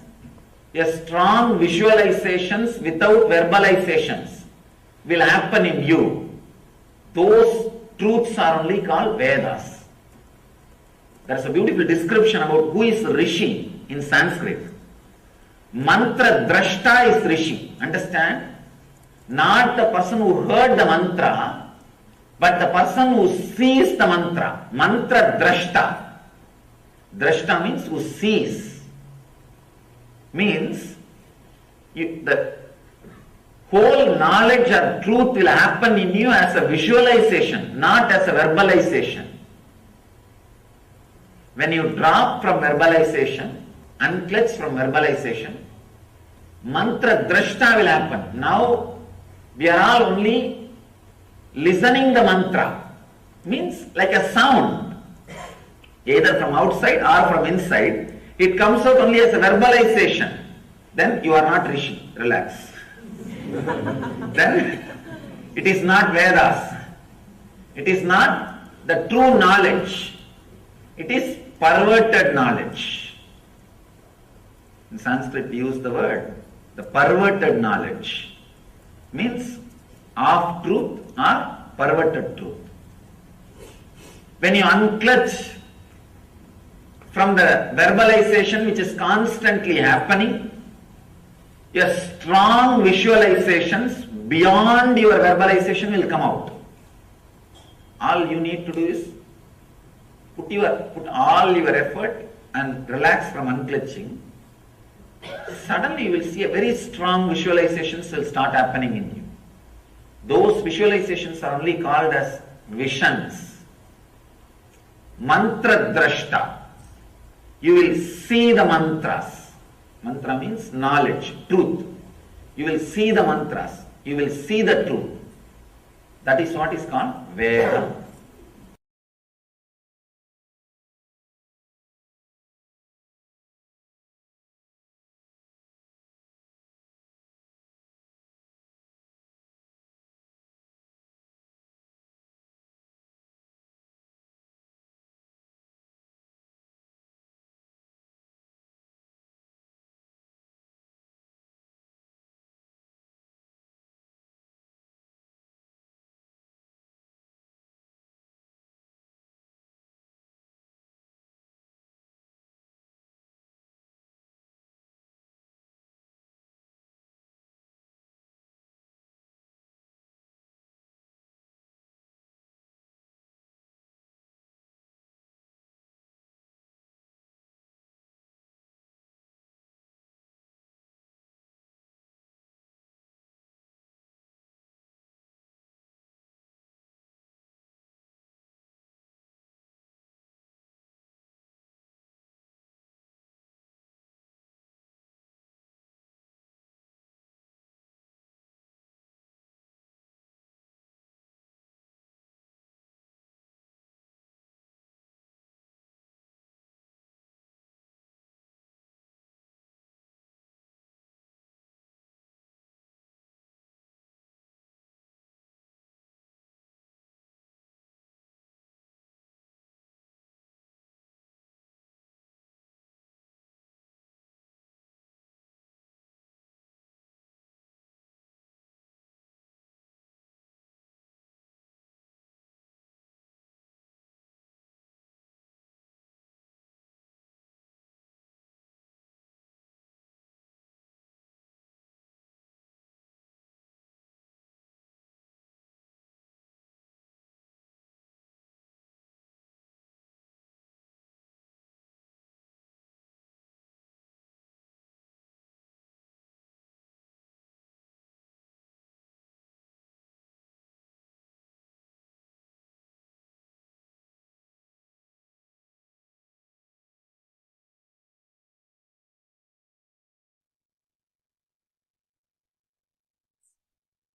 a strong visualizations without verbalizations will happen in you. Those truths are only called Vedas. There is a beautiful description about who is Rishi in Sanskrit. Mantra drashta is Rishi. Understand? Not the person who heard the mantra, but the person who sees the mantra. Mantra drashta. Drashta means who sees. Means the whole knowledge or truth will happen in you as a visualization, not as a verbalization. When you drop from verbalization, unclutch from verbalization, mantra drashta will happen. Now we are all only listening the mantra. Means like a sound, either from outside or from inside. It comes out only as a verbalization. Then you are not Rishi. Relax. Then it is not Vedas. It is not the true knowledge. It is perverted knowledge. In Sanskrit we use the word, the perverted knowledge. Means half truth or perverted truth. When you unclutch from the verbalization which is constantly happening, your strong visualizations beyond your verbalization will come out. All you need to do is put all your effort and relax from unclenching. Suddenly you will see a very strong visualizations will start happening in you. Those visualizations are only called as visions. Mantra drashta. You will see the mantras. Mantra means knowledge, truth. You will see the mantras. You will see the truth. That is what is called Veda.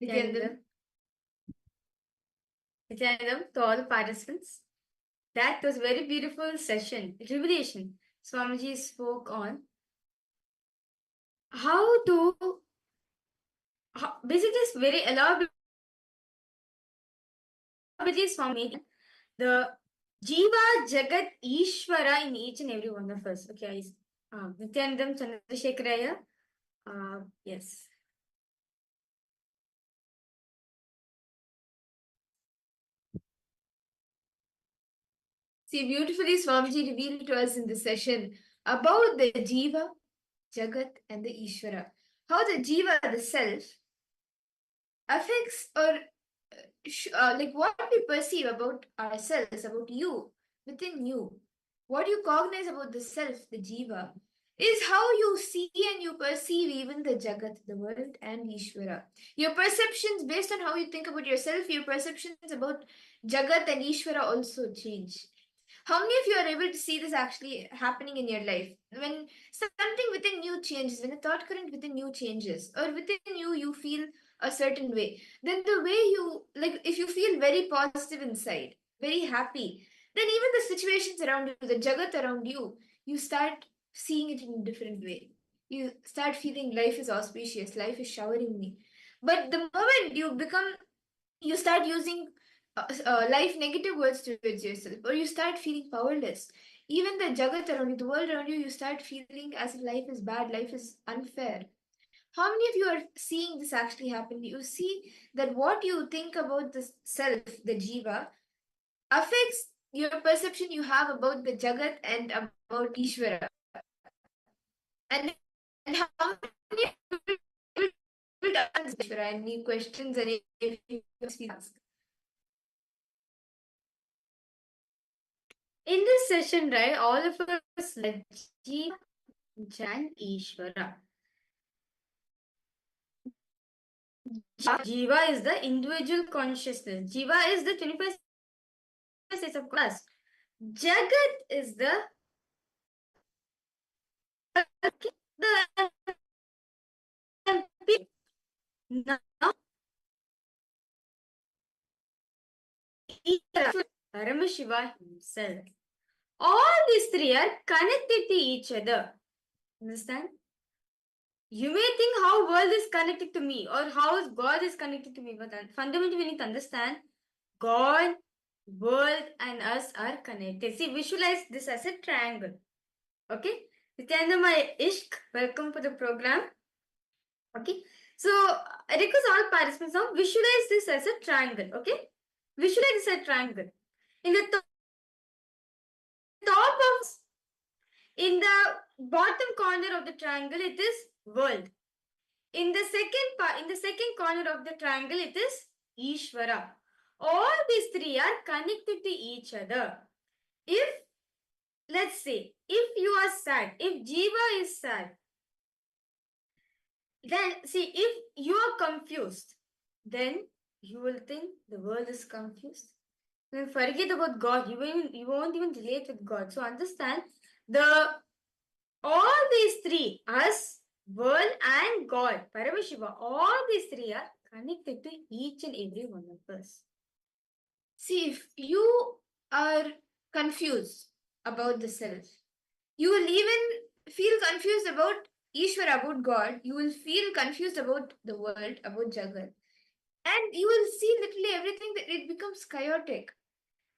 Nithyananda, Nithyananda, to all the participants, that was a very beautiful session, revelation. Swamiji spoke on how to, basically it's very elaborate Swami, the Jiva, Jagat, Ishvara in each and every one of us. Okay, Nityanandam Chandrasekharaya. Yes. See, beautifully Swamiji revealed to us in this session about the Jiva, Jagat, and the Ishvara. How the Jiva, the self, affects or like what we perceive about ourselves, about you, within you. What you cognize about the self, the Jiva, is how you see and you perceive even the Jagat, the world, and Ishvara. Your perceptions, based on how you think about yourself, your perceptions about Jagat and Ishvara also change. How many of you are able to see this actually happening in your life? When something within you changes, when a thought current within you changes, or within you feel a certain way, then the way you, like, if you feel very positive inside, very happy, then even the situations around you, the Jagat around you, you start seeing it in a different way. You start feeling life is auspicious, life is showering me. But the moment you start using life negative words towards yourself, or you start feeling powerless, even the Jagat around you, the world around you, you start feeling as if life is bad, life is unfair. How many of you are seeing this actually happen? You see that what you think about the self, the Jiva, affects your perception you have about the Jagat and about Ishvara. And how many of you answer any questions, any ask. In this session, right, all of us like Jiva, Jan, Ishvara. Jiva is the individual consciousness. Jiva is the 25 states of class. Jagat is the now Paramashiva himself. All these three are connected to each other. Understand? You may think how world is connected to me or how God is connected to me, but fundamentally we need to understand God, world and us are connected. See, visualize this as a triangle. Okay? Nithyananda, my ishq, welcome to the program. Okay? So, I request all participants now visualize this as a triangle. Okay? Visualize this as a triangle. In the top of, in the bottom corner of the triangle, it is world. In the second corner of the triangle, it is Ishvara. All these three are connected to each other. If, let's say, if you are sad, if Jiva is sad, then see, if you are confused, then you will think the world is confused. Then forget about God. You won't even relate with God. So understand all these three, us, world and God, Paramashiva, all these three are connected to each and every one of us. See, if you are confused about the self, you will even feel confused about Ishvara, about God. You will feel confused about the world, about Jagat. And you will see literally everything that it becomes chaotic.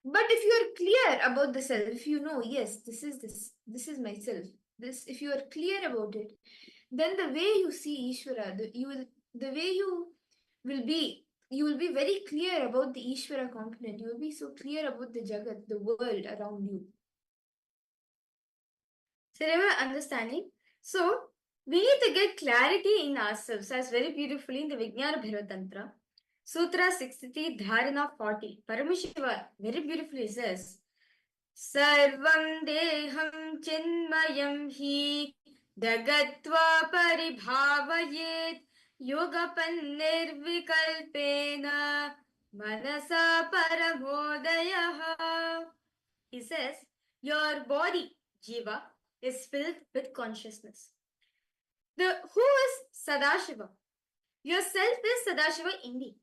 But if you are clear about the self, if you know, yes, this is myself. This, if you are clear about it, then the way you see Ishvara, the way you will be very clear about the Ishvara component. You will be so clear about the Jagat, the world around you. So remember understanding. So we need to get clarity in ourselves, as very beautifully in the Vijnana Bhaivatantra. Sutra 63, Dharana 40. Paramashiva very beautifully says, Sarvam deham chinmayam hi dagatva paribhavayet yogapan nirvikalpena manasa paramodayaha. He says, your body, Jiva, is filled with consciousness. Who is Sadashiva? Yourself is Sadashiva indeed.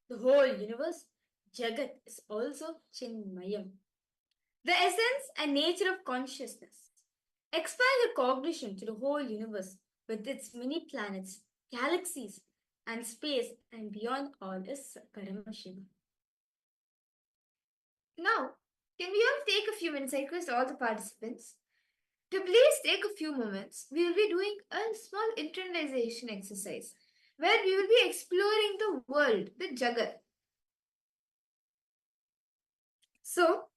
The whole universe, Jagat, is also Chinmayam. The essence and nature of consciousness. Expand your cognition to the whole universe with its many planets, galaxies, and space, and beyond all is Paramashiva. Now, can we all take a few minutes? I request all the participants to please take a few moments. We will be doing a small internalization exercise where we will be exploring the world, the Jagat. So,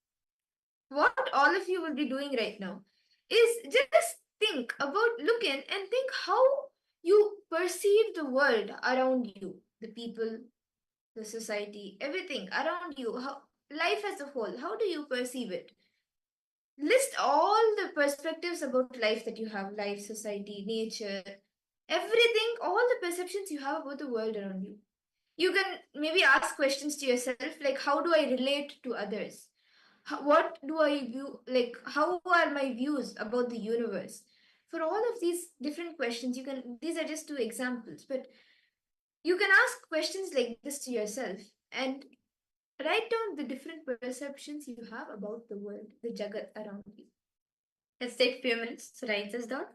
what all of you will be doing right now is just think about, look in and think how you perceive the world around you, the people, the society, everything around you, how life as a whole, how do you perceive it? List all the perspectives about life that you have, life, society, nature, everything, all the perceptions you have about the world around you. You can maybe ask questions to yourself like, how do I relate to others? What do I view, like, how are my views about the universe? For all of these different questions, these are just two examples, but you can ask questions like this to yourself and write down the different perceptions you have about the world, the Jagat around you. Let's take a few minutes to write this down.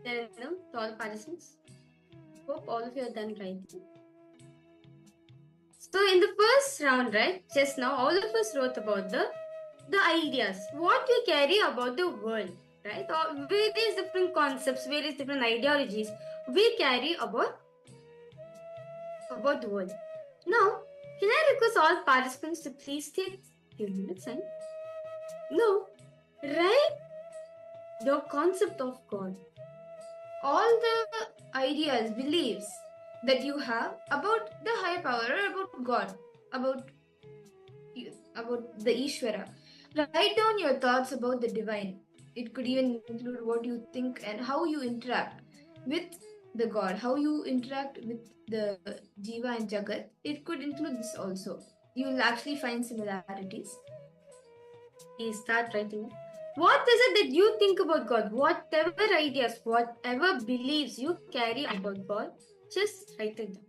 Nityananda, to all participants. Hope all of you are done right. So in the first round, right, just now, all of us wrote about the ideas, what we carry about the world, right? Or various different concepts, various different ideologies we carry about the world. Now, can I request all participants to please take a few minutes and write your concept of God. All the ideas, beliefs that you have about the higher power or about God, about the Ishvara. Write down your thoughts about the divine. It could even include what you think and how you interact with the God, how you interact with the Jiva and Jagat. It could include this also. You will actually find similarities. Please start writing it. What is it that you think about God? Whatever ideas, whatever beliefs you carry about God, just write it down.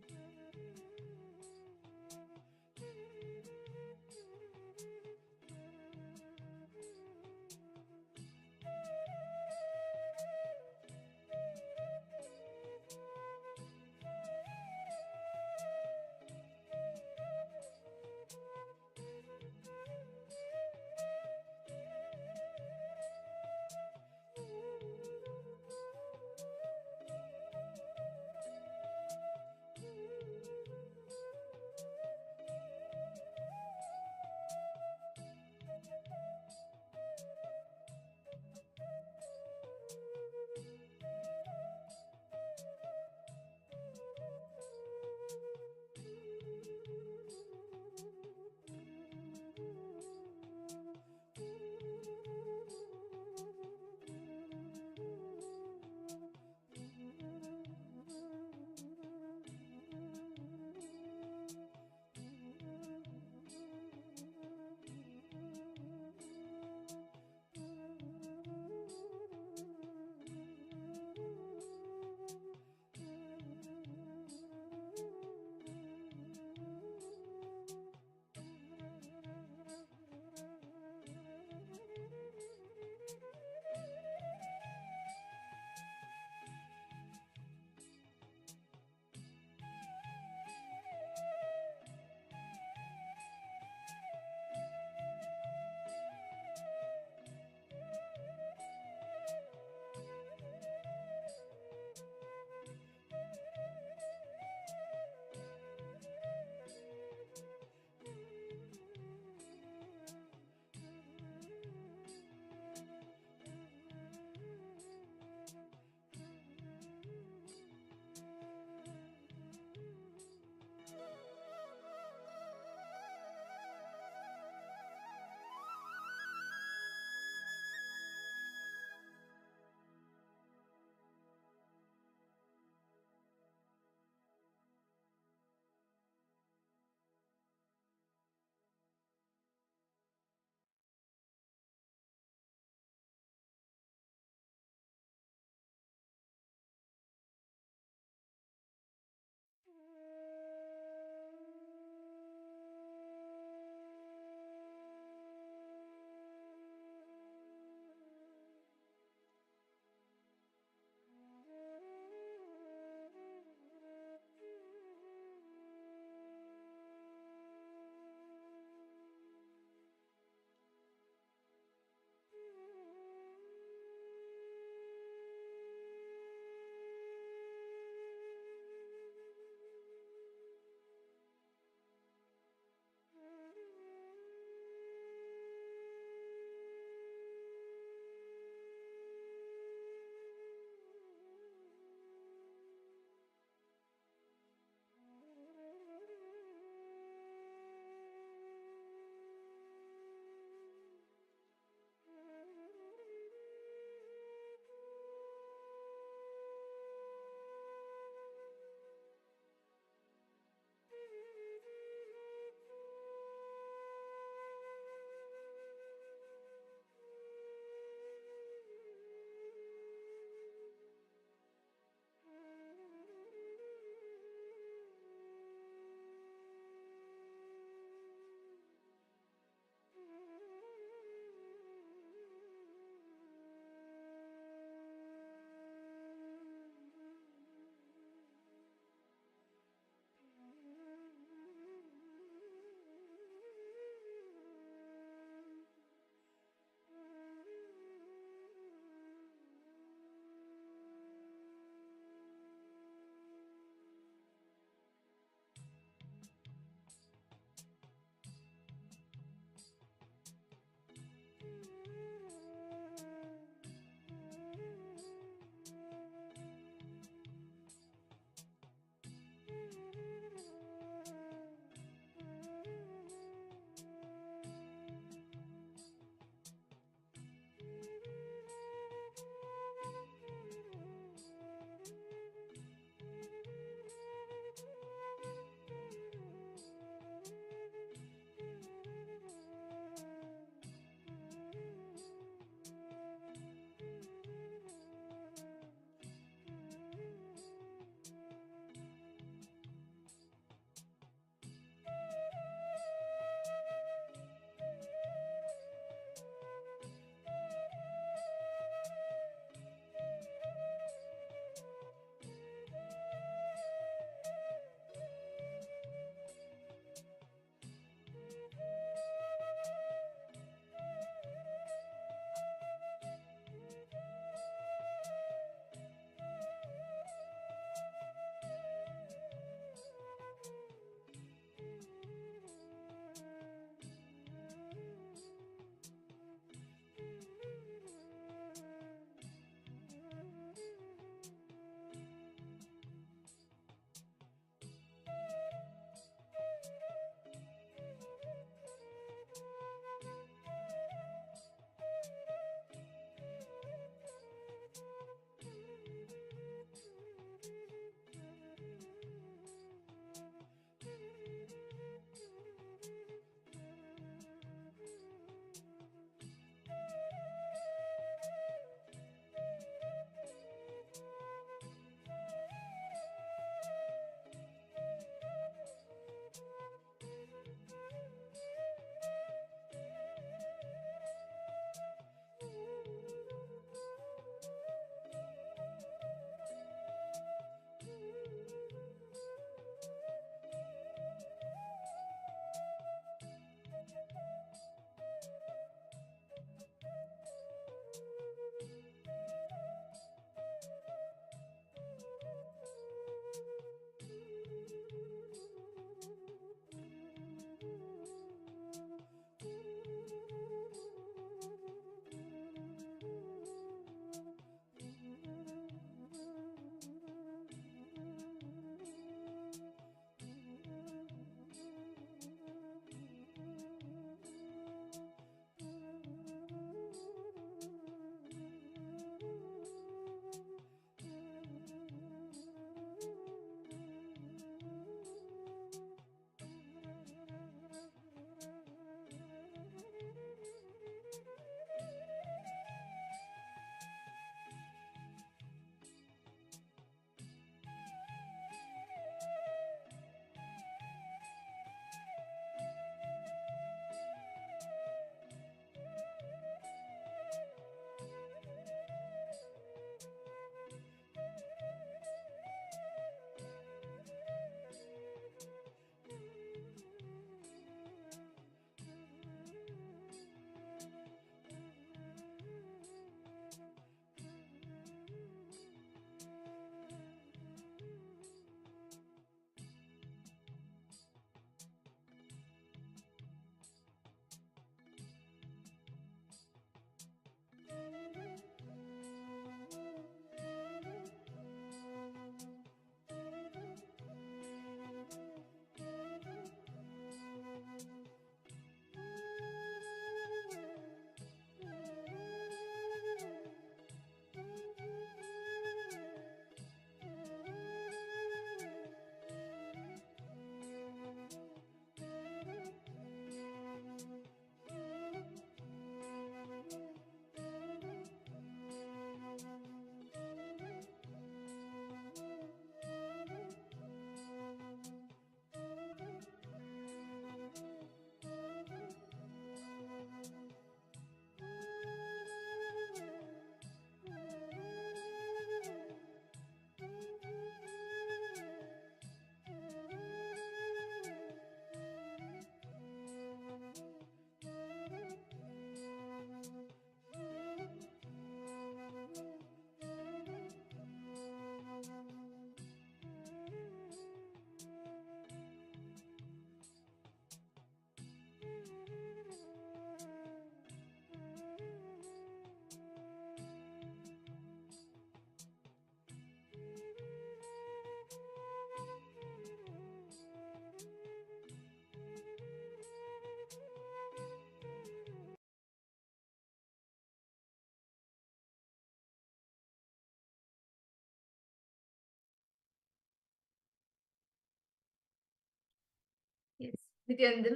Nithyanandam,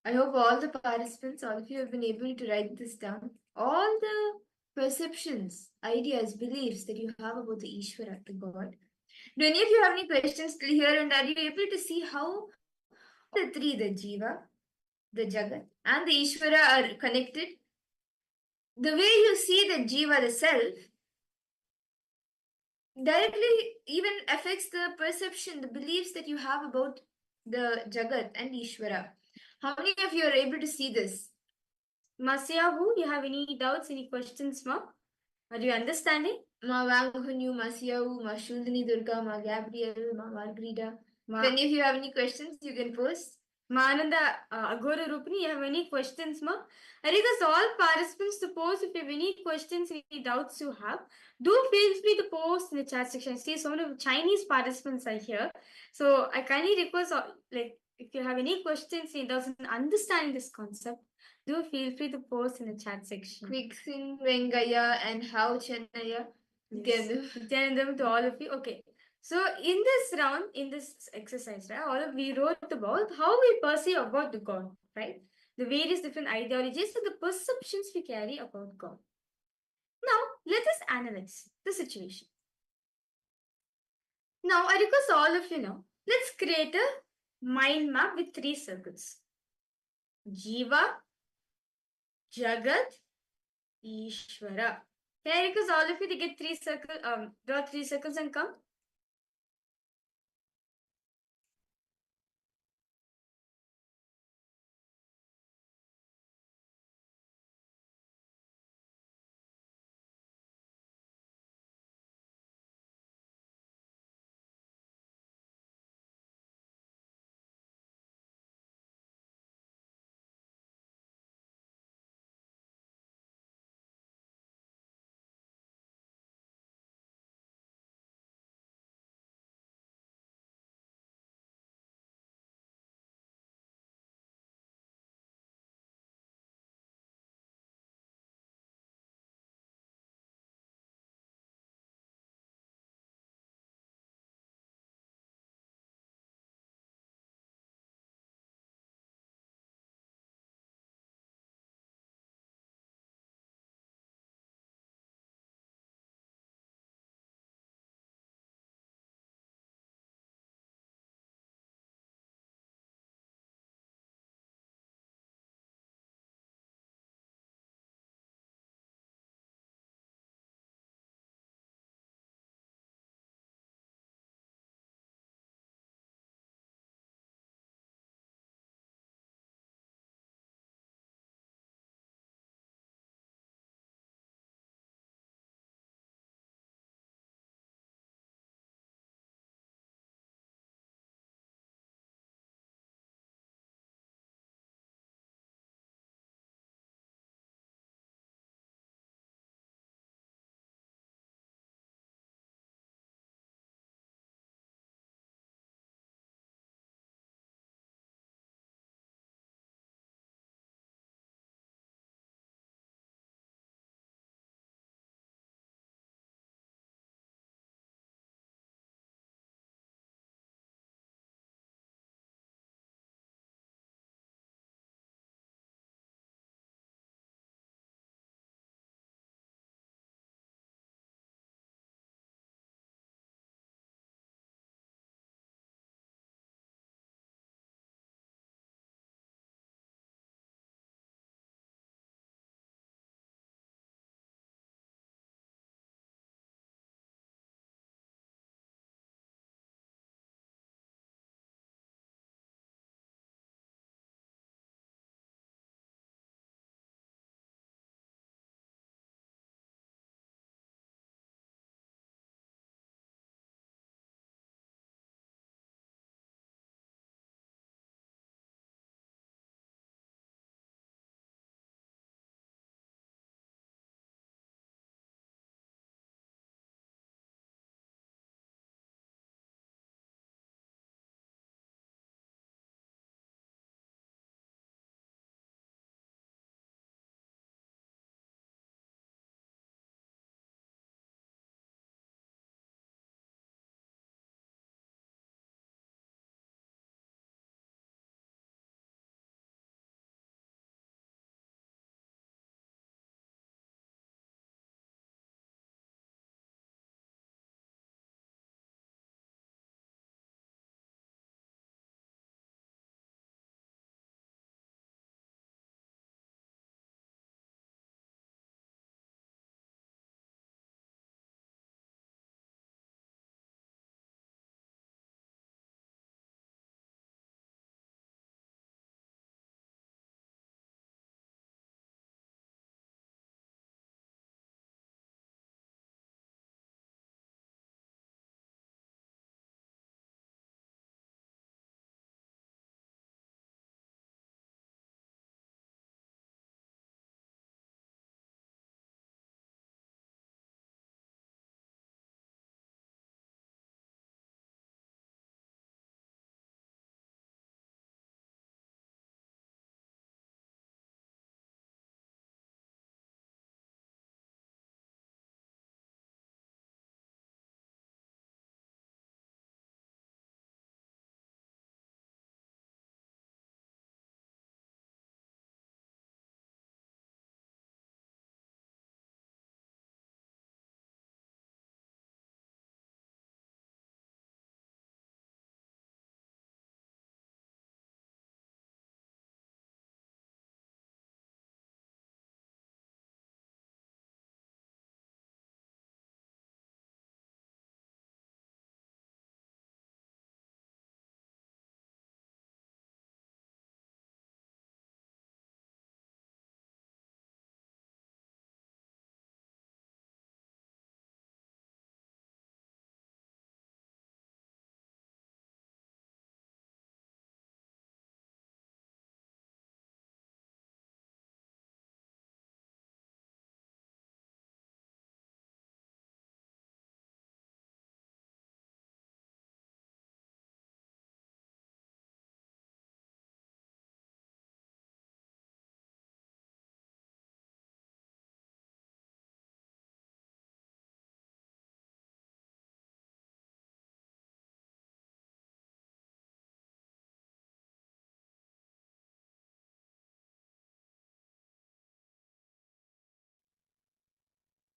I hope all the participants, all of you have been able to write this down. All the perceptions, ideas, beliefs that you have about the Ishvara, the God. Do any of you have any questions till here? And are you able to see how the three, the Jiva, the Jagat, and the Ishvara are connected? The way you see the Jiva, the self, directly even affects the perception, the beliefs that you have about the Jagat and Ishvara. How many of you are able to see this? Masyahu, you have any doubts, any questions, ma? Are you understanding? Ma Wanghunyu, Masyahu, Ma Shuldani Durga, Ma Gabriel, Ma Margarita. If any of you have any questions, you can post. Ma Ananda, Agora Rupini, you have any questions, ma? I request all participants to post if you have any questions, any doubts you have. Do feel free to post in the chat section. See, so many Chinese participants are here. So I kindly request, like, if you have any questions, any doubts in understanding this concept, do feel free to post in the chat section. Quicksing, Vengaya, and how Chennaya. Nithyanandam to all of you. Okay. So in this round, in this exercise, right, all of we wrote about how we perceive about the God, right? The various different ideologies and the perceptions we carry about God. Now, let us analyze the situation. Now, I request all of you now, let's create a mind map with 3 circles. Jiva, Jagat, Ishvara. Can I request all of you to get 3 circles, draw 3 circles and come?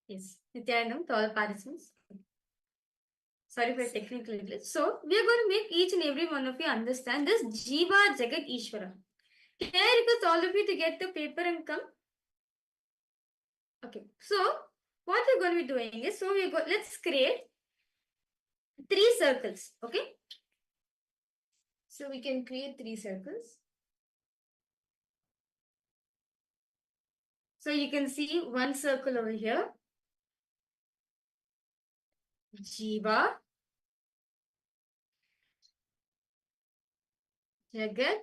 Yes, Nithyananda to all participants. Sorry for technical glitch. So, we are going to make each and every one of you understand this Jiva Jagat Ishvara. Can I request all of you to get the paper and come? Okay, so what we're going to be doing is, let's create 3 circles, okay? So we can create 3 circles. So you can see one circle over here. Jiva, Jagat,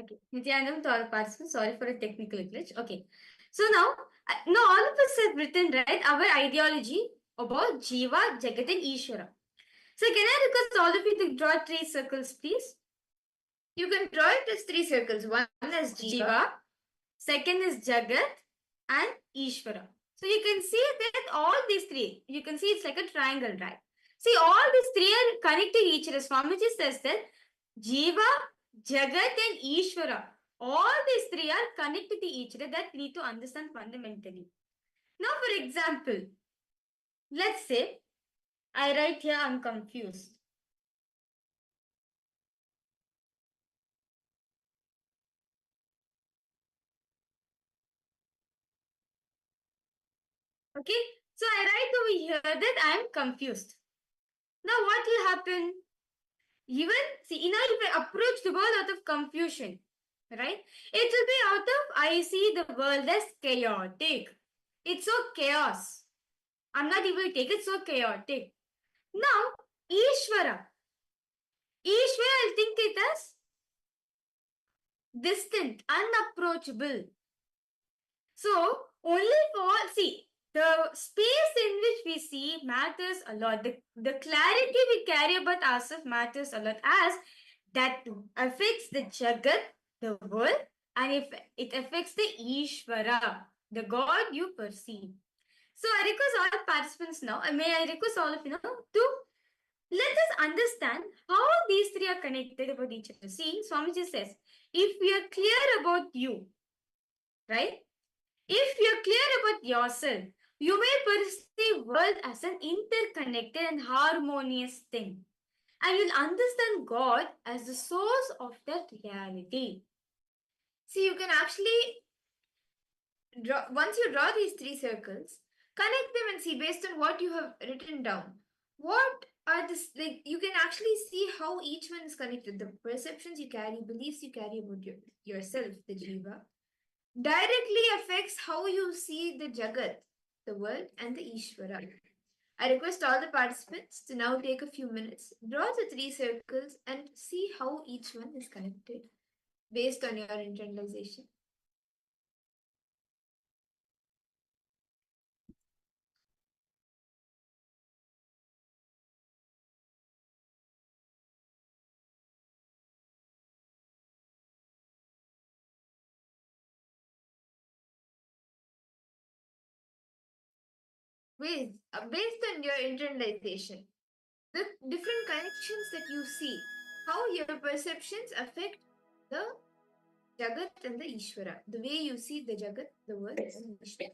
okay. Nithyananda to all participants, sorry for a technical glitch. Okay. So now all of us have written, right, our ideology about Jiva, Jagat and Ishvara. So can I request all of you to draw 3 circles, please? You can draw it as 3 circles. One is Jiva, second is Jagat and Ishvara. So you can see that all these 3, you can see it's like a triangle, right? See, all these 3 are connected each other. Swamiji says that Jiva, Jagat and Ishvara, all these 3 are connected to each other. That we need to understand fundamentally. Now, for example, let's say I write here I'm confused. Okay, so I write over here that I am confused. Now what will happen? Even, see, now if I approach the world out of confusion, right? It will be out of, I see the world as chaotic. It's so chaos. I'm not able to take it, so chaotic. Now, Ishvara. Ishvara, I'll think it as distant, unapproachable. So, only for, see, the space in which we see matters a lot. The clarity we carry about ourselves matters a lot, as that affects the Jagat, the world, and if it affects the Ishvara, the God you perceive. So I request all participants now, may I request all of you now to let us understand how these 3 are connected about each other. See, Swamiji says, if we are clear about you, right? If you're clear about yourself, you may perceive world as an interconnected and harmonious thing. And you'll understand God as the source of that reality. See, you can actually draw, once you draw these 3 circles, connect them and see based on what you have written down. What are this, like, you can actually see how each one is connected. The perceptions you carry, beliefs you carry about yourself, the Jiva, directly affects how you see the Jagat, the world, and the Ishvara. I request all the participants to now take a few minutes, draw the 3 circles, and see how each one is connected based on your internalization. Based on your internalization, the different connections that you see, how your perceptions affect the Jagat and the Ishvara, the way you see the Jagat, the world, and the Ishvara.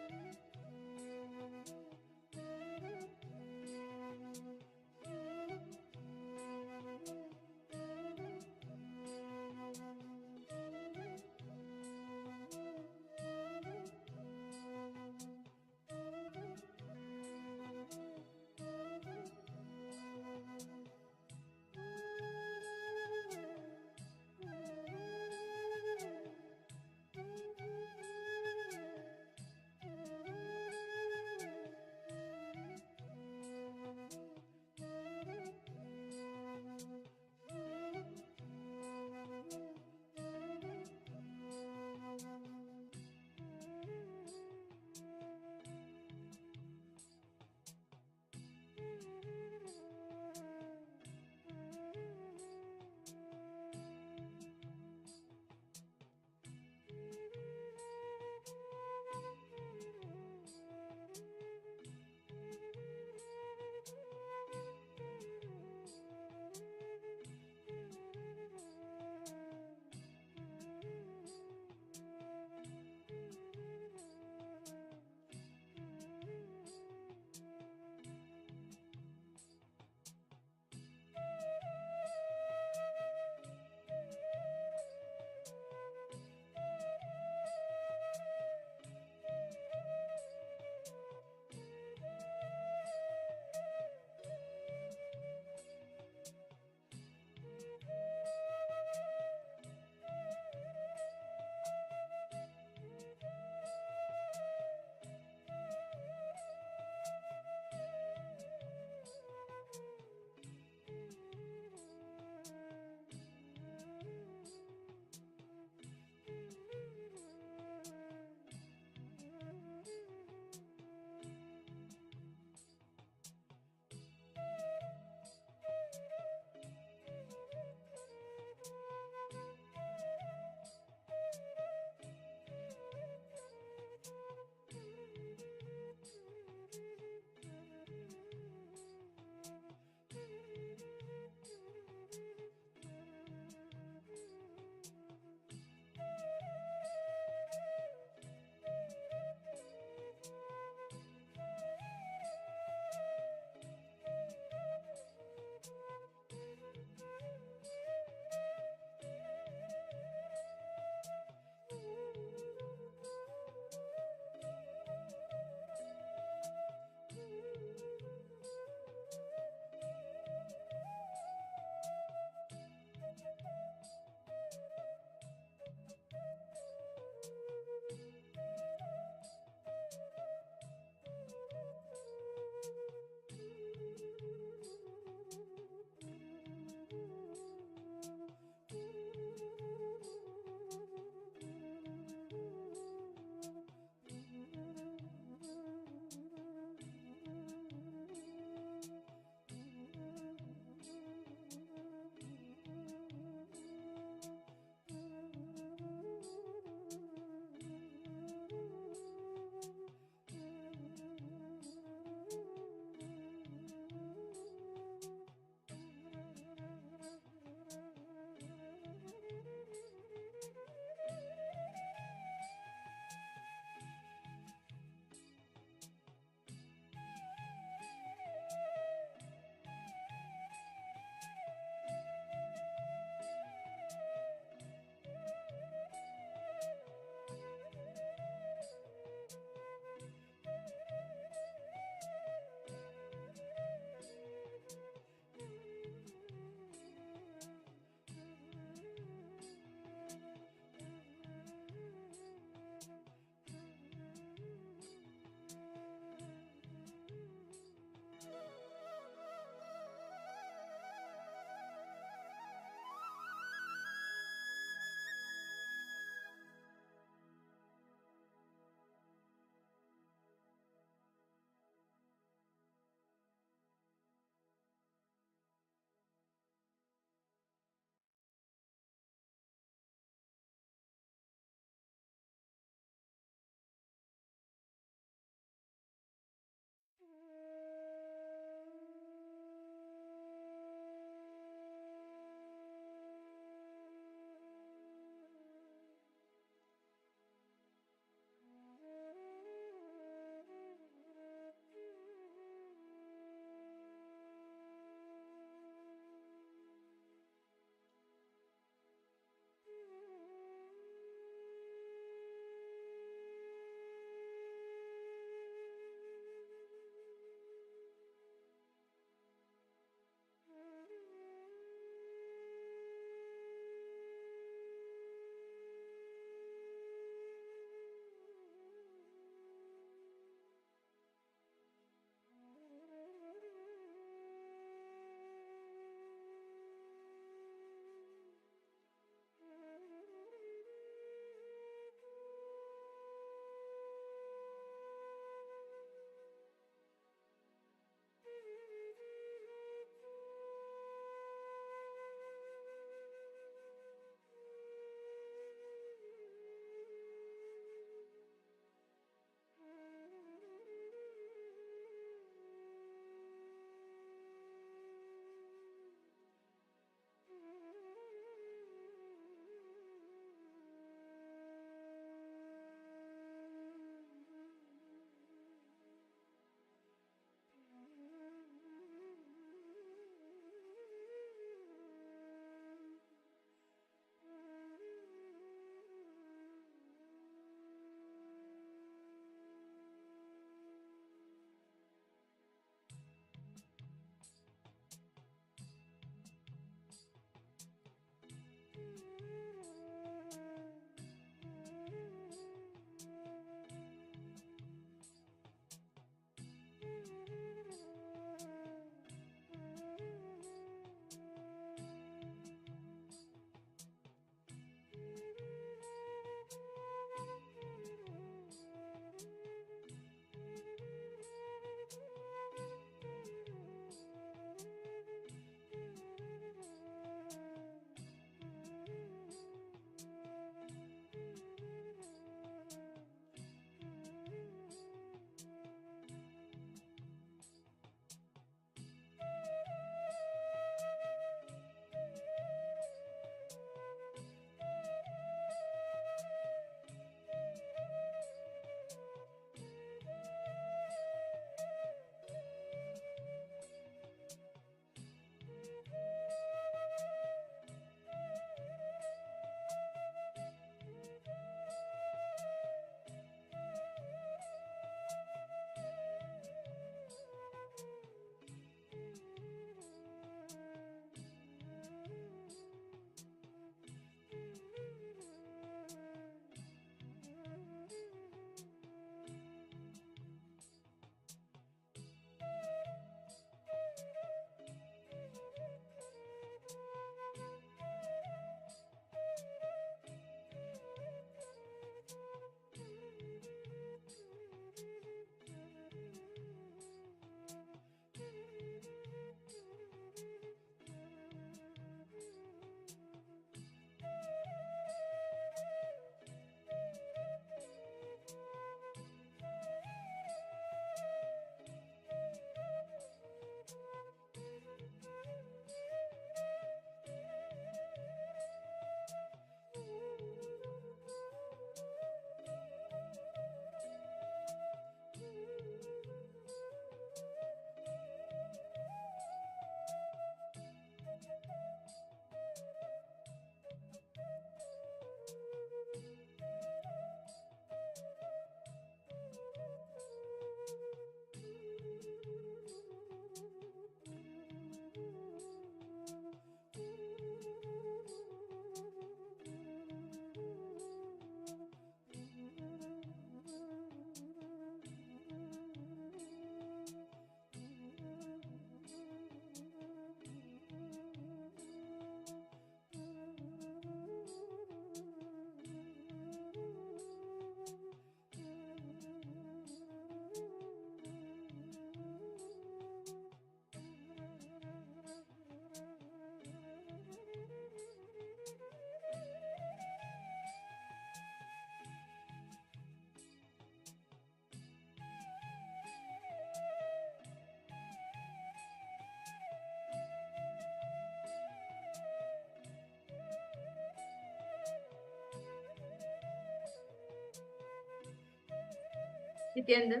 Nithyananda,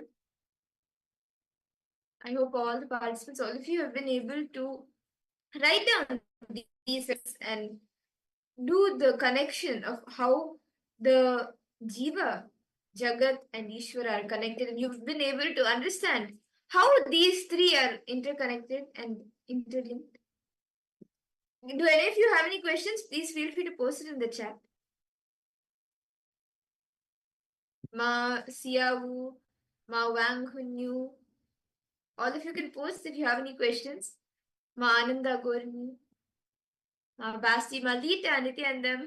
I hope all the participants, all of you have been able to write down these and do the connection of how the Jiva, Jagat, and Ishvara are connected, and you've been able to understand how these three are interconnected and interlinked. Do any of you have any questions? Please feel free to post it in the chat. Ma Siawu, Ma Wang Hunyu. All of you can post if you have any questions. Ma Ananda Gorni, Ma Basti Malita Nithyanandam,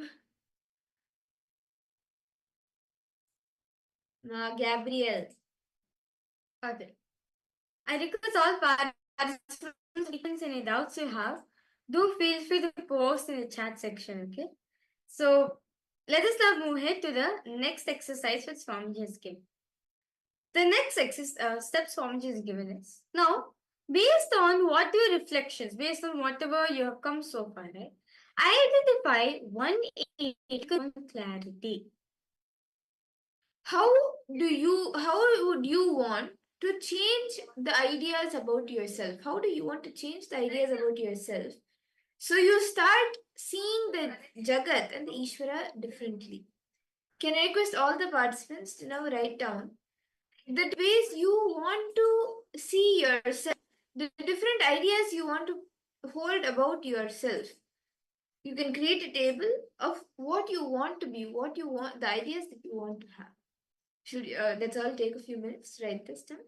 Ma Gabriel. Okay. I request all participants any doubts you have, do feel free to post in the chat section, okay? So let us now move ahead to the next exercise which Swamiji has given. The next step Swamiji has given is, now, based on what your reflections, based on whatever you have come so far, right? Identify one clarity. How would you want to change the ideas about yourself? How do you want to change the ideas about yourself? So you start seeing the Jagat and the Ishvara differently. Can I request all the participants to now write down the ways you want to see yourself, the different ideas you want to hold about yourself. You can create a table of what you want to be, what you want, the ideas that you want to have. That's all take a few minutes, write this down.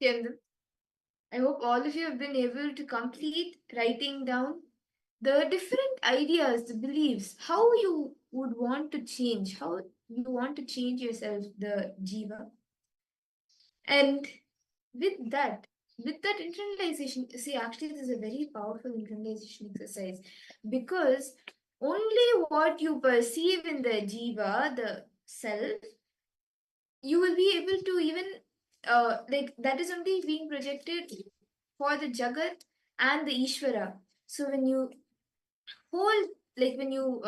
Nithyananda. I hope all of you have been able to complete writing down the different ideas, the beliefs, how you would want to change, how you want to change yourself, the jiva. And with that internalization, see, actually, this is a very powerful internalization exercise because only what you perceive in the jiva, the self, you will be able to even like that is only being projected for the Jagat and the Ishvara. So when you hold, like when you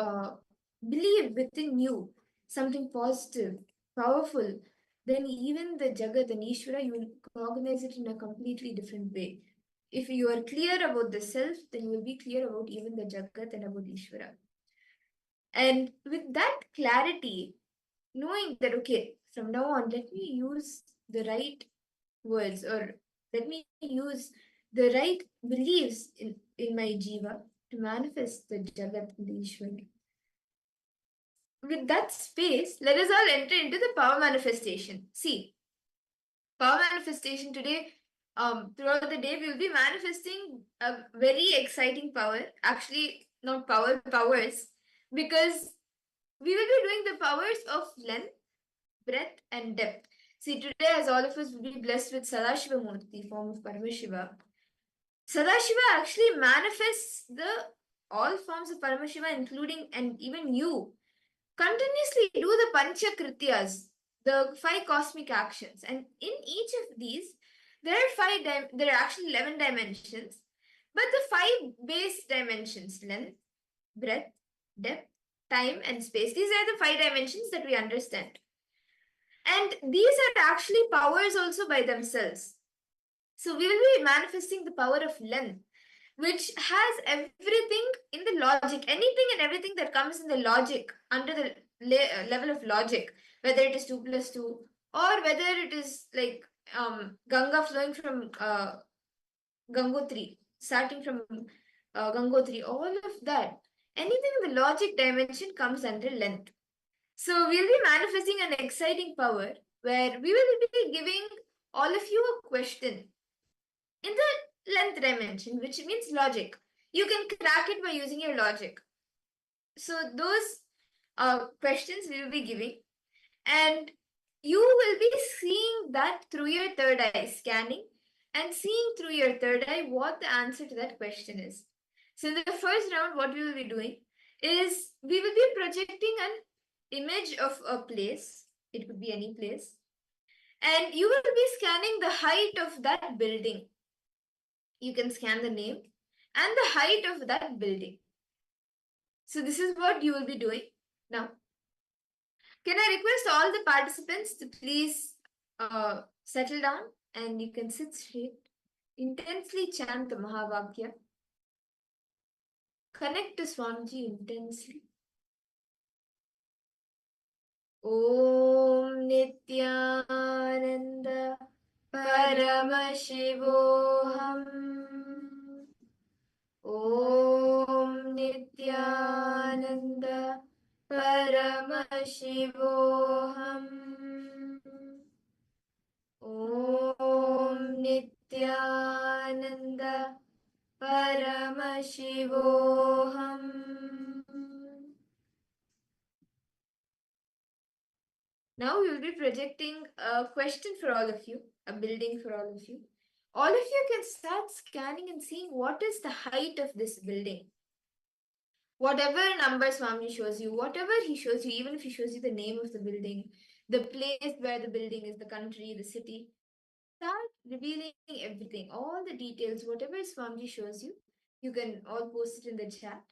believe within you something positive, powerful, then even the Jagat and Ishvara, you will cognize it in a completely different way. If you are clear about the self, then you will be clear about even the Jagat and about Ishvara. And with that clarity, knowing that, okay, from now on, let me use the right words or let me use the right beliefs in my jiva to manifest the Jagat and the Ishwar. With that space, let us all enter into the power manifestation. See, power manifestation today, throughout the day, we will be manifesting a very exciting power. Actually, not power, powers, because we will be doing the powers of length, breadth, and depth. See, today, as all of us will be blessed with Sadashiva Murti, form of Paramashiva, Sadashiva actually manifests the all forms of Paramashiva, including and even you, continuously do the Pancha Krityas, the 5 cosmic actions. And in each of these, there are there are actually 11 dimensions, but the 5 base dimensions, length, breadth, depth, time, and space, these are the 5 dimensions that we understand. And these are actually powers also by themselves. So we will be manifesting the power of length, which has everything in the logic, anything and everything that comes in the logic, under the level of logic, whether it is 2 plus 2, or whether it is like Ganga flowing from Gangotri, starting from Gangotri, all of that, anything in the logic dimension comes under length. So we'll be manifesting an exciting power where we will be giving all of you a question in the length dimension, which means logic. You can crack it by using your logic. So those questions we will be giving, and you will be seeing that through your third eye, scanning and seeing through your third eye what the answer to that question is. So in the first round, what we will be doing is we will be projecting an image of a place. It could be any place. And you will be scanning the height of that building. You can scan the name and the height of that building. So this is what you will be doing. Now, can I request all the participants to please settle down and you can sit straight. Intensely chant the Mahavakya. Connect to Swamiji intensely. Om Nithyananda Paramashivoham. Om Nithyananda Paramashivoham. Om Nithyananda Paramashivoham. Now we will be projecting a question for all of you, a building for all of you. All of you can start scanning and seeing what is the height of this building. Whatever number Swami shows you, whatever he shows you, even if he shows you the name of the building, the place where the building is, the country, the city, start revealing everything, all the details, whatever Swami shows you, you can all post it in the chat.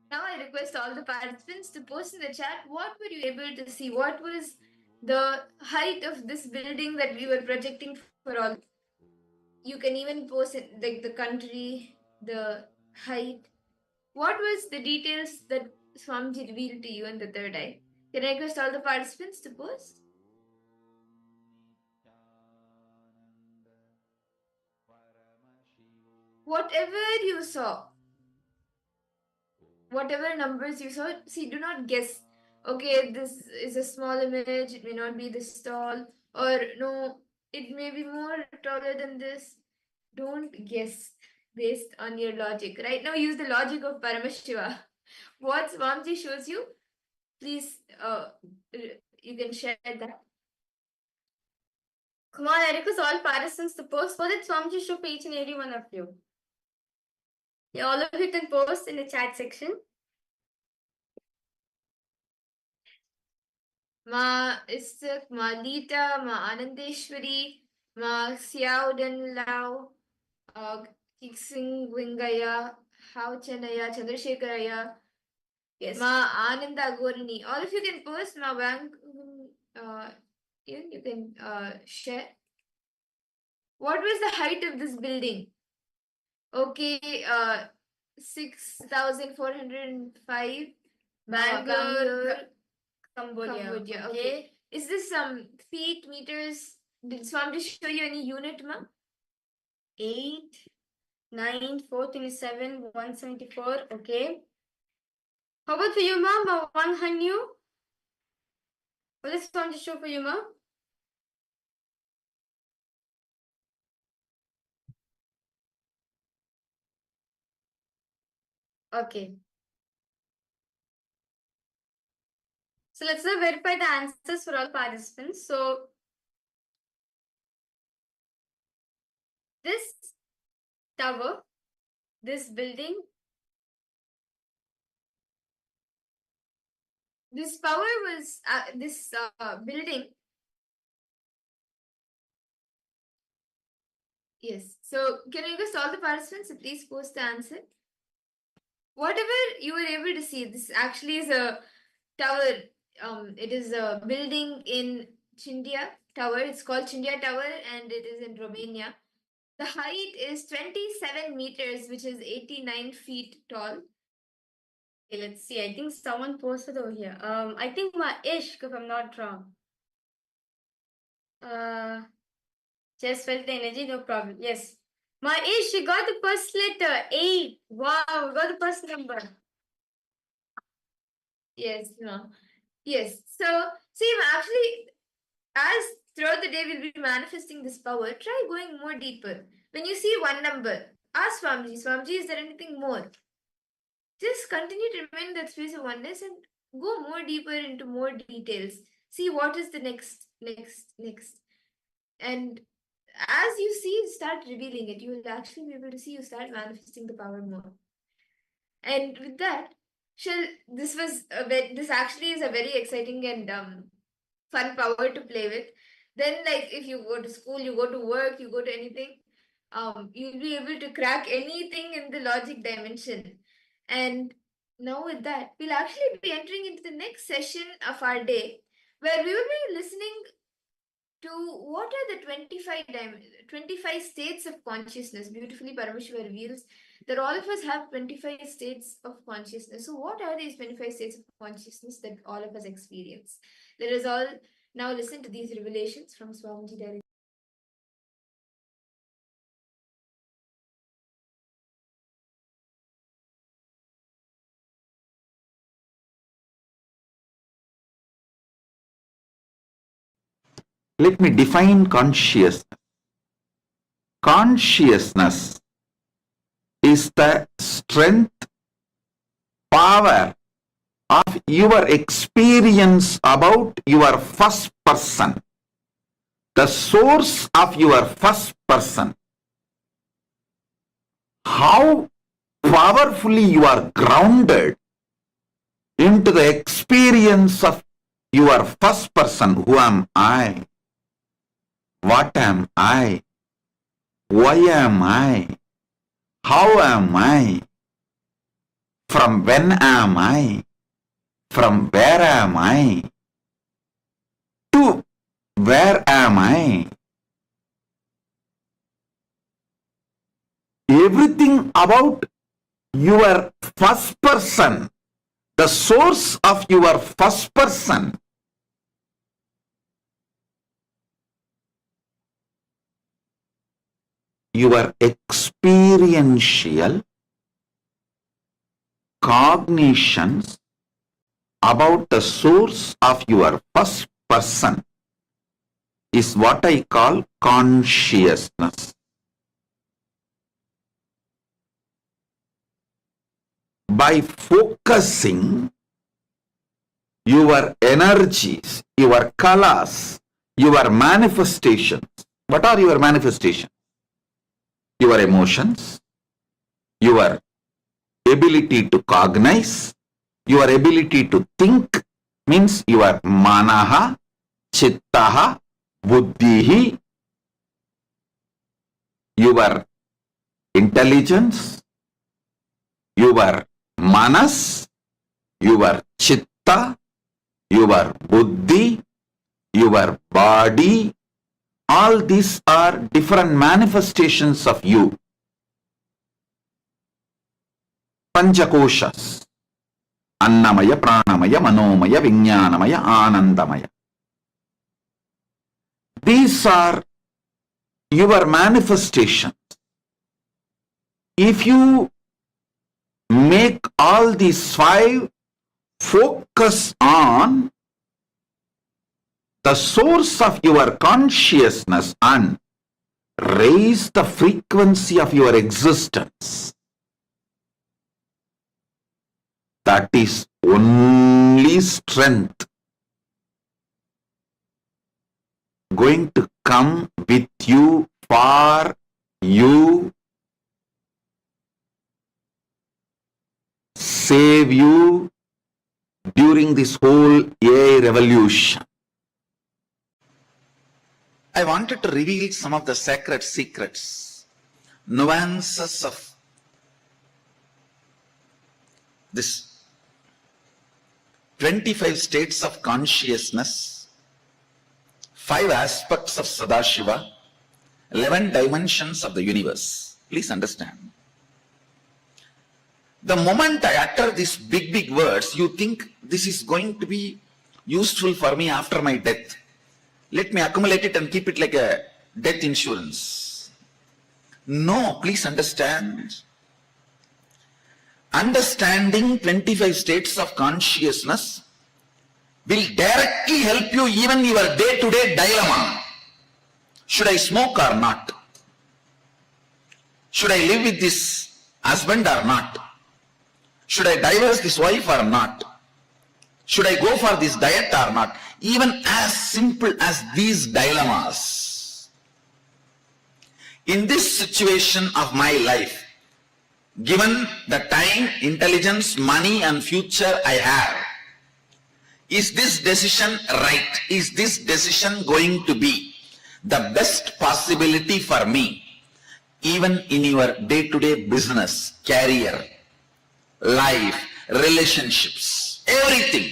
Now I request all the participants to post in the chat what were you able to see? What was the height of this building that we were projecting for all? You can even post it like the country, the height. What was the details that Swamiji revealed to you in the third eye? Can I request all the participants to post? Whatever you saw, whatever numbers you saw, see, do not guess. Okay, this is a small image, it may not be this tall, or no, it may be more taller than this. Don't guess based on your logic. Right now, use the logic of Paramashiva. What Swamiji shows you, please, you can share that. Come on, I request all participants to post what did Swamiji show for each and every one of you. Yeah, all of you can post in the chat section. Ma Isaac, Ma Lita, Ma Anandeshwari, Ma Xiaodan Lao, Kiksing Wingaya, Hao Chanaya, Chandrasekharaya, yes. Ma Ananda Gorini. All of you can post. Ma Wang, you can share. What was the height of this building? Okay, 6,405. Bangalore, Cambodia. Okay. Is this some feet, meters? Did Swami show you any unit, ma? 8, 9, 427, 174. Okay. How about for you, ma? 1 hanyu? What does Swami show for you, ma? Okay. So let's now verify the answers for all participants. So this tower, this building, this power was this building. Yes. So can you request all the participants to please post the answer? Whatever you were able to see, this actually is a tower. It is a building in Chindia Tower. It's called Chindia Tower and it is in Romania. The height is 27 meters, which is 89 feet tall. Okay, let's see. I think someone posted over here. I think my Ishq, if I'm not wrong. Just felt the energy, no problem. Yes. My Ish, you got the first letter, 8. Wow, we got the first number. Yes, no. Yes. So, see, actually, as throughout the day we'll be manifesting this power, try going more deeper. When you see one number, ask Swamiji, Swamiji, is there anything more? Just continue to remain in that space of oneness and go more deeper into more details. See what is the next. And as you see, start revealing it, you will actually be able to see you start manifesting the power more. And with that, this actually is a very exciting and fun power to play with. Then, like if you go to school, you go to work, you go to anything, you'll be able to crack anything in the logic dimension. And now with that, we'll actually be entering into the next session of our day, where we will be listening to what are the 25 states of consciousness. Beautifully, Paramashiva reveals that all of us have 25 states of consciousness. So what are these 25 states of consciousness that all of us experience? Let us all now listen to these revelations from Swamiji directly. Let me define consciousness. Consciousness is the strength, power of your experience about your first person, the source of your first person. How powerfully you are grounded into the experience of your first person. Who am I? What am I? Why am I? How am I? From when am I? From where am I? To where am I? Everything about your first person, the source of your first person, your experiential cognitions about the source of your first person is what I call consciousness. By focusing your energies, your colors, your manifestations. What are your manifestations? Your emotions, your ability to cognize, your ability to think, means your manaha, chittaha, buddhihi, your intelligence, your manas, your chitta, your buddhi, your body. All these are different manifestations of you. Panchakoshas. Annamaya, Pranamaya, Manomaya, Vijnanamaya, Anandamaya. These are your manifestations. If you make all these five focus on the source of your consciousness and raise the frequency of your existence, that is only strength going to come with you, for you, save you during this whole AI revolution. I wanted to reveal some of the sacred secrets, nuances of this 25 states of consciousness, 5 aspects of Sadashiva, 11 dimensions of the universe. Please understand. The moment I utter these big words, you think this is going to be useful for me after my death. Let me accumulate it and keep it like a death insurance. No, please understand. Understanding 25 states of consciousness will directly help you even your day-to-day dilemma. Should I smoke or not? Should I live with this husband or not? Should I divorce this wife or not? Should I go for this diet or not? Even as simple as these dilemmas. In this situation of my life, given the time, intelligence, money and future I have, is this decision right? Is this decision going to be the best possibility for me? Even in your day-to-day business, career, life, relationships, everything.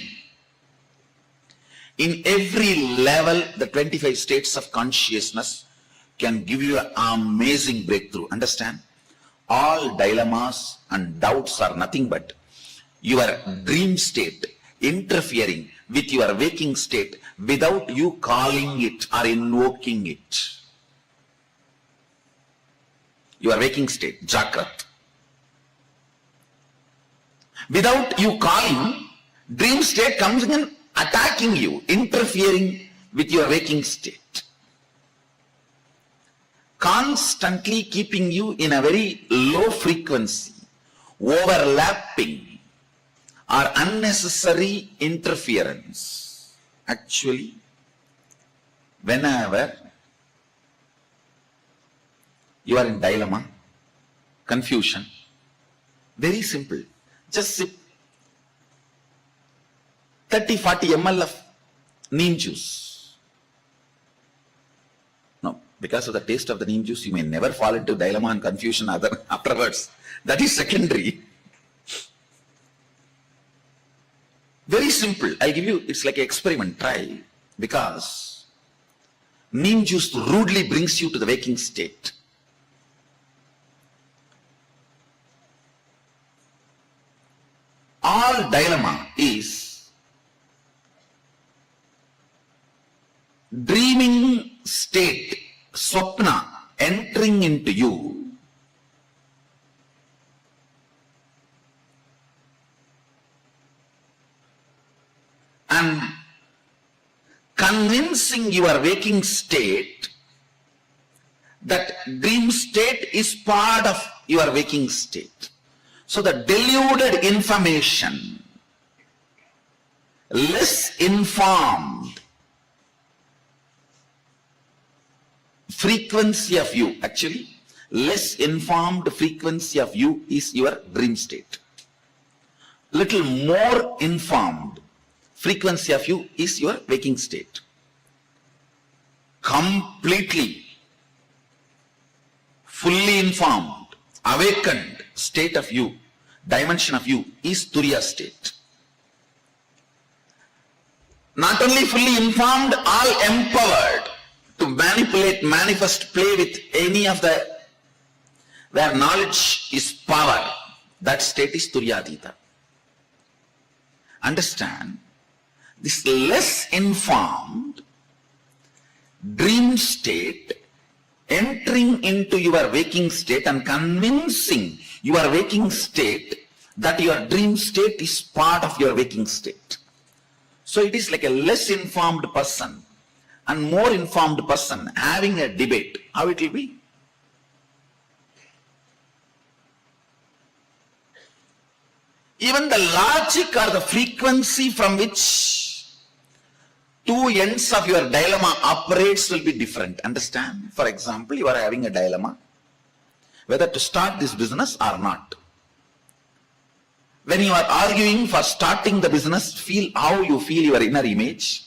In every level, the 25 states of consciousness can give you an amazing breakthrough. Understand? All dilemmas and doubts are nothing but your dream state interfering with your waking state without you calling it or invoking it. Your waking state, Jagrat. Without you calling, dream state comes in attacking you, interfering with your waking state. Constantly keeping you in a very low frequency, overlapping or unnecessary interference. Actually, whenever you are in dilemma, confusion, very simple. Just sip 30-40 ml of neem juice. No, because of the taste of the neem juice, you may never fall into dilemma and confusion afterwards. That is secondary. Very simple. I'll give you, it's like an experiment, try. Because neem juice rudely brings you to the waking state. All dilemma is dreaming state, swapna, entering into you, and convincing your waking state that dream state is part of your waking state. So the deluded information, less informed frequency of you, actually, less informed frequency of you is your dream state. Little more informed frequency of you is your waking state. Completely, fully informed, awakened state of you, dimension of you is Turiya state. Not only fully informed, all empowered to manipulate, manifest, play with any of the, where knowledge is power, that state is Turyadita. Understand, this less informed dream state entering into your waking state and convincing your waking state that your dream state is part of your waking state. So it is like a less informed person and more informed person having a debate. How it will be? Even the logic or the frequency from which two ends of your dilemma operates will be different. Understand? For example, you are having a dilemma whether to start this business or not. When you are arguing for starting the business, feel how you feel your inner image.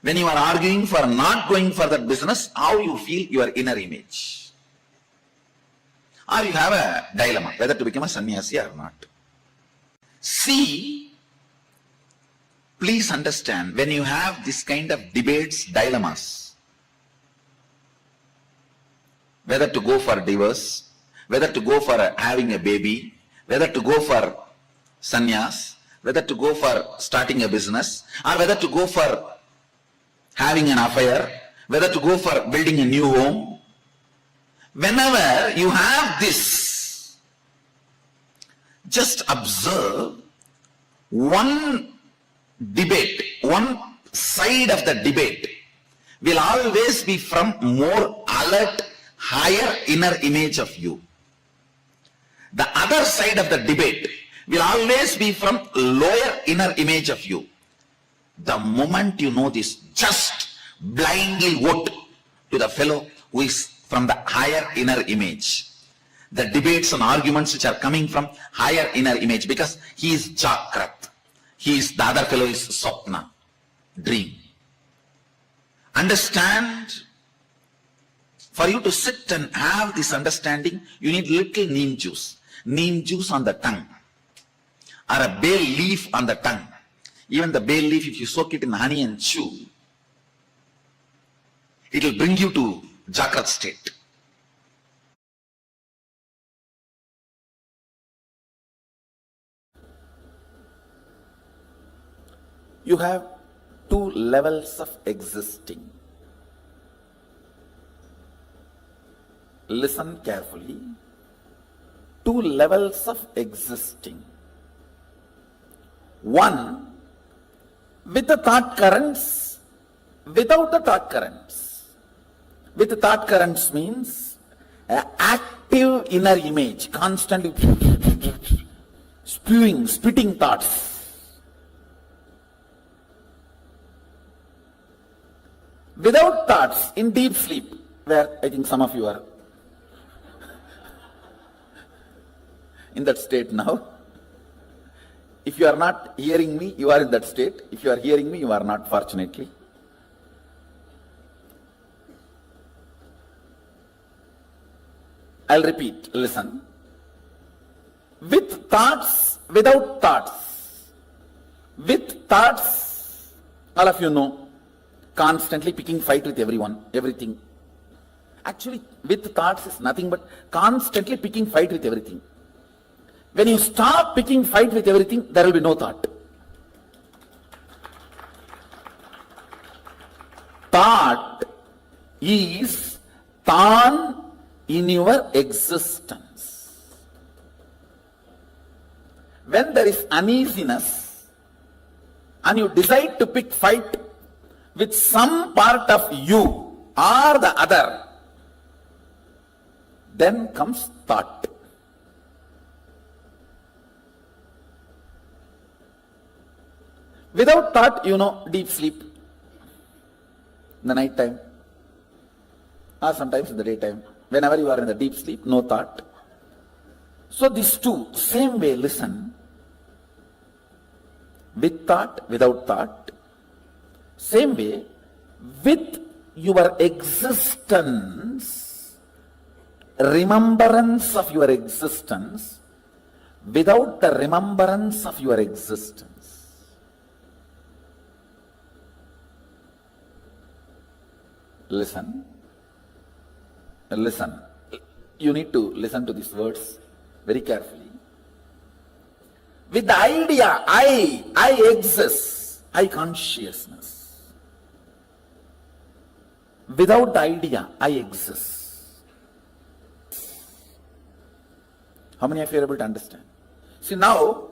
When you are arguing for not going for that business, how you feel your inner image. Or you have a dilemma whether to become a sannyasi or not. See, please understand, when you have this kind of debates, dilemmas, whether to go for divorce, whether to go for having a baby, whether to go for sannyas, whether to go for starting a business, or whether to go for having an affair, whether to go for building a new home, whenever you have this, just observe one debate, one side of the debate will always be from more alert, higher inner image of you. The other side of the debate will always be from lower inner image of you. The moment you know this, just blindly vote to the fellow who is from the higher inner image. The debates and arguments which are coming from higher inner image, because he is Jakrat, the other fellow is Swapna, dream. Understand? For you to sit and have this understanding, you need little neem juice on the tongue, or a bay leaf on the tongue. Even the bay leaf, if you soak it in honey and chew, it will bring you to Jakrat state. You have two levels of existing. Listen carefully. Two levels of existing. One with the thought currents, without the thought currents. With the thought currents means an active inner image, constantly spitting thoughts. Without thoughts, in deep sleep, where I think some of you are in that state now. If you are not hearing me, you are in that state. If you are hearing me, you are not, fortunately. I'll repeat, listen. With thoughts, without thoughts. With thoughts, all of you know, constantly picking fight with everyone, everything. Actually, with thoughts is nothing but constantly picking fight with everything. When you stop picking fight with everything, there will be no thought. Thought is Tan in your existence. When there is uneasiness and you decide to pick fight with some part of you or the other, then comes thought. Without thought, you know, deep sleep in the night time or sometimes in the daytime. Whenever you are in the deep sleep, no thought. So these two, same way, listen. With thought, without thought. Same way, with your existence, remembrance of your existence, without the remembrance of your existence. Listen. Listen. You need to listen to these words very carefully. With the idea, I exist, I consciousness. Without the idea, I exist. How many of you are able to understand? See, now,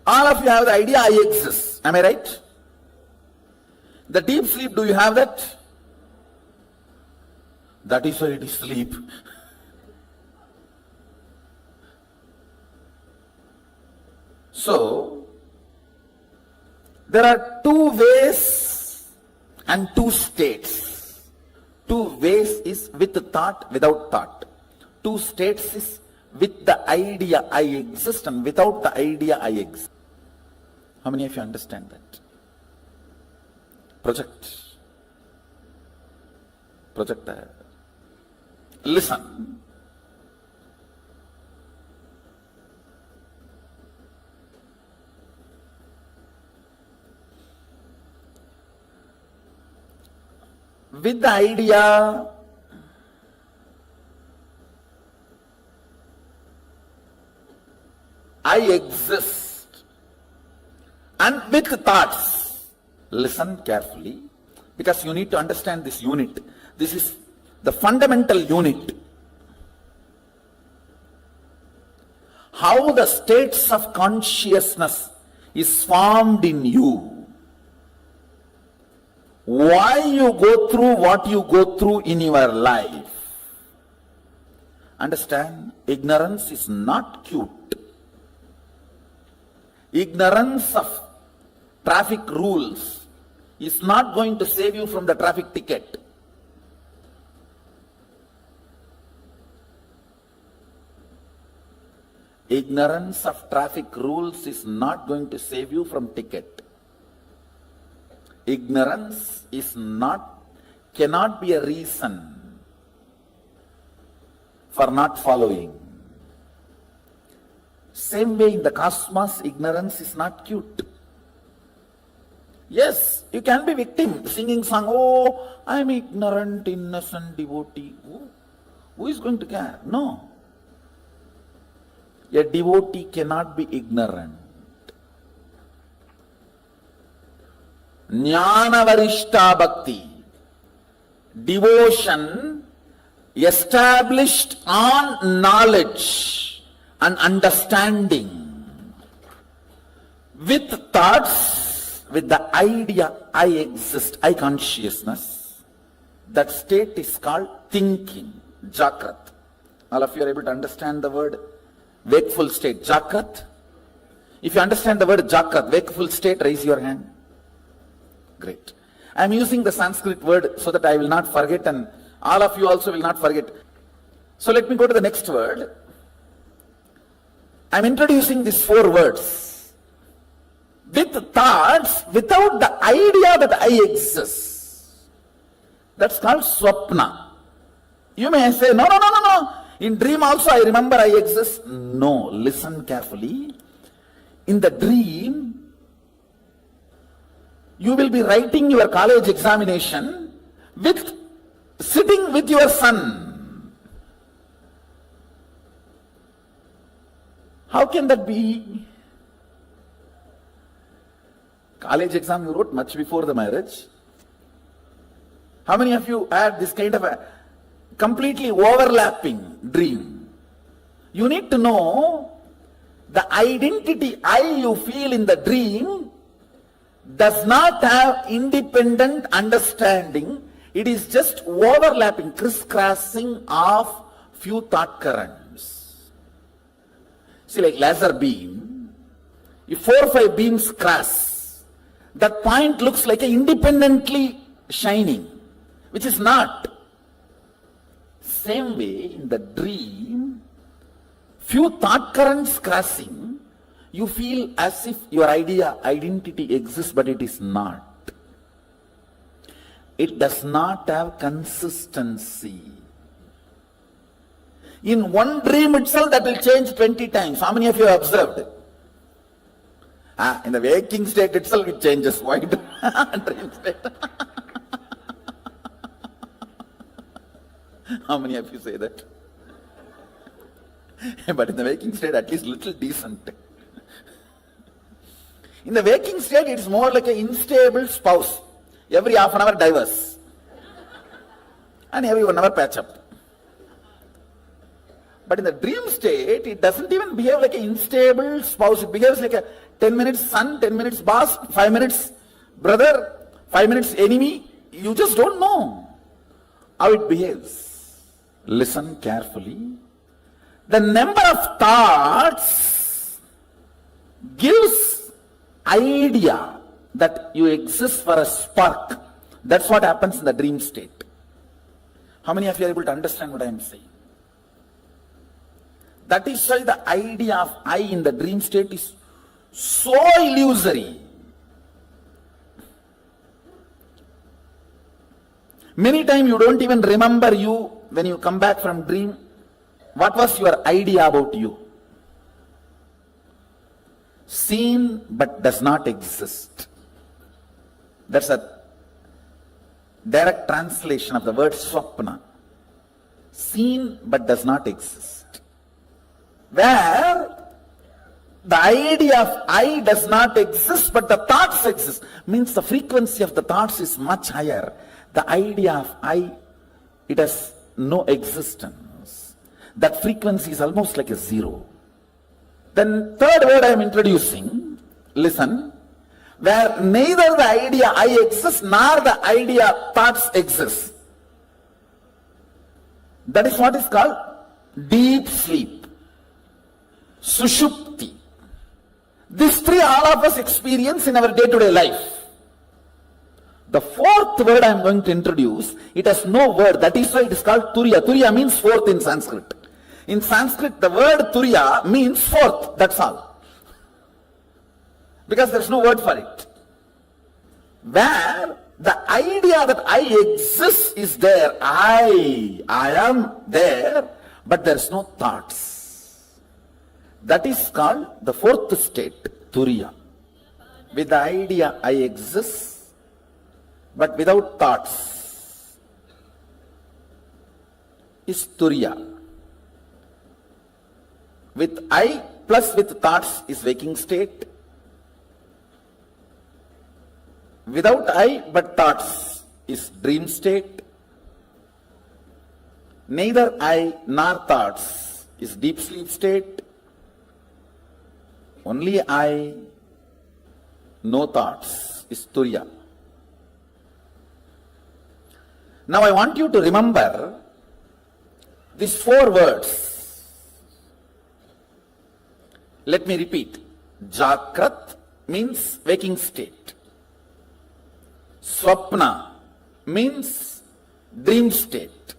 all of you have the idea, I exist. Am I right? The deep sleep, do you have that? That is why it is sleep. So, there are two ways and two states. Two ways is with thought, without thought. Two states is with the idea I exist and without the idea I exist. How many of you understand that? Projector. Listen. With the idea, I exist, and with thoughts, listen carefully, because you need to understand this unit. This is the fundamental unit. How the states of consciousness is formed in you. Why you go through what you go through in your life. Understand, ignorance is not cute. Ignorance of traffic rules is not going to save you from the traffic ticket. Ignorance of traffic rules is not going to save you from ticket. Ignorance cannot be a reason for not following. Same way in the cosmos, ignorance is not cute. Yes, you can be victim, singing song, oh, I am ignorant, innocent devotee. Who is going to care? No. A devotee cannot be ignorant. Jnana varishta bhakti, devotion established on knowledge and understanding, with thoughts, with the idea I exist, I consciousness. That state is called thinking, Jagrat. All of you are able to understand the word wakeful state, Jagrat? If you understand the word Jagrat, wakeful state, raise your hand. Great. I am using the Sanskrit word so that I will not forget and all of you also will not forget. So let me go to the next word. I am introducing these 4 words. With thoughts, without the idea that I exist. That's called swapna. You may say, no. In dream also I remember I exist. No, listen carefully. In the dream, you will be writing your college examination with sitting with your son. How can that be? College exam you wrote much before the marriage. How many of you had this kind of a completely overlapping dream? You need to know the identity I you feel in the dream does not have independent understanding. It is just overlapping, crisscrossing of few thought currents. See, like laser beam, if 4 or 5 beams cross, that point looks like a independently shining, which is not. Same way, in the dream, few thought currents crossing, you feel as if your identity exists, but it is not. It does not have consistency. In one dream itself, that will change 20 times. How many of you have observed? In the waking state itself, it changes. Why do dream state? How many of you say that? But in the waking state, at least little decent. In the waking state, it's more like an unstable spouse. Every half an hour divorce. And every 1 hour patch up. But in the dream state, it doesn't even behave like an unstable spouse. It behaves like a 10 minutes son, 10 minutes boss, 5 minutes brother, 5 minutes enemy. You just don't know how it behaves. Listen carefully. The number of thoughts gives idea that you exist for a spark. That's what happens in the dream state. How many of you are able to understand what I am saying? That is why the idea of I in the dream state is so illusory. Many times you don't even remember you when you come back from dream. What was your idea about you? Seen but does not exist. That's a direct translation of the word swapna. Seen but does not exist. Where the idea of I does not exist but the thoughts exist, means the frequency of the thoughts is much higher. The idea of I, it has no existence. That frequency is almost like a zero. Then third word I am introducing, listen, where neither the idea I exists nor the idea thoughts exist. That is what is called deep sleep. Sushupti. These three all of us experience in our day-to-day life. The fourth word I am going to introduce, it has no word. That is why it is called Turiya. Turiya means fourth in Sanskrit. In Sanskrit, the word Turiya means fourth. That's all. Because there is no word for it. Where the idea that I exist is there. I am there, but there is no thoughts. That is called the fourth state, Turiya. With the idea I exist, but without thoughts, is Turiya. With I plus with thoughts is waking state. Without I but thoughts is dream state. Neither I nor thoughts is deep sleep state. Only I, no thoughts, is Turiya. Now I want you to remember these 4 words. Let me repeat. Jakrat means waking state. Swapna means dream state.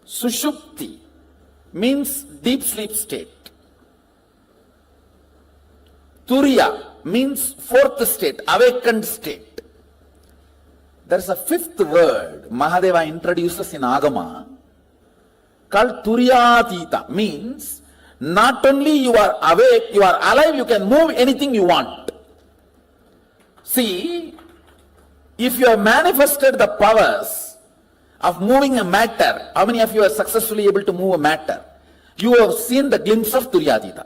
Sushupti means deep sleep state. Turiya means fourth state, awakened state. There is a 5th word Mahadeva introduces in Agama called Turiyatita, means not only you are awake, you are alive, you can move anything you want. See, if you have manifested the powers of moving a matter, how many of you are successfully able to move a matter? You have seen the glimpse of Turyatita.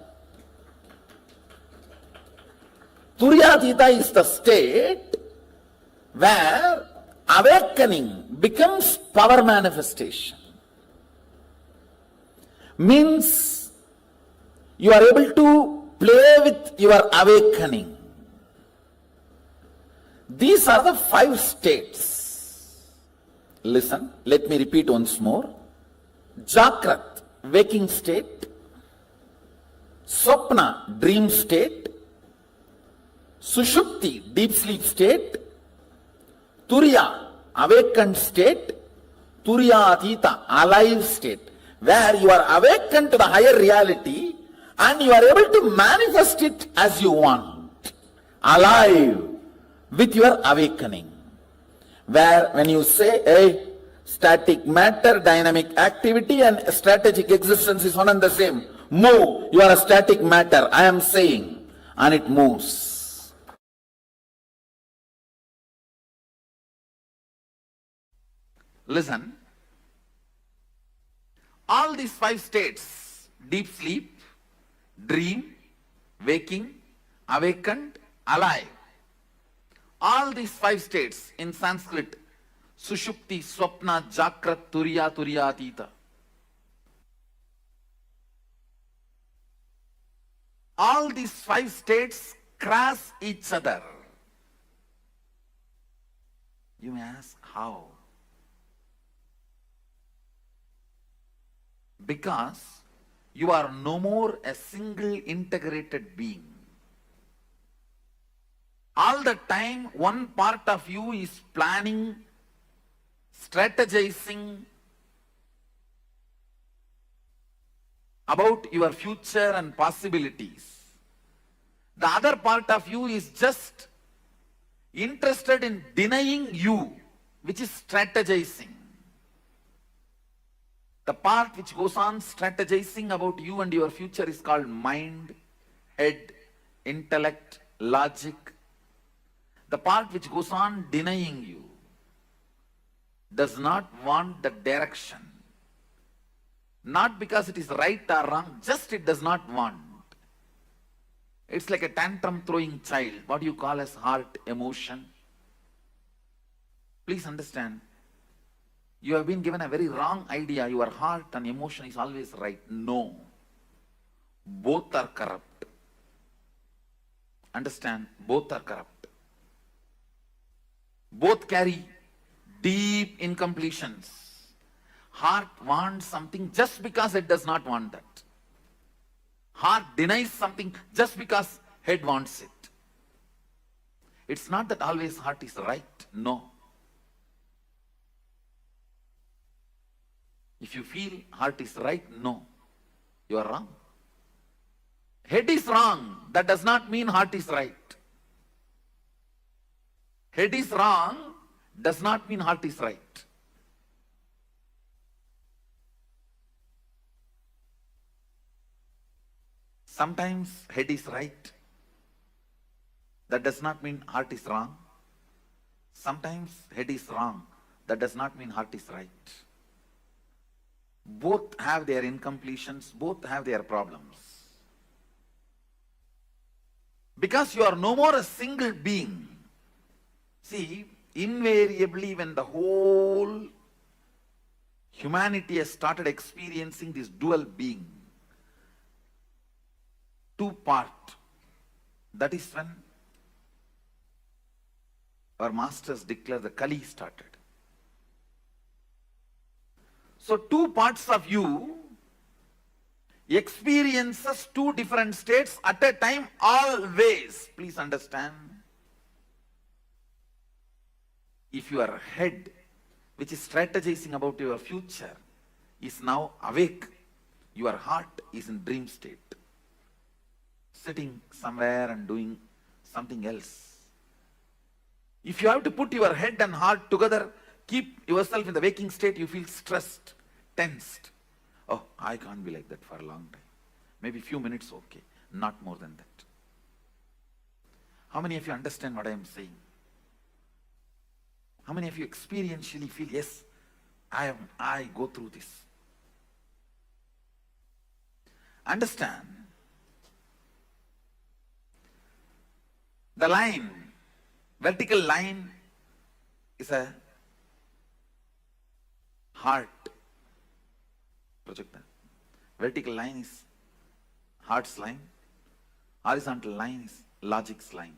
Turyatita is the state where awakening becomes power manifestation. Means you are able to play with your awakening. These are the 5 states. Listen, let me repeat once more. Jagrat, waking state. Swapna, dream state. Sushupti, deep sleep state. Turiya, awakened state. Turiya Atita, alive state, where you are awakened to the higher reality and you are able to manifest it as you want. Alive with your awakening. Where when you say, hey, static matter, dynamic activity and strategic existence is one and the same. Move, you are a static matter, I am saying, and it moves. Listen, all these 5 states, deep sleep, dream, waking, awakened, alive, all these 5 states in Sanskrit, Sushupti, Swapna, Jagrat, Turiya, Turyatita. All these 5 states cross each other. You may ask, how? Because you are no more a single integrated being. All the time, one part of you is planning, strategizing about your future and possibilities. The other part of you is just interested in denying you, which is strategizing. The part which goes on strategizing about you and your future is called mind, head, intellect, logic. The part which goes on denying you does not want the direction. Not because it is right or wrong, just it does not want. It's like a tantrum throwing child, what you call as heart emotion. Please understand, you have been given a very wrong idea. Your heart and emotion is always right. No. Both are corrupt. Understand? Both are corrupt. Both carry deep incompletions. Heart wants something just because it does not want that. Heart denies something just because head wants it. It's not that always heart is right. No. If you feel heart is right, no. You are wrong. Head is wrong. That does not mean heart is right. Head is wrong does not mean heart is right. Sometimes head is right. That does not mean heart is wrong. Sometimes head is wrong. That does not mean heart is right. Both have their incompletions, both have their problems. Because you are no more a single being. See, invariably when the whole humanity has started experiencing this dual being, two-part, that is when our masters declare the Kali started. So 2 parts of you experiences 2 different states at a time always. Please understand. If your head, which is strategizing about your future, is now awake, your heart is in dream state, sitting somewhere and doing something else. If you have to put your head and heart together, keep yourself in the waking state, you feel stressed, tensed. Oh, I can't be like that for a long time. Maybe few minutes, okay. Not more than that. How many of you understand what I am saying? How many of you experientially feel, yes, I go through this? Understand, the line, vertical line is a heart projector. Vertical line is heart's line. Horizontal line is logic's line.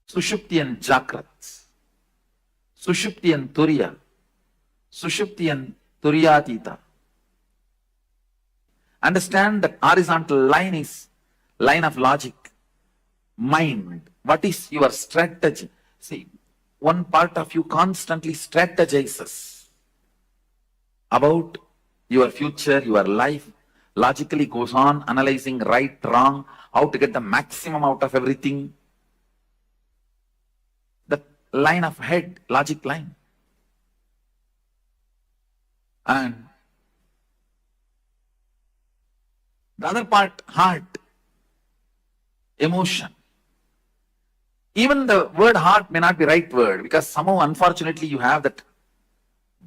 Sushupti and Jakrat. Sushupti and Turiya. Sushupti and Turiyatita. Understand that horizontal line is line of logic, mind. What is your strategy? See, one part of you constantly strategizes about your future, your life, logically goes on analyzing right, wrong, how to get the maximum out of everything. The line of head, logic line. And the other part, heart, emotion. Even the word heart may not be right word, because somehow unfortunately you have that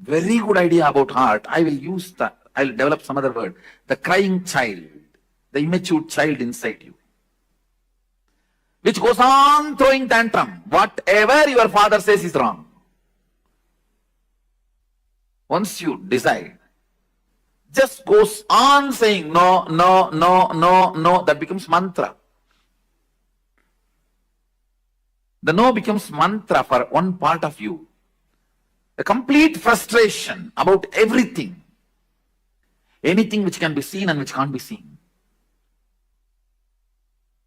very good idea about heart. I will develop some other word. The crying child, the immature child inside you, which goes on throwing tantrum. Whatever your father says is wrong. Once you decide, just goes on saying no, no, no, no, no. That becomes mantra. The no becomes mantra for one part of you. A complete frustration about everything. Anything which can be seen and which can't be seen.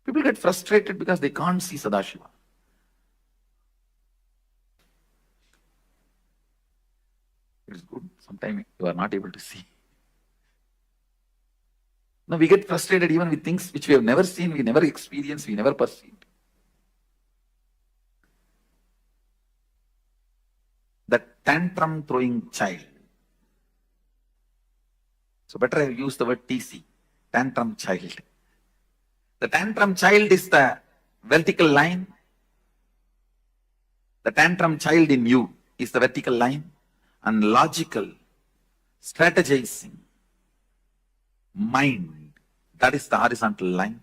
People get frustrated because they can't see Sadashiva. It is good. Sometimes you are not able to see. No, we get frustrated even with things which we have never seen, we never experienced, we never perceived. The tantrum throwing child. So better I use the word TC, tantrum child. The tantrum child is the vertical line. The tantrum child in you is the vertical line, and logical, strategizing mind, that is the horizontal line.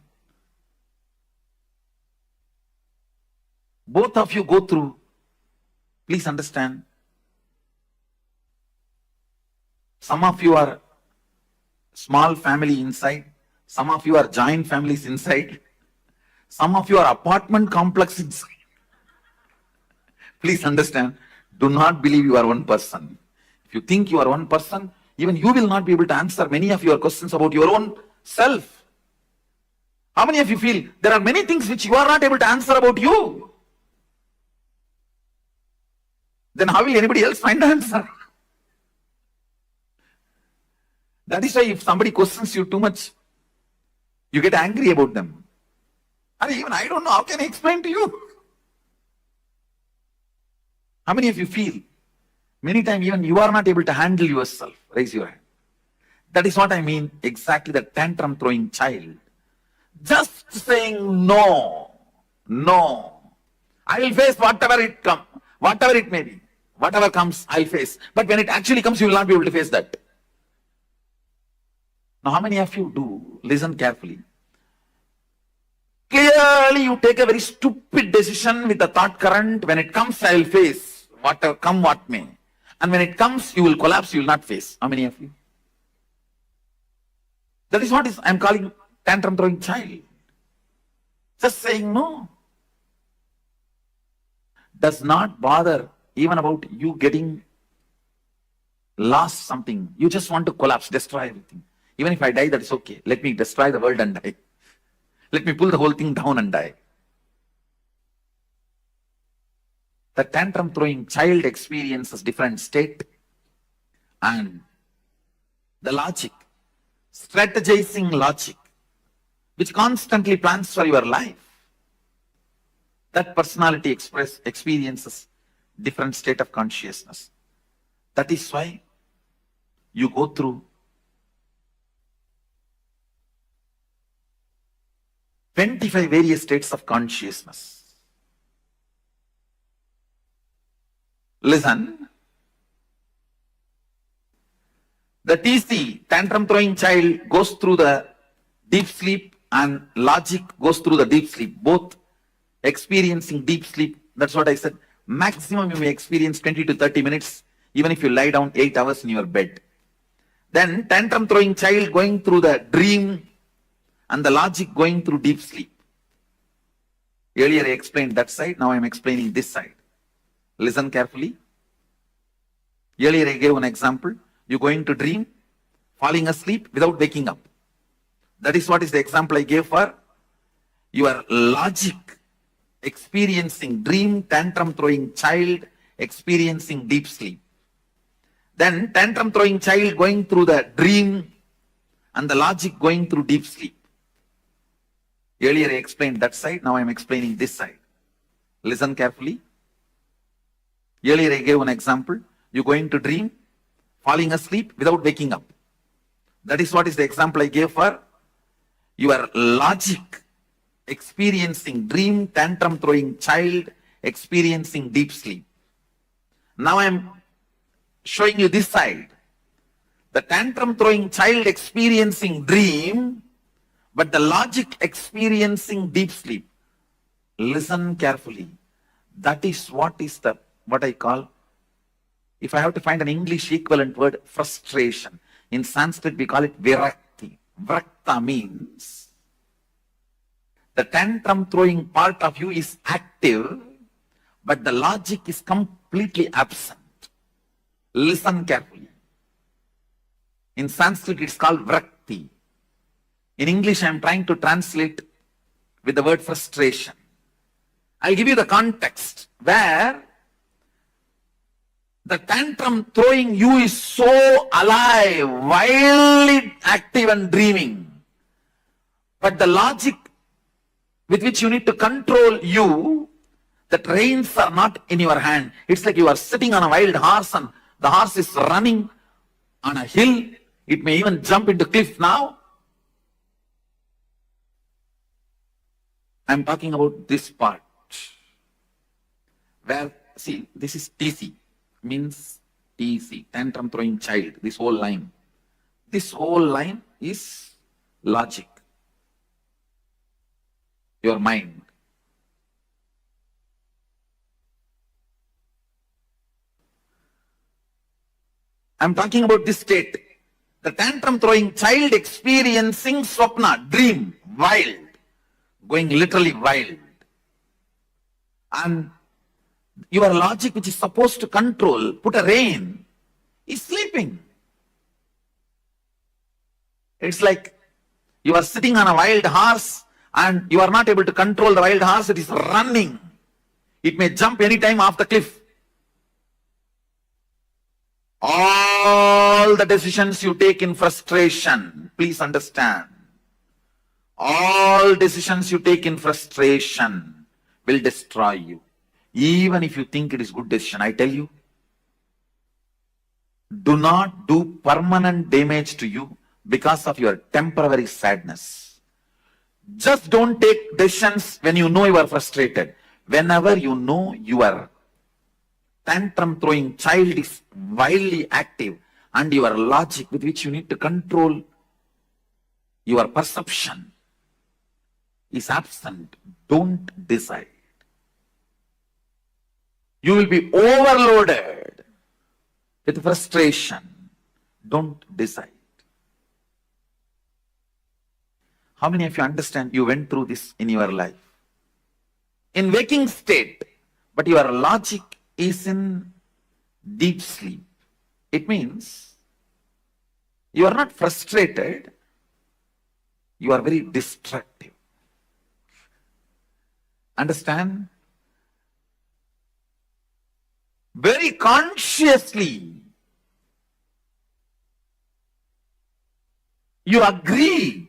Both of you go through, please understand, some of you are small family inside, some of you are giant families inside, some of you are apartment complex inside. Please understand, do not believe you are one person. If you think you are one person, even you will not be able to answer many of your questions about your own self. How many of you feel there are many things which you are not able to answer about you? Then how will anybody else find the answer? That is why if somebody questions you too much, you get angry about them. And even I don't know, how can I explain to you? How many of you feel many times even you are not able to handle yourself? Raise your hand. That is what I mean, exactly the tantrum throwing child. Just saying no, no. I will face whatever it comes, whatever it may be. Whatever comes, I'll face. But when it actually comes, you will not be able to face that. Now, how many of you do? Listen carefully. Clearly, you take a very stupid decision with the thought current. When it comes, I will face. Whatever come, what may. And when it comes, you will collapse, you will not face. How many of you? That is what I am calling tantrum throwing child. Just saying no. Does not bother even about you getting lost something. You just want to collapse, destroy everything. Even if I die, that is okay. Let me destroy the world and die. Let me pull the whole thing down and die. The tantrum throwing child experiences different state, and the logic, strategizing logic, which constantly plans for your life. That personality experiences different state of consciousness. That is why you go through 25 various states of consciousness. Listen. The TC, tantrum throwing child, goes through the deep sleep, and logic goes through the deep sleep, both experiencing deep sleep. That's what I said. Maximum you may experience 20 to 30 minutes, even if you lie down 8 hours in your bed. Then tantrum throwing child going through the dream, and the logic going through deep sleep. Earlier I explained that side, now I am explaining this side. Listen carefully. Earlier I gave an example. You going to dream, falling asleep without waking up. That is what is the example I gave for your logic experiencing dream, tantrum throwing child experiencing deep sleep. Then tantrum throwing child going through the dream, and the logic going through deep sleep. Earlier I explained that side, now I am explaining this side. Listen carefully. Earlier I gave an example. You going to dream, falling asleep without waking up. That is what is the example I gave for your logic experiencing dream, tantrum throwing child experiencing deep sleep. Now I am showing you this side. The tantrum throwing child experiencing dream, but the logic experiencing deep sleep. Listen carefully. That is what I call, if I have to find an English equivalent word, frustration. In Sanskrit we call it virakti. Vrakta means the tantrum throwing part of you is active, but the logic is completely absent. Listen carefully. In Sanskrit it's called vrakti. In English I am trying to translate with the word frustration. I'll give you the context where the tantrum throwing you is so alive, wildly active and dreaming. But the logic with which you need to control you, that reins are not in your hand. It's like you are sitting on a wild horse and the horse is running on a hill. It may even jump into cliff now. I'm talking about this part. Where, see, this is TC. Means TC, tantrum throwing child, this whole line. This whole line is logic. Your mind. I'm talking about this state. The tantrum throwing child experiencing swapna, dream, wild, going literally wild. And your logic, which is supposed to control, put a rein, is sleeping. It's like you are sitting on a wild horse and you are not able to control the wild horse. It is running. It may jump anytime off the cliff. All the decisions you take in frustration, please understand, all decisions you take in frustration will destroy you. Even if you think it is good decision, I tell you, do not do permanent damage to you because of your temporary sadness. Just don't take decisions when you know you are frustrated. Whenever you know your tantrum throwing child is wildly active and your logic with which you need to control your perception is absent, don't decide. You will be overloaded with frustration. Don't decide. How many of you understand you went through this in your life? In waking state, but your logic is in deep sleep. It means you are not frustrated, you are very destructive. Understand? Very consciously, you agree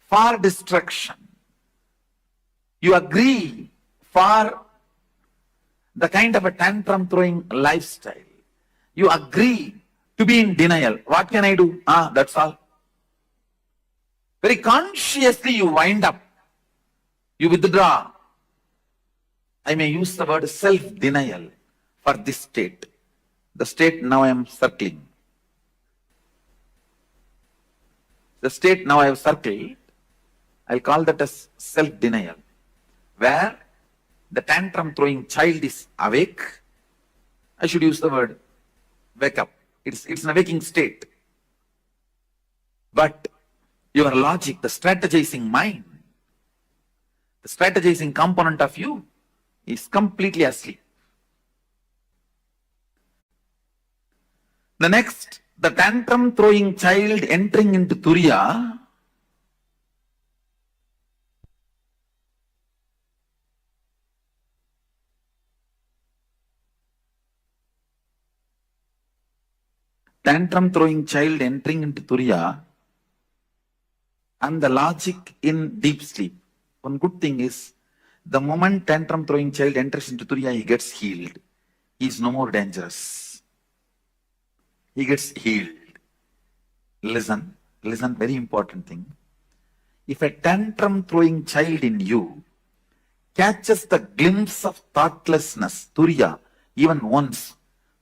for destruction. You agree for the kind of a tantrum throwing lifestyle. You agree to be in denial. What can I do? That's all. Very consciously you wind up, you withdraw. I may use the word self-denial for this state. The state now I am circling. The state now I have circled, I'll call that as self-denial, where the tantrum throwing child is awake. I should use the word wake up. It's an waking state. But your logic, the strategizing mind, the strategizing component of you is completely asleep. The next, the tantrum throwing child entering into Turiya, tantrum throwing child entering into Turiya, and the logic in deep sleep. One good thing is, the moment tantrum throwing child enters into Turiya, he gets healed. He is no more dangerous. He gets healed. Listen, very important thing. If a tantrum throwing child in you catches the glimpse of thoughtlessness, Turiya, even once,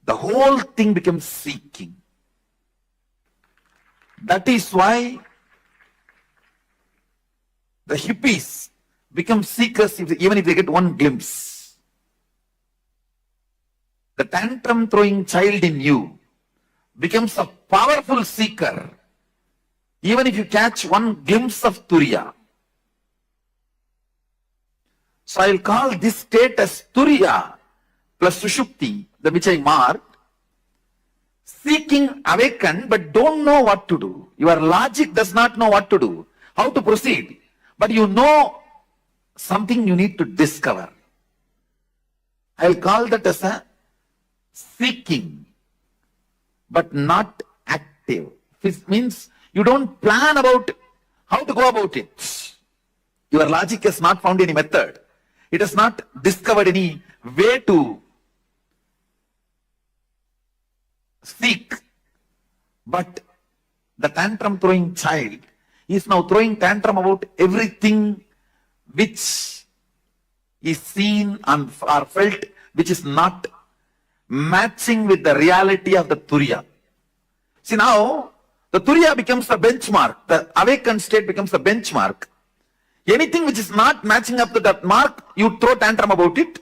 the whole thing becomes seeking. That is why the hippies become seekers even if they get one glimpse. The tantrum throwing child in you becomes a powerful seeker even if you catch one glimpse of Turiya. So I will call this state as Turiya plus Sushupti, the which I marked, seeking awakened but don't know what to do. Your logic does not know what to do, how to proceed, but you know something you need to discover. I will call that as a seeking but not active. It means you don't plan about how to go about it. Your logic has not found any method. It has not discovered any way to seek. But the tantrum throwing child is now throwing tantrum about everything which is seen and or felt, which is not matching with the reality of the Turiya. See, now the Turiya becomes the benchmark, the awakened state becomes the benchmark. Anything which is not matching up to that mark, you throw tantrum about it,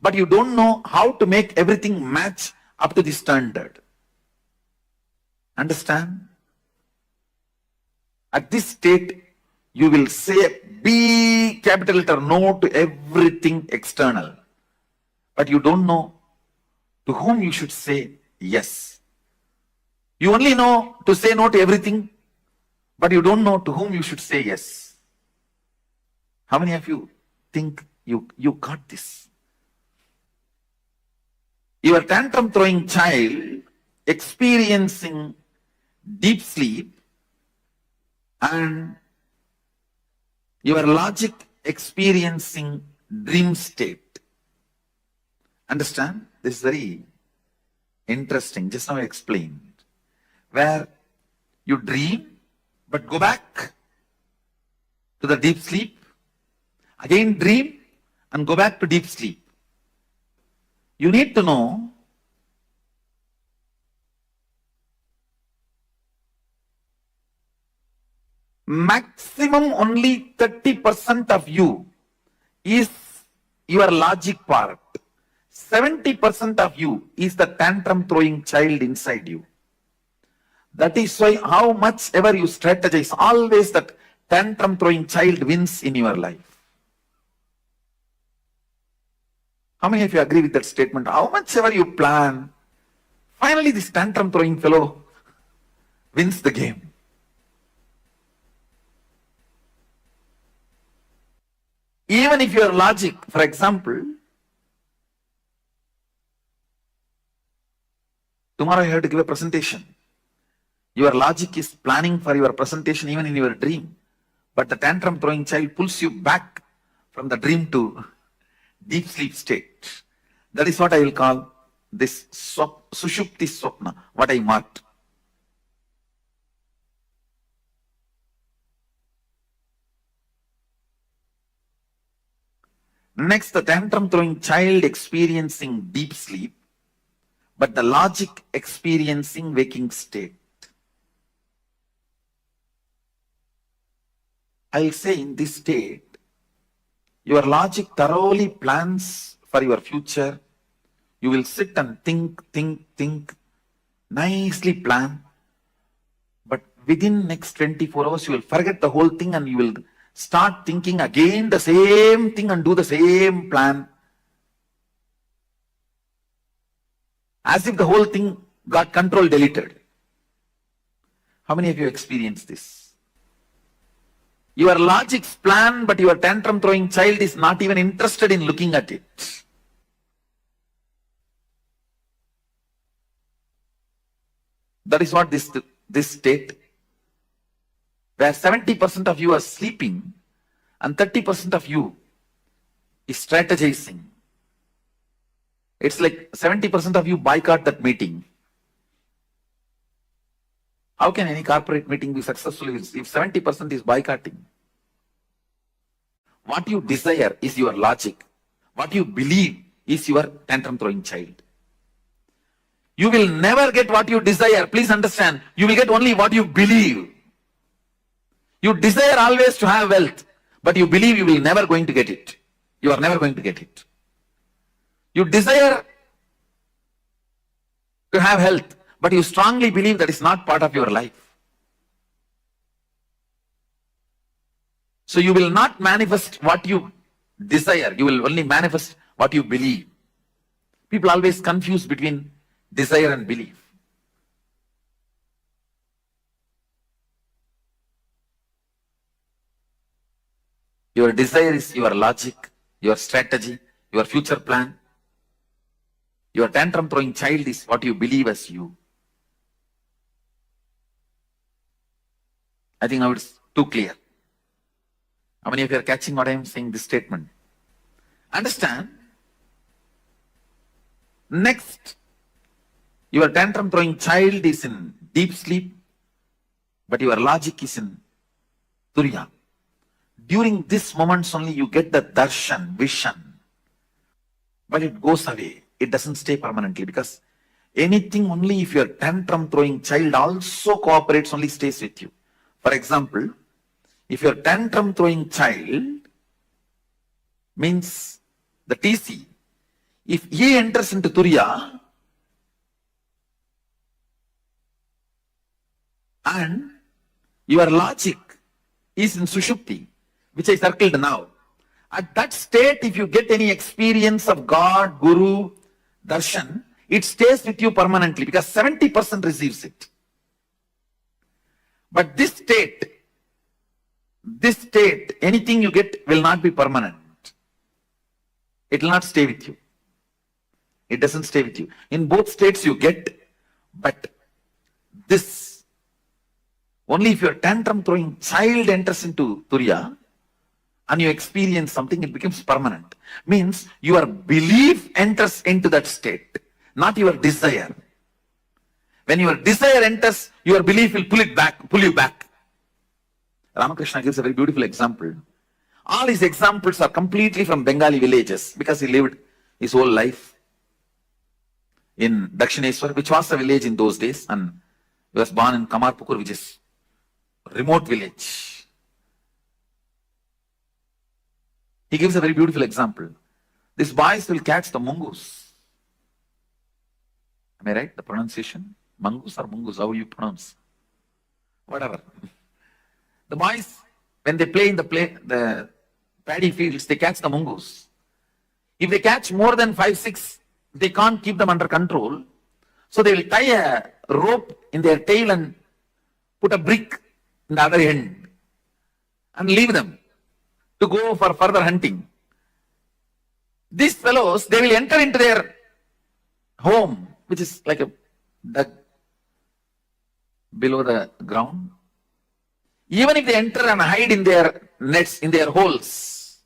but you don't know how to make everything match up to the standard. Understand? At this state, you will say big capital letter no to everything external, but you don't know to whom you should say yes. You only know to say no to everything, but you don't know to whom you should say yes. How many of you think you got this? Your tantrum throwing child experiencing deep sleep and your logic experiencing dream state. Understand? This is very interesting. Just now I explained. Where you dream, but go back to the deep sleep, again dream, and go back to deep sleep. You need to know maximum only 30% of you is your logic part. 70% of you is the tantrum throwing child inside you. That is why how much ever you strategize, always that tantrum throwing child wins in your life. How many of you agree with that statement? How much ever you plan, finally this tantrum throwing fellow wins the game. Even if your logic, for example, tomorrow you have to give a presentation. Your logic is planning for your presentation even in your dream. But the tantrum throwing child pulls you back from the dream to deep sleep state. That is what I will call this Sushupti Swapna, what I marked. Next, the tantrum throwing child experiencing deep sleep, but the logic experiencing waking state. I'll say in this state, your logic thoroughly plans for your future. You will sit and think, nicely plan. But within next 24 hours, you will forget the whole thing and you will start thinking again the same thing and do the same plan. As if the whole thing got control deleted. How many of you experienced this? Your logic's plan, but your tantrum throwing child is not even interested in looking at it. That is what this state, where 70% of you are sleeping and 30% of you is strategizing. It's like 70% of you boycott that meeting. How can any corporate meeting be successful if 70% is boycotting? What you desire is your logic. What you believe is your tantrum throwing child. You will never get what you desire. Please understand, you will get only what you believe. You desire always to have wealth, but you believe you will never going to get it. You are never going to get it. You desire to have health, but you strongly believe that is not part of your life. So you will not manifest what you desire. You will only manifest what you believe. People always confuse between desire and belief. Your desire is your logic, your strategy, your future plan. Your tantrum throwing child is what you believe as you. I think now it's too clear. How many of you are catching what I am saying, this statement? Understand? Next, your tantrum throwing child is in deep sleep, but your logic is in Turiya. During this moments only you get the darshan, vision, but it goes away. It doesn't stay permanently, because anything only if your tantrum throwing child also cooperates only stays with you. For example, if your tantrum throwing child means the TC, if he enters into Turiya and your logic is in Sushupti, which I circled now, at that state, if you get any experience of God, Guru, Darshan, it stays with you permanently, because 70% receives it. But this state, anything you get will not be permanent. It will not stay with you. It doesn't stay with you. In both states you get, but this, only if your tantrum throwing child enters into Turiya and you experience something, it becomes permanent. Means your belief enters into that state, not your desire. When your desire enters, your belief will pull you back. Ramakrishna gives a very beautiful example. All his examples are completely from Bengali villages, because he lived his whole life in Dakshineswar, which was a village in those days, and he was born in Kamarpukur, which is a remote village. He gives a very beautiful example. These boys will catch the mongoose. Am I right? The pronunciation? Mongoose or mongoose? How you pronounce? Whatever. The boys, when they play in the paddy fields, they catch the mongoose. If they catch more than 5, 6, they can't keep them under control. So they will tie a rope in their tail and put a brick in the other end and leave them to go for further hunting. These fellows, they will enter into their home, which is like a dug below the ground. Even if they enter and hide in their nets, in their holes,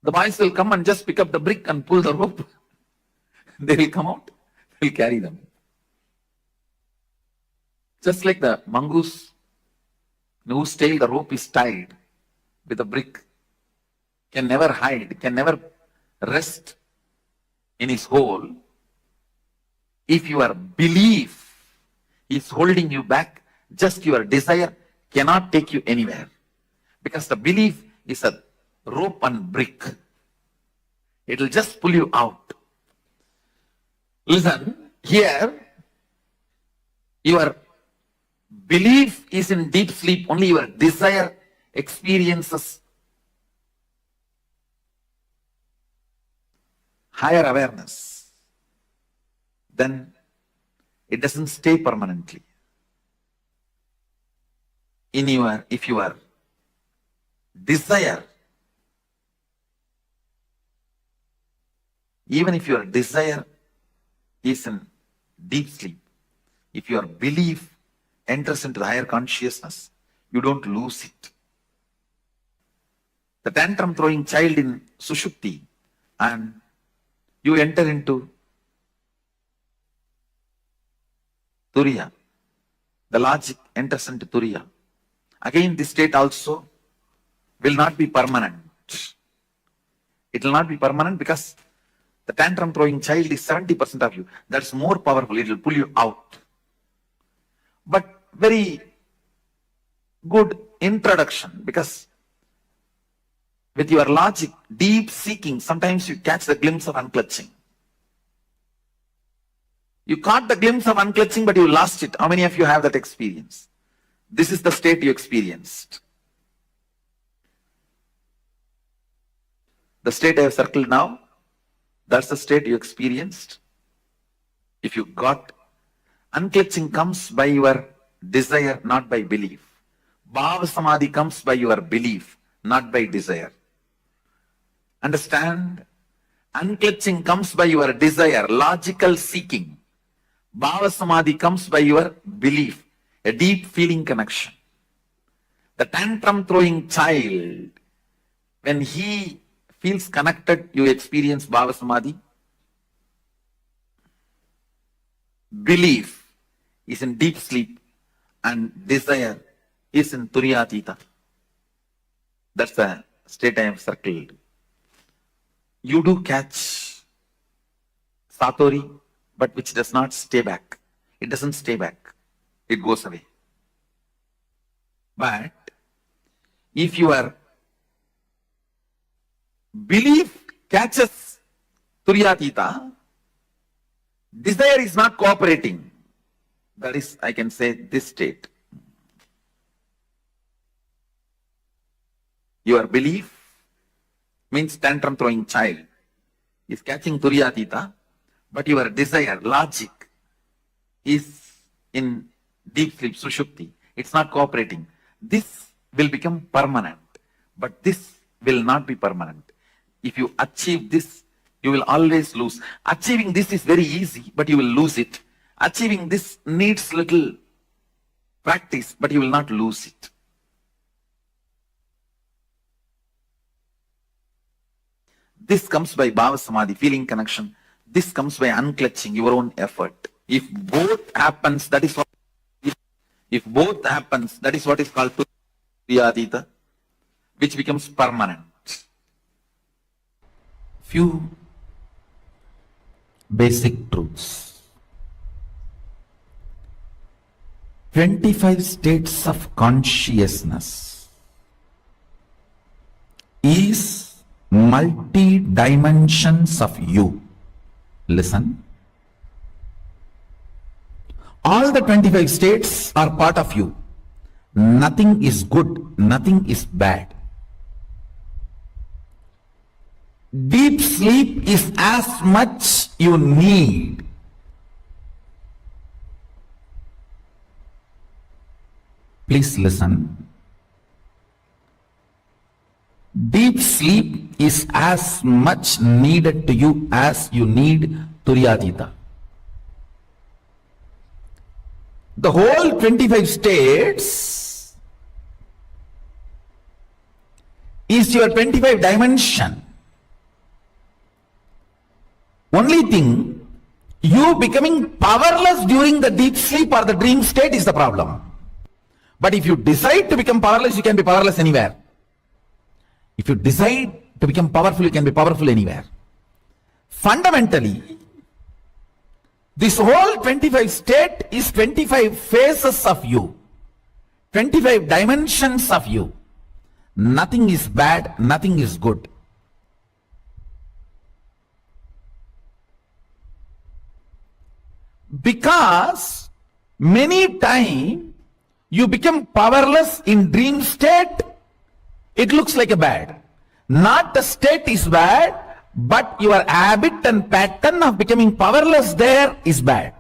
the boys will come and just pick up the brick and pull the rope. They will come out, they will carry them. Just like the mongoose, whose tail the rope is tied with a brick. can never hide, can never rest in his hole if your belief is holding you back. Just your desire cannot take you anywhere, because the belief is a rope and brick. It will just pull you out. Listen, here your belief is in deep sleep, only your desire experiences higher awareness. Then it doesn't stay permanently. If your desire, even if your desire is in deep sleep, if your belief enters into the higher consciousness, you don't lose it. The tantrum throwing child in Sushupti, and you enter into Turiya. The logic enters into Turiya. Again, this state also will not be permanent. It will not be permanent because the tantrum throwing child is 70% of you. That's more powerful. It will pull you out. But very good introduction, because with your logic, deep seeking, sometimes you catch the glimpse of unclutching. You caught the glimpse of unclutching, but you lost it. How many of you have that experience? This is the state you experienced. The state I have circled now, that's the state you experienced. If you got, unclutching comes by your desire, not by belief. Bhava Samadhi comes by your belief, not by desire. Understand? Unclutching comes by your desire, logical seeking. Bhava Samadhi comes by your belief, a deep feeling connection. The tantrum throwing child, when he feels connected, you experience Bhava Samadhi. Belief is in deep sleep and desire is in Turiyatita. That's the state I have circled. You do catch Satori, but which does not stay back. It doesn't stay back. It goes away. But if your belief catches Turiyatita, desire is not cooperating. That is, I can say, this state. Your belief means tantrum throwing child is catching Turiyatita, but your desire, logic, is in deep sleep, Sushupti. It's not cooperating. This will become permanent, but this will not be permanent. If you achieve this, you will always lose. Achieving this is very easy, but you will lose it. Achieving this needs little practice, but you will not lose it. This comes by Bhava Samadhi, feeling connection. This comes by unclutching, your own effort. If both happens, that is what. If both happens, that is what is called Turiyatita, which becomes permanent. Few basic truths. 25 states of consciousness is multi-dimensions of you. Listen. All the 25 states are part of you. Nothing is good, nothing is bad. Deep sleep is as much you need. Please listen. Deep sleep is as much needed to you as you need Turiyatita. The whole 25 states is your 25 dimension. Only thing, you becoming powerless during the deep sleep or the dream state is the problem. But if you decide to become powerless, you can be powerless anywhere. If you decide To become powerful, you can be powerful anywhere. Fundamentally, this whole 25 state is 25 phases of you, 25 dimensions of you. Nothing is bad, nothing is good. Because many times you become powerless in dream state, it looks like a bad. Not the state is bad, but your habit and pattern of becoming powerless there is bad.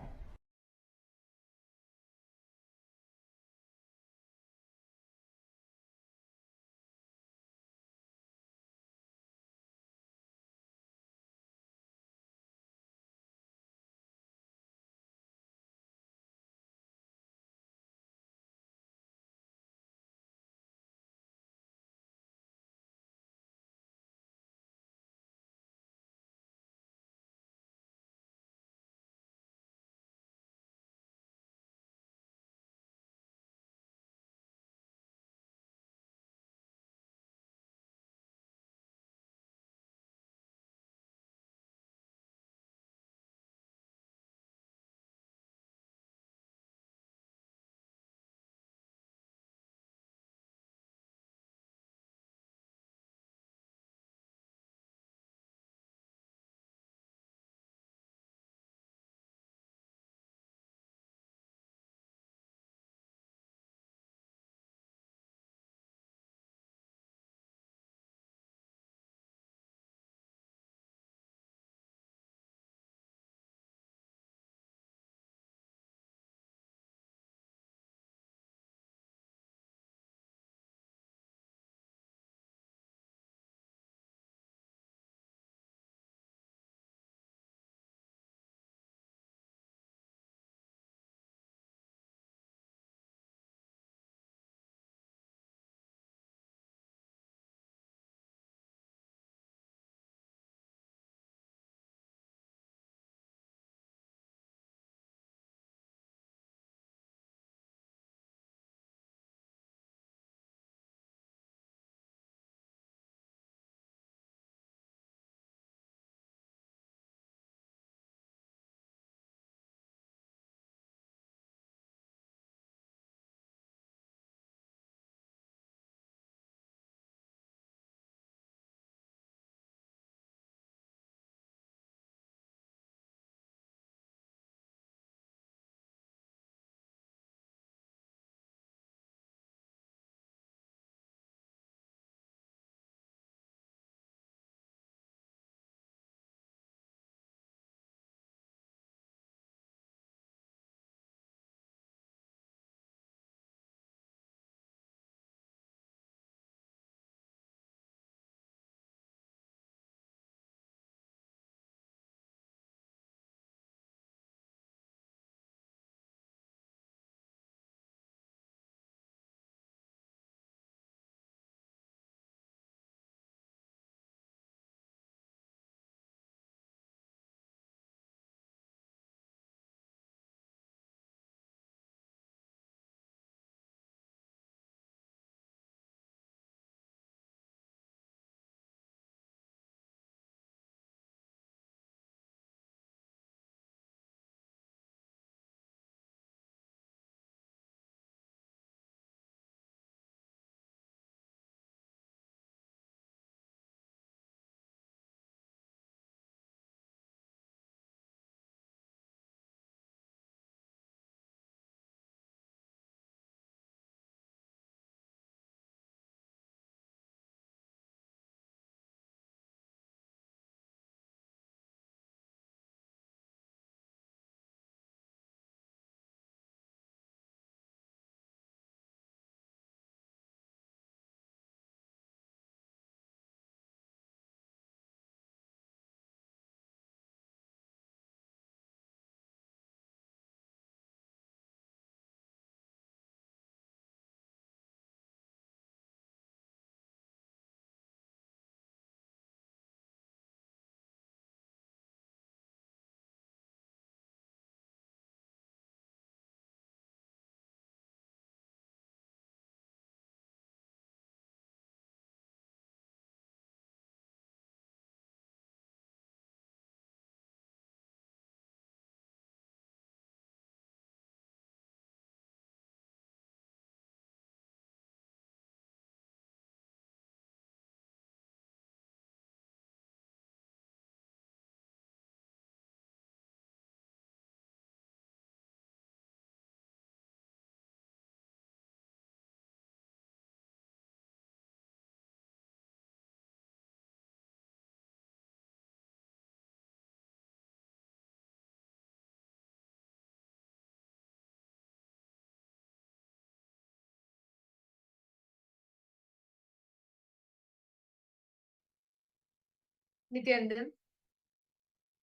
Nithyananda.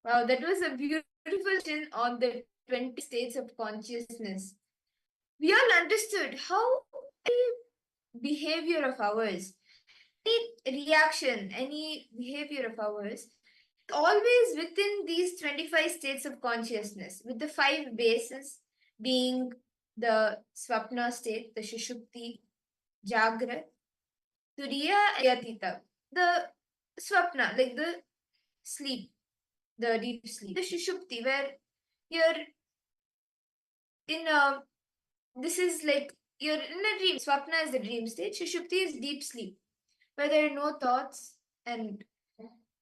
Wow, that was a beautiful question on the 20 states of consciousness. We all understood how any behavior of ours, any reaction, any behavior of ours, always within these 25 states of consciousness, with the 5 bases being the swapna state, the shushupti, jagrat, turiya, yatita. The swapna, like the sleep, the deep sleep. The shushupti, where you're in a, this is like you're in a dream. Swapna is the dream state. Shushupti is deep sleep, where there are no thoughts, and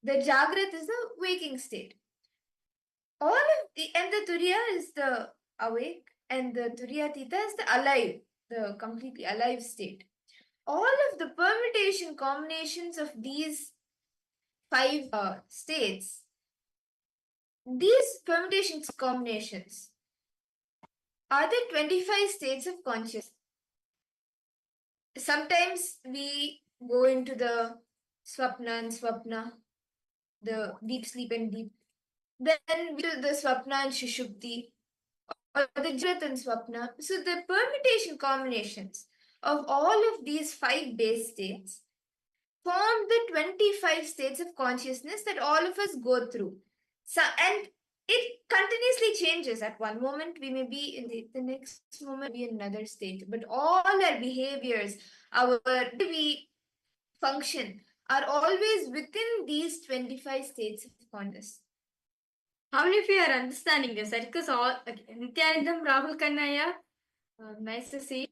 the jagrat is the waking state. All of the, and the turiya is the awake, and the turiyatita is the alive, the completely alive state. All of the permutation combinations of these 5 states, these permutations combinations are the 25 states of consciousness. Sometimes we go into the swapna and swapna, the deep sleep and deep. Then we do the swapna and shushupti, or the jagrat and swapna. So the permutation combinations of all of these 5 base states form the 25 states of consciousness that all of us go through. So, and it continuously changes. At one moment, we may be in the next moment, be in another state. But all our behaviors, our way we function, are always within these 25 states of consciousness. How many of you are understanding this? Because all Nithyanandam, Rahul Kannaya, nice to see.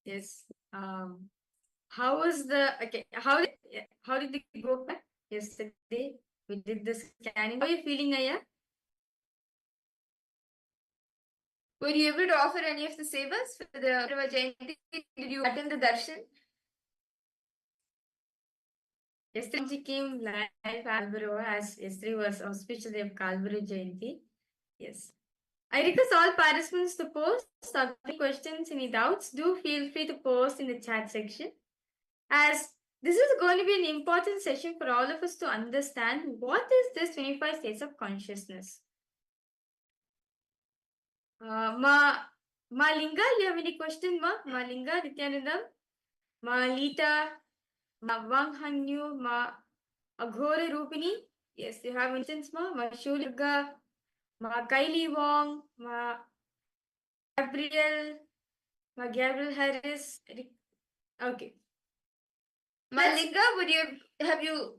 Yes. How was the How did they go back yesterday? We did the scanning. How are you feeling, Aya? Were you able to offer any of the sevas for the Parivartana Jayanti? Did you attend the darshan? Yesterday she came live at Kalburu, as yesterday was auspicious day of Kalburu Jayanti. Yes. I request all participants to post any questions, any doubts. Do feel free to post in the chat section, as this is going to be an important session for all of us to understand what is this 25 states of consciousness. Ma Linga, you have any question, Ma Linga, Nithyanandam? Ma Lita, Ma Wang Hanyu, Ma Aghora Rupini? Yes, you have instance, Ma Shulga, Ma Kylie Wong, Ma Gabriel, Ma Gabriel Harris. Okay. Malinga,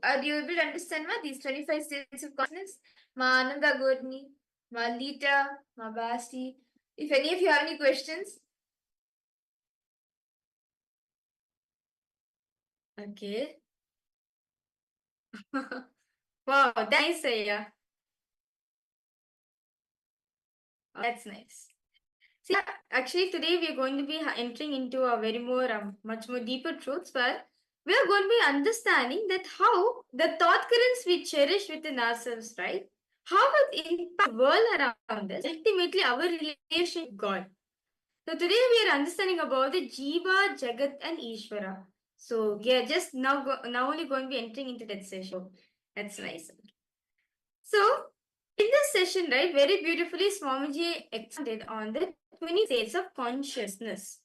are you able to understand these 25 states of consciousness? Ma Ananda Godni, Ma Lita, Ma Basti. If any of you have any questions. Okay. Wow, nice, Aya. That's nice. See, actually, today we are going to be entering into a very more, much more deeper truths, where we are going to be understanding that how the thought currents we cherish within ourselves, right? How it impact the world around us, ultimately our relation with God. So today we are understanding about the Jiva, Jagat, and Ishvara. So we are just now only going to be entering into that session. That's nice. So in this session, right, very beautifully, Swamiji expanded on the 20 states of consciousness.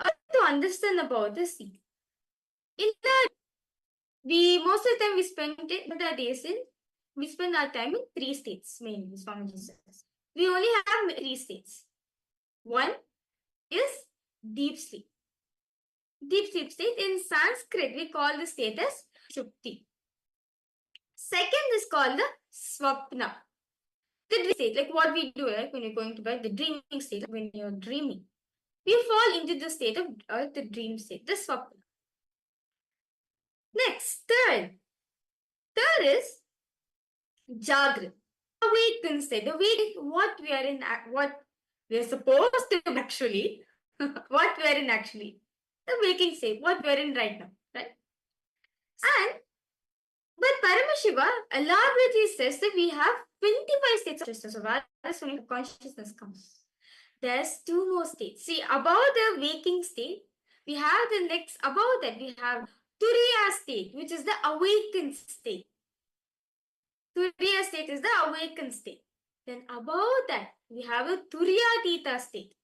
To understand about this, in that most of the time we spend our time in 3 states mainly. Swamiji says we only have 3 states. One is deep sleep. Deep sleep state, in Sanskrit we call the state as Shupti. Second is called the Swapna. The dream state, like what we do, right, when you're going to bed, the dreaming state, when you're dreaming. We fall into the state of the dream state, the Swapna. Next, third is Jagrat, awakened state. The way what we are in, what we are supposed to actually, what we are in actually, the waking state, what we are in right now, right? And but Paramashiva elaborately says that we have 25 states of consciousness. So that's when consciousness comes. There's 2 more states. See, above the waking state, we have the next, above that we have Turiya state, which is the awakened state. Turiya state is the awakened state. Then above that, we have a Turiyatita state,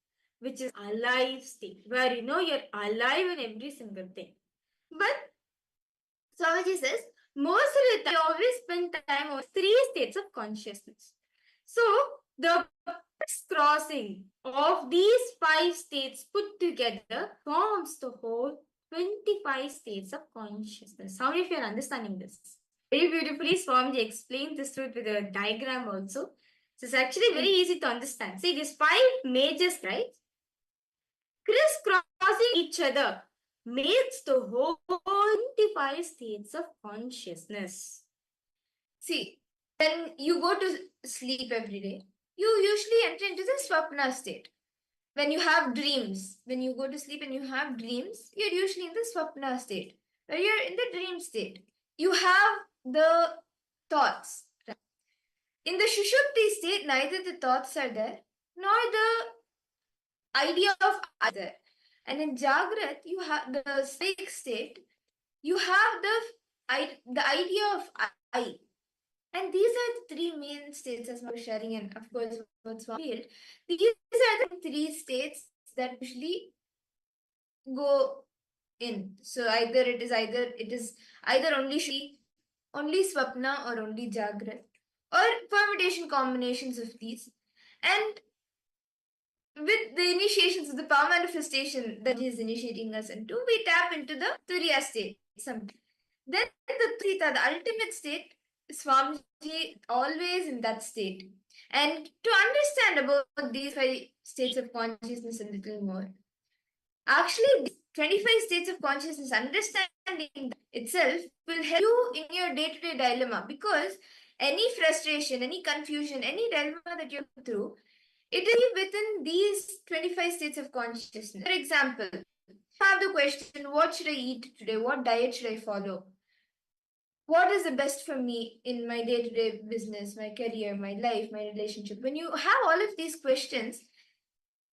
which is alive state, where you're alive in every single thing. But Swamiji says, most of the time, we always spend time on 3 states of consciousness. So, the crossing of these 5 states put together forms the whole 25 states of consciousness. How many of you are understanding this? Very beautifully, Swamiji explained this truth with a diagram also. So it's actually very easy to understand. See, these 5 majors, right? Crisscrossing each other makes the whole 25 states of consciousness. See, when you go to sleep every day, you usually enter into the swapna state. When you have dreams, when you go to sleep and you have dreams, you're usually in the swapna state, where you're in the dream state. You have the thoughts. In the Shushupti state, neither the thoughts are there, nor the idea of other. And in Jagrat, you have the snake state, you have the idea of I. And these are the 3 main states, as I was sharing, and of course, what's field. These are the 3 states that usually go in. So either it is either only swapna or only jagrat, or permutation combinations of these. And with the initiations of the power manifestation that is initiating us into, we tap into the Turiya state. Then the Trita, the ultimate state, Swamiji always in that state. And to understand about these 5 states of consciousness a little more, actually, 25 states of consciousness, understanding itself will help you in your day-to-day dilemma, because any frustration, any confusion, any dilemma that you're through, it is within these 25 states of consciousness. For example, have the question, what should I eat today? What diet should I follow? What is the best for me in my day-to-day business, my career, my life, my relationship? When you have all of these questions,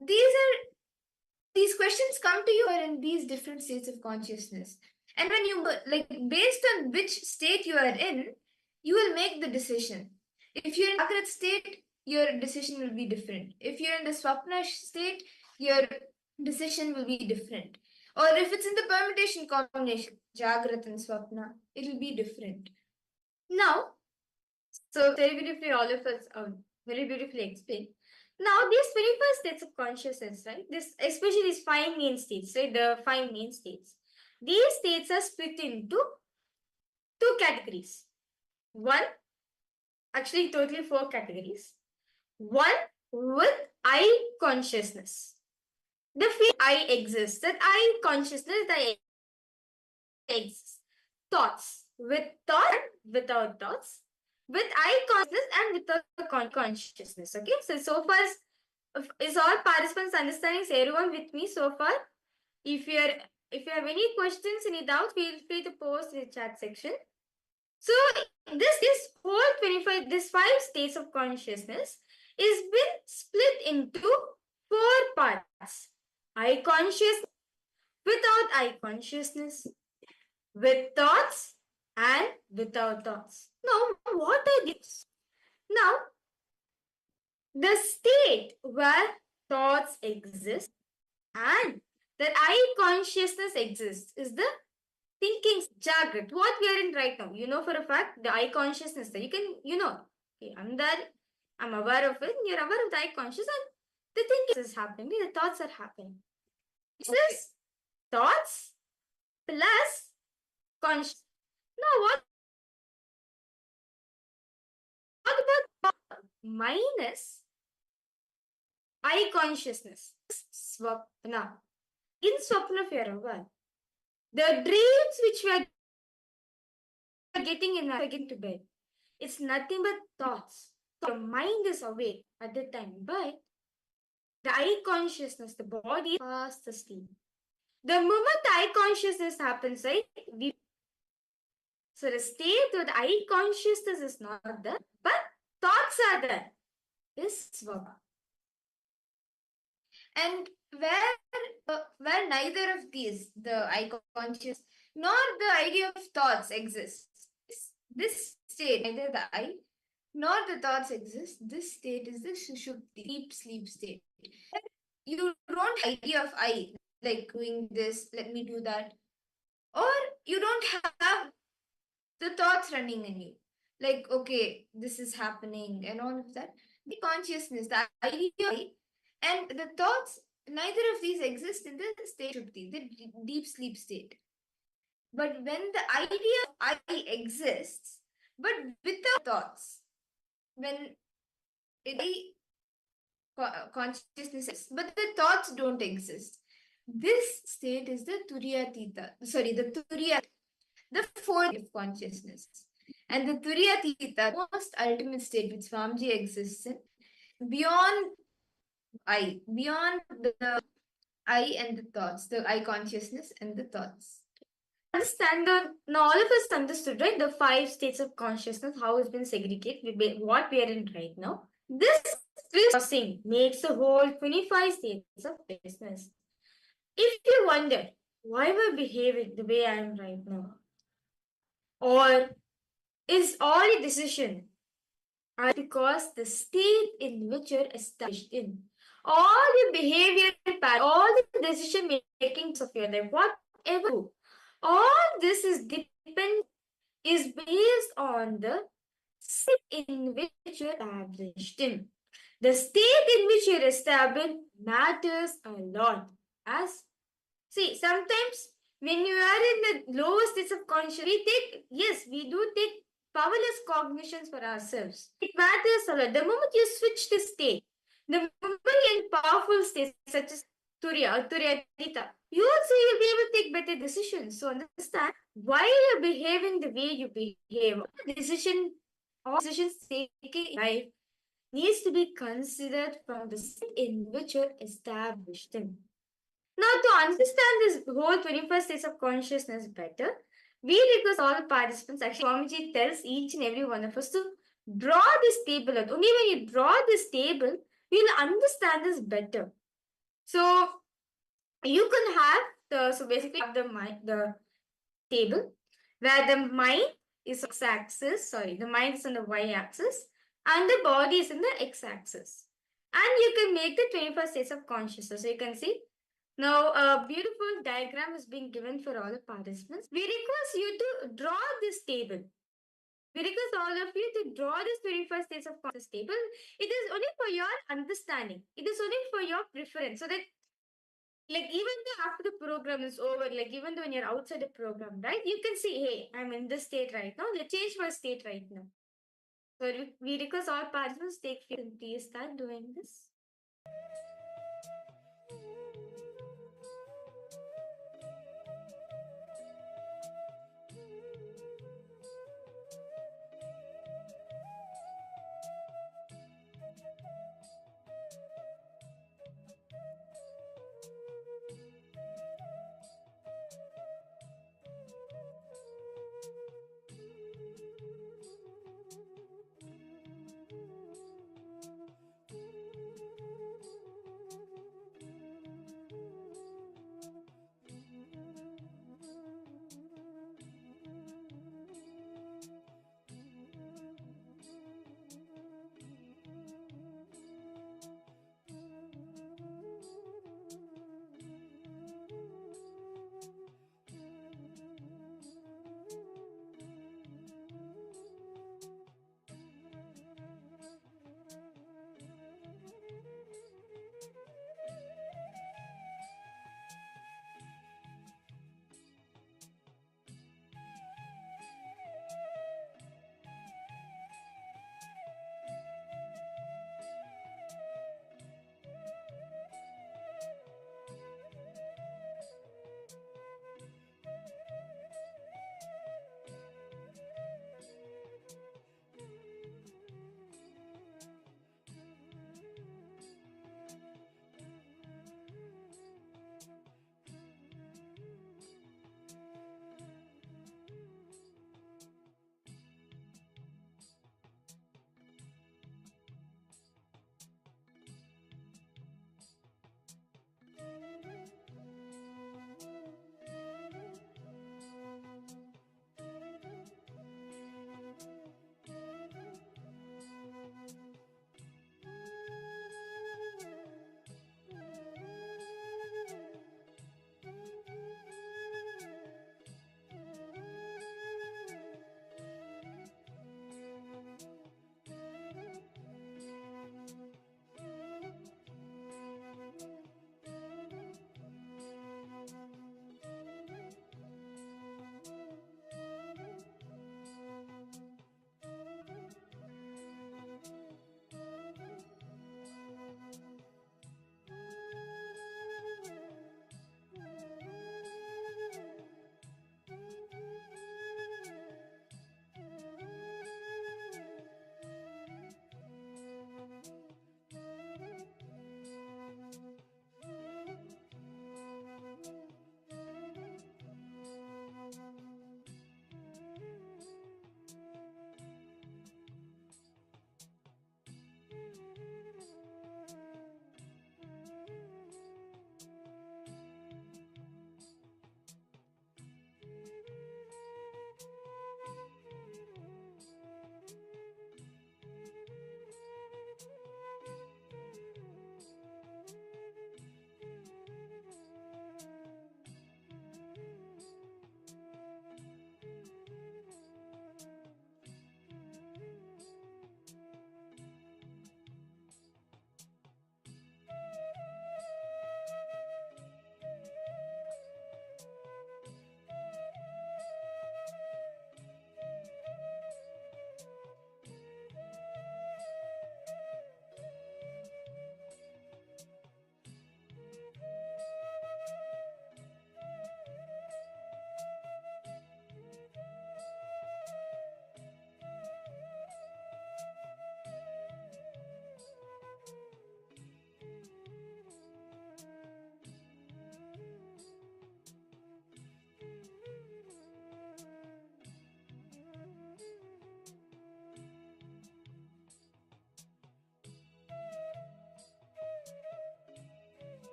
these questions come to you in these different states of consciousness. And when you, based on which state you are in, you will make the decision. If you're in the Jagrat state, your decision will be different. If you're in the Swapna state, your decision will be different. Or if it's in the permutation combination, Jagrat and Swapna, it will be different. Now, so very beautifully, all of us very beautifully explained. Now, these 25 states of consciousness, right? Especially these 5 main states, right? The 5 main states. These states are split into 2 categories. One, actually, totally 4 categories. One with I consciousness. The feel I exist, that I consciousness, that I exist. Thoughts, with thought, without thoughts, with I consciousness and without consciousness. Okay, so far is all participants understanding? Is everyone with me so far? If you have any questions, any doubts, feel free to post in the chat section. So this whole 25, this 5 states of consciousness is been split into 4 parts. I consciousness, without I consciousness, with thoughts and without thoughts. Now, what are these? Now, the state where thoughts exist and that I consciousness exists is the thinking Jagrat. What we are in right now, for a fact, the I consciousness, you can, okay, I'm there, I'm aware of it, you're aware of the I consciousness, and the thinking is happening, the thoughts are happening. This is thoughts plus conscious. Now, what about minus I consciousness? Swapna. In Swapna, if you are aware, the dreams which we are getting to bed, it's nothing but thoughts. So your mind is awake at the time, but the I consciousness, the body is fast asleep. The moment the I consciousness happens, right? So the state where the I consciousness is not there, but thoughts are there, is Swapna. And where neither of these, the I conscious nor the idea of thoughts exists, this state, neither the I nor the thoughts exist. This state is the sushupti, deep sleep state. You don't have idea of I, like doing this, let me do that. Or you don't have the thoughts running in you. Like, okay, this is happening and all of that. The consciousness, the idea of I, and the thoughts, neither of these exist in the state shupti, the deep sleep state. But when the idea of I exists, but without thoughts, when consciousness exists, but the thoughts don't exist. This state is the Turyatita. Sorry, the Turya, the fourth of consciousness. And the Turyatita, most ultimate state which Swamiji exists in, beyond beyond the I and the thoughts, the I consciousness and the thoughts. Understand now all of us understood, right? The 5 states of consciousness, how it's been segregated, what we are in right now. This crossing makes the whole 25 states of business. If you wonder why we're behaving the way I am right now, or is all a decision, because the state in which you're established in, all the behavior, all the decision making of your life, whatever, all this is based on the state in which you're established in. The state in which you're established matters a lot. As see, sometimes when you are in the lowest states of consciousness, we do take powerless cognitions for ourselves. It matters a lot. The moment you switch the state, the moment you're in powerful states such as Turiya or Turyatita, you also will be able to take better decisions. So understand why you're behaving the way you behave. All decisions taken in life needs to be considered from the state in which you're established in. Now, to understand this whole 21st states of consciousness better, we request all the participants, actually, Swamiji tells each and every one of us to draw this table out. Only when you draw this table, you'll understand this better. So, you can have basically have the table where the mind is x-axis, the mind is on the y-axis, and the body is in the x-axis. And you can make the 21st states of consciousness. So, you can see now, a beautiful diagram is being given for all the participants. We request you to draw this table. We request all of you to draw this 21st states of consciousness table. It is only for your understanding. It is only for your preference. So that, like, even though after the program is over, like, even though when you're outside the program, right, you can see, hey, I'm in this state right now. Let's change my state right now. So we request all participants take and please start doing this.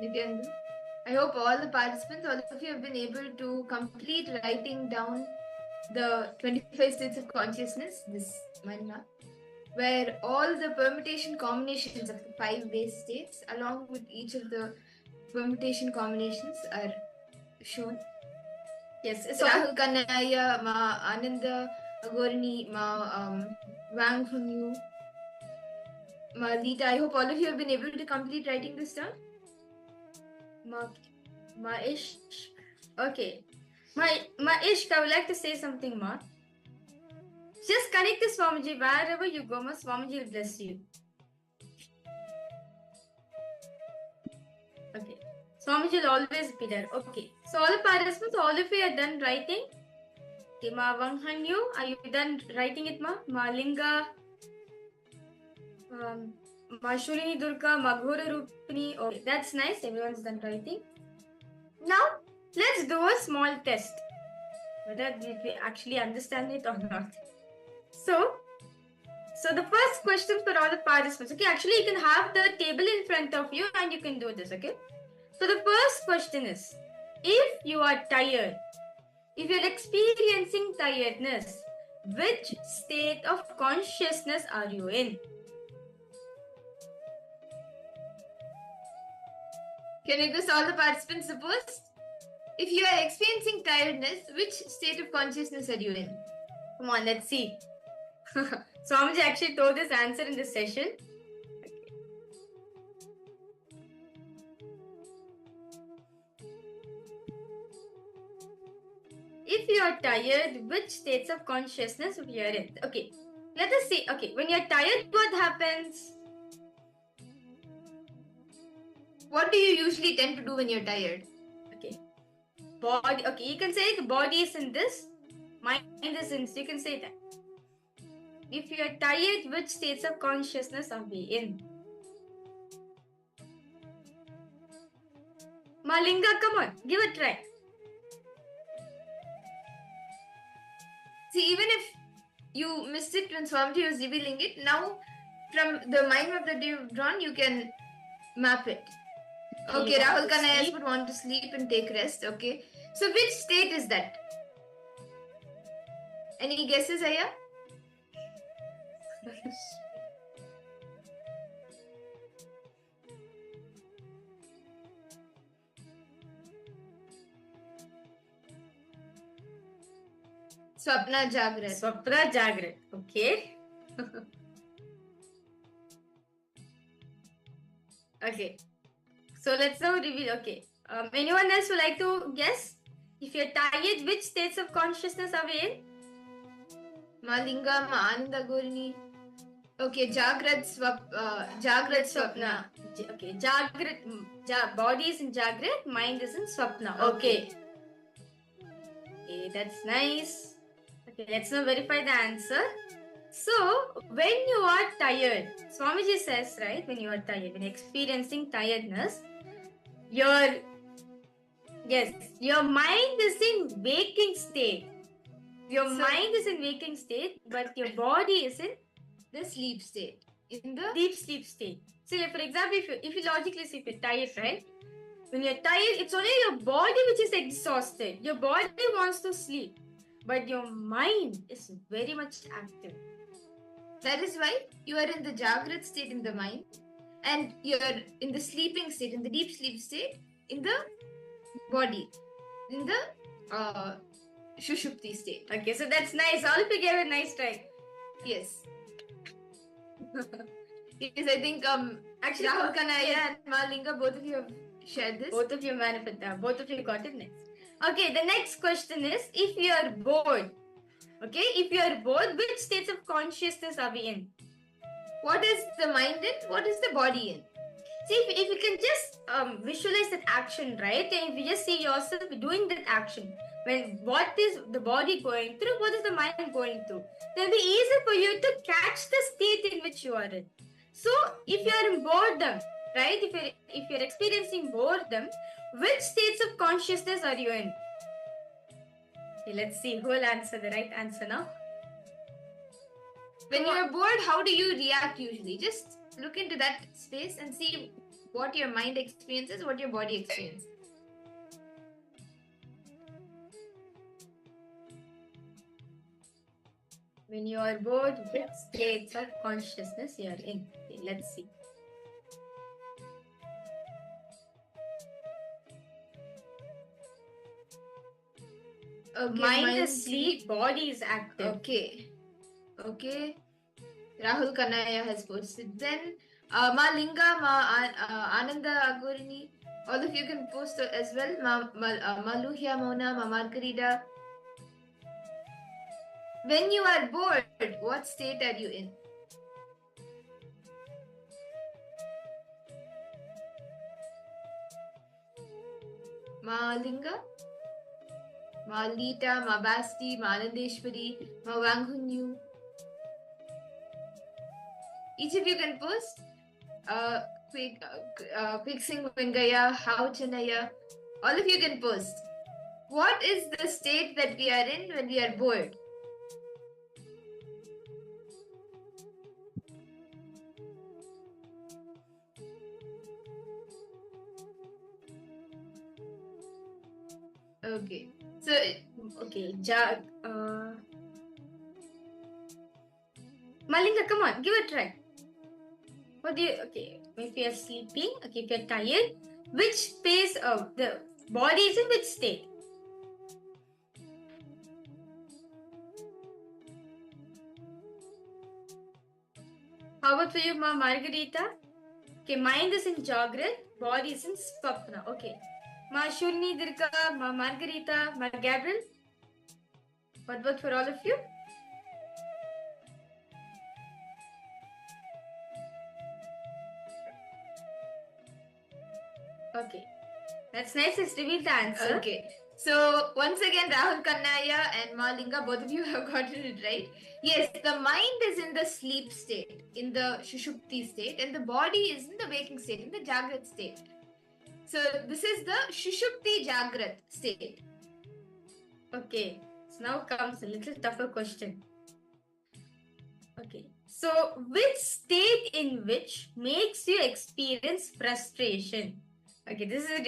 Nithyananda. I hope all the participants, all of you have been able to complete writing down the 25 states of consciousness, this mind map, where all the permutation combinations of the 5 base states along with each of the permutation combinations are shown. Yes, so Rahul Kanaya, Ma Ananda Agorini, Ma Wang Hunyu, Ma Lita. I hope all of you have been able to complete writing this down. Ma Ish. Okay. Ma Ishq, I would like to say something, Ma. Just connect to Swamiji. Wherever you go, Ma, Swamiji will bless you. Okay. Swamiji will always be there. Okay. So all the participants, all of you are done writing. Okay, Ma Wang Hanyu, are you done writing it, Ma? Ma Linga, Ma Shulini Durga, Ma Ghora Rupini. Okay, that's nice. Everyone's done writing. Now, let's do a small test. Whether we actually understand it or not. So the first question for all the participants. Okay, actually you can have the table in front of you and you can do this, okay? So the first question is, if you are tired, if you're experiencing tiredness, which state of consciousness are you in? Can you just all the participants suppose? If you are experiencing tiredness, which state of consciousness are you in? Come on, let's see. Swamiji actually told this answer in this session. If you are tired, which states of consciousness are you in? Okay, let us see. Okay, when you are tired, what happens? What do you usually tend to do when you're tired? Okay, body. Okay, you can say the body is in this, mind is in. So you can say that. If you are tired, which states of consciousness are we in? Malinga, come on, give a try. See, even if you missed it when Swamiji was revealing it, now from the mind map that you've drawn, you can map it. Okay, Rahul Kanayas would want to sleep and take rest. Okay, so which state is that? Any guesses, Aya? Swapna Jagrat. Swapna Jagrat. Okay. Okay. So let's now reveal. Okay. Anyone else would like to guess? If you're tired, which states of consciousness are we in? Malinga, Ma Ananda Gorini. Okay, Jagrat Swapna. Okay, Jagrat. Body is in Jagrat, mind is in Swapna. Okay. Okay, that's nice. Okay, let's now verify the answer. So, when you are tired, Swamiji says, right, when you are tired, when experiencing tiredness, your mind is in waking state. Your mind is in waking state, but your body is in the sleep state. In the deep sleep state. So, for example, if you logically see, if you're tired, right? When you're tired, it's only your body which is exhausted. Your body wants to sleep, but your mind is very much active. That is why you are in the Jagrat state in the mind, and you are in the sleeping state, in the deep sleep state, in the body, in the Shushupti state. Okay, so that's nice. All of you gave a nice try. Yes. Yes, I think actually Rahul Kanaya and Malinga, both of you have shared this. Both of you manifested. Both of you got it next. Okay, the next question is, if you are bored, okay, if you are bored, which states of consciousness are we in? What is the mind in? What is the body in? See, if you can just visualize that action, right? And if you just see yourself doing that action, when what is the body going through, what is the mind going through, then it'll be easy for you to catch the state in which you are in. So, if you are in boredom, right? If you're experiencing boredom, which states of consciousness are you in? Okay, let's see who will answer the right answer now. When you are bored, how do you react usually? Just look into that space and see what your mind experiences, what your body experiences. When you are bored, which states of consciousness you are in? Okay, let's see. Okay, mind is asleep, body is active. Okay. Rahul Kanaya has posted. Then, Ma Linga, Ananda Agurini, all of you can post as well. Ma Luhya Mona, Ma Margarita. When you are bored, what state are you in? Ma Linga, Ma Lita, Ma Basti, Ma Anandeshwari, Ma Wanghunyu. Each of you can post. Quick Singh Vengaya, How Chanaya. All of you can post. What is the state that we are in when we are bored? Okay. So, okay. Malinga, come on, give it a try. What do you, okay, if you're sleeping, okay, if you're tired, which phase of the body is in which state? How about for you, Ma Margarita? Okay, mind is in Jagrat, body is in Swapna. Okay. Ma Shurni Dirka, Ma Margarita, Ma Gabriel. What about for all of you? Okay. That's nice. Let's reveal the answer. Okay. So, once again, Rahul Kannaya and Malinga, both of you have gotten it right. Yes, the mind is in the sleep state, in the Shushupti state, and the body is in the waking state, in the Jagrat state. So, this is the Shushupti Jagrat state. Okay. So, now comes a little tougher question. Okay. So, which state in which makes you experience frustration? Okay, this is a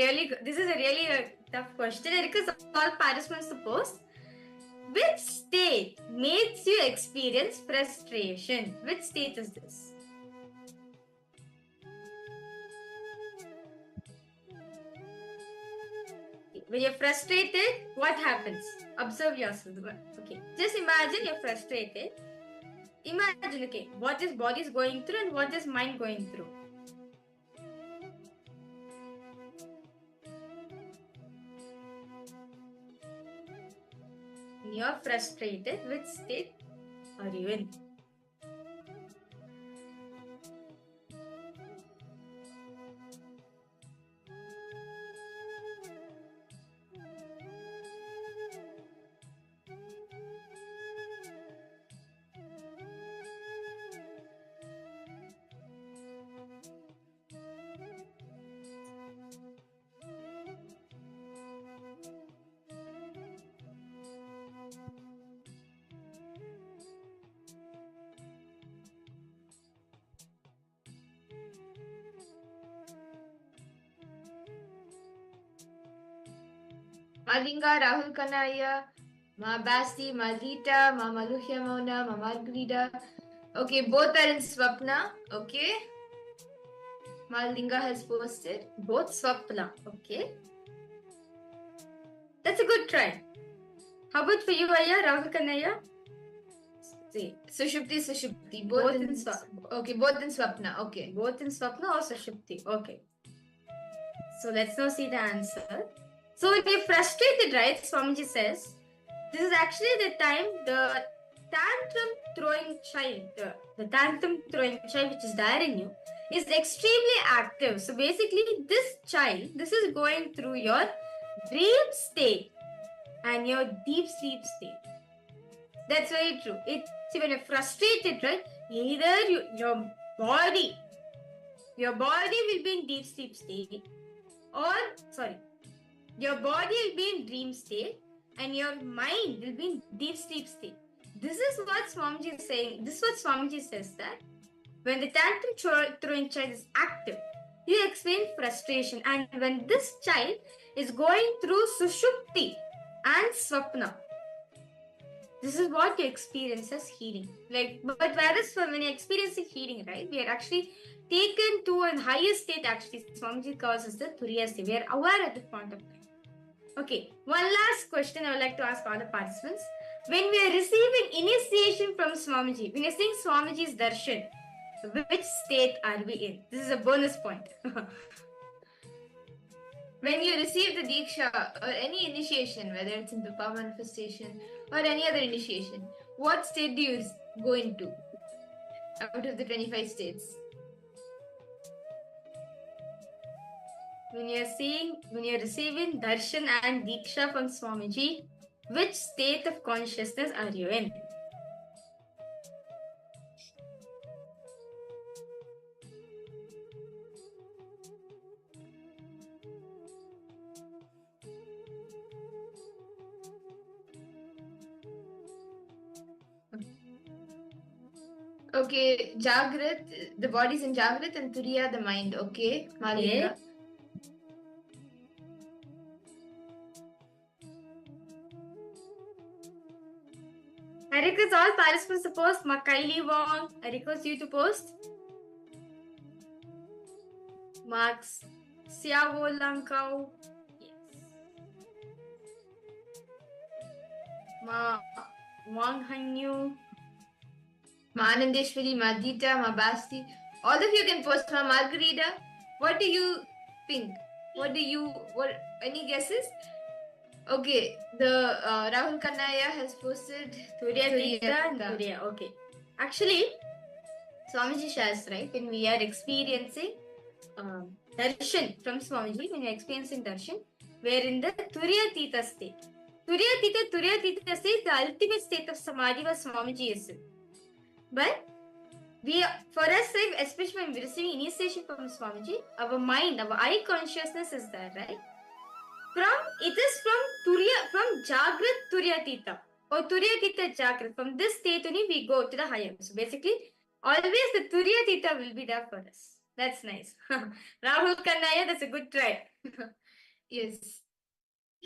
really tough question. I request all participants to post. Which state makes you experience frustration? Which state is this? When you're frustrated, what happens? Observe yourself. Okay, just imagine you're frustrated. Imagine, okay, what is body is going through and what is mind going through. When you're frustrated, which state are you in? Malinga, Rahul Kanaya, Ma Basti, Ma Lita, Ma Maluhya Mona, Ma Margarita. Okay, both are in Swapna. Okay. Malinga has posted. Both Swapna. Okay. That's a good try. How about for you, Aya, Rahul Kanaya? See, Sushupti. Both in Swapna. Okay, both in Swapna. Okay. Both in Swapna or Sushupti. Okay. So let's now see the answer. So if you're frustrated, right, Swamiji says, this is actually the time the tantrum throwing child, the tantrum throwing child which is there in you, is extremely active. So basically, this child, this is going through your dream state and your deep sleep state. That's very true. See, when you're frustrated, right, either your body will be in deep sleep state, your body will be in dream state and your mind will be in deep sleep state. This is what Swamiji is saying. This is what Swamiji says, that when the tantrum throwing child is active, you experience frustration. And when this child is going through sushupti and swapna, this is what you experience as healing. But whereas when you're experiencing healing, right, we are actually taken to a higher state. Actually, Swamiji calls us the Turiya state. We are aware at the point of time. Okay, one last question I would like to ask all the participants. When we are receiving initiation from Swamiji, when you're seeing Swamiji's darshan, which state are we in? This is a bonus point. When you receive the Diksha or any initiation, whether it's into power manifestation or any other initiation, what state do you go into out of the 25 states? When you're receiving darshan and diksha from Swamiji, which state of consciousness are you in? Okay, Jagrat, the body's in Jagrat, and Turiya, the mind. Okay, Malinga. I request all participants to post. Makaili Wong, I request you to post. Marks Siavo Lankau. Yes. Ma Wang Hanyu. Ma Anandeshwari, Ma Dita, Ma Basti. All of you can post. Ma Margarita. What do you think? Any guesses? Okay, the Rahul Kannaya has posted Turiya Tita and Turiya. Okay. Actually, Swamiji shares, right? When we are experiencing darshan from Swamiji, when we are experiencing darshan, we are in the Turiya Tita state. Turiya Tita state, the ultimate state of samadhi was Swamiji is in. But for us, especially when we are receiving initiation from Swamiji, our mind, our eye consciousness is there, right? It is from Jagrat Turiya Tita or Turiya Tita Jagrat. From this state only we go to the higher. So basically, always the Turiya Tita will be there for us. That's nice. Rahul Kannaya, that's a good try. Yes.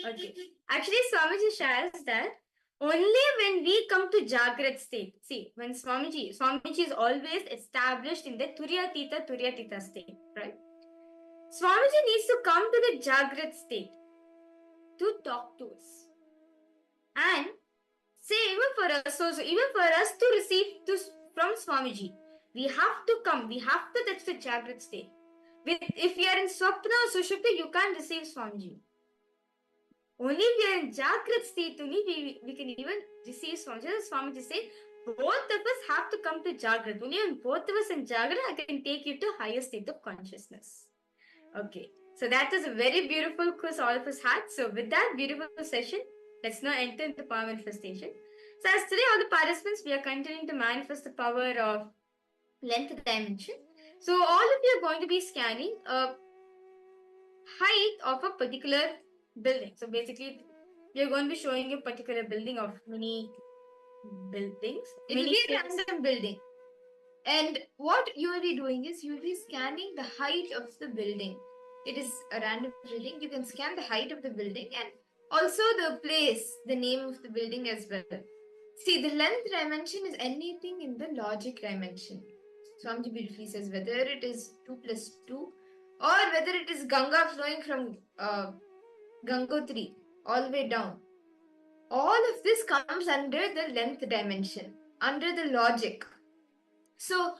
Okay. Actually, Swamiji shares that only when we come to Jagrat state, see, when Swamiji is always established in the Turiya Tita state, right? Swamiji needs to come to the Jagrat state to talk to us. And say, even for us to receive from Swamiji, we have to come, we have to touch the Jagrat state. If you are in Swapna or Sushupti, you can't receive Swamiji. Only if we are in Jagrat state, only we can even receive Swamiji. Swamiji said, both of us have to come to Jagrat. Only when both of us in Jagrat, I can take you to higher state of consciousness. Okay. So that was a very beautiful quiz all of us had. So with that beautiful session, let's now enter into power manifestation. So as today all the participants, we are continuing to manifest the power of length dimension. So all of you are going to be scanning a height of a particular building. So basically, we are going to be showing a particular building of many buildings. It will be a random building. And what you will be doing is you will be scanning the height of the building. It is a random building. You can scan the height of the building and also the place, the name of the building as well. See, the length dimension is anything in the logic dimension. Swamiji beautifully says whether it is 2 plus 2 or whether it is Ganga flowing from Gangotri all the way down. All of this comes under the length dimension, under the logic. So,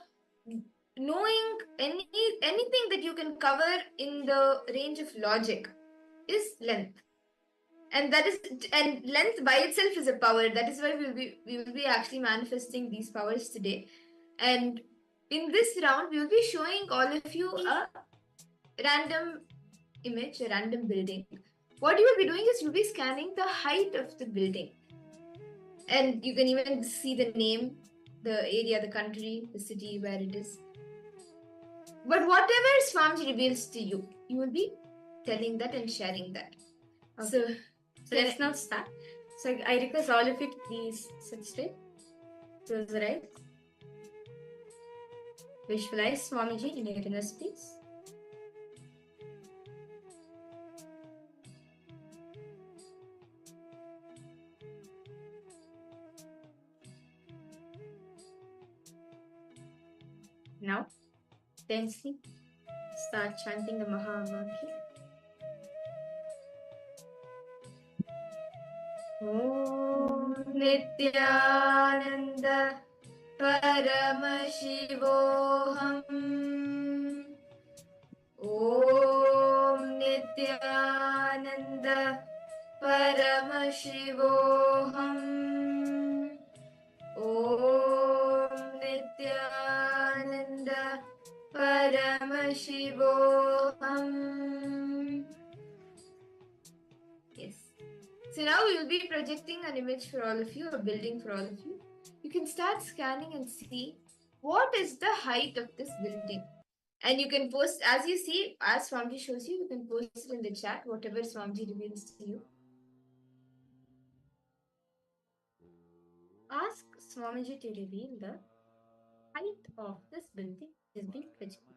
knowing anything that you can cover in the range of logic is length. And length by itself is a power. That is why we will be actually manifesting these powers today. And in this round, we will be showing all of you a random image, a random building. What you will be doing is you'll be scanning the height of the building. And you can even see the name, the area, the country, the city where it is. But whatever Swamiji reveals to you, you will be telling that and sharing that. Okay. So let's now start. So I request all of you to please sit straight. Close your eyes. Visualize Swamiji in your inner space. Now, tensely start chanting the Mahavakya. Om Nithyananda Paramashivoham. Om Nithyananda Paramashivoham. Om Nithyananda Paramashivoham. Yes. So now we will be projecting an image for all of you, a building for all of you. You can start scanning and see what is the height of this building. And you can post, as you see, as Swamiji shows you, you can post it in the chat, whatever Swamiji reveals to you. Ask Swamiji to reveal the height of this building is being projected.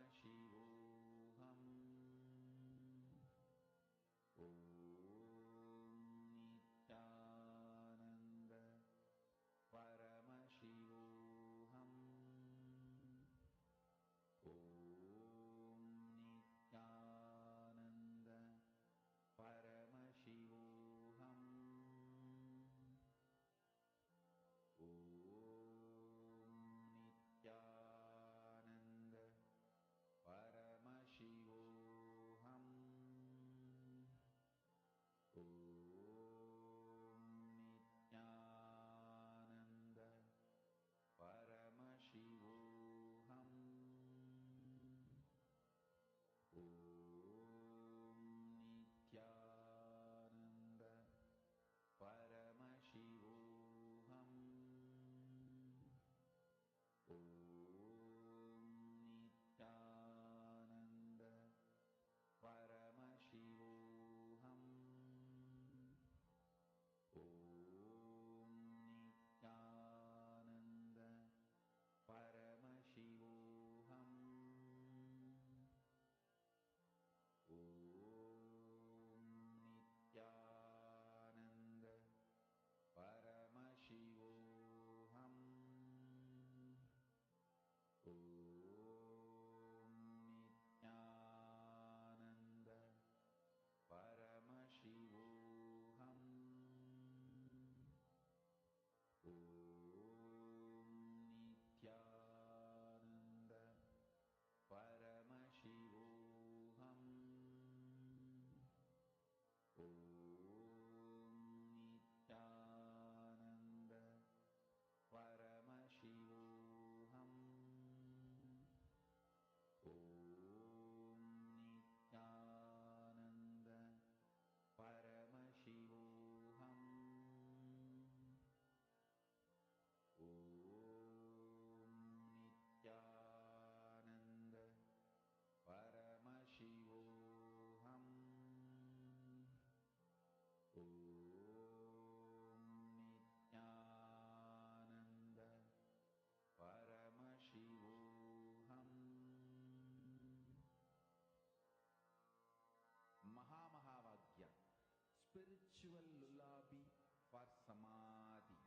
Spiritual lullaby for samadhi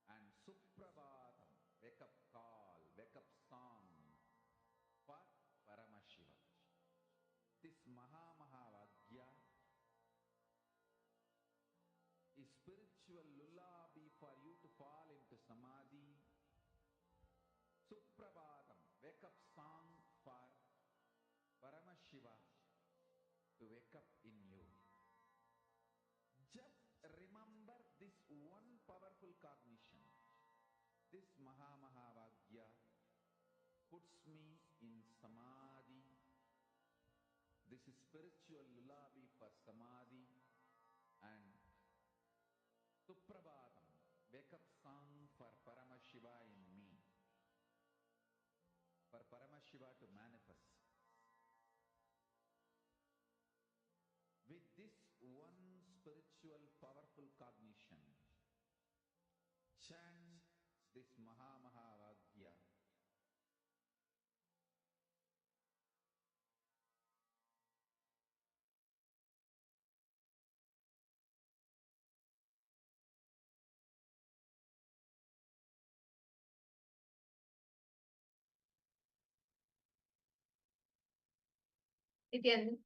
and suprabhatam, wake up call, wake up song for Paramashiva. This Mahavagya is spiritual lullaby for you to fall into samadhi. Suprabhatam, wake up song for Paramashiva to wake up in you. Just remember this one powerful cognition. This Mahavagya puts me in samadhi. This is spiritual lullaby for samadhi and Suprabhatam, wake up song for Paramashiva in me. For Paramashiva to manifest. With this one spiritual powerful cognition, chant this Mahavagya. Nithyananda.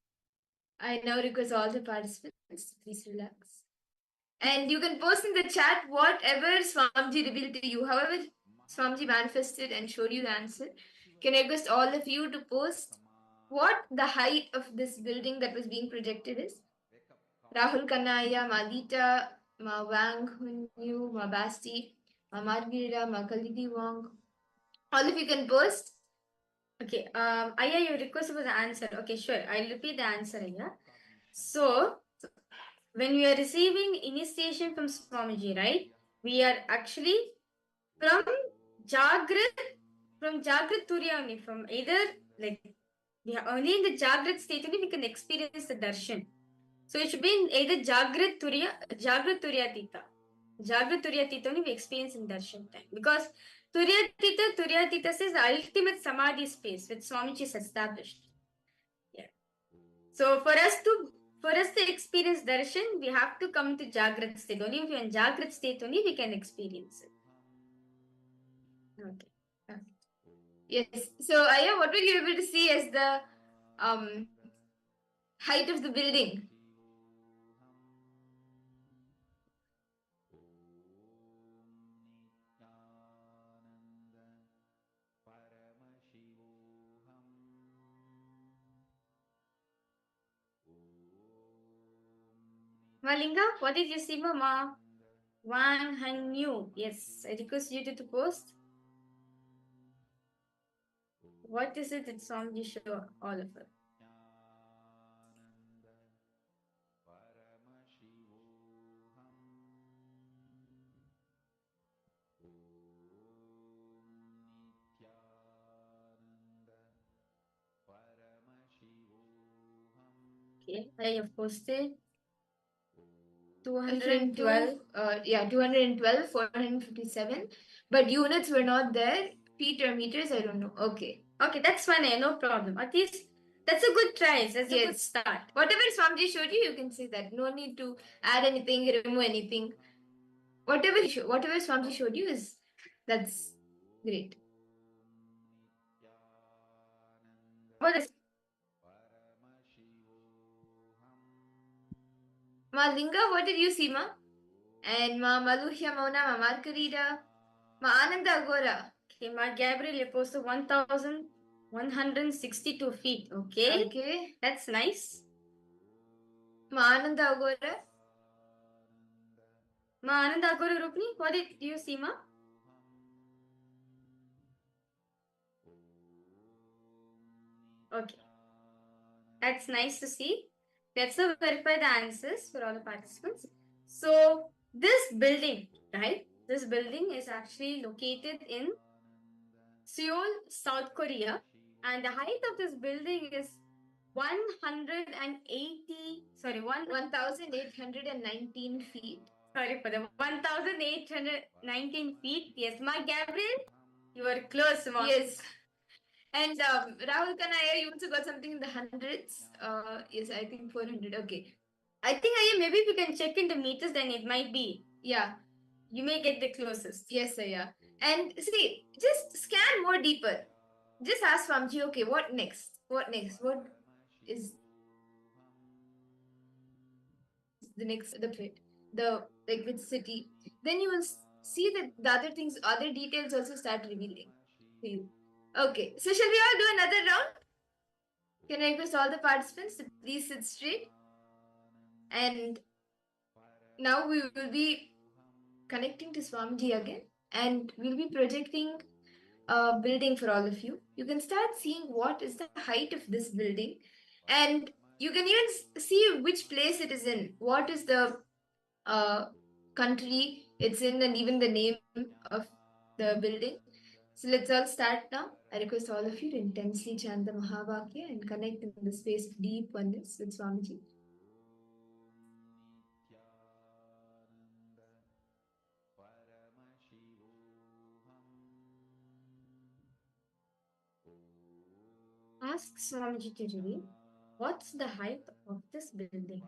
I now request all the participants to please relax. And you can post in the chat whatever Swamiji revealed to you, however Swamiji manifested and showed you the answer. Can I request all of you to post what the height of this building that was being projected is? Rahul Kanaya, Madita, Ma Wang Hunyu, Ma Basti, Ma Margarita, Ma Kalidi Wong. All of you can post. Okay, Aya, your request was the answer. Okay, sure. I'll repeat the answer, Aya. So, when we are receiving initiation from Swamiji, right? We are actually from Jagrat Turiya only, from either like we are only in the Jagrat state only we can experience the darshan. So it should be in either Jagrat Turiya Tita only we experience in darshan time. Because Turiya Tita says the ultimate samadhi space which Swamiji has established. Yeah. So for us to experience darshan, we have to come to Jagrat state. Only if we are in Jagrat state only we can experience it. Okay. Yes. So Aya, what were you able to see as the height of the building? Malinga, what did you see, Mama? Wang Hanyu. Yes, I request you to post. What is it that Swamiji show all of us? Okay, I have posted 212. 212, 457. But units were not there. Feet or meters, I don't know. Okay. Okay, that's fine. No problem. At least that's a good try. That's a good Yes. start. Whatever Swamiji showed you, you can say that. No need to add anything, remove anything. Whatever Swamiji showed you that's great. What is Ma Linga, what did you see, Ma? And Ma Maluhya Mauna, Ma Margarita, Ma Ananda Agora. okay? Ma Gabriel, you posted 1,162 feet. Okay. Okay. That's nice. Ma Ananda Agora. Ma Ananda Agora Rupni, what did you see, Ma? Okay. That's nice to see. Let's verify the answers for all the participants. So this building, right? This building is actually located in Seoul, South Korea, and the height of this building is 1,819 feet. Sorry for the 1,819 feet. Yes, Ma Gabriel, you were close, Ma. Yes. And Rahul Kanaya, you also got something in the hundreds. Yes, I think 400. Okay. I think maybe if you can check in the meters, then it might be. Yeah. You may get the closest. Yes, Aya. And see, just scan more deeper. Just ask Swamiji, okay, what next? What next? What is the next, the like which city? Then you will see that the other things, other details also start revealing to you. Okay, so shall we all do another round? Can I request all the participants to please sit straight? And now we will be connecting to Swamiji again, and we'll be projecting a building for all of you. You can start seeing what is the height of this building, and you can even see which place it is in, what is the country it's in, and even the name of the building. So let's all start now. I request all of you to intensely chant the Mahavakya and connect in the space of deep oneness with Swamiji. Ask Swamiji to reveal what's the height of this building.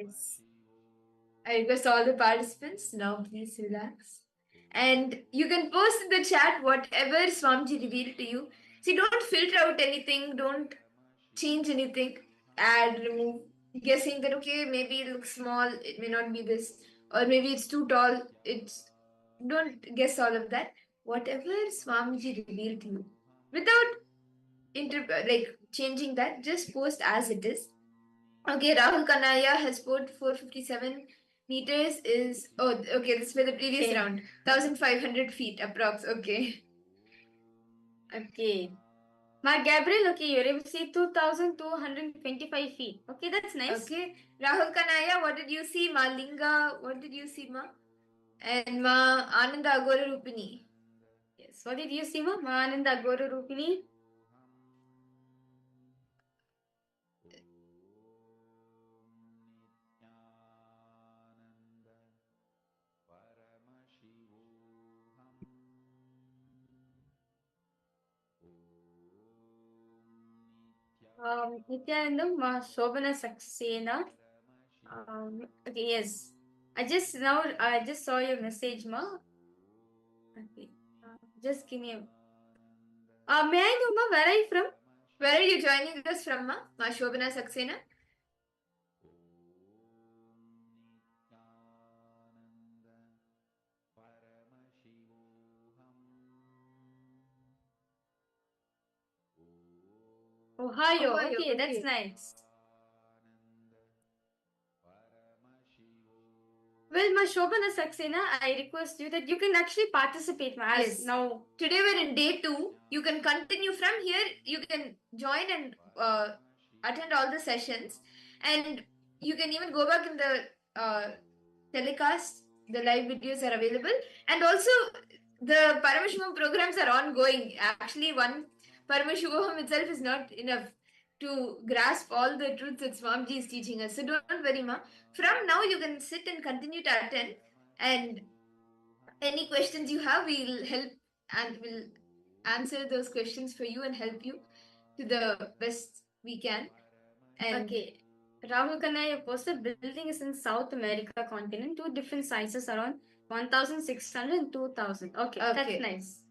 Yes. I request all the participants now please relax. And you can post in the chat whatever Swamiji revealed to you. See, don't filter out anything, don't change anything, add, remove, guessing that okay, maybe it looks small, it may not be this, or maybe it's too tall. Don't guess all of that. Whatever Swamiji revealed to you, without changing that, just post as it is. Okay, Rahul Kanaya has put 457 meters is okay, this is for the previous Okay. round. 1500 feet approx. Okay. Okay. Ma Gabriel, okay, you're able to see 2,225 feet. Okay, that's nice. Okay. Rahul Kanaya, what did you see? Ma Linga, what did you see, Ma? And Ma Ananda Agora Rupini. Yes. What did you see, Ma? Ma Ananda Agora Rupini? Nithyananda, Ma Shobana Saxena. Okay, yes. I just saw your message, Ma. Okay. Just give me a... may I know, Ma, where are you from? Where are you joining us from, Ma? Ma Shobana Saxena? Ohio. Okay, that's nice. Well, Ma Shobana Saxena, I request you that you can actually participate, Ma. As Yes. now, Today we're in day 2. You can continue from here. You can join and attend all the sessions, and you can even go back in the telecast. The live videos are available, and also the Paramashivoham programs are ongoing. Actually, one Paramashivoham itself is not enough to grasp all the truths that Swamiji is teaching us. So don't worry, Ma. From now, you can sit and continue to attend, and any questions you have, we'll help and we'll answer those questions for you and help you to the best we can. And okay. Rahul Kanaya posted building is in South America continent, 2 different sizes around 1,600 and 2,000. Okay, that's nice.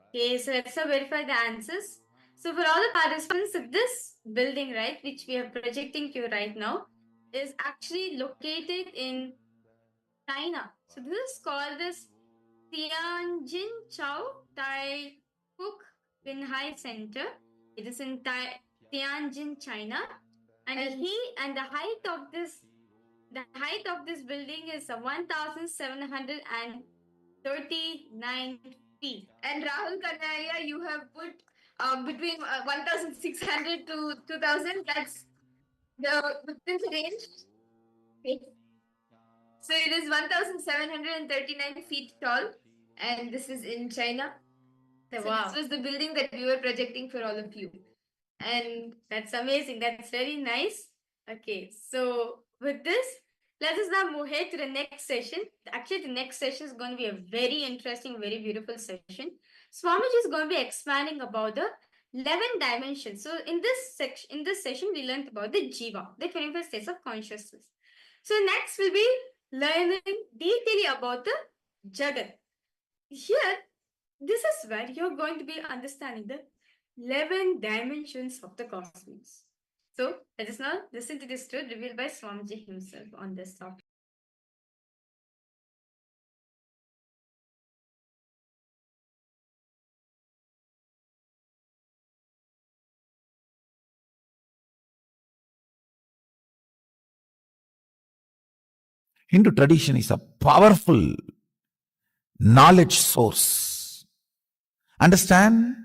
Okay, so let's verify the answers. So for all the participants, this building, right, which we are projecting to you right now, is actually located in China. So this is called as Tianjin Chao Tai Kuk Binhai Center. It is in Tianjin, China, and the height of this building is 1,739 feet. And Rahul Kanaya, you have put between 1,600 to 2,000. That's within the range. Okay. So it is 1,739 feet tall, and this is in China. So wow. This was the building that we were projecting for all of you. And that's amazing. That's very nice. Okay, so with this, let us now move ahead to the next session. Actually, the next session is going to be a very interesting, very beautiful session. Swamiji is going to be expanding about the 11 dimensions. So in this session, we learned about the Jiva, the 21st states of consciousness. So next we'll be learning detailing about the Jagat. Here, this is where you're going to be understanding the 11 dimensions of the cosmos. So let us now listen to this truth revealed by Swamiji himself on this topic. Hindu tradition is a powerful knowledge source. Understand?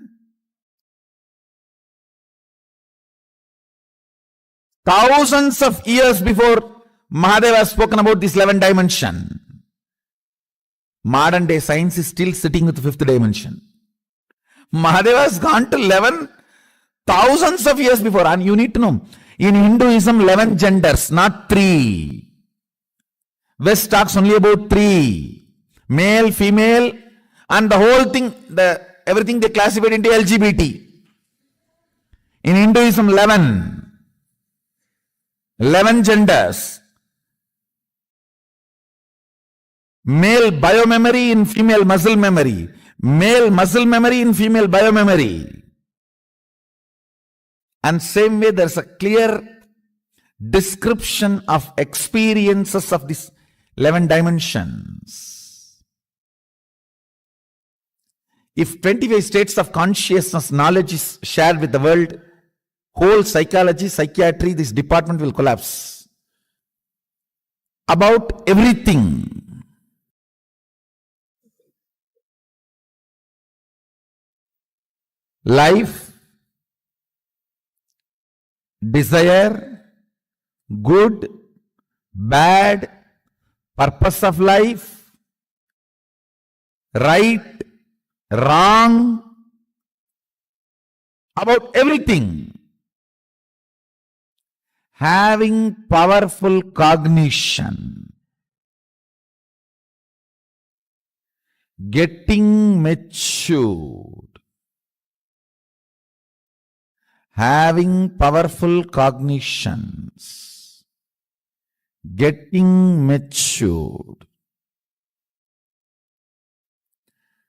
Thousands of years before Mahadeva has spoken about this 11 dimension. Modern day science is still sitting with the 5th dimension. Mahadeva has gone to 11 thousands of years before. And you need to know, in Hinduism, 11 genders, not 3. West talks only about 3. Male, female, and the whole thing, everything they classified into LGBT. In Hinduism, 11. 11 genders, male biomemory in female muscle memory, male muscle memory in female biomemory. And same way there's a clear description of experiences of these 11 dimensions. If 25 states of consciousness knowledge is shared with the world, whole psychology, psychiatry, this department will collapse. About everything. Life, desire, good, bad, purpose of life, right, wrong, about everything. Having powerful cognition, getting matured, having powerful cognitions, getting matured.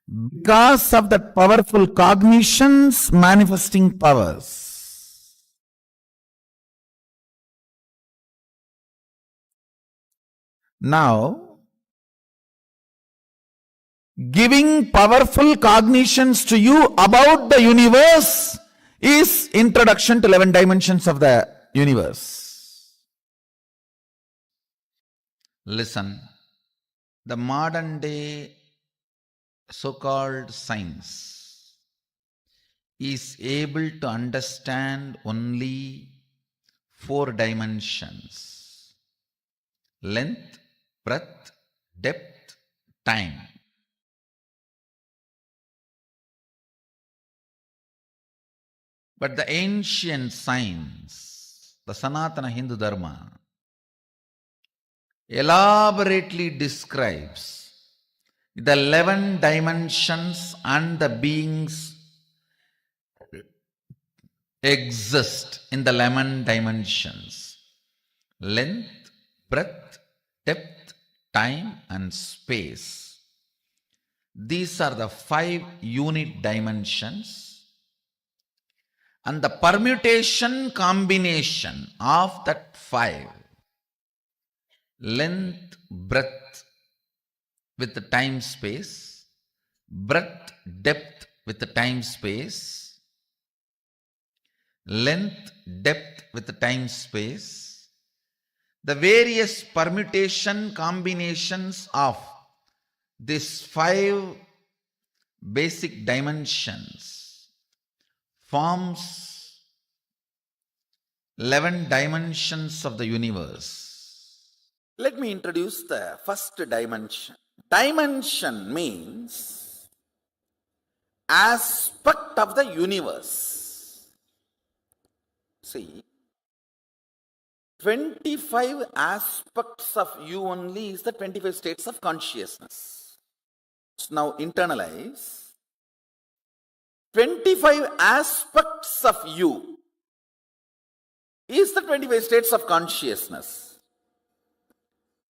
Because of that powerful cognitions, manifesting powers. Now, giving powerful cognitions to you about the universe is introduction to 11 dimensions of the universe. Listen, the modern day so-called science is able to understand only 4 dimensions: length, breadth, depth, time. But the ancient science, the Sanatana Hindu Dharma, elaborately describes the 11 dimensions and the beings exist in the 11 dimensions: length, breadth, depth, time, and space. These are the 5 unit dimensions, and the permutation combination of that 5, length, breadth with the time space, breadth, depth with the time space, length, depth with the time space, the various permutation combinations of these 5 basic dimensions forms 11 dimensions of the universe. Let me introduce the first dimension. Dimension means aspect of the universe. See, 25 aspects of you only is the 25 states of consciousness. So now internalize. 25 aspects of you is the 25 states of consciousness.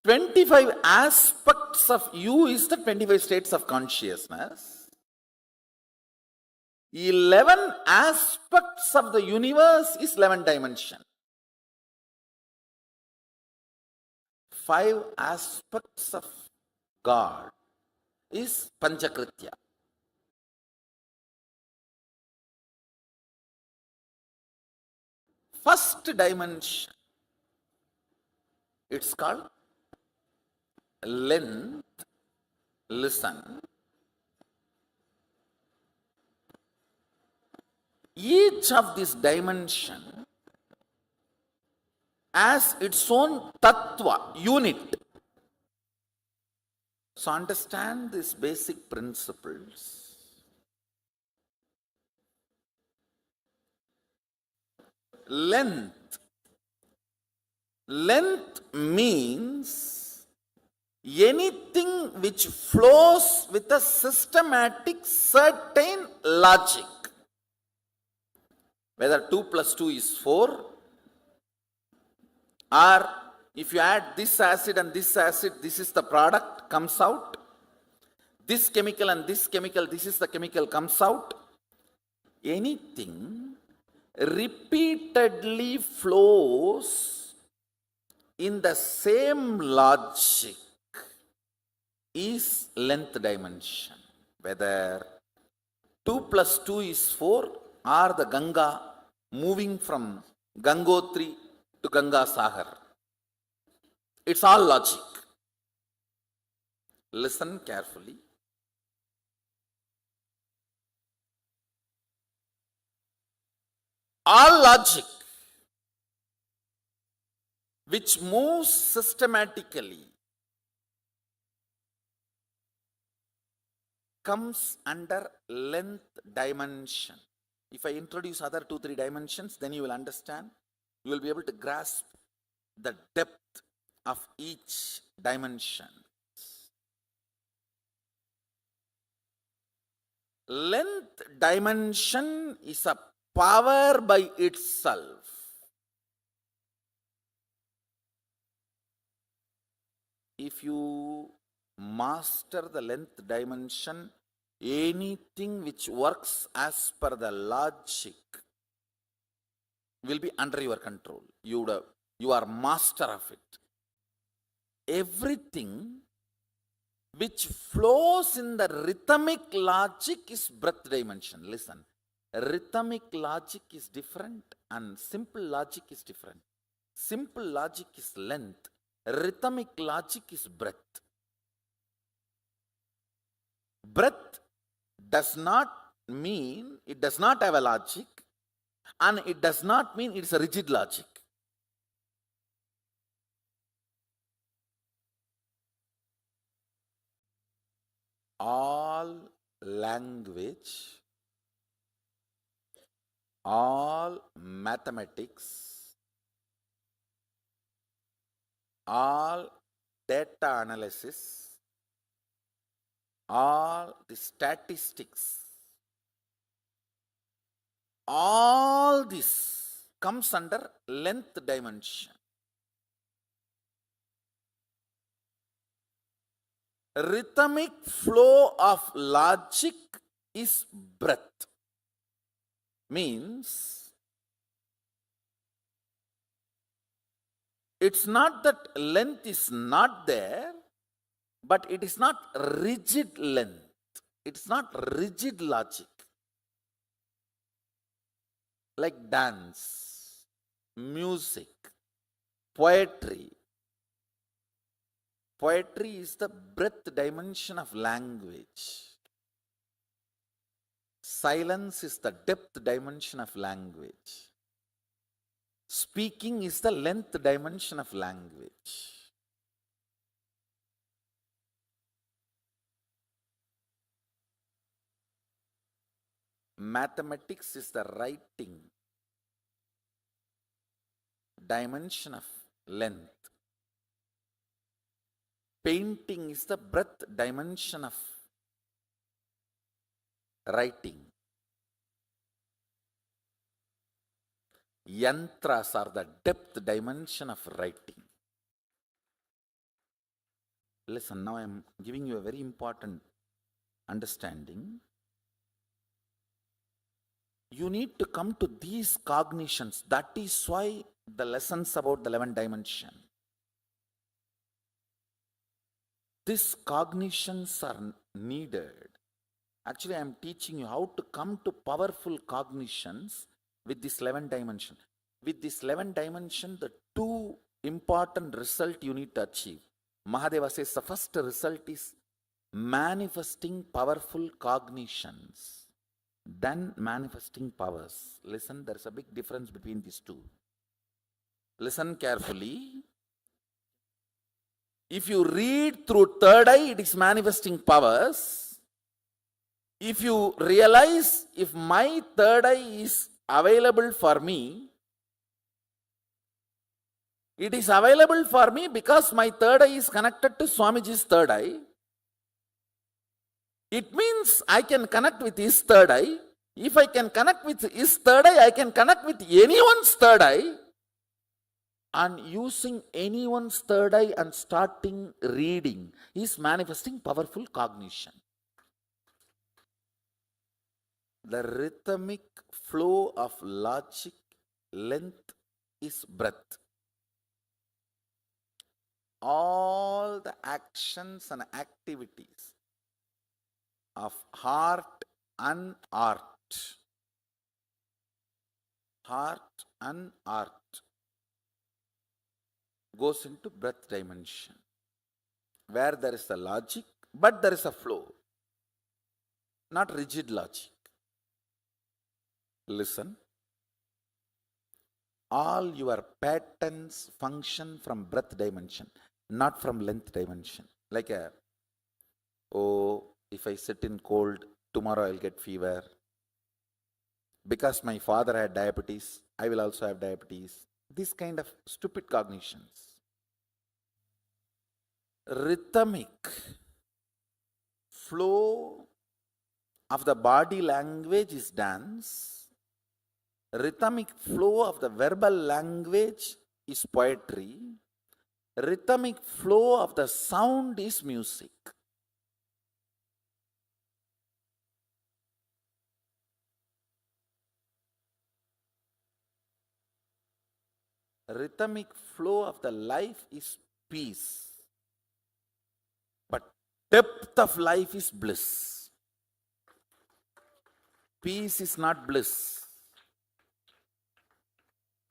25 aspects of you is the 25 states of consciousness. 11 aspects of the universe is 11 dimension. 5 aspects of God is Panchakritya. First dimension, it's called length. Listen. Each of this dimension has its own tattva, unit. So understand these basic principles. Length. Length means anything which flows with a systematic certain logic. Whether 2 plus 2 is 4, Or if you add this acid and this acid, this is the product, comes out. This chemical and this chemical, this is the chemical, comes out. Anything repeatedly flows in the same logic is length dimension. Whether 2 plus 2 is 4 or the Ganga moving from Gangotri to Ganga Sagar. It's all logic. Listen carefully. All logic which moves systematically comes under length dimension. If I introduce other 2-3 dimensions, then you will understand. You will be able to grasp the depth of each dimension. Length dimension is a power by itself. If you master the length dimension, anything which works as per the logic will be under your control. You are master of it. Everything which flows in the rhythmic logic is breath dimension. Listen, rhythmic logic is different and simple logic is different. Simple logic is length. Rhythmic logic is breath. Breath does not mean, it does not have a logic, and it does not mean it's a rigid logic. All language, all mathematics, all data analysis, all the statistics, all this comes under length dimension. Rhythmic flow of logic is breath. Means it's not that length is not there, but it is not rigid length. It's not rigid logic. Like dance, music, poetry. Poetry is the breath dimension of language. Silence is the depth dimension of language. Speaking is the length dimension of language. Mathematics is the writing dimension of length. Painting is the breadth dimension of writing. Yantras are the depth dimension of writing. Listen, now I am giving you a very important understanding. You need to come to these cognitions. That is why the lessons about the 11th dimension. These cognitions are needed. Actually, I am teaching you how to come to powerful cognitions with this 11th dimension. With this 11th dimension, the two important results you need to achieve. Mahadeva says the first result is manifesting powerful cognitions, then manifesting powers. Listen, there is a big difference between these two. Listen carefully. If you read through third eye, it is manifesting powers. If you realize if my third eye is available for me, it is available for me because my third eye is connected to Swamiji's third eye. It means I can connect with his third eye. If I can connect with his third eye, I can connect with anyone's third eye. and using anyone's third eye and starting reading is manifesting powerful cognition. The rhythmic flow of logic length is breath. All the actions and activities of heart and art goes into breath dimension, where there is a logic, but there is a flow, not rigid logic. Listen. All your patterns function from breath dimension, not from length dimension. Like if I sit in cold, tomorrow I'll get fever. Because my father had diabetes, I will also have diabetes. This kind of stupid cognitions. Rhythmic flow of the body language is dance. Rhythmic flow of the verbal language is poetry. Rhythmic flow of the sound is music. Rhythmic flow of the life is peace. But depth of life is bliss. Peace is not bliss.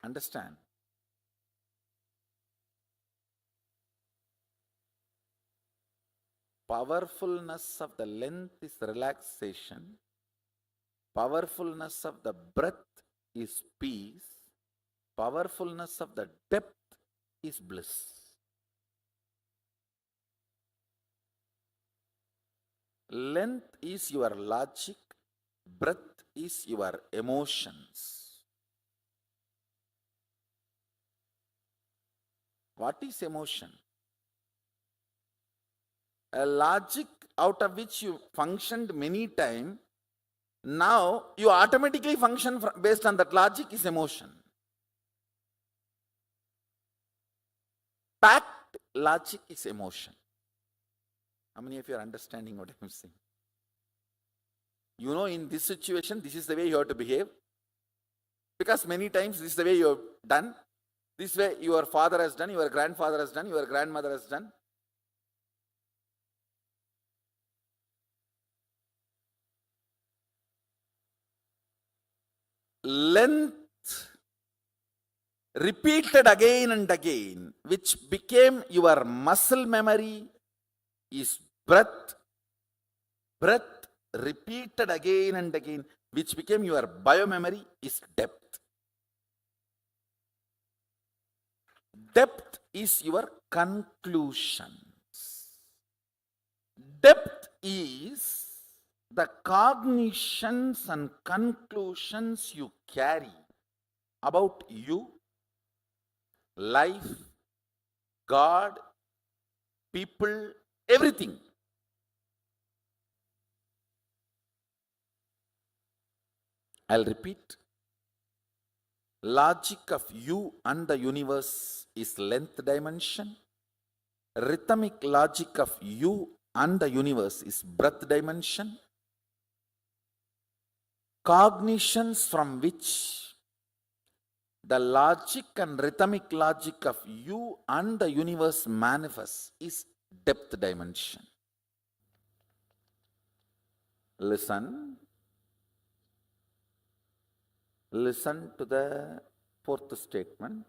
Understand? Powerfulness of the length is relaxation. Powerfulness of the breath is peace. Powerfulness of the depth is bliss. Length is your logic. Breath is your emotions. What is emotion? A logic out of which you functioned many times, now you automatically function based on that logic is emotion. Packed logic is emotion. How many of you are understanding what I'm saying? You know, in this situation, this is the way you have to behave. Because many times this is the way you have done. This way your father has done, your grandfather has done, your grandmother has done. Length repeated again and again, which became your muscle memory, is breath. Breath repeated again and again, which became your biomemory, is depth. Depth is your conclusions. Depth is the cognitions and conclusions you carry about you, life, God, people, everything. I'll repeat. Logic of you and the universe is length dimension. Rhythmic logic of you and the universe is breath dimension. Cognitions from which the logic and rhythmic logic of you and the universe manifests is depth dimension. Listen. Listen to the fourth statement.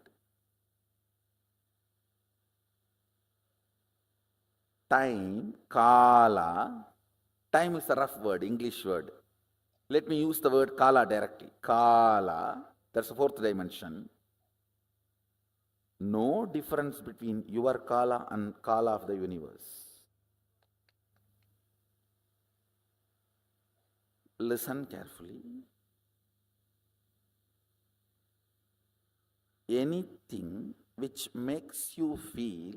Time, kala. Time is a rough word, English word. Let me use the word kala directly. Kala, that's the fourth dimension. No difference between your kala and kala of the universe. Listen carefully. Anything which makes you feel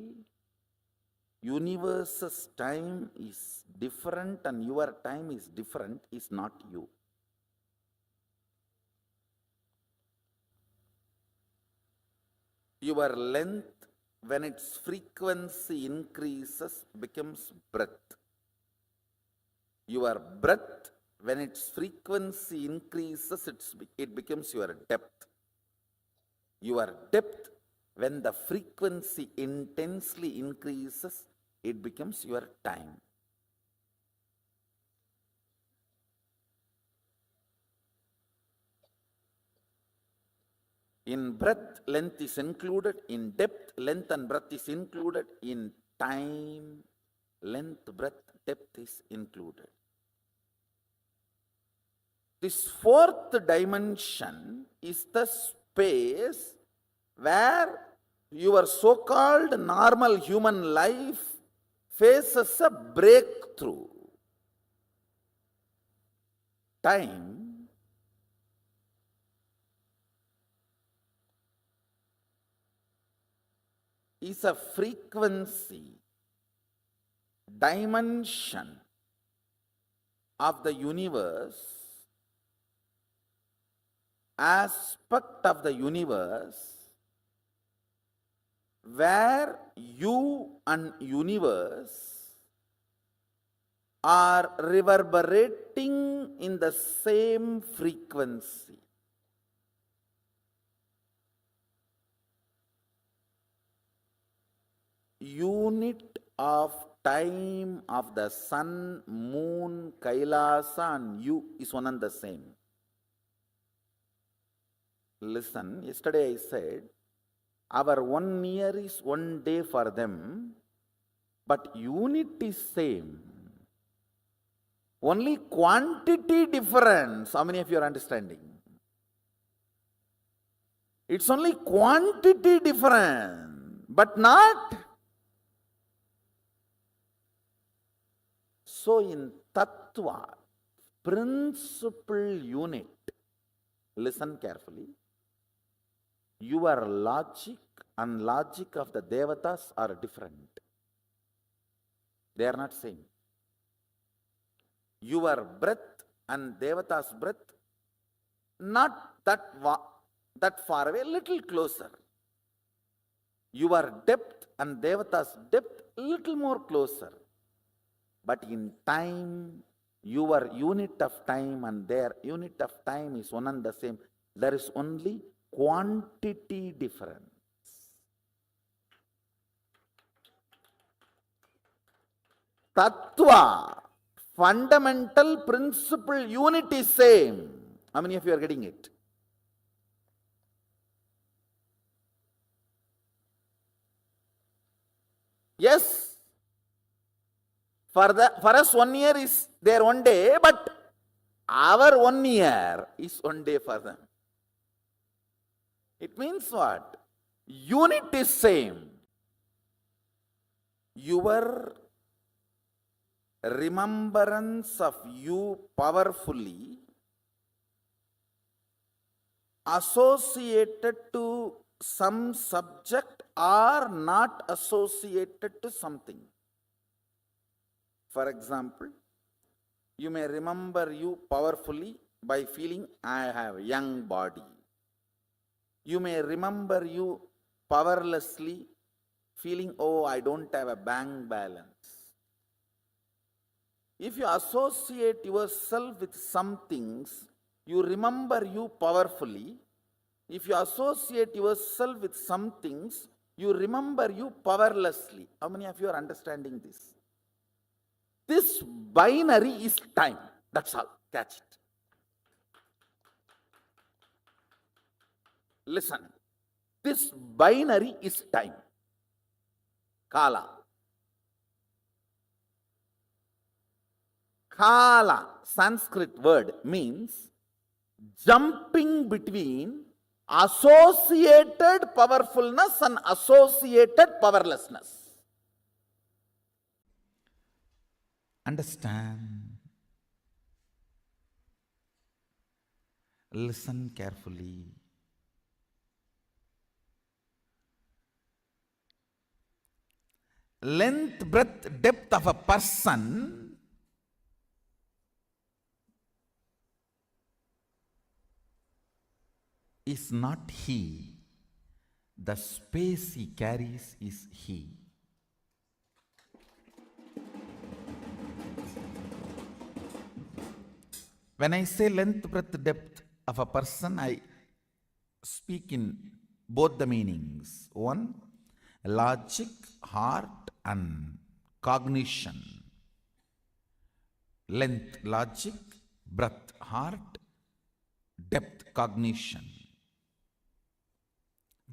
universe's time is different and your time is different is not you. Your length, when its frequency increases, becomes breadth. Your breadth, when its frequency increases, it becomes your depth. Your depth, when the frequency intensely increases, it becomes your time. In breadth, length is included. In depth, length and breadth is included. In time, length, breadth, depth is included. This fourth dimension is the space where your so-called normal human life faces a breakthrough. Time is a frequency, dimension of the universe, aspect of the universe, where you and universe are reverberating in the same frequency. Unit of time of the sun, moon, KAILASA and you is one and the same. Listen, yesterday I said, our 1 year is 1 day for them, but unit is same. Only quantity difference. How many of you are understanding? It's only quantity difference, but not. So in Tattva, principal unit, listen carefully, your logic and logic of the Devatas are different. They are not same. Your breath and Devata's breath, not that far away, little closer. Your depth and Devata's depth, little more closer. But in time, your unit of time and their unit of time is one and the same. There is only quantity difference. Tattva, fundamental principle unit is same. How many of you are getting it? Yes. For us 1 year is their 1 day, but our 1 year is 1 day for them. It means what? Unit is same. Your remembrance of you powerfully associated to some subject or not associated to something. For example, you may remember you powerfully by feeling I have a young body. You may remember you powerlessly feeling, oh, I don't have a bank balance. If you associate yourself with some things, you remember you powerfully. If you associate yourself with some things, you remember you powerlessly. How many of you are understanding this? This binary is time. That's all. Catch it. Listen. This binary is time. Kala. Kala, Sanskrit word, means jumping between associated powerfulness and associated powerlessness. Understand. Listen carefully. Length, breadth, depth of a person is not he. the space he carries is he. When I say length, breadth, depth of a person, I speak in both the meanings. One, logic, heart, and cognition. Length, logic, breadth, heart, depth, cognition.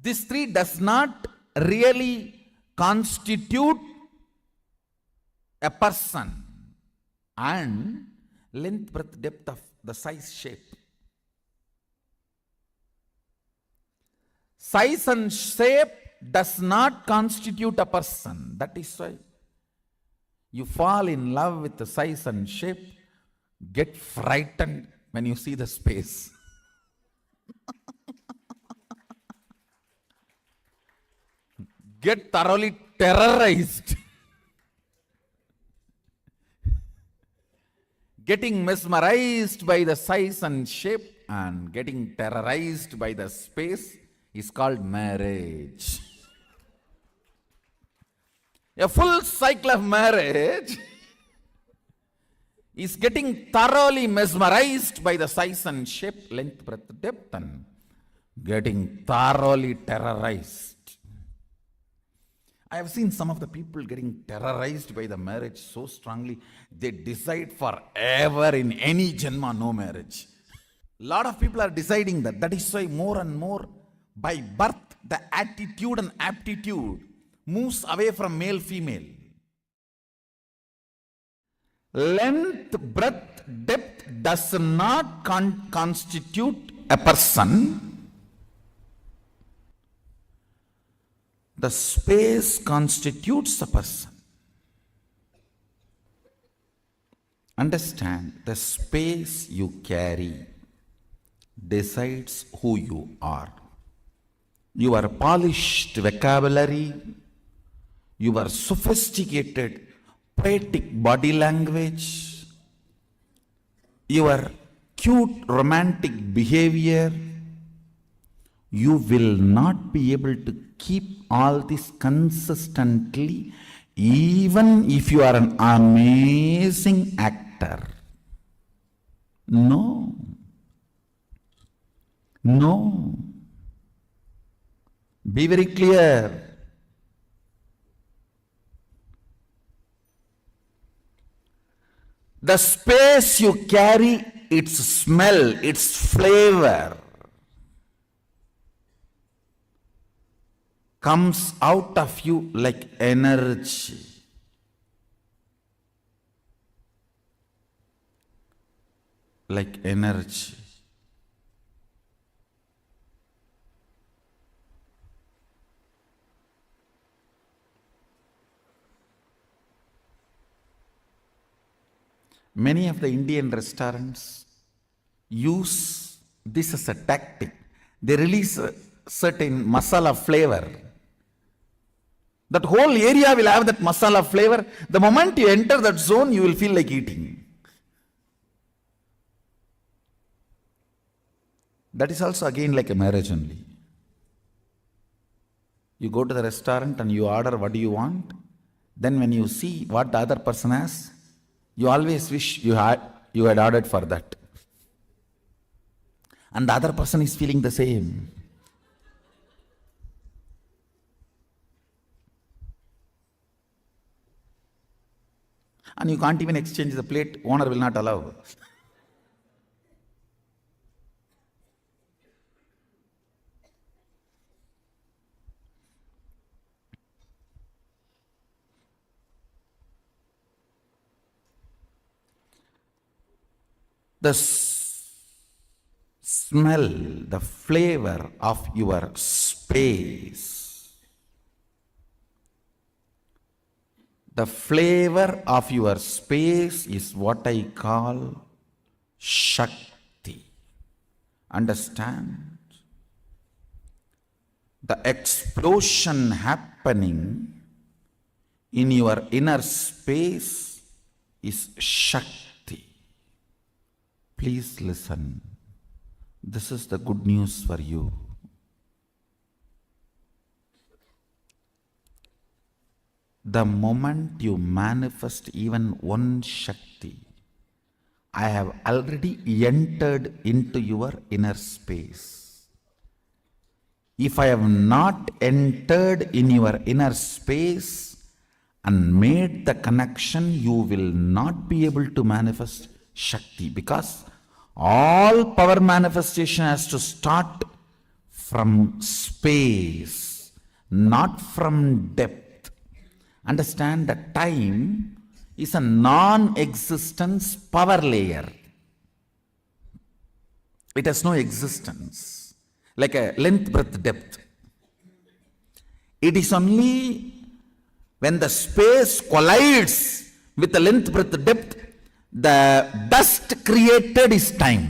This three does not really constitute a person. And length, breadth, depth of the size, shape. Size and shape does not constitute a person. That is why you fall in love with the size and shape, get frightened when you see the space. Get thoroughly terrorized. Getting mesmerized by the size and shape and getting terrorized by the space is called marriage. A full cycle of marriage is getting thoroughly mesmerized by the size and shape, length, breadth, depth, and getting thoroughly terrorized. I have seen some of the people getting terrorized by the marriage so strongly, they decide forever in any janma no marriage. A lot of people are deciding that. That is why more and more by birth the attitude and aptitude moves away from male female. Length, breadth, depth does not constitute a person. The space constitutes a person. Understand, the space you carry decides who you are. Your polished vocabulary, your sophisticated poetic body language, your cute romantic behavior, you will not be able to keep all this consistently even if you are an amazing actor. No. No. Be very clear. The space you carry, its smell, its flavor comes out of you like energy. Like energy. Many of the Indian restaurants use this as a tactic. They release a certain masala flavor. That whole area will have that masala flavor. The moment you enter that zone, you will feel like eating. That is also again like a marriage only. You go to the restaurant and you order what you want. Then when you see what the other person has, you always wish you had ordered for that. And the other person is feeling the same. And you can't even exchange the plate, owner will not allow. The smell, the flavor of your space, the flavor of your space is what I call Shakti. Understand? The explosion happening in your inner space is Shakti. Please listen. This is the good news for you. the moment you manifest even one Shakti, I have already entered into your inner space. If I have not entered in your inner space and made the connection, you will not be able to manifest Shakti, because all power manifestation has to start from space, not from depth. Understand that time is a non-existence power layer. It has no existence, like a length, breadth, depth. It is only when the space collides with the length, breadth, depth, the dust created is time.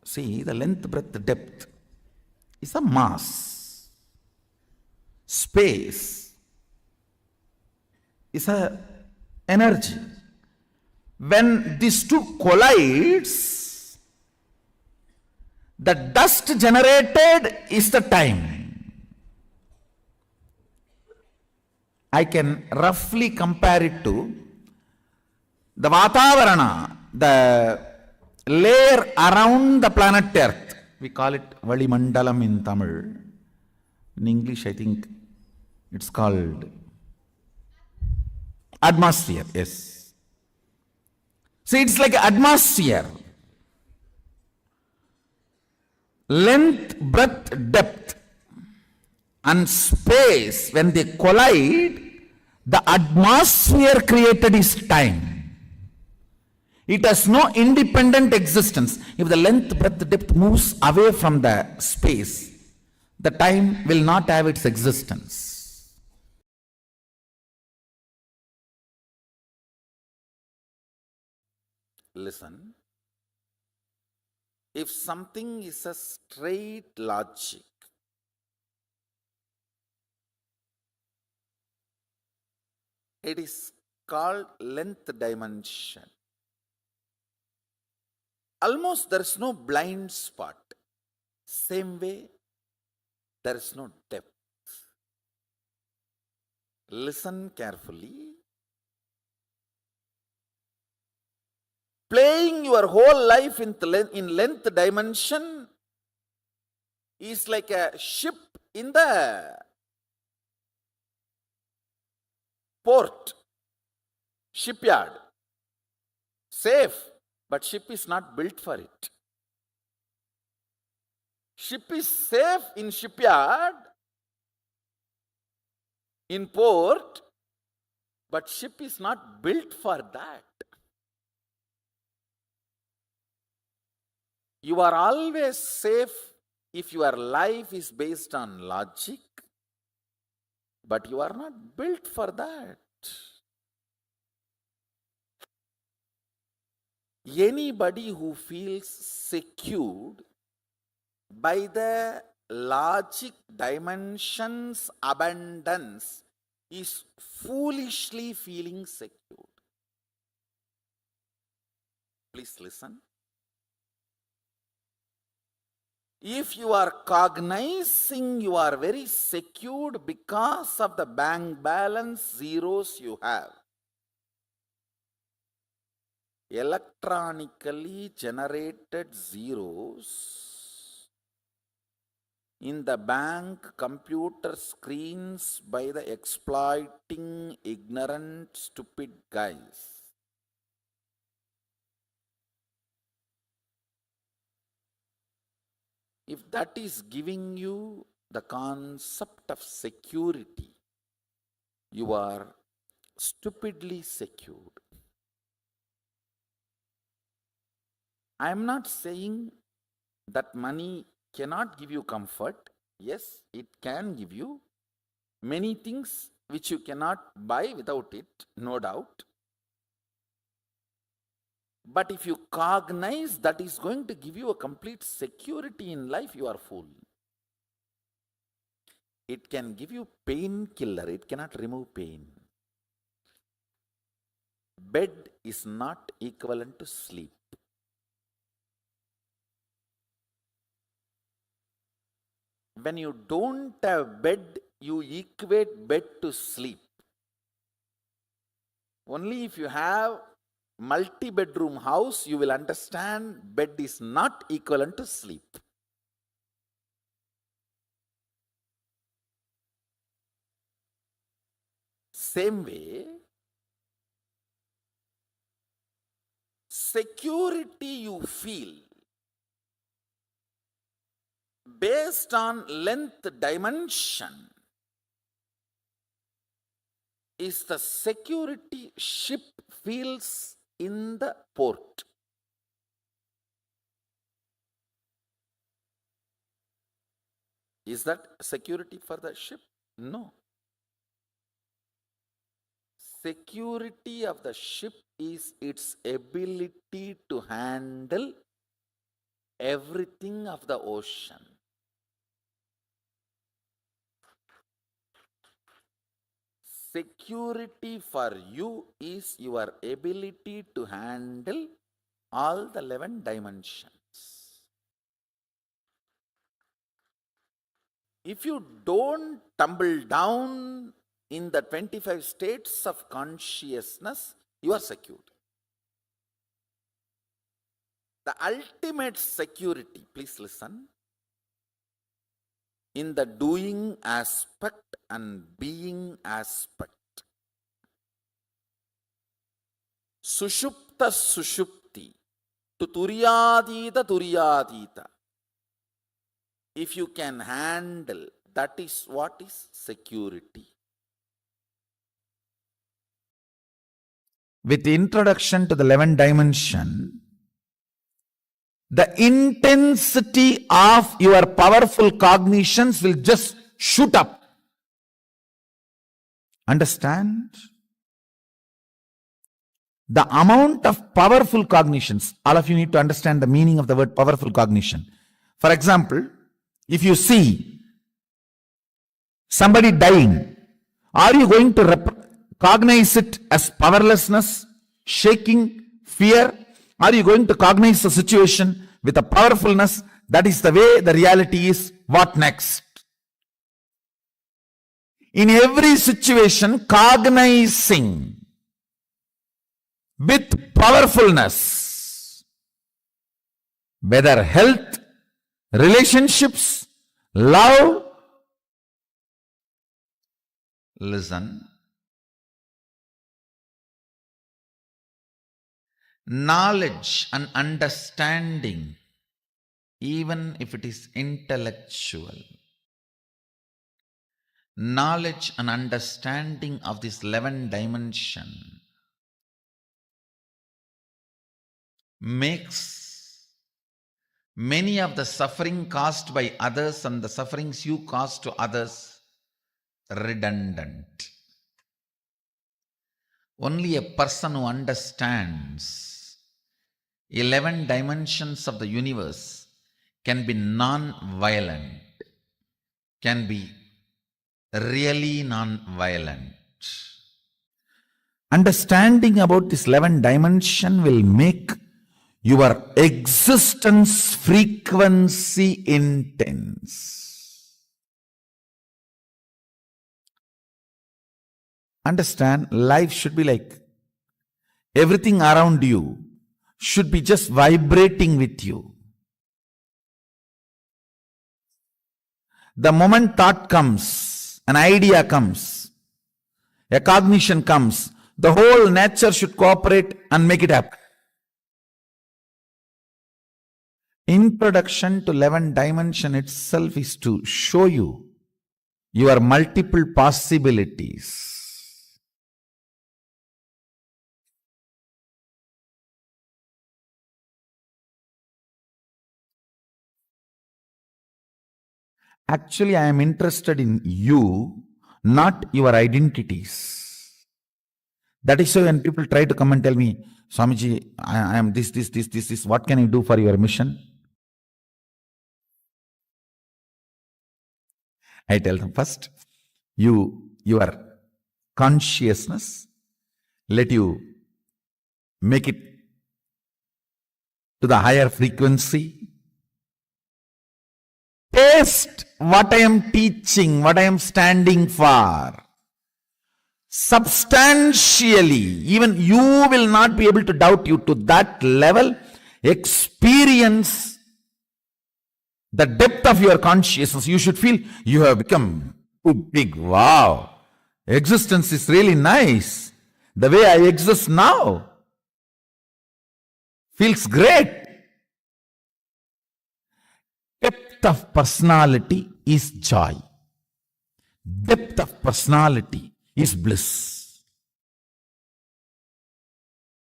See, the length, breadth, depth is a mass. Space is a energy. When these two collides, the dust generated is the time. I can roughly compare it to the Vatavarana, the layer around the planet Earth. We call it Valimandalam in Tamil. In English, I think it's called atmosphere, yes. See, it's like atmosphere. Length, breadth, depth and space, when they collide, the atmosphere created is time. It has no independent existence. If the length, breadth, depth moves away from the space, the time will not have its existence. Listen. If something is a straight logic, it is called length dimension. Almost there is no blind spot. Same way, there is no depth. Listen carefully. Playing your whole life in length dimension is like a ship in the port, shipyard. Safe, but ship is not built for it. Ship is safe in shipyard, in port, but ship is not built for that. You are always safe if your life is based on logic, but you are not built for that. Anybody who feels secured by the logic dimension's abundance is foolishly feeling secured. Please listen. If you are cognizing you are very secured because of the bank balance zeros you have, electronically generated zeros in the bank computer screens by the exploiting ignorant stupid guys, if that is giving you the concept of security, you are stupidly secured. I am not saying that money cannot give you comfort. Yes, it can give you many things which you cannot buy without it, no doubt. But if you cognize that is going to give you a complete security in life, you are fool. It can give you painkiller, it cannot remove pain. Bed is not equivalent to sleep. When you don't have bed you equate bed to sleep. Only if you have multi-bedroom house, you will understand bed is not equivalent to sleep. Same way, security you feel based on length dimension is the security ship feels in the port. Is that security for the ship? No. Security of the ship is its ability to handle everything of the ocean. Security for you is your ability to handle all the 11 dimensions. If you don't tumble down in the 25 states of consciousness, you are secured. The ultimate security, please listen, in the doing aspect and being aspect. Sushupta sushupti, to turyadita turyadita. If you can handle, that is what is security. With the introduction to the 11th dimension, the intensity of your powerful cognitions will just shoot up. Understand? The amount of powerful cognitions, all of you need to understand the meaning of the word powerful cognition. For example, if you see somebody dying, are you going to cognize it as powerlessness, shaking, fear? Are you going to cognize the situation with a powerfulness? That is the way the reality is. What next? In every situation, cognizing with powerfulness, whether health, relationships, love. Listen. Knowledge and understanding, even if it is intellectual, knowledge and understanding of this 11th dimension makes many of the suffering caused by others and the sufferings you cause to others redundant. Only a person who understands 11 dimensions of the universe can be non-violent, can be really non-violent. Understanding about this 11 dimension will make your existence frequency intense. Understand, life should be like everything around you should be just vibrating with you. The moment thought comes, an idea comes, a cognition comes, the whole nature should cooperate and make it happen. Introduction to 11 dimension itself is to show you your multiple possibilities. Actually, I am interested in you, not your identities. That is why when people try to come and tell me, Swamiji, I am this, what can I do for your mission? I tell them first, your consciousness, let you make it to the higher frequency. taste what I am teaching, what I am standing for. Substantially, even you will not be able to doubt you to that level. Experience the depth of your consciousness. You should feel you have become too big. Wow, existence is really nice. The way I exist now feels great. Depth of personality is joy. Depth of personality is bliss.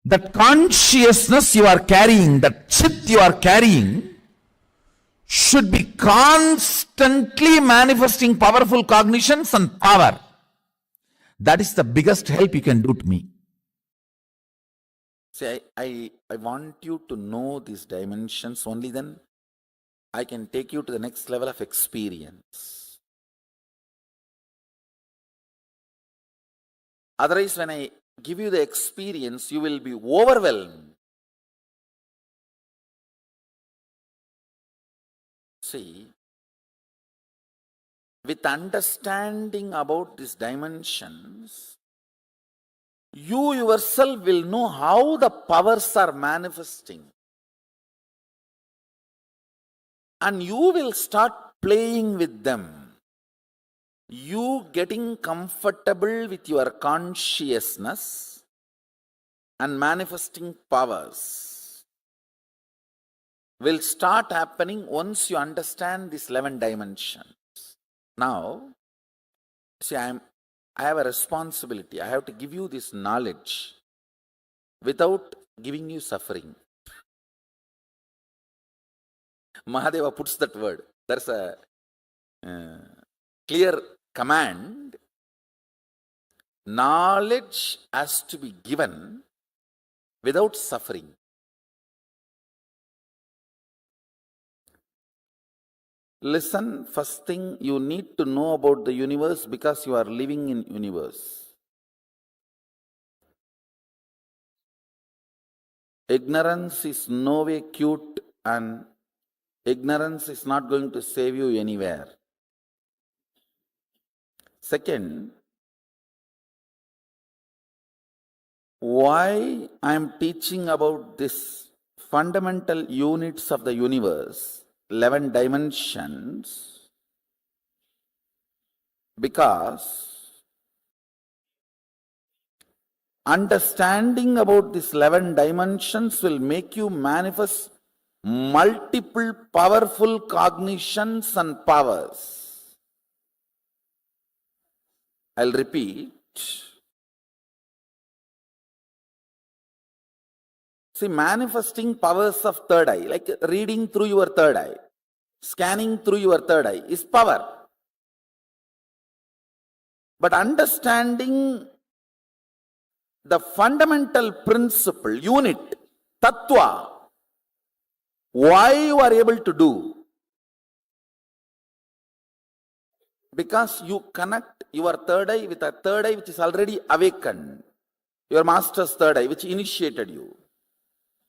That consciousness you are carrying, that chit you are carrying, should be constantly manifesting powerful cognitions and power. That is the biggest help you can do to me. See, I want you to know these dimensions, only then I can take you to the next level of experience. Otherwise, when I give you the experience, you will be overwhelmed. See, with understanding about these dimensions, you yourself will know how the powers are manifesting. And you will start playing with them. You getting comfortable with your consciousness and manifesting powers will start happening once you understand these 11 dimensions. Now, see, I have a responsibility. I have to give you this knowledge without giving you suffering. Mahadeva puts that word. There's a clear command. Knowledge has to be given without suffering. Listen, first thing you need to know about the universe because you are living in universe. Ignorance is no way cute and ignorance is not going to save you anywhere. Second, why I am teaching about this fundamental units of the universe, 11 dimensions, because understanding about these 11 dimensions will make you manifest multiple powerful cognitions and powers. I'll repeat. See, manifesting powers of third eye, like reading through your third eye, scanning through your third eye is power. But understanding the fundamental principle, unit, tattva, why you are able to do? Because you connect your third eye with a third eye which is already awakened, your master's third eye which initiated you.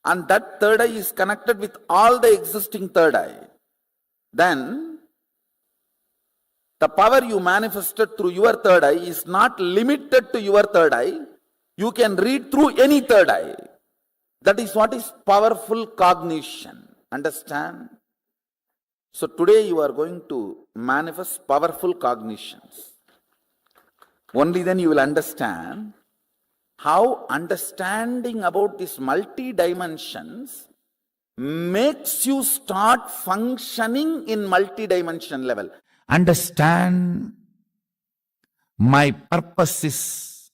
And that third eye is connected with all the existing third eye. Then the power you manifested through your third eye is not limited to your third eye. You can read through any third eye. That is what is powerful cognition. Understand? So today you are going to manifest powerful cognitions. Only then you will understand how understanding about these multi-dimensions makes you start functioning in multi-dimension level. Understand, my purpose is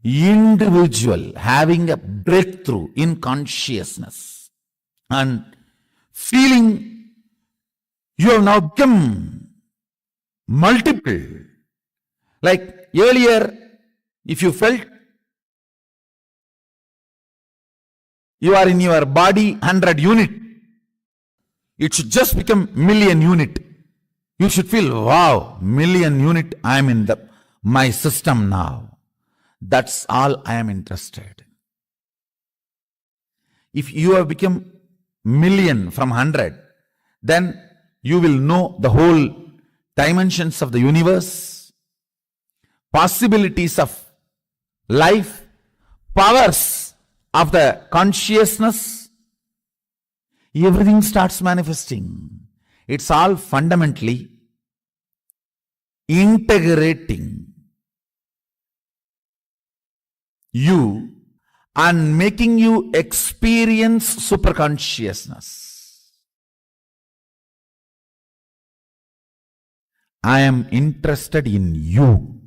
individual, having a breakthrough in consciousness and feeling you have now become multiple. Like earlier, if you felt you are in your body 100 unit, it should just become million unit. You should feel, wow, million unit, I am in my system now. That's all I am interested in. If you have become million from 100, then You will know the whole dimensions of the universe, possibilities of life, powers of the consciousness. Everything starts manifesting. It's all fundamentally integrating you and making you experience superconsciousness. I am interested in you,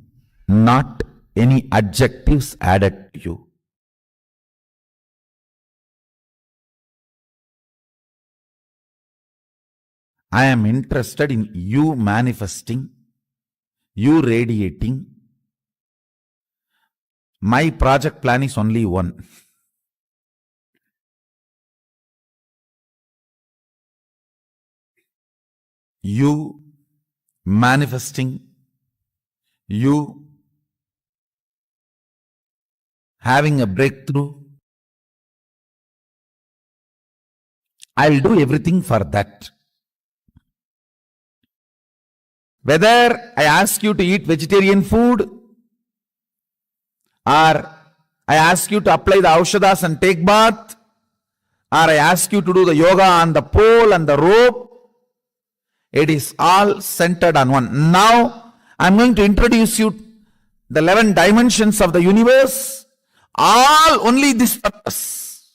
not any adjectives added to you. I am interested in you manifesting, you radiating. My project plan is only one. You manifesting, you having a breakthrough. I'll do everything for that. Whether I ask you to eat vegetarian food, or I ask you to apply the aushadas and take bath, or I ask you to do the yoga on the pole and the rope, it is all centered on one. Now, I'm going to introduce you the 11 dimensions of the universe, all only this purpose.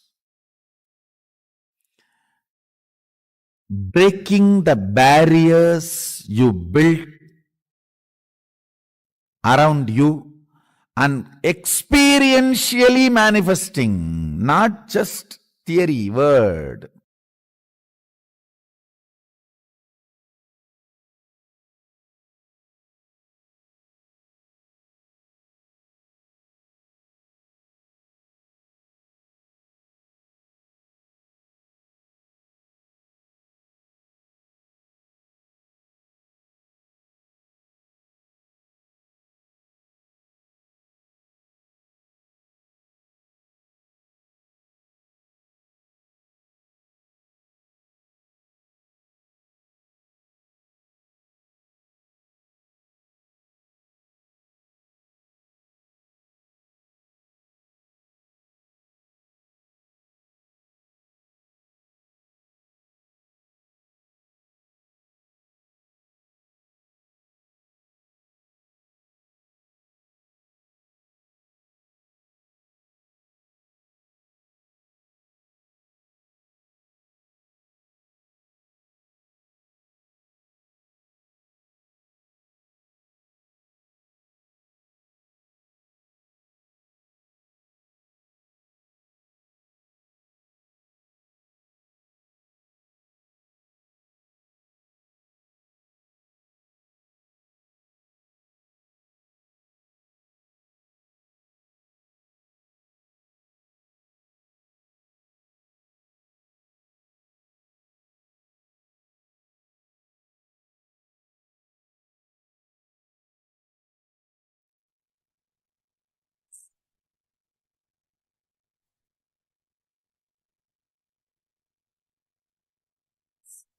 Breaking the barriers you built around you and experientially manifesting, not just theory, word.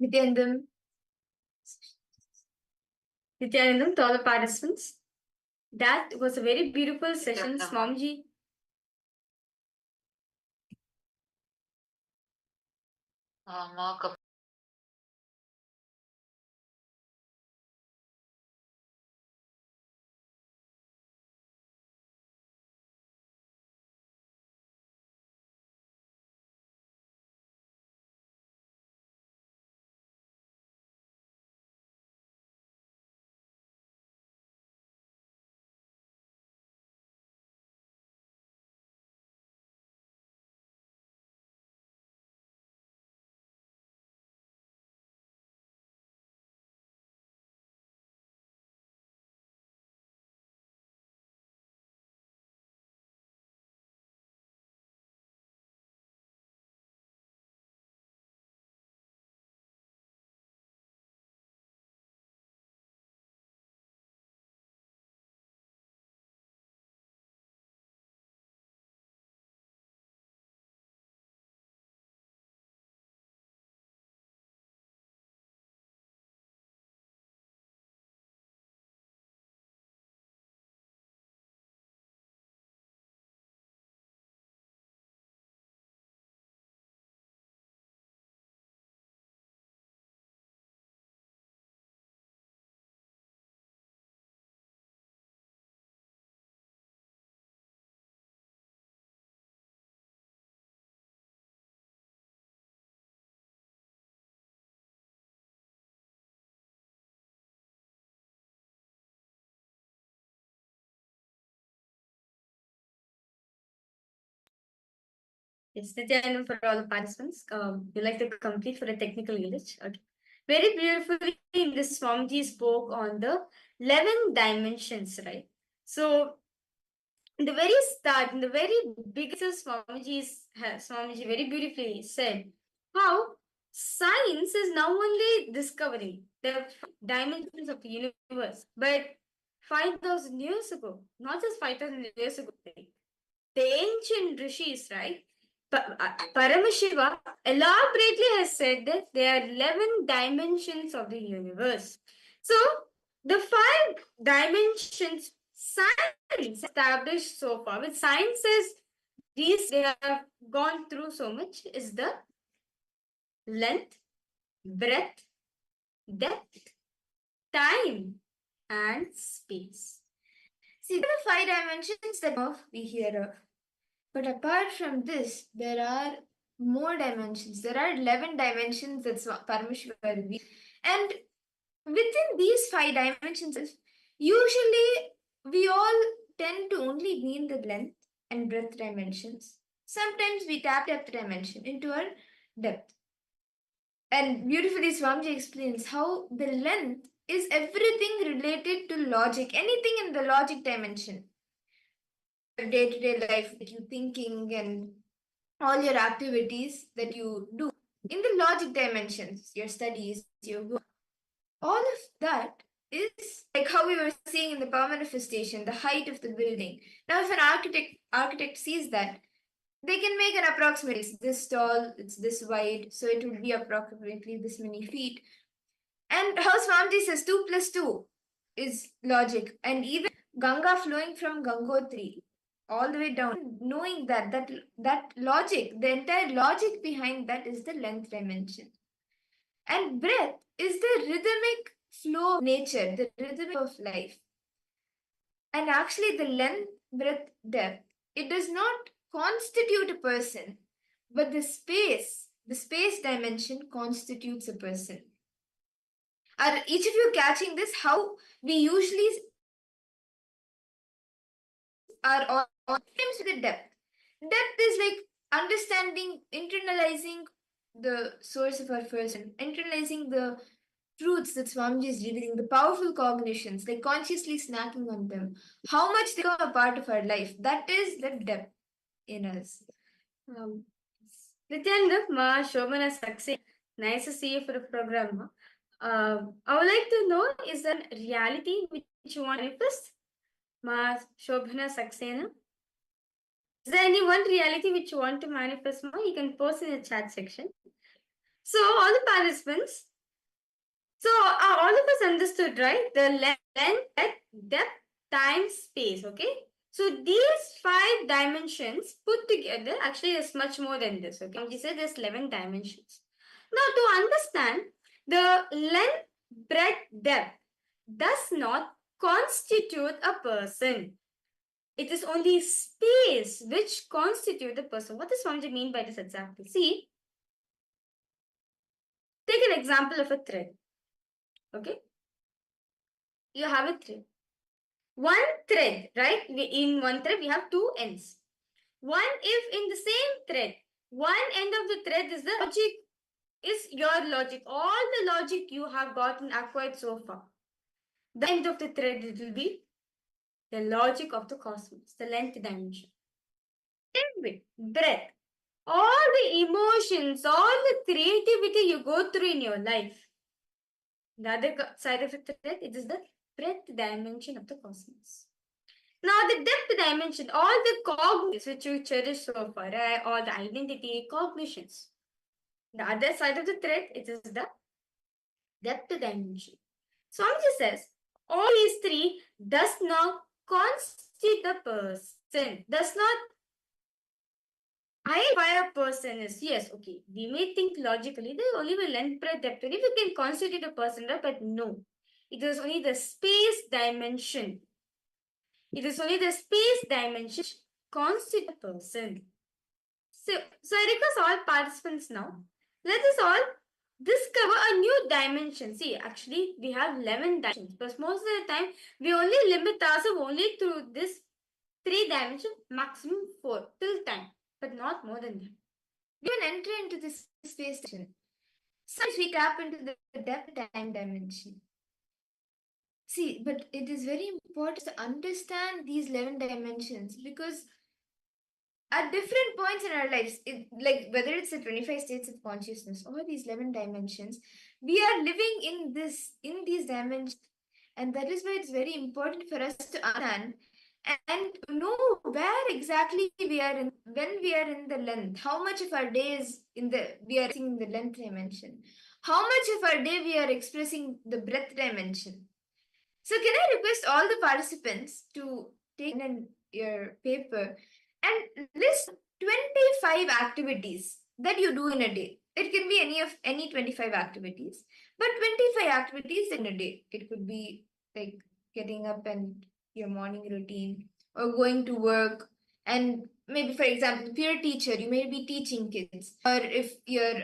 Nithyanandam, Nithyanandam, to all the participants. That was a very beautiful session, Swamiji. It's Nithyananda for all the participants. We like to complete for a technical glitch. Okay. Very beautifully, this Swamiji spoke on the 11 dimensions, right? So, in the very start, in the very beginning, Swamiji very beautifully said how science is now only discovering the dimensions of the universe. But 5,000 years ago, not just 5,000 years ago, the ancient rishis, right? Paramashiva elaborately has said that there are 11 dimensions of the universe. So, the 5 dimensions science established so far, with sciences, these they have gone through so much, is the length, breadth, depth, time, and space. See, there are 5 dimensions that we hear of. But apart from this, there are more dimensions. There are 11 dimensions that Paramashiva revealed. And within these 5 dimensions, usually we all tend to only be in the length and breadth dimensions. Sometimes we tap depth dimension into our depth. And beautifully, Swamiji explains how the length is everything related to logic, anything in the logic dimension. Day-to-day life that you thinking and all your activities that you do in the logic dimensions, your studies, your work, all of that is like how we were seeing in the power manifestation, the height of the building. Now, if an architect sees that, they can make an approximate. It's this tall, it's this wide, so it would be approximately this many feet. And how Swamiji says 2 plus 2 is logic, and even Ganga flowing from Gangotri all the way down, knowing that logic, the entire logic behind that is the length dimension. And breath is the rhythmic flow of nature, the rhythm of life. And actually, the length, breadth, depth, it does not constitute a person, but the space dimension constitutes a person. Are each of you catching this? How we usually are all times with the depth. Depth is like understanding, internalizing the source of our person, internalizing the truths that Swamiji is revealing, the powerful cognitions, like consciously snacking on them, how much they become a part of our life. That is the depth in us. Nithyananda, Ma Shobhana Saksena, nice to see you for the program. I would like to know, is there a reality which you want to manifest? Ma Shobhana Saksena. Is there any one reality which you want to manifest, Ma? You can post in the chat section. So, all the participants, so all of us understood, right? The length, depth, time, space, okay? So these 5 dimensions put together, actually there's much more than this, okay? He said there's 11 dimensions. Now to understand, the length, breadth, depth does not constitute a person. It is only space which constitutes the person. What does Swamiji mean by this exactly? See, take an example of a thread. Okay, you have a thread. One thread, right? In one thread, we have 2 ends. If in the same thread, one end of the thread is the logic, is your logic, all the logic you have gotten acquired so far. The end of the thread, it will be the logic of the cosmos, the length dimension. Same way, breath. All the emotions, all the creativity you go through in your life. The other side of the thread, it is the breadth dimension of the cosmos. Now, the depth dimension, all the cognitions which you cherish so far, all the identity, cognitions. The other side of the thread, it is the depth dimension. Swamiji says, all these 3 does not constitute the person, does not identify a person is, yes, okay, we may think logically, there only will length, breadth, depth, if you can constitute a person, but no. It is only the space dimension. It is only the space dimension constitute a person. So I request all participants now, let us all discover a new dimension. See, actually, we have 11 dimensions, but most of the time, we only limit ourselves only through this 3 dimensions, maximum 4 till time, but not more than that. we can enter into this space dimension. Sometimes we tap into the depth time dimension. See, but it is very important to understand these 11 dimensions because at different points in our lives, like whether it's the 25 states of consciousness or these 11 dimensions, we are living in these dimensions. And that is why it's very important for us to understand and know where exactly we are in when we are in the length, how much of our day is we are in the length dimension, how much of our day we are expressing the breadth dimension. So can I request all the participants to take in your paper and list 25 activities that you do in a day. It can be any 25 activities, but 25 activities in a day. It could be like getting up and your morning routine or going to work, and maybe for example, if you're a teacher, you may be teaching kids, or if you're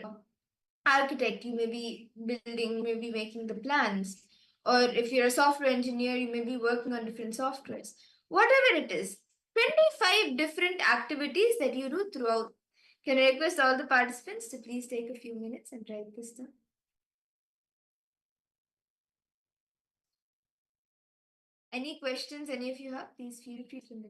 architect, you may be building, may be making the plans, or if you're a software engineer, you may be working on different softwares. Whatever it is, 25 different activities that you do throughout. Can I request all the participants to please take a few minutes and write this down? Any questions any of you have, please feel free to.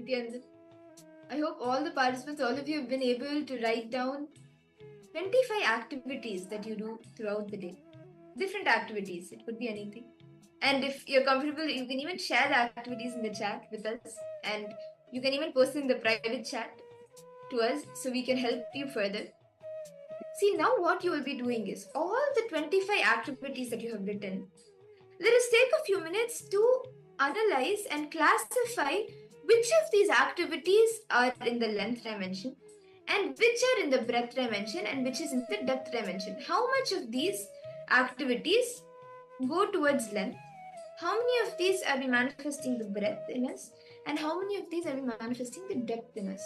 Nithyananda. I hope all the participants, all of you have been able to write down 25 activities that you do throughout the day. Different activities, it could be anything. And if you're comfortable, you can even share the activities in the chat with us, and you can even post in the private chat to us so we can help you further. See, now what you will be doing is all the 25 activities that you have written, let us take a few minutes to analyze and classify which of these activities are in the length dimension and which are in the breadth dimension and which is in the depth dimension. How much of these activities go towards length? How many of these are we manifesting the breadth in us? And how many of these are we manifesting the depth in us?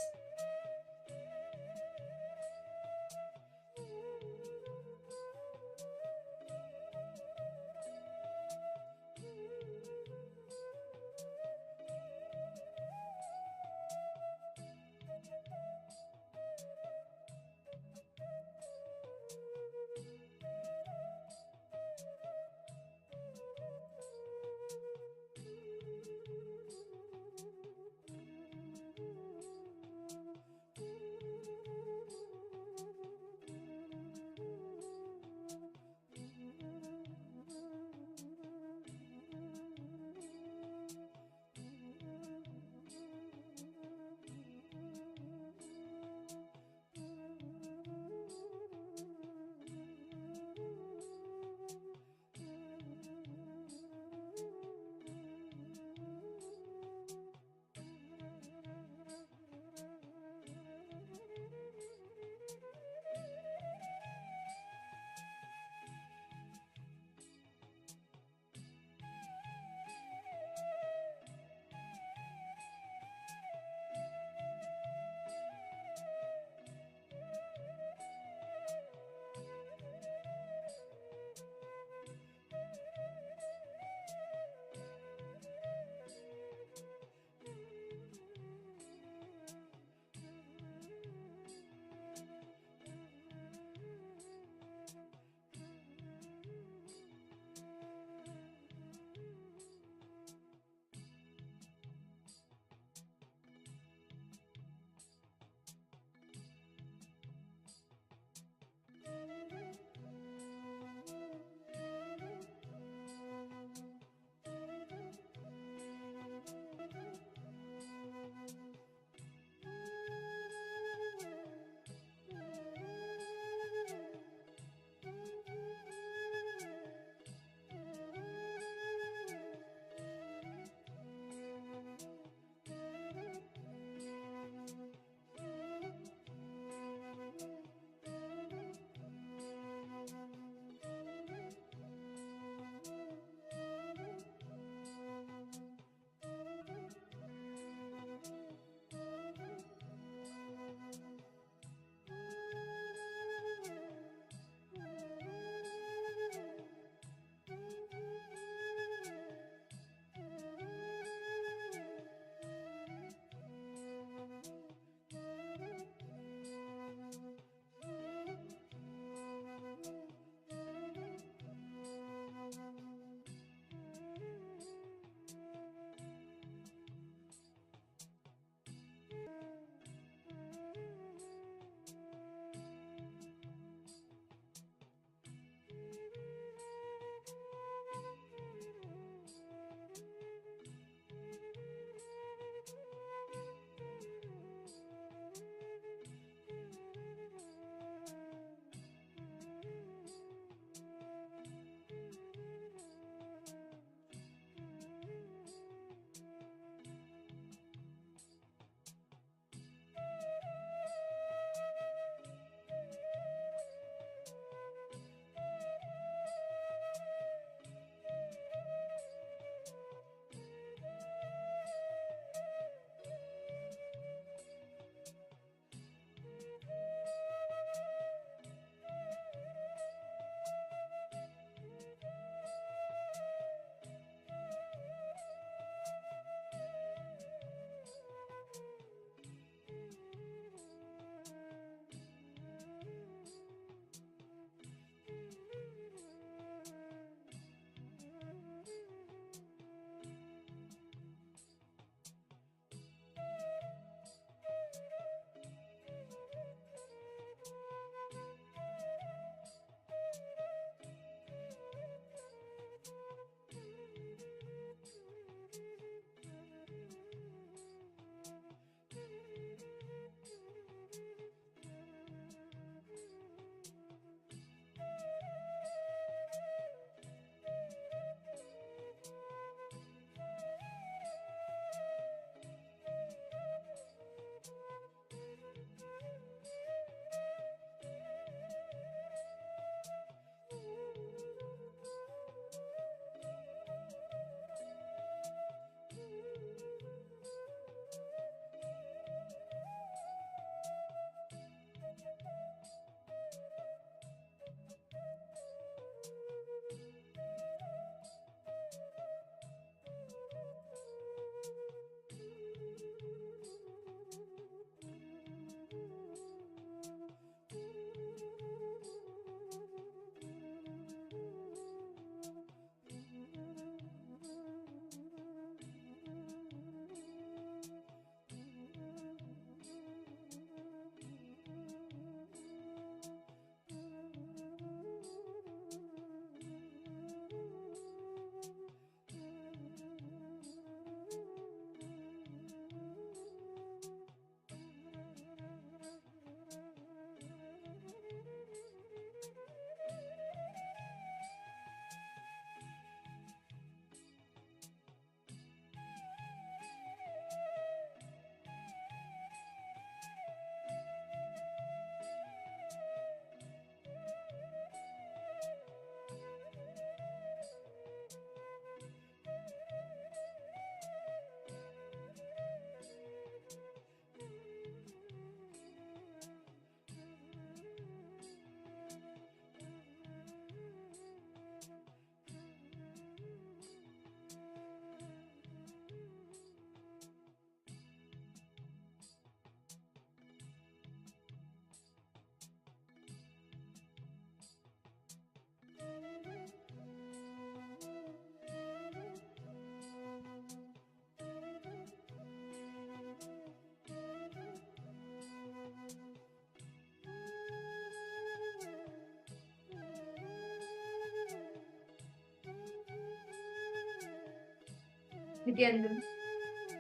Nithyananda.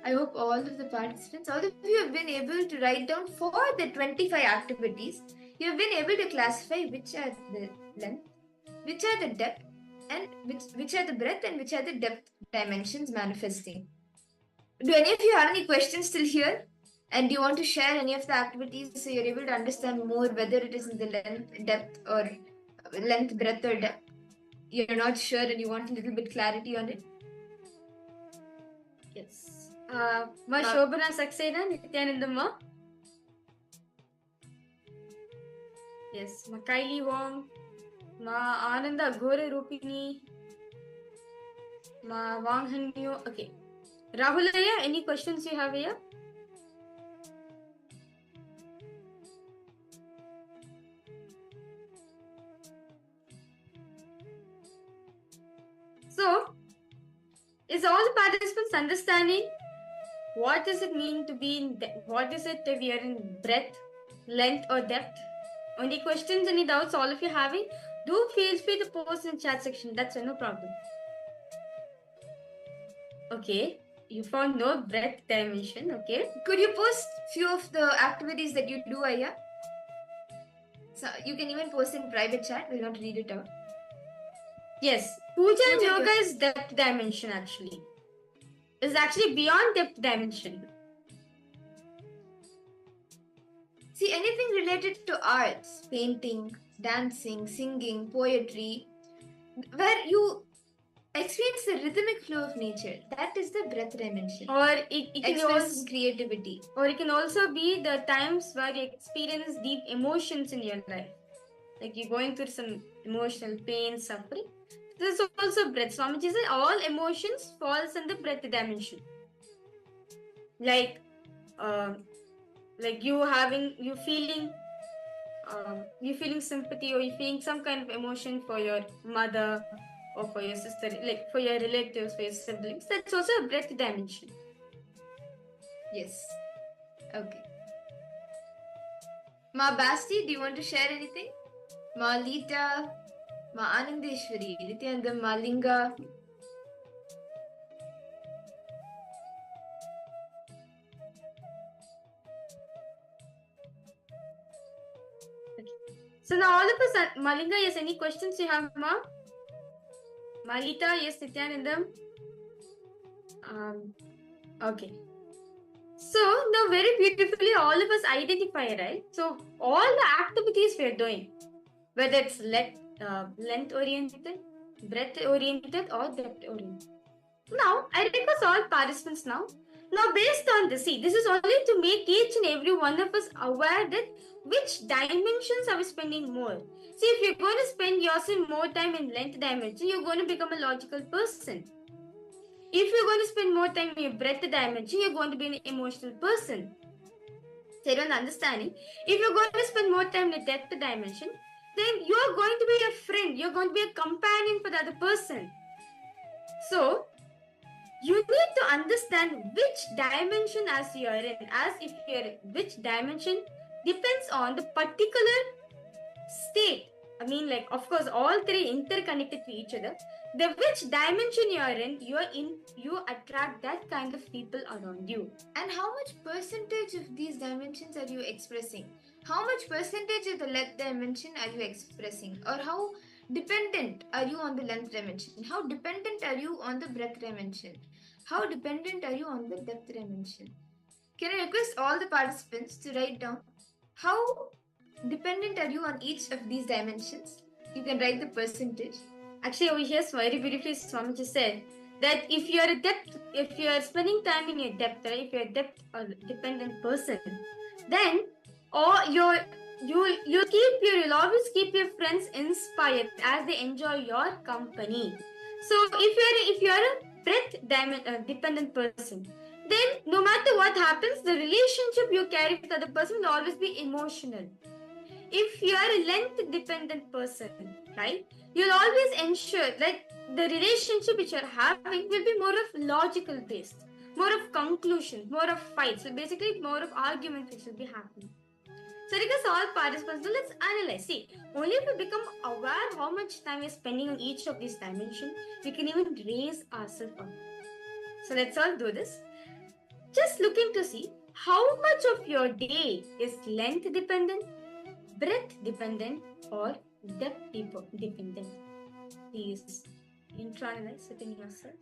I hope all of the participants, all of you have been able to write down for the 25 activities. You have been able to classify which are the length, which are the depth, and which are the breadth, and which are the depth dimensions manifesting. Do any of you have any questions still here? And do you want to share any of the activities so you're able to understand more whether it is in the length, breadth, or depth? You're not sure and you want a little bit clarity on it? Yes. Ma Shobana Saxena, Nithyanandamma. Yes. Ma Kylie Wong. Ma Ananda Ghore Rupini. Ma Wang Hanyo. Okay. Rahulaya, any questions you have here? So, is all the participants understanding what does it mean to be in what is it that we are in breadth, length, or depth? Any questions, any doubts, all of you having? Do feel free to post in chat section. That's no problem. Okay, you found no breadth dimension. Okay, could you post few of the activities that you do, Aya? So you can even post in private chat. We'll not read it out. Yes, puja and yoga is depth dimension actually. It's actually beyond depth dimension. See, anything related to arts, painting, dancing, singing, poetry, where you experience the rhythmic flow of nature, that is the breadth dimension. Or it can also creativity. Or it can also be the times where you experience deep emotions in your life. Like you're going through some emotional pain, suffering. This is also breadth. Swamiji said all emotions falls in the breadth dimension. Like you feeling sympathy, or you feeling some kind of emotion for your mother or for your sister, like for your relatives, for your siblings. That's also a breadth dimension. Yes. Okay. Ma Basti, do you want to share anything? Ma Lita, Ma Anandeshwari, Nithyananda, Ma Linga. So now all of us, Malinga, yes, any questions you have, Ma? Malita, yes, Nithyanandam. Okay. So now very beautifully all of us identify, right? So all the activities we are doing, whether it's length oriented, breadth oriented, or depth oriented. Now I request all participants now. Now based on this, see, this is only to make each and every one of us aware that which dimensions are we spending more. See, if you're going to spend yourself more time in length dimension, you're going to become a logical person. If you're going to spend more time in your breadth dimension, you're going to be an emotional person. So you don't understanding. If you're going to spend more time in the depth dimension, then you're going to be a friend. You're going to be a companion for the other person. So you need to understand which dimension as you are in. As if you're which dimension depends on the particular state. I mean, like, of course, all three interconnected to each other. The which dimension you are in, you attract that kind of people around you. And how much percentage of these dimensions are you expressing? How much percentage of the length dimension are you expressing? Or how dependent are you on the length dimension? How dependent are you on the breadth dimension? How dependent are you on the depth dimension? Can I request all the participants to write down how dependent are you on each of these dimensions? You can write the percentage. Actually, over here, very beautifully, Swamiji said that if you are spending time in your depth, right? If you're a depth or dependent person, then you'll always keep your friends inspired as they enjoy your company. So if you're a breadth dependent person, then no matter what happens, the relationship you carry with other person will always be emotional. If you are a length dependent person, right, you'll always ensure like the relationship which you're having will be more of logical based, more of conclusions, more of fights. So basically more of arguments which will be happening. So because all participants, let's analyze. See, only if we become aware how much time we're spending on each of these dimensions, we can even raise ourselves up. So let's all do this. Just looking to see how much of your day is length dependent, breadth dependent, or depth dependent. Please internalize it in yourself.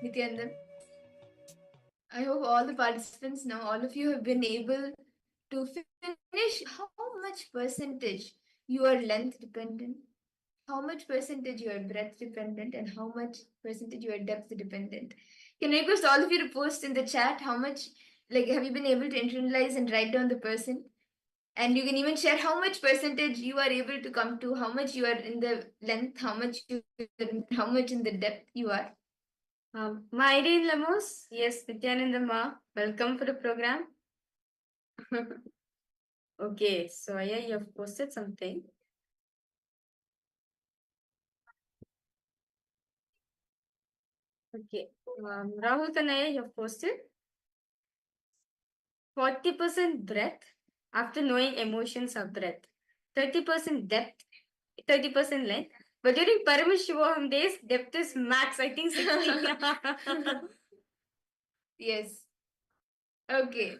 Nithyananda. I hope all the participants now, all of you have been able to finish how much percentage you are length dependent, how much percentage you are breadth dependent, and how much percentage you are depth dependent. Can I request all of you to post in the chat how much, like, have you been able to internalize and write down the person? And you can even share how much percentage you are able to come to, how much you are in the length, how much in the depth you are. Ma Irene Lamos, yes, Nithyananda Ma, welcome for the program. Okay, so Aya, you have posted something. Okay, Rahul Kanaya, you have posted 40% breadth after knowing emotions are breadth, 30% depth, 30% length. But during Paramashivoham days, depth is max, I think 60. Yes. Okay.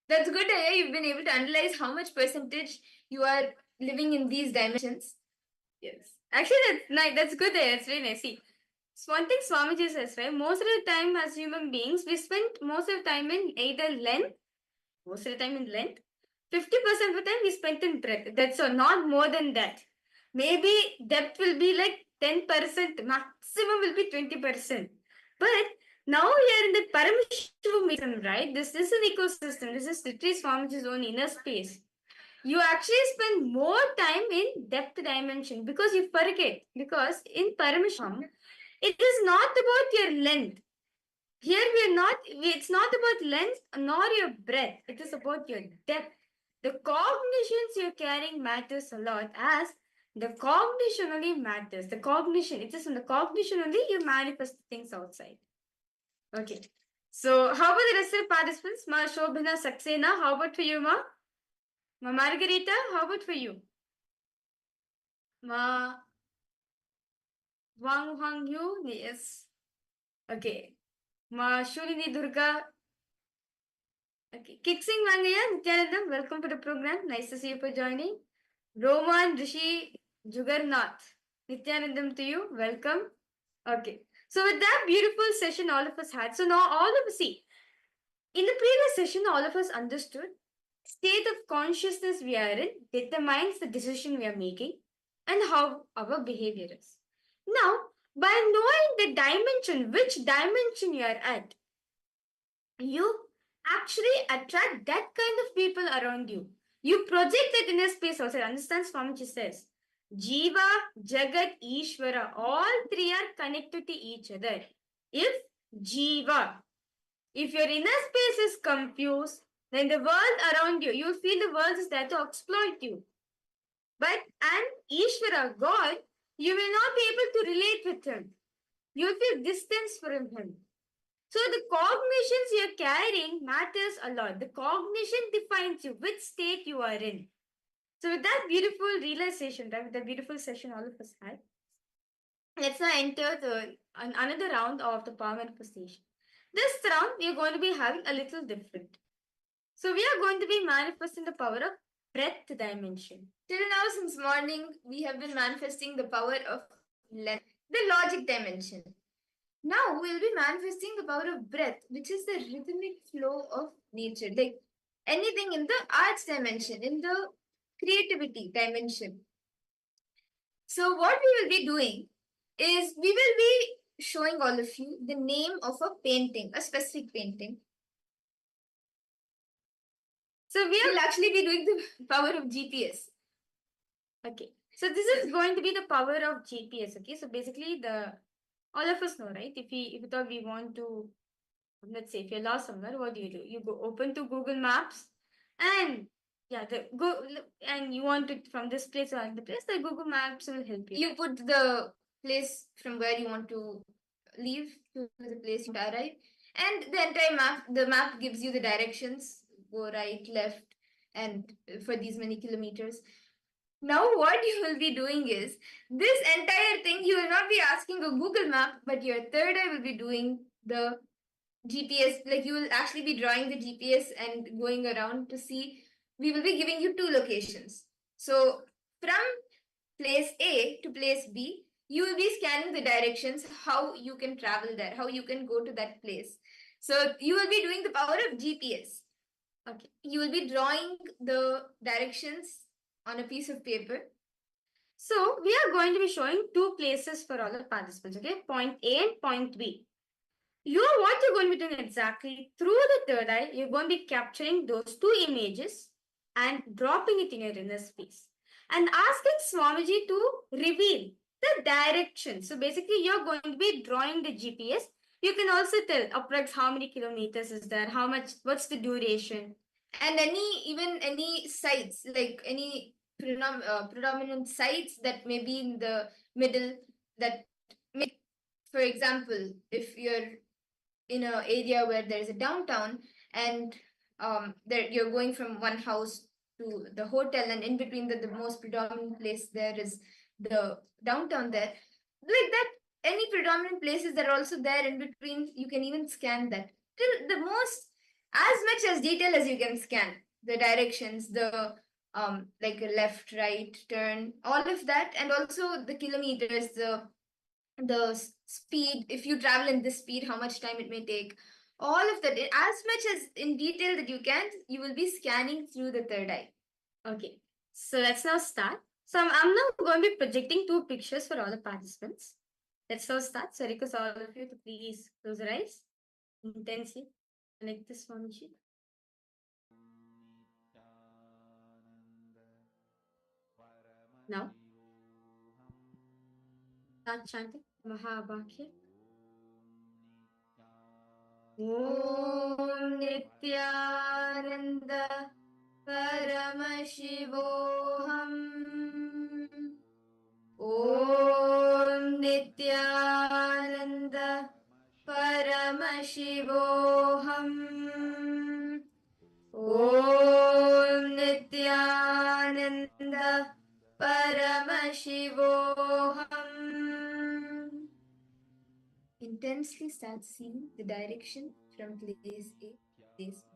That's good, Aya. You've been able to analyze how much percentage you are living in these dimensions. Yes. Actually, that's nice. That's good. That's really nice. See, so one thing Swamiji says, right? Most of the time, as human beings, we spend most of the time in either length, most of the time in length, 50% of the time we spent in breadth. That's all, not more than that. Maybe depth will be like 10%, maximum will be 20%. But now we are in the Paramashivoham, right? This is an ecosystem. This is literally Swamiji's own inner space. You actually spend more time in depth dimension because you forget. Because in Paramashivoham, it is not about your length. Here it's not about length nor your breadth. It is about your depth. The cognitions you're carrying matters a lot, as the cognition only matters. The cognition, it is in the cognition only you manifest things outside. Okay. So how about the rest of the participants? Ma Shobhana Saxena, how about for you, Ma? Ma Margarita, how about for you? Ma Wang Hang Yu, yes. Okay. Ma Shulini Durga. Okay. Kiksing Mangaya, Nithyanandam, welcome to the program. Nice to see you for joining. Roman Rishi Jugarnath. Nithyanandam to you. Welcome. Okay. So with that beautiful session all of us had. So now all of us see. In the previous session, all of us understood state of consciousness we are in determines the decision we are making and how our behavior is. Now, by knowing the dimension, which dimension you are at, you actually attract that kind of people around you. You project that inner space also. Understand Swamiji says, Jiva, Jagat, Ishvara, all three are connected to each other. If Jiva, if your inner space is confused, then the world around you, you'll feel the world is there to exploit you. But an Ishvara, God, you will not be able to relate with him. You'll feel distance from him. So the cognitions you're carrying matters a lot. The cognition defines you, which state you are in. So with that beautiful realization, right, with the beautiful session all of us had, let's now enter another round of the power manifestation. This round, we are going to be having a little different. So we are going to be manifesting the power of breadth dimension. Till now, since morning, we have been manifesting the power of length, the logic dimension. Now we'll be manifesting the power of breath, which is the rhythmic flow of nature, like anything in the arts dimension, in the creativity dimension. So what we will be doing is we will be showing all of you the name of a painting, a specific painting. So we will actually be doing the power of GPS. Okay. So this is going to be the power of GPS. Okay. So basically all of us know, right? If we thought we want to, let's say if you're lost somewhere, what do? You go open to Google Maps and and you want it from this place or the place, the Google Maps will help you. You put the place from where you want to leave to the place you arrive, and the entire map gives you the directions, go right, left, and for these many kilometers. Now what you will be doing is, this entire thing, you will not be asking a Google map, but your third eye will be doing the GPS, like you will actually be drawing the GPS and going around to see. We will be giving you two locations. So from place A to place B, you will be scanning the directions, how you can travel there, how you can go to that place. So you will be doing the power of GPS. Okay. You will be drawing the directions on a piece of paper. So we are going to be showing two places for all the participants, okay? Point A and point B. What you're going to be doing exactly through the third eye, you're going to be capturing those two images and dropping it in your inner space and asking Swamiji to reveal the direction. So basically, you're going to be drawing the GPS. You can also tell approx how many kilometers is there, how much, what's the duration, and any sites, like any predominant sites that may be in the middle, that may, for example, if you're in an area where there is a downtown, and there you're going from one house to the hotel, and in between the most predominant place there is the downtown there, like that, any predominant places that are also there in between, you can even scan that till the most, as much as detail as you can scan the directions, the like a left, right, turn, all of that, and also the kilometers, the speed, if you travel in this speed, how much time it may take, all of that, as much as in detail that you can, you will be scanning through the third eye. Okay, so let's now start. So I'm now going to be projecting two pictures for all the participants. Let's now start. So I request all of you to please close your eyes intensely. Connect this one sheet. Now, start chanting Mahabhakya. Om Nithyananda Paramashivoham. Om Nithyananda Paramashivoham. Om Nithyananda Paramashivoham. Intensely start seeing the direction from place A to place B.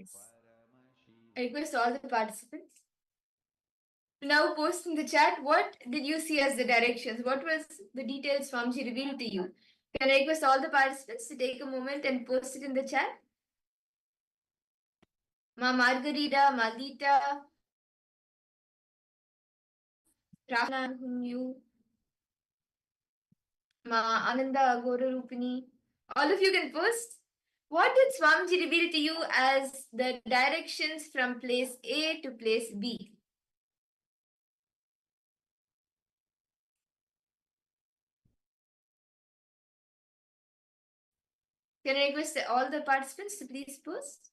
Yes. I request all the participants to now post in the chat what did you see as the directions? What was the details Swamiji revealed to you? Can I request all the participants to take a moment and post it in the chat? Ma Margarita, Malita, Rahana, whom you, Ma Ananda, Agora Rupini. All of you can post. What did Swamiji reveal to you as the directions from place A to place B? Can I request all the participants to please post?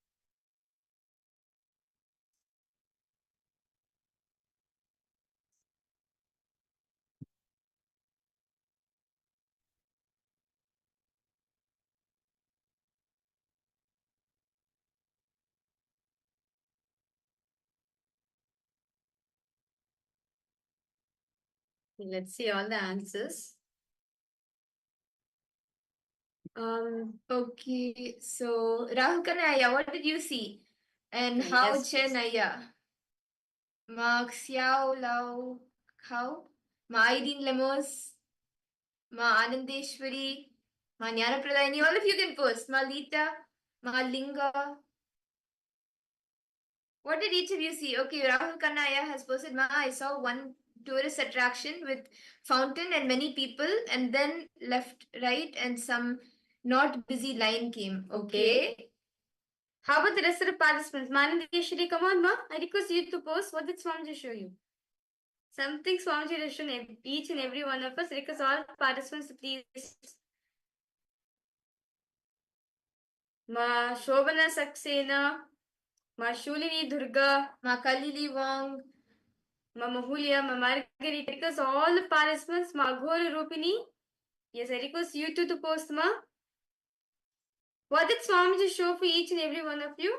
Let's see all the answers. Okay, so Rahul Kanaya, what did you see? And how Chenaya? Ma Xiao Lao how? Ma Aidin Lemos, Ma Anandeshwari, Ma Jnana Pradayani, all of you can post. Ma Lita, Ma Linga. What did each of you see? Okay, Rahul Kanaya has posted, Ma, I saw one tourist attraction with fountain and many people, and then left, right, and some not busy line came. Okay. How about the rest of the participants? Manandeshwari, come on, Ma. I request you to post. What did Swamiji show you? Something Swamiji has shown each and every one of us. Request all participants to please. Ma Shobana Saxena, Ma Shulini Durga, Ma Kalili Wong, Ma Mahulia, Ma Margarita. Request all the participants. Ma Ghora Rupini. Yes, I request you two to post, Ma. What did Swamiji show for each and every one of you?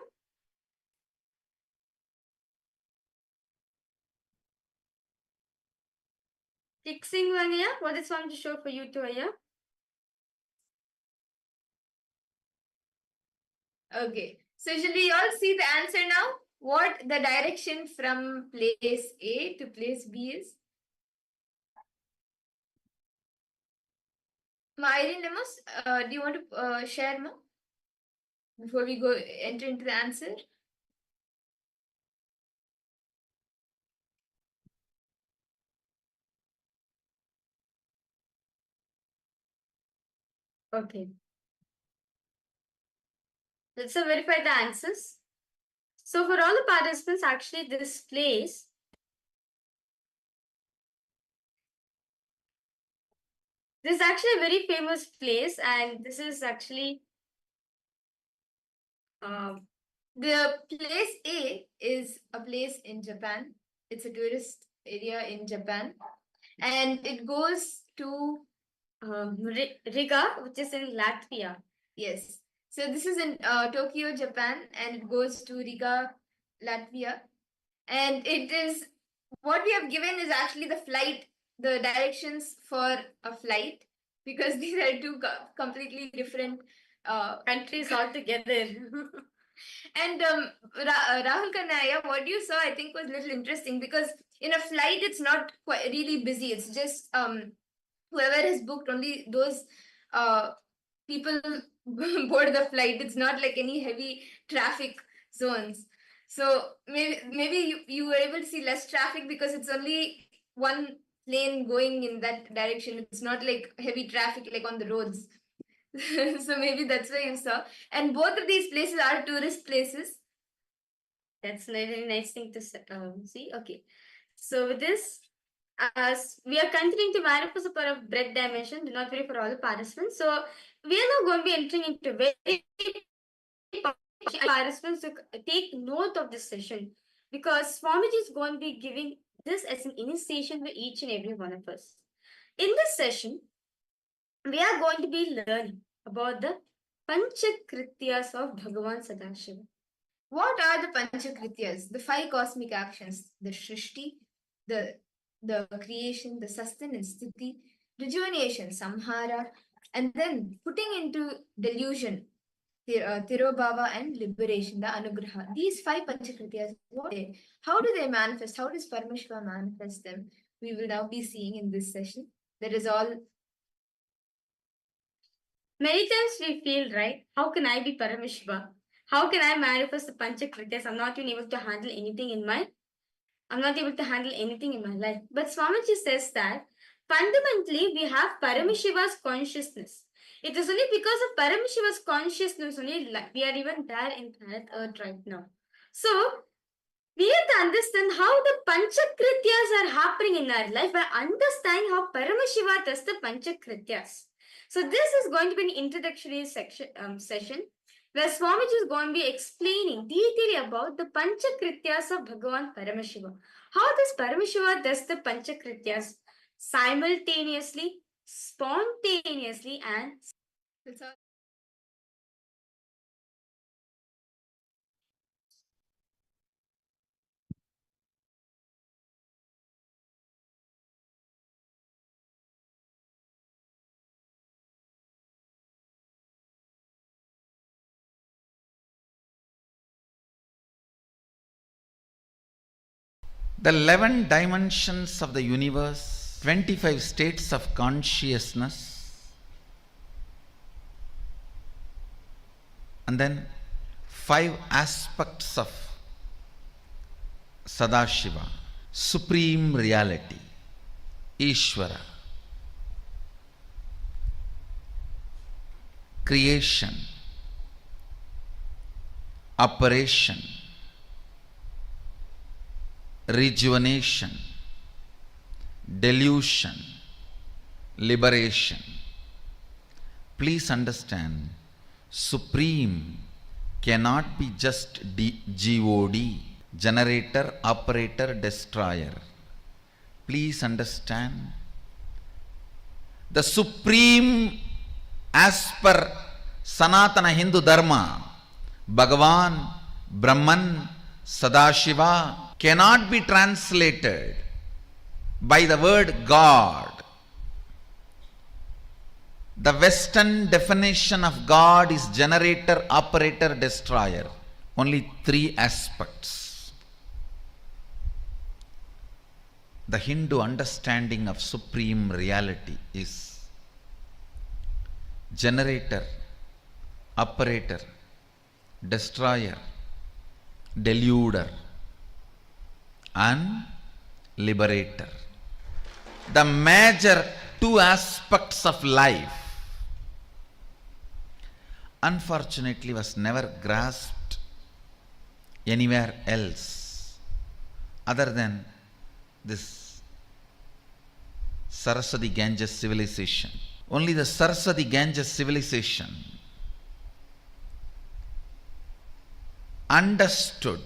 Fixing one, yeah? What did Swamiji show for you two, yeah? Okay. So should we all see the answer now? What the direction from place A to place B is? Ma Irene Lemos, do you want to share more before we go enter into the answer? Okay. Let's verify the answers. So for all the participants, actually this place this is actually a very famous place, and this is actually the place A is a place in Japan. It's a tourist area in Japan, and it goes to Riga, which is in Latvia. Yes. So this is in Tokyo, Japan, and it goes to Riga, Latvia. And it is what we have given is actually the flight, the directions for a flight, because these are two completely different countries altogether. And Rahul Kanaya, what you saw, I think, was a little interesting because in a flight, it's not quite really busy. It's just whoever has booked only those people board the flight. It's not like any heavy traffic zones. So maybe you were able to see less traffic because it's only one lane going in that direction. It's not like heavy traffic like on the roads. So maybe that's why you saw. And both of these places are tourist places. That's a very nice thing to see. Okay. So with this, as we are continuing to manifest the power of breath dimension, do not worry for all the participants. So we are now going to be entering into very participants to take note of this session because Swamiji is going to be giving this as an initiation for each and every one of us. In this session, we are going to be learning about the Panchakrityas of Bhagavan Sadashiva. What are the Panchakrityas? The 5 cosmic actions, the Shrishti, the creation, the sustenance, Sthiti, rejuvenation, Samhara, and then putting into delusion, Tirobhava and liberation, the Anugraha. These 5 Panchakrityas, how do they manifest? How does Paramashiva manifest them? We will now be seeing in this session. That is all. Many times we feel, right, how can I be Paramashiva? How can I manifest the Panchakrityas? I'm not even able to handle anything in my life. But Swamiji says that fundamentally we have Paramashiva's consciousness. It is only because of Paramashiva's consciousness only we are even there in planet Earth right now. So we have to understand how the Panchakrityas are happening in our life by understanding how Paramashiva does the Panchakrityas. So this is going to be an introductory session where Swamiji is going to be explaining detailing about the Panchakrityas of Bhagavan Paramashiva. How does Paramashiva does the Panchakrityas simultaneously, spontaneously, and The 11 dimensions of the universe, 25 states of consciousness, and then 5 aspects of Sadashiva, supreme reality, Ishvara, creation, operation, rejuvenation, delusion, liberation. Please understand, supreme cannot be just God, generator, operator, destroyer. Please understand, the supreme as per Sanatana Hindu Dharma, Bhagavan, Brahman, Sadashiva cannot be translated by the word God. The Western definition of God is generator, operator, destroyer. Only 3 aspects. The Hindu understanding of supreme reality is generator, operator, destroyer, deluder, and liberator. The major 2 aspects of life unfortunately was never grasped anywhere else other than this Saraswati Ganges civilization. Only the Saraswati Ganges civilization understood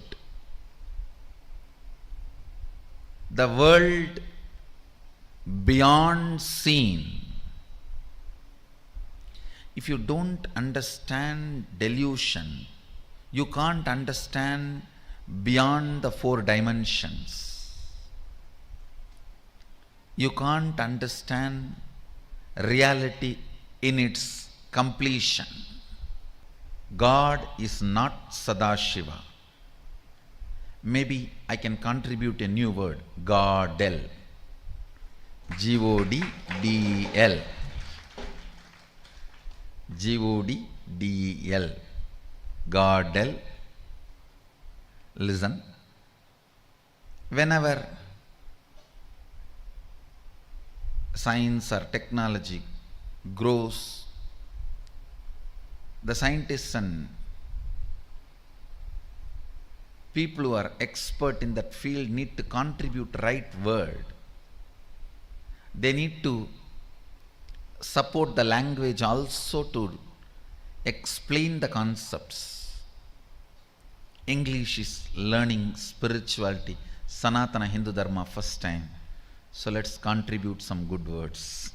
the world beyond seen. If you don't understand delusion, you can't understand beyond the 4 dimensions. You can't understand reality in its completion. God is not Sadashiva. Maybe I can contribute a new word, Godel. G-O-D-D-E-L. G-O-D-D-E-L. Godel. Listen. Whenever science or technology grows, the scientists and people who are expert in that field need to contribute right word. They need to support the language also to explain the concepts. English is learning spirituality, Sanatana Hindu Dharma first time. So let's contribute some good words.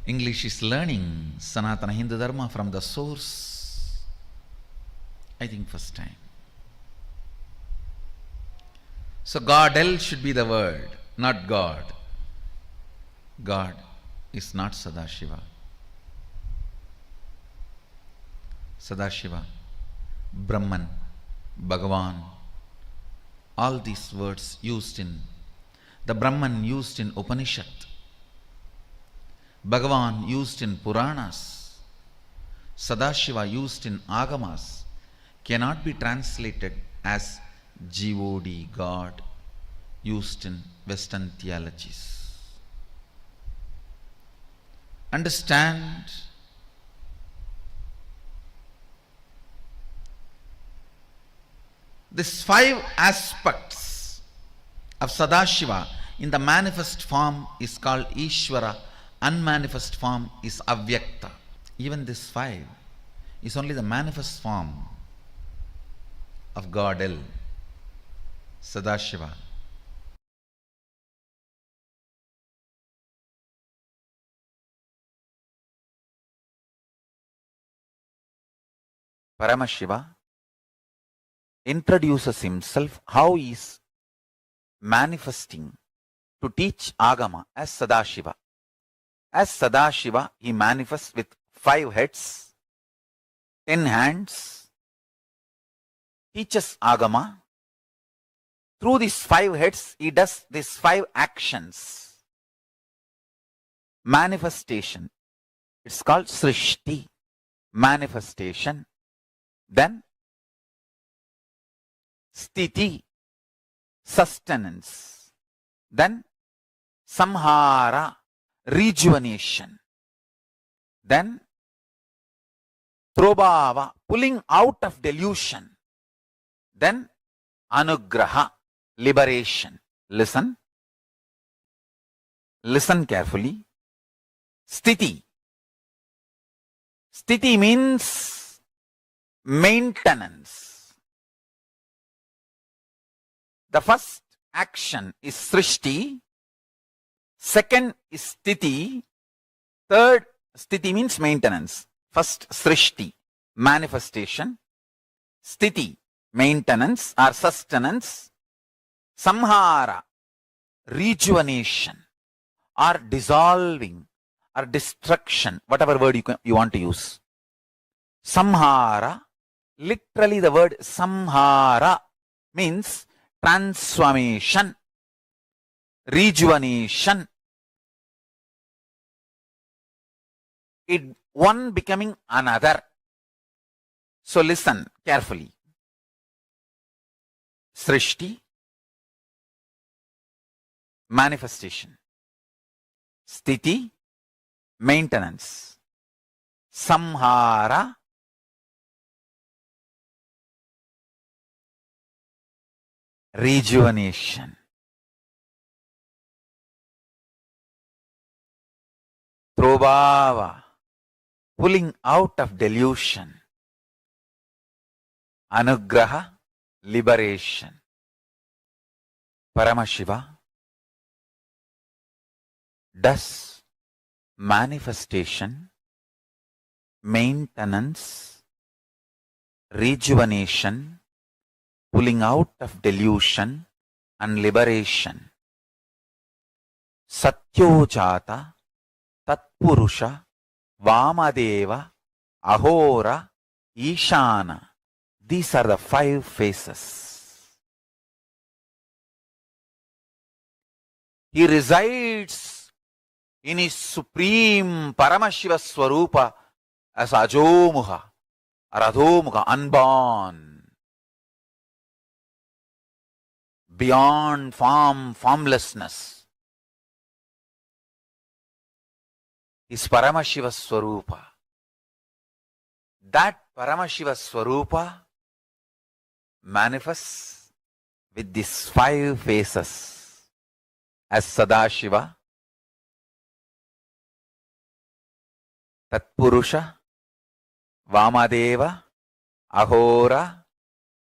English is learning Sanatana Hindu Dharma from the source, I think first time. So Godel should be the word, not God. God is not Sadashiva. Sadashiva, Brahman, Bhagavan, all these words used in the Brahman used in Upanishad, Bhagavan used in Puranas, Sadashiva used in Agamas cannot be translated as God, God, used in Western theologies. Understand these 5 aspects of Sadashiva in the manifest form is called Ishvara, unmanifest form is Avyakta. Even this 5 is only the manifest form of God El, Sadashiva. Paramashiva introduces himself how he is manifesting to teach Agama as Sadashiva. As Sadashiva, he manifests with 5 heads, 10 hands, teaches Agama. Through these 5 heads, he does these 5 actions. Manifestation, it's called Srishti, manifestation. Then Sthiti, sustenance. Then Samhara, rejuvenation. Then Prabhava, pulling out of delusion. Then Anugraha, liberation. Listen. Listen carefully. Sthiti. Sthiti means maintenance. The first action is Srishti. Second is Sthiti. Third, Sthiti means maintenance. First, Srishti, manifestation. Sthiti, maintenance or sustenance. Samhara, rejuvenation or dissolving or destruction, whatever word you want to use. Samhara, literally the word Samhara means transformation, rejuvenation. One becoming another. So listen carefully. Srishti, manifestation. Sthiti, maintenance. Samhara, rejuvenation. Prabhava, pulling out of delusion. Anugraha, liberation. Paramashiva does manifestation, maintenance, rejuvenation, pulling out of delusion and liberation. Satyojata, Tatpurusha, Vamadeva, Ahora, Ishana. These are the 5 phases. He resides in his supreme Paramashiva Swarupa as Ajomuha or Adhomuha, unborn, beyond form, formlessness. Is Paramashiva Swarupa. That Paramashiva Swarupa manifests with these 5 phases as Sadashiva, Tatpurusha, Vamadeva, Ahora,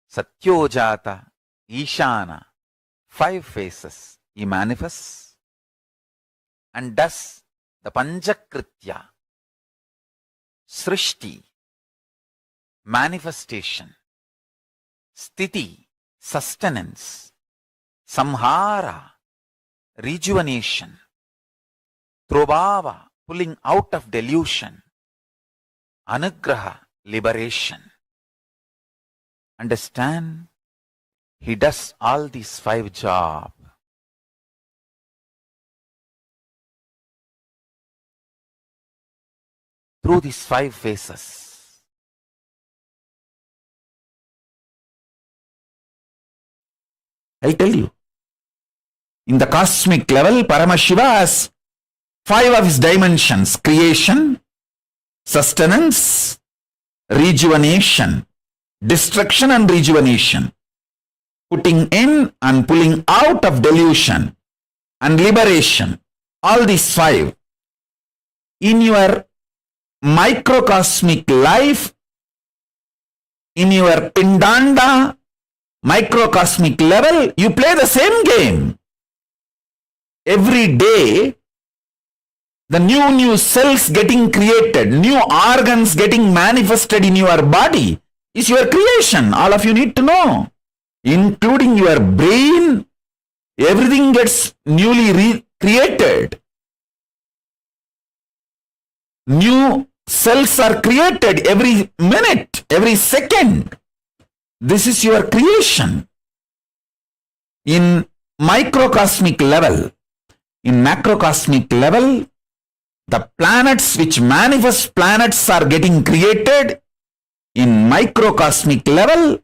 Satyojata, Ishana. 5 phases he manifests and does the Panchakritya, Srishti, manifestation, Sthiti, sustenance, Samhara, rejuvenation, Prabhava, pulling out of delusion. Anugraha, liberation. Understand? He does all these 5 jobs. Through these 5 phases. I'll tell you. In the cosmic level, Paramashiva has 5 of his dimensions: creation, sustenance, rejuvenation, destruction and rejuvenation, putting in and pulling out of delusion, and liberation. All these 5. In your microcosmic life, in your Pindanda microcosmic level, you play the same game. Every day, the new cells getting created, new organs getting manifested in your body is your creation. All of you need to know. Including your brain, everything gets newly created. New cells are created every minute, every second. This is your creation. In microcosmic level, in macrocosmic level, the planets which manifest planets are getting created. In microcosmic level,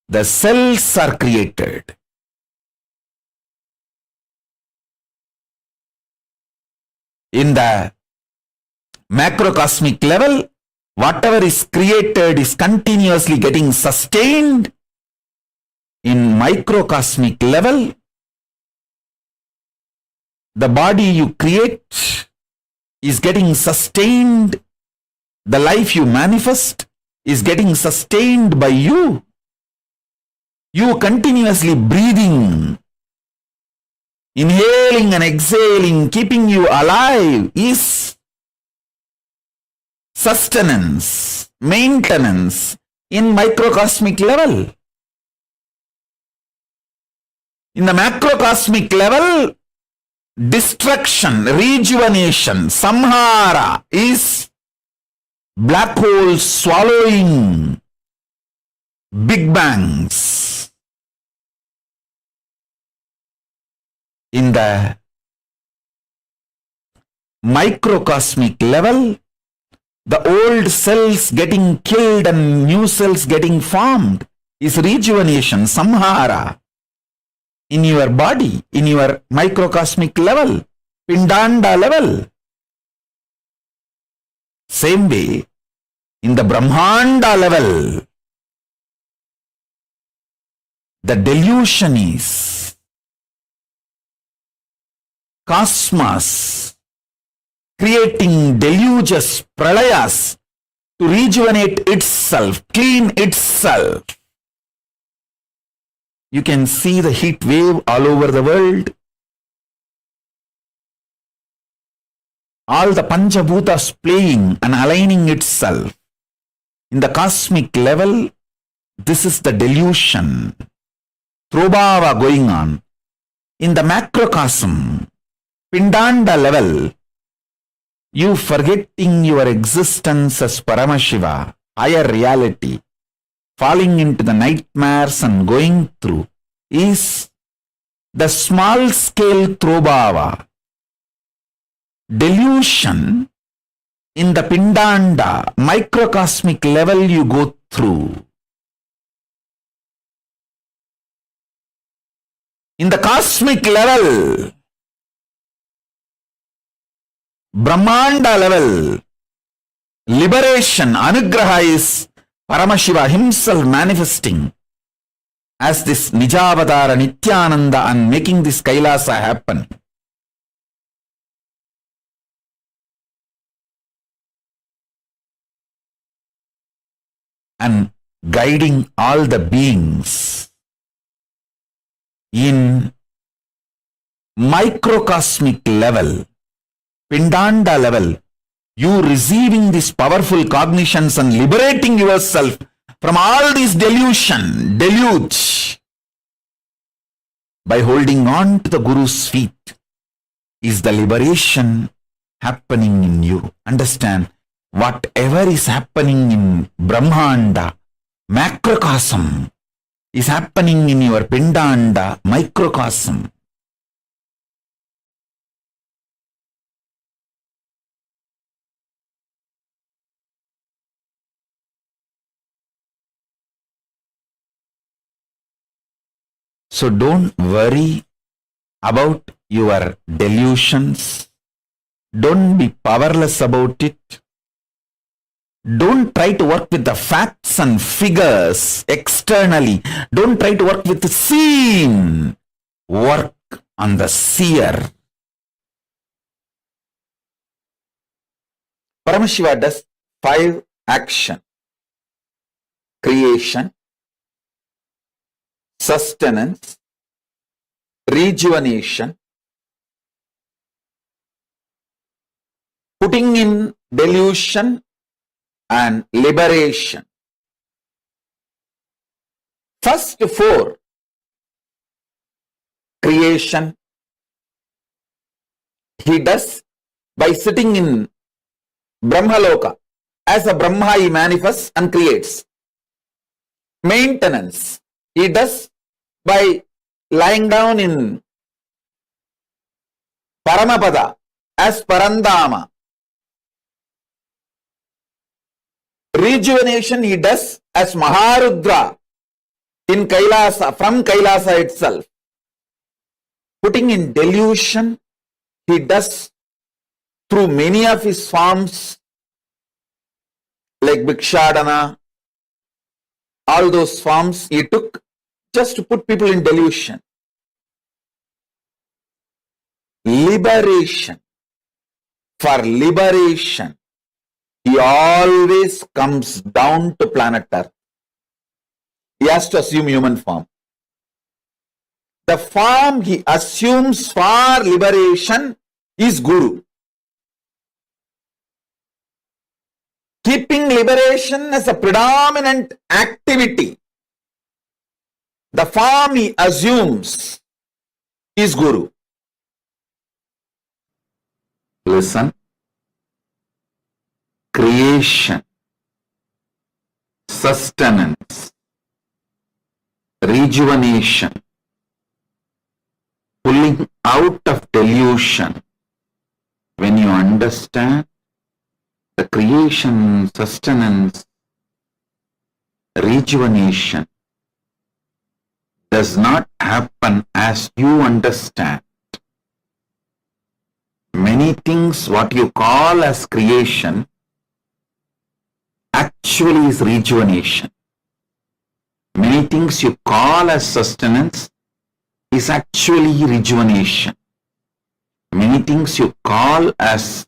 the cells are created. In the macrocosmic level, whatever is created is continuously getting sustained. In microcosmic level, the body you create is getting sustained. The life you manifest is getting sustained by you. You continuously breathing, inhaling and exhaling, keeping you alive is sustenance, maintenance in microcosmic level. In the macrocosmic level, destruction, rejuvenation, samhara is black holes swallowing big bangs. In the microcosmic level, the old cells getting killed and new cells getting formed is rejuvenation, samhara. In your body, in your microcosmic level, Pindanda level. Same way, in the Brahmanda level, the delusion is cosmos creating deluges, pralayas to rejuvenate itself, clean itself. You can see the heat wave all over the world. All the Panchabhutas playing and aligning itself. In the cosmic level, this is the delusion. Prabhava going on. In the macrocosm, Pindanda level, you forgetting your existence as Paramashiva, higher reality, falling into the nightmares and going through, is the small scale Prabhava. Delusion in the Pindanda microcosmic level you go through. In the cosmic level, Brahmanda level, liberation, anugraha is Paramashiva himself manifesting as this Nijavadara Nithyananda and making this KAILASA happen. And guiding all the beings in microcosmic level, Pindanda level, you receiving these powerful cognitions and liberating yourself from all these deluge by holding on to the Guru's feet. is the liberation happening in you. Understand, whatever is happening in Brahmanda, macrocosm, is happening in your Pindanda, microcosm. So don't worry about your delusions. Don't be powerless about it. Don't try to work with the facts and figures externally. Don't try to work with the seen. Work on the seer. Paramashiva does 5 actions: creation, sustenance, rejuvenation, putting in delusion, and liberation. First 4, creation, he does by sitting in Brahmaloka. As a Brahma, he manifests and creates. Maintenance, he does by lying down in Paramapada as Parandama. Rejuvenation he does as Maharudra in KAILASA, from KAILASA itself. Putting in delusion he does through many of his forms like Bhikshadana. All those forms he took just to put people in delusion. Liberation. For liberation, he always comes down to planet Earth. He has to assume human form. The form he assumes for liberation is Guru. Keeping liberation as a predominant activity, the form he assumes is Guru. Listen. Creation, sustenance, rejuvenation, pulling out of delusion. When you understand the creation, sustenance, rejuvenation does not happen as you understand. Many things what you call as creation actually is rejuvenation. Many things you call as sustenance is actually rejuvenation. Many things you call as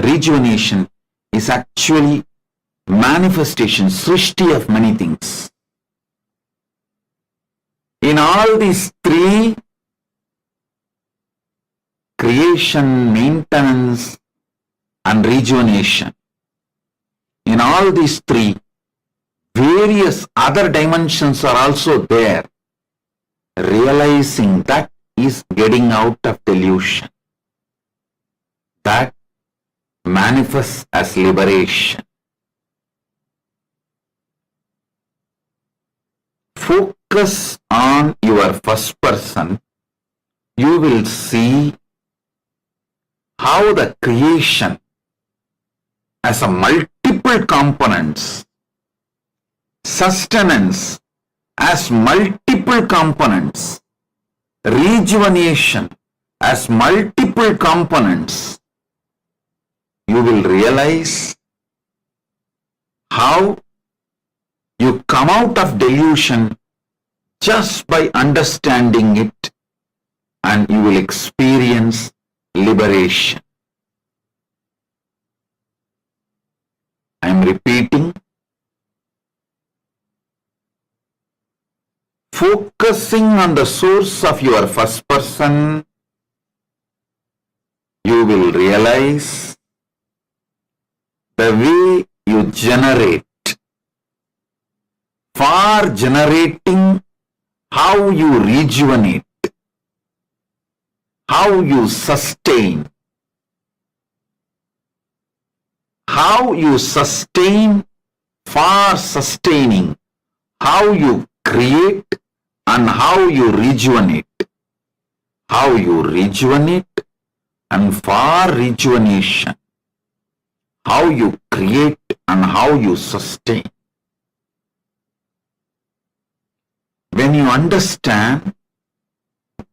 rejuvenation is actually manifestation, srishti of many things. In all these 3, creation, maintenance, and rejuvenation, in all these 3, various other dimensions are also there. Realizing that is getting out of delusion. That manifests as liberation. Focus on your first person. You will see how the creation as a multiple components, sustenance as multiple components, rejuvenation as multiple components, you will realize how you come out of delusion just by understanding it, and you will experience liberation. I am repeating. Focusing on the source of your first person, you will realize the way you generate. For generating, how you rejuvenate, how you sustain. How you sustain for sustaining. How you create and how you rejuvenate. How you rejuvenate and for rejuvenation. How you create and how you sustain. When you understand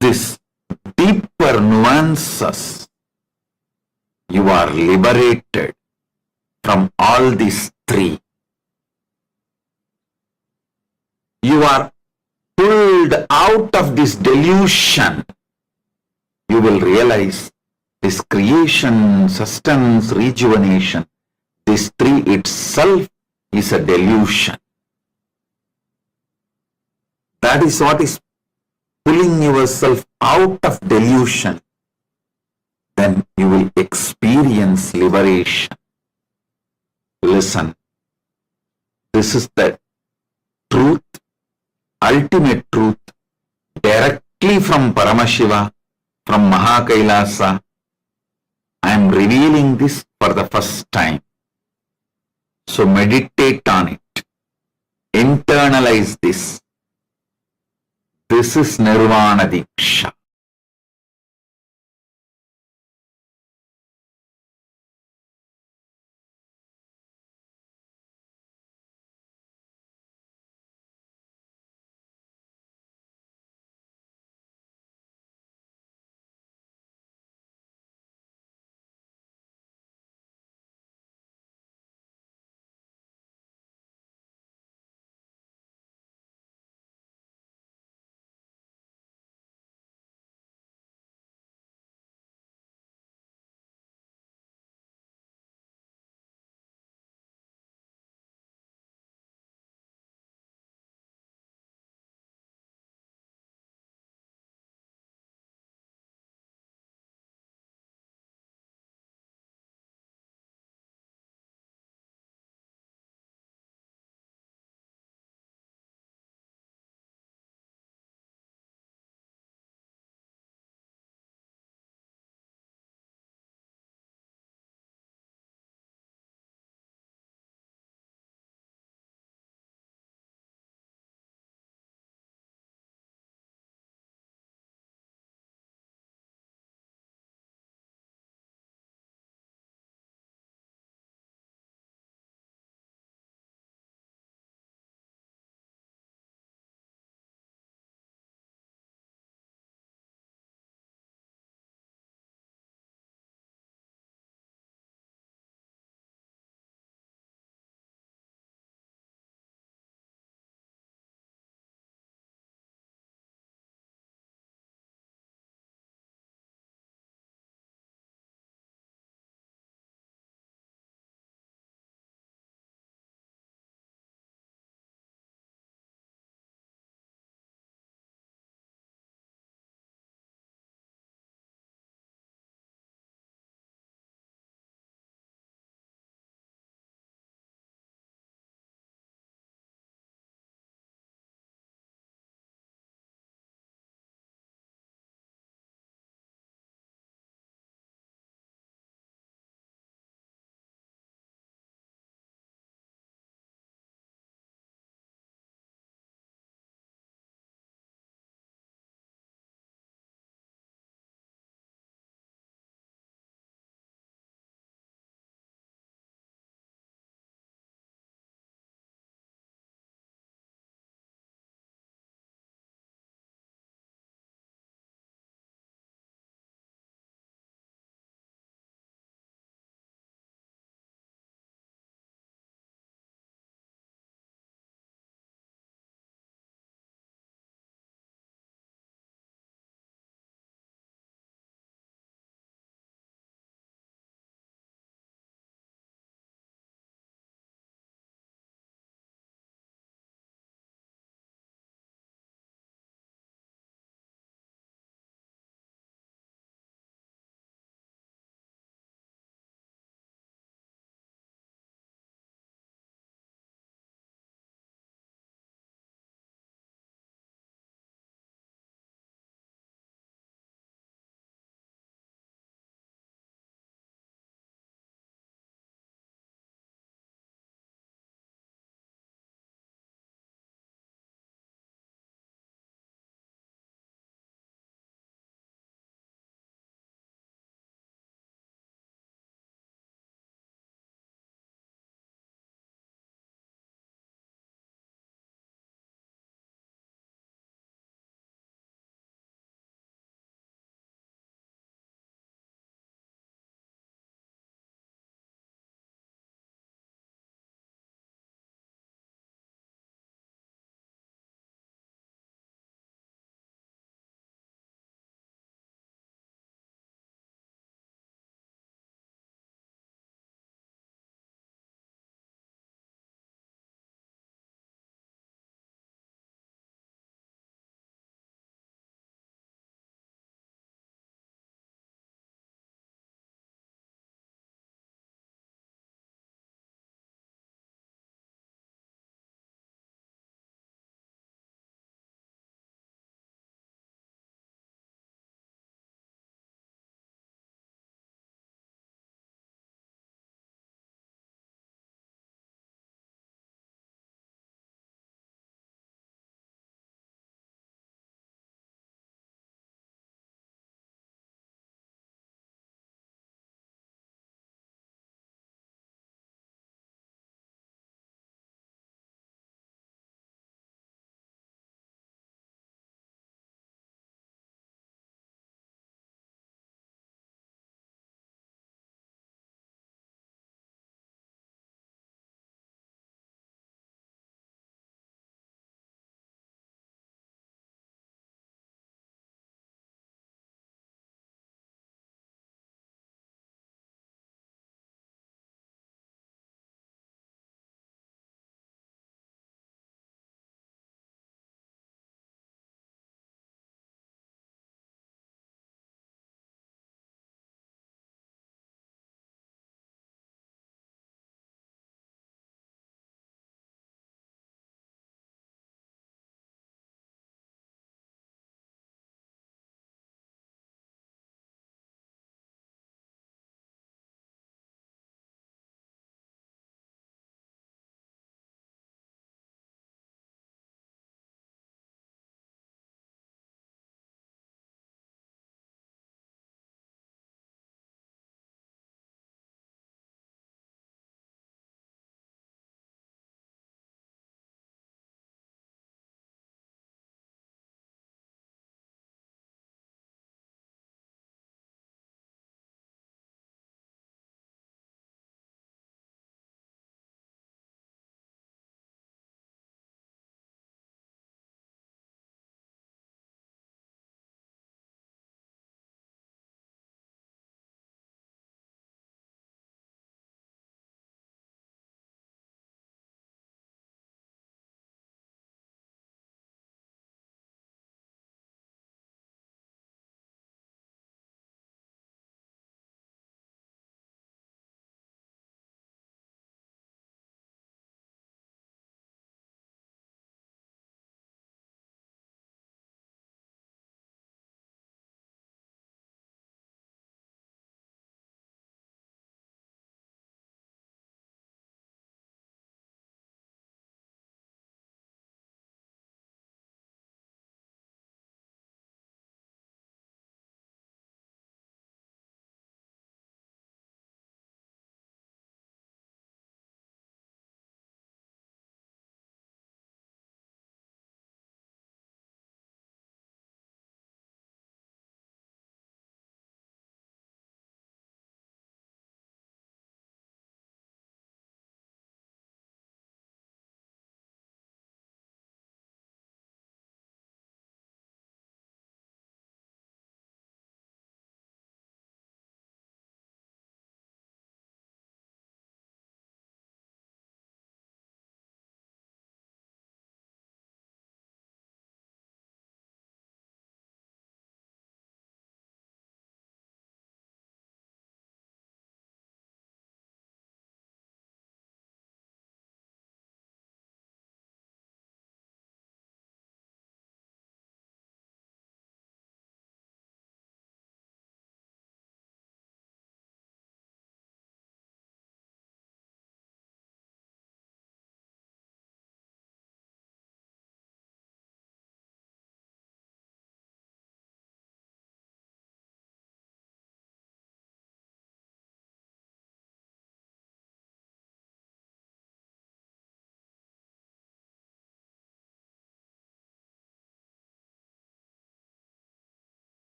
this deeper nuances, you are liberated from all these three. You are pulled out of this delusion. You will realize this creation, sustenance, rejuvenation, this three itself is a delusion. That is what is pulling yourself out of delusion. Then you will experience liberation. Listen, this is the truth, ultimate truth, directly from Paramashiva, from KAILASA. I am revealing this for the first time. So meditate on it. Internalize this. This is Nirvana Diksha.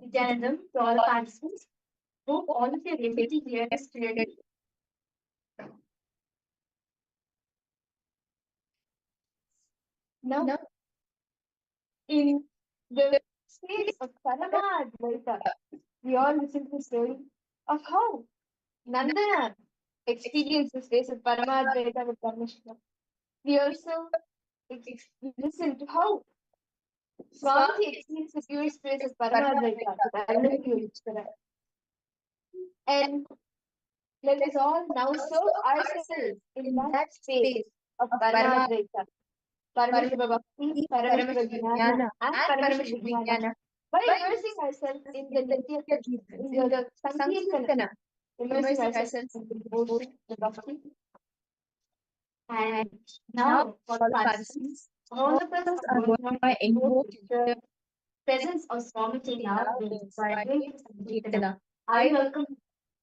Nithyanandam, to all participants. Hope all of you are able to hear us clearly. Now, in the space of Paramadvaita, we all listen to the story of how Nandana experienced the space of Paramadvaita with Parmeshwara. We also listen to how Swamiji experienced the pure space of Paramadvaita with Arunavishwara. And let us all now serve ourselves in that space of Paramadvaita, Parameshwara Bhakti, Parameshwara Jnana, and Parameshwara Vijnana by immersing ourselves in the Nitya in the Sankirtana, immersing ourselves in the devotion, the Bhakti. And now, for the participants, all of us are going to invoke the presence of Swamiji in our beings by doing Sankirtana. I welcome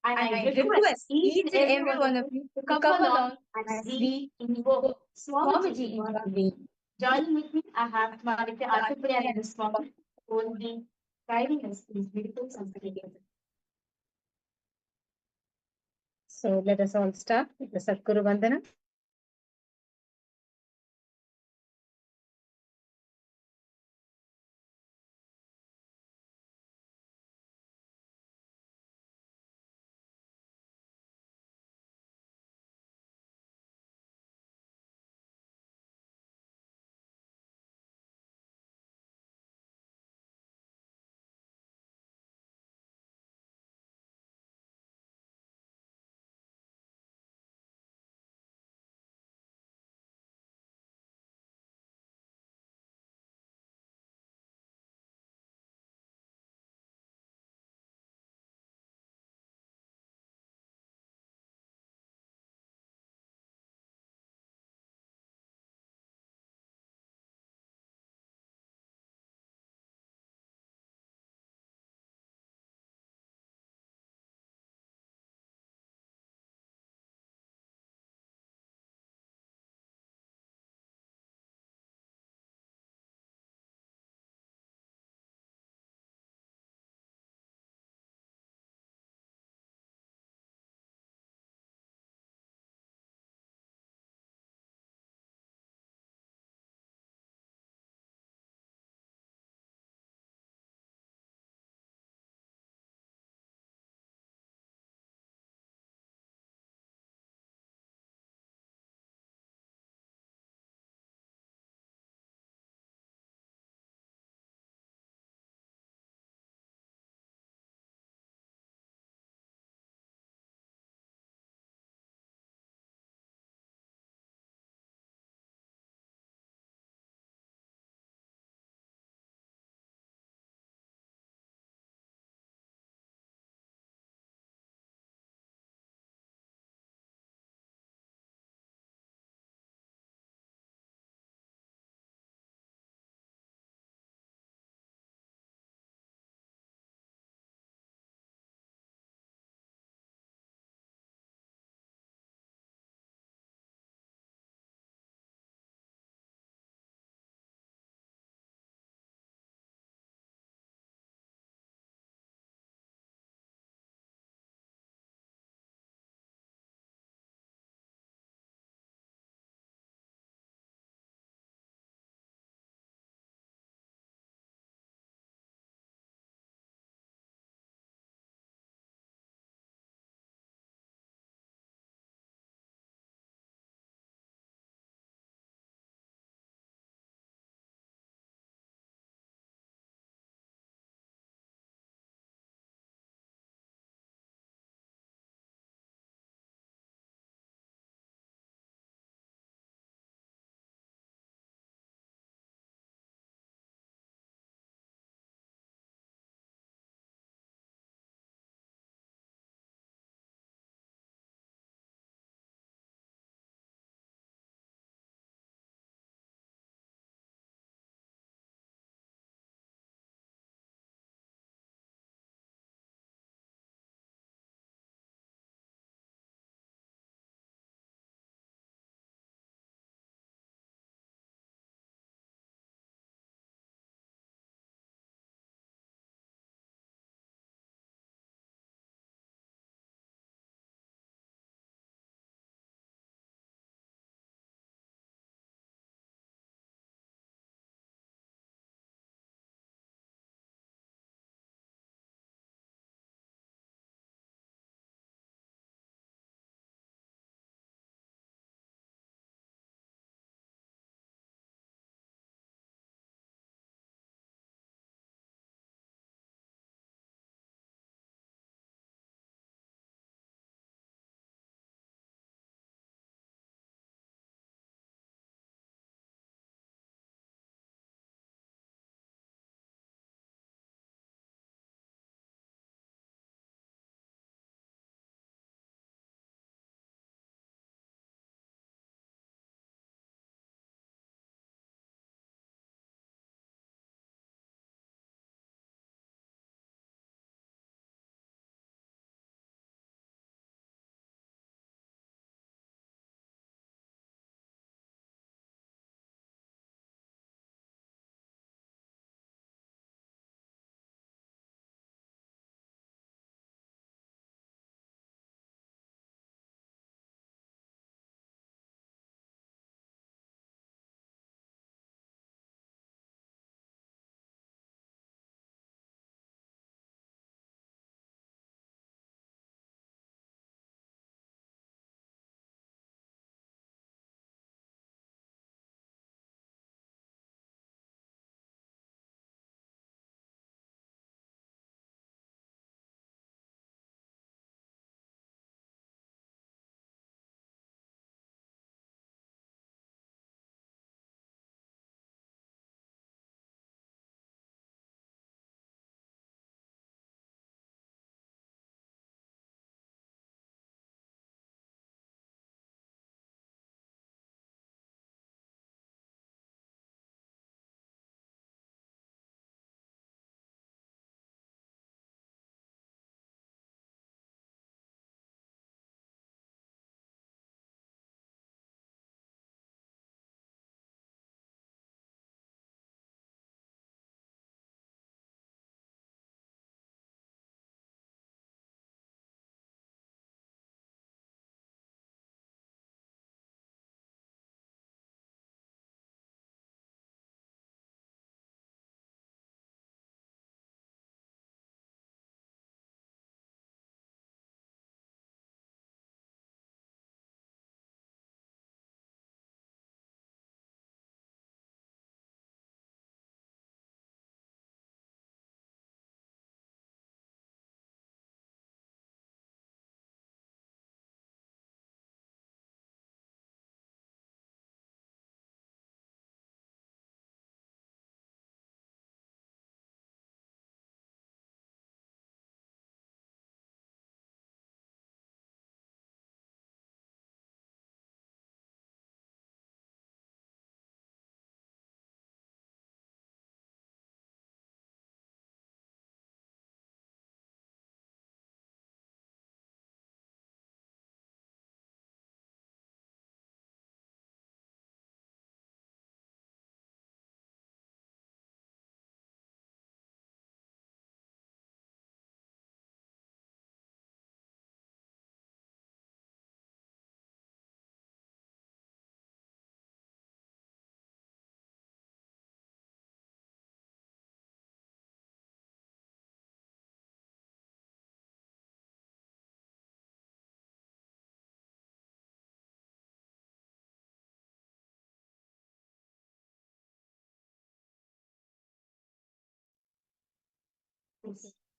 and I request each and every one of you to come along as we invoke Swamiji in our being. Joining with me, I have Marika Arthapuri and Swami, who will be guiding us in this beautiful Sankirtana. So let us all start with the Satguru Vandana.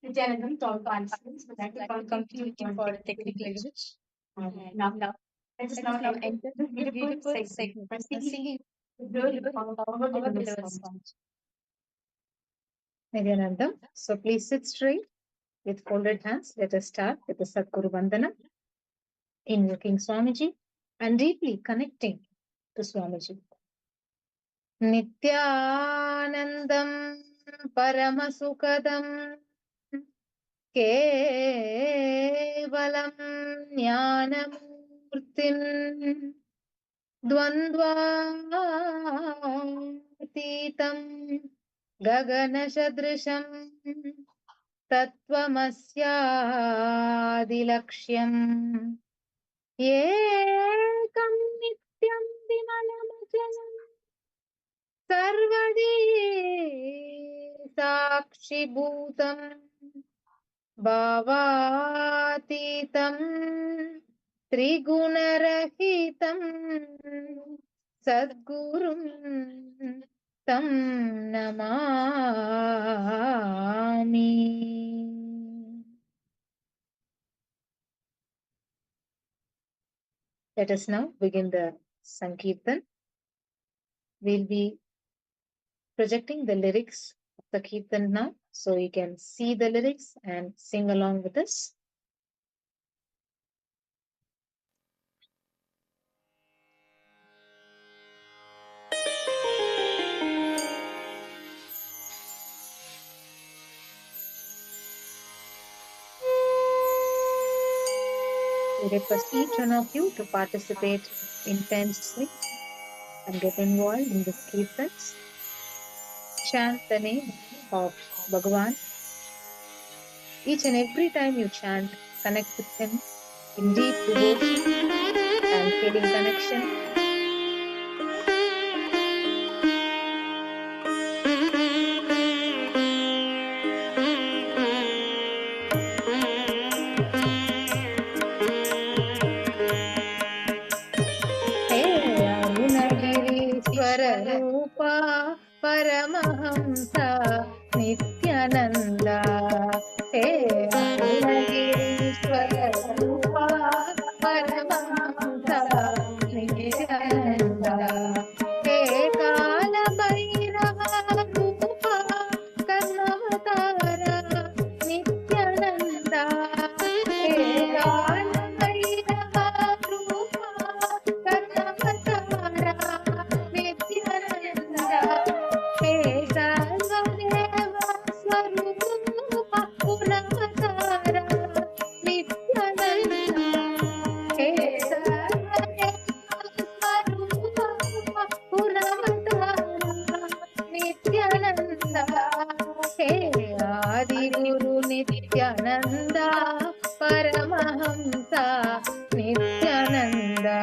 Nithyananda, all participants would like to welcome you for a technical usage. Now, let us now enter the beautiful segment by singing the global power response. Nithyananda, so please sit straight with folded hands. Let us start with the Sadguru Vandana, invoking Swamiji and deeply connecting to Swamiji. Nithyanandam Paramasukadam Kevalam Jnanamurtim Dvandvatitam Gaganashadrisham Tattvamasyaadilakshyam Ekam Nityam Vimalamachalam Sarvadi Sakshibhutam Bhavatitam Trigunarahitam Sadgurum Tam Namami. Let us now begin the Sankirtan. We'll be projecting the lyrics of the Kirtan now, so you can see the lyrics and sing along with us. We request each one of you to participate intensely and get involved in the Kirtans. Chant the name of Bhagavan. Each and every time you chant, connect with him in deep devotion and feeling connection. Rupa Paramahamsa Nithyananda Hey Arunagirishwara Rupa Paramahamsa Nithyananda Hey Kalabhairava Rupa Karnavatara Nithyananda Hey Kalabhairava Rupa Karnavatara Nithyananda Paramahamsa Nithyananda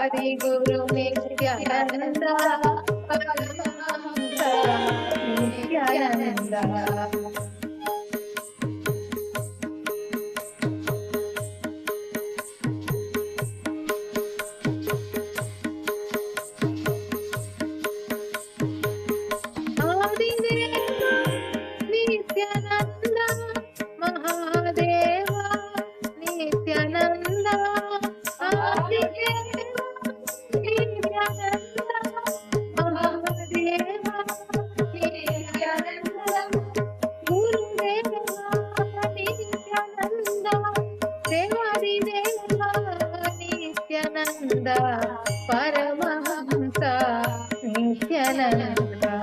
Adi Guru Nithyananda Paramahamsa Nithyananda Nithyananda Mahadeva Nithyananda Adideva Nithyananda Mahadeva Nithyananda Gurudeva Nithyananda Devadideva Nithyananda Paramahamsa Nithyananda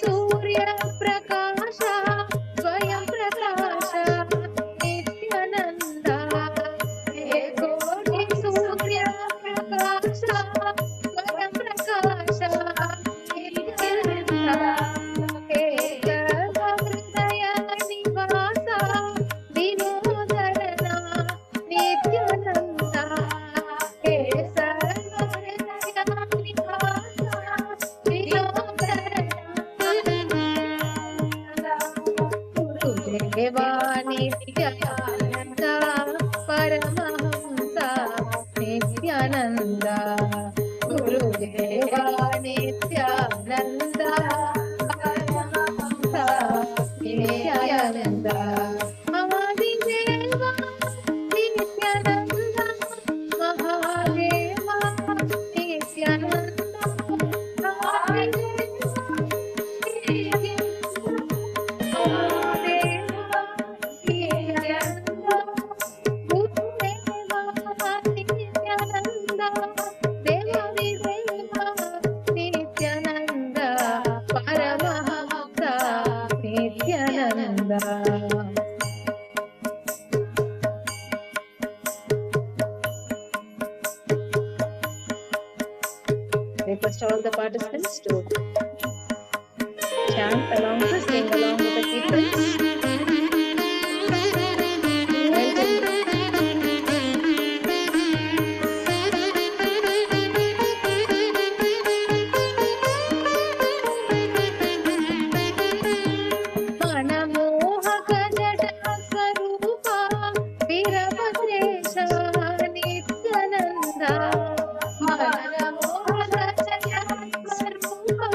Surya Nithyananda Paramahamsa Nithyananda Gurudeva Nithyananda Paramahamsa Nithyananda Mahadeva Nithyananda Mahadeva Nithyananda Mahadeva Mahadeva Nithyananda Gurudeva Nithyananda Devavi Deva Nithyananda Paramahamsa Nithyananda. Request all the participants to chant along with us, sing along with the sequence. Well done. Manamohaka jata swarupa Virabhadresha Nithyananda Manamohaka jata swarupa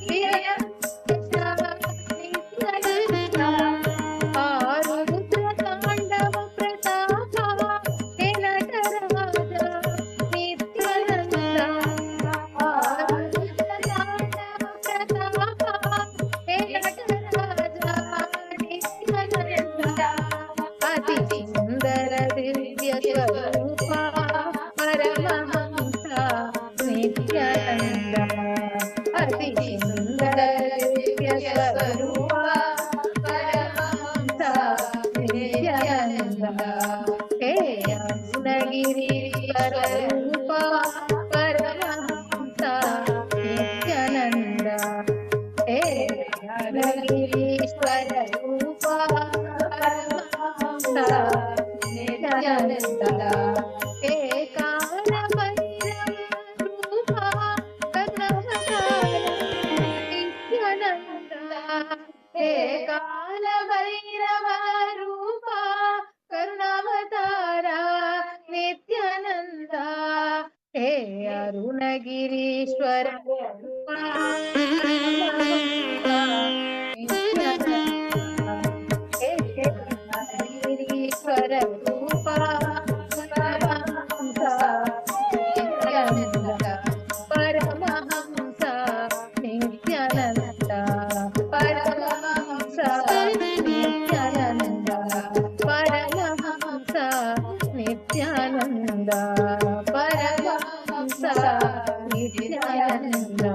Virabhadresha Nithyananda Arudra Tandava Pratapa He Nataraja Nithyananda Arudra Tandava Pratapa He Nataraja Nithyananda Ati Sundara Divya Swarupa Paramahamsa Nithyananda Ati Sundara Divya Swarupa Paramahamsa Nithyananda He Asnagiri Swarupa Paramahamsa Nithyananda He Asnagiri Swarupa Paramahamsa Nithyananda He Kala Bhairava Karnavatara Nithyananda He Kala Bhairava Rupa Karnavatara Nithyananda He Arunagirishwara Rupa Paramahamsa Nithyananda He Arunagirishwara Rupa Paramahamsa Nithyananda Paramahamsa Nithyananda Paramahamsa Nithyananda Paramahamsa Nithyananda Paramahamsa Nithyananda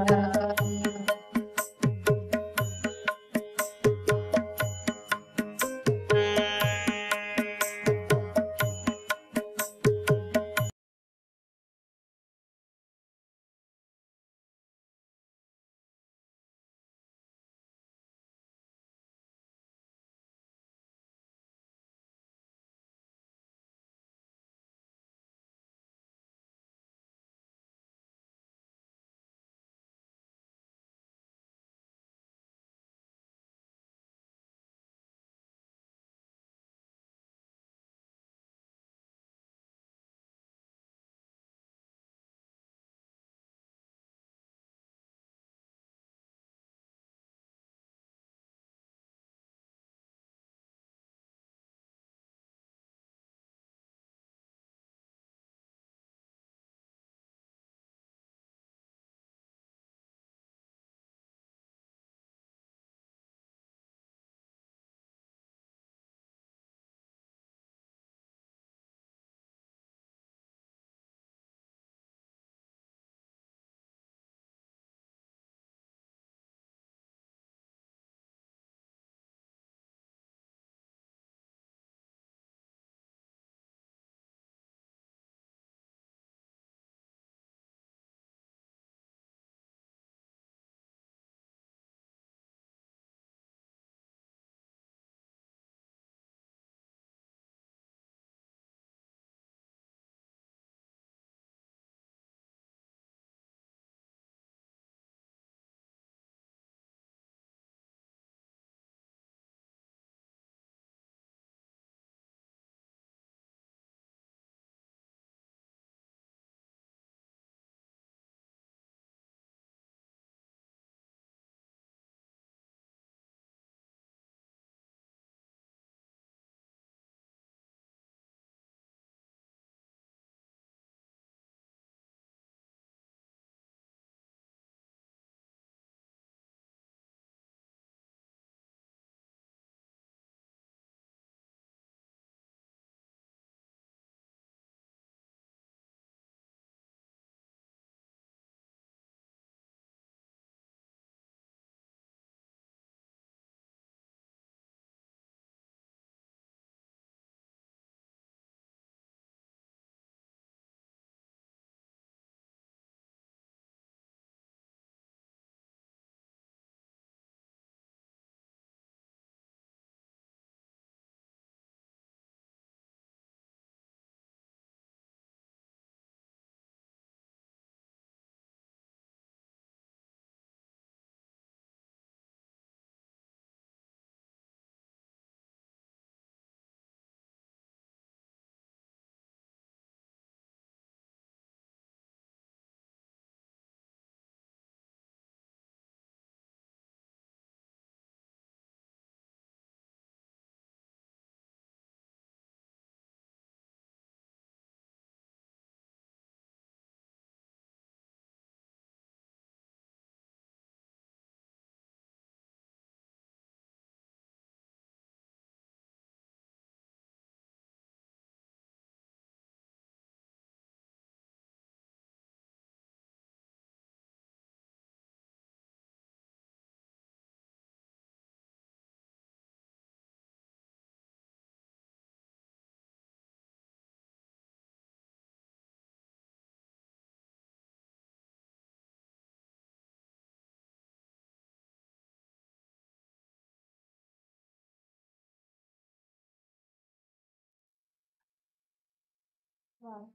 Wow,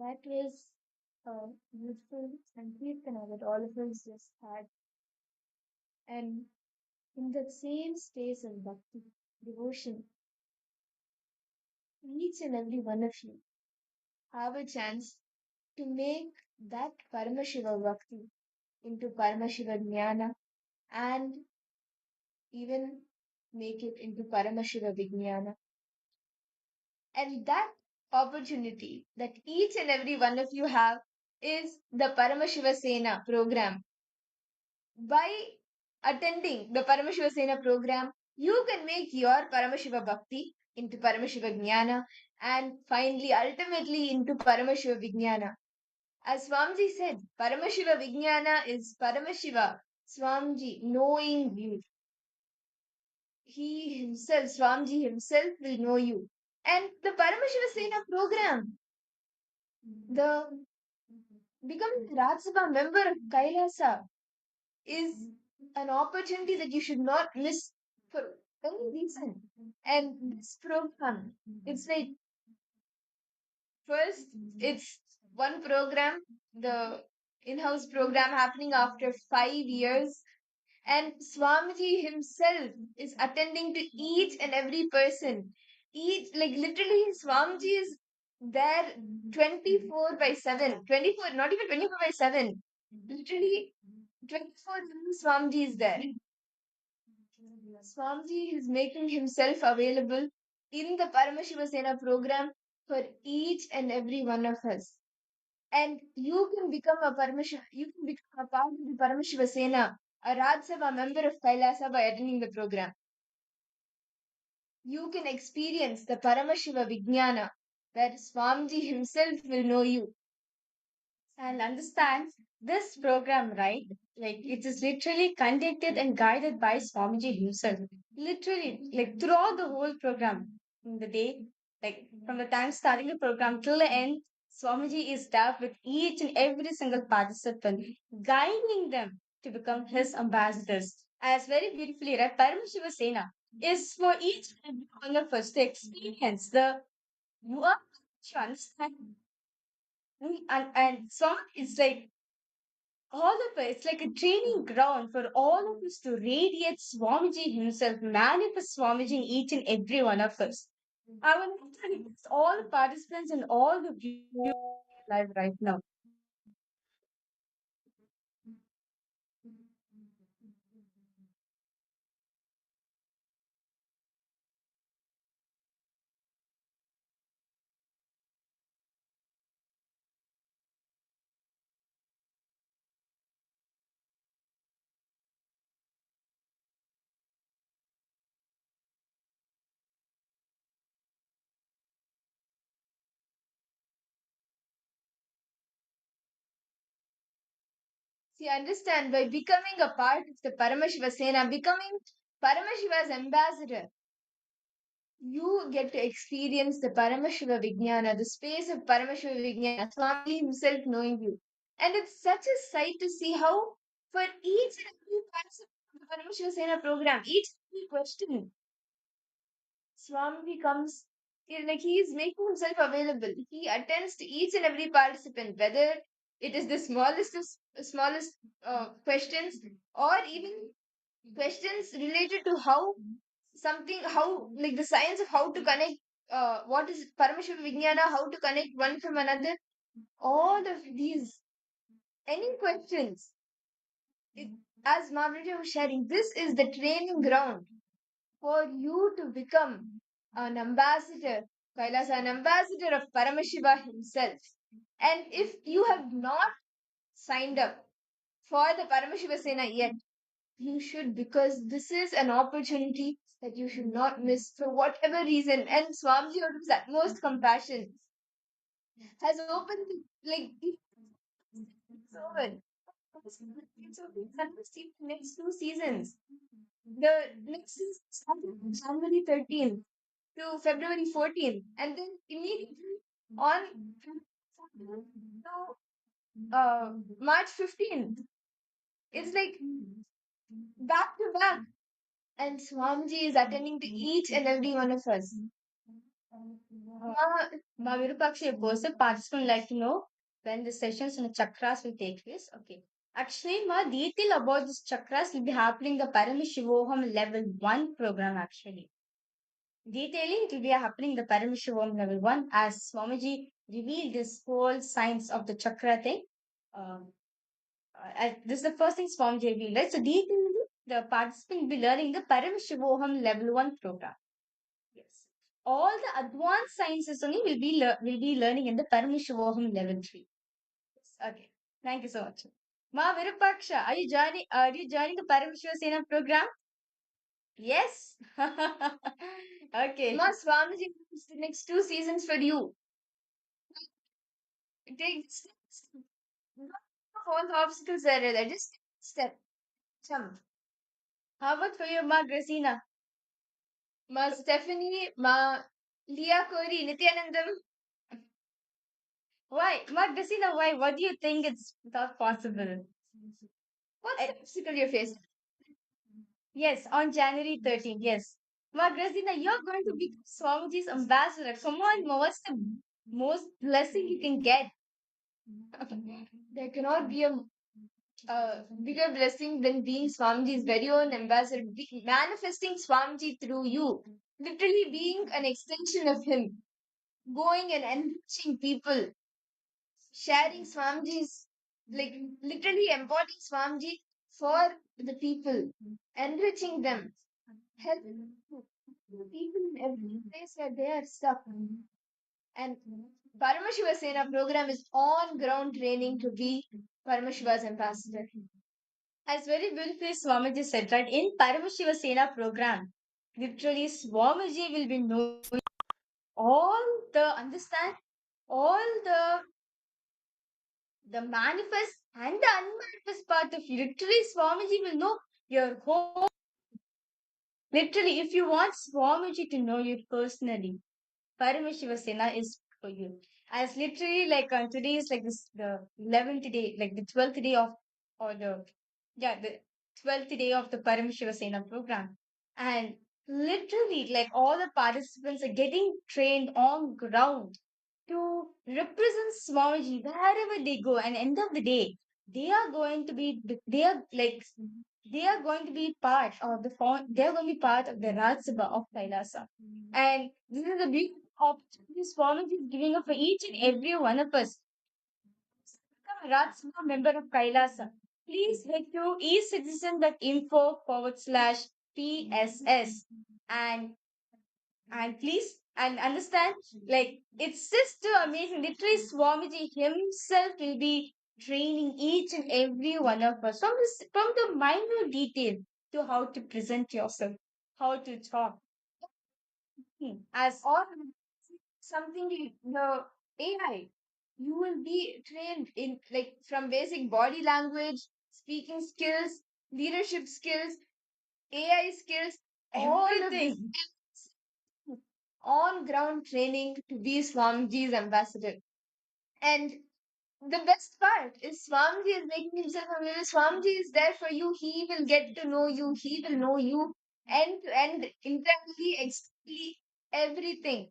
that was a beautiful Sankirtana that all of us just had. And in that same space of bhakti, devotion, each and every one of you have a chance to make that Paramashiva Bhakti into Paramashiva Jnana and even make it into Paramashiva Vijnana. And that opportunity that each and every one of you have is the Paramashiva Sena program. By attending the Paramashiva Sena program, you can make your Paramashiva Bhakti into Paramashiva Jnana and finally, ultimately, into Paramashiva Vijnana. As Swamiji said, Paramashiva Vijnana is Paramashiva, Swamiji, knowing you. He himself, Swamiji himself will know you. And the Paramashiva Sena program, the becoming a Rajya Sabha member of KAILASA is an opportunity that you should not miss for any reason. And this program, it's like first, it's one program, the in-house program happening after 5 years. And Swamiji himself is attending to each and every person. Each, like literally, Swamiji is there 24 by 7. 24, not even 24 by 7. Literally, 24 Swamiji is there. Swamiji is making himself available in the Paramashiva Sena program for each and every one of us. And you can become a part of the Paramashiva Sena, a Rajya Sabha member of KAILASA by attending the program. You can experience the Paramashiva Vijnana, where Swamiji himself will know you. And understand this program, right? Like it is literally conducted and guided by Swamiji himself. Literally, like throughout the whole program, in the day, like from the time starting the program till the end, Swamiji is there with each and every single participant, guiding them to become his ambassadors. As very beautifully read, Paramashiva Sena is for each and every one of us to experience the you are to understand. And so it's like all of us, it's like a training ground for all of us to radiate Swamiji himself, manifest Swamiji in each and every one of us. I will request all the participants and all the viewers live right now. See, understand by becoming a part of the Paramashiva Sena, becoming Paramashiva's ambassador, you get to experience the Paramashiva Vijnana, the space of Paramashiva Vijnana, Swami himself knowing you. And it's such a sight to see how, for each and every participant of the Paramashiva Sena program, each and every question, Swami comes, like he is making himself available. He attends to each and every participant, whether it is the smallest questions or even questions related to how like the science of how to connect what is Paramashiva Vijnana, how to connect one from another, all of these, any questions. It, as Mavrija was sharing, this is the training ground for you to become an ambassador, Kailasa, an ambassador of Paramashiva himself. And if you have not signed up for the Paramashiva Sena yet, you should, because this is an opportunity that you should not miss for whatever reason. And Swamiji, out of his utmost compassion, has opened like it's over. It's over. The next 2 seasons. The next season started on January 13th to February 14th, and then immediately on to March 15th. It's like back to back. And Swamiji is attending to each and every one of us. Ma Virupaksha, a person participant would like to know when the sessions on the chakras will take place. Okay. Actually, ma detail about this chakras will be happening in the Paramashivoham Level 1 program actually. Detailing it will be happening in the Paramashivoham Level 1 as Swamiji revealed this whole science of the chakra thing. Um, this is the first thing Swamiji revealed, right? So detailing the participant will be learning the Paramashivoham Level 1 program. Yes. All the advanced sciences only will be learning in the Paramashivoham Level 3. Yes. Okay. Thank you so much. Ma Virupaksha, are you joining the Paramashiva program? Yes. Okay. Ma Swamiji wants the next 2 seasons for you. Take steps. All the obstacles are there. Just step. Jump. How about for you, Ma Gracina? Ma Stephanie, Ma Leah Corey, Nithyanandam. Why? Ma Gracina, why? What do you think it's not possible? What's the obstacle you're facing? Yes, on January 13th. Yes. Ma Gracina, you're going to be Swamiji's ambassador. Come on, Ma. What's the most blessing you can get? There cannot be a bigger blessing than being Swamiji's very own ambassador, manifesting Swamiji through you, literally being an extension of him, going and enriching people, sharing Swamiji's, like literally embodying Swamiji for the people, enriching them, helping people in every place where they are stuck. And Paramashiva Sena program is on ground training to be Paramashiva's ambassador. As very beautifully Swamiji said, right, in Paramashiva Sena program, literally Swamiji will be knowing all the understand, all the manifest and the unmanifest part of you. Literally Swamiji will know your whole. Literally, if you want Swamiji to know you personally, Paramashiva Sena is for you. As literally like today is like this the 11th day, like the 12th day of or the 12th day of the Paramashiva Sena program. And literally like all the participants are getting trained on ground to represent Swamiji wherever they go. And end of the day, they are going to be they are going to be part of they are going to be part of the Raj Sabha of Kailasa. And this is a big opportunity Swamiji is giving up for each and every one of us. Become a Raj Sabha member of Kailasa. Please head to ecitizen.info/PSS and please and understand like it's just too amazing. Literally Swamiji himself will be training each and every one of us from the minor detail to how to present yourself, how to talk. As all something the AI, you will be trained in like from basic body language, speaking skills, leadership skills, AI skills, everything. On ground training to be Swamiji's ambassador. And the best part is Swamiji is making himself available. Swamiji is there for you. He will get to know you. He will know you end to end, internally, externally, everything.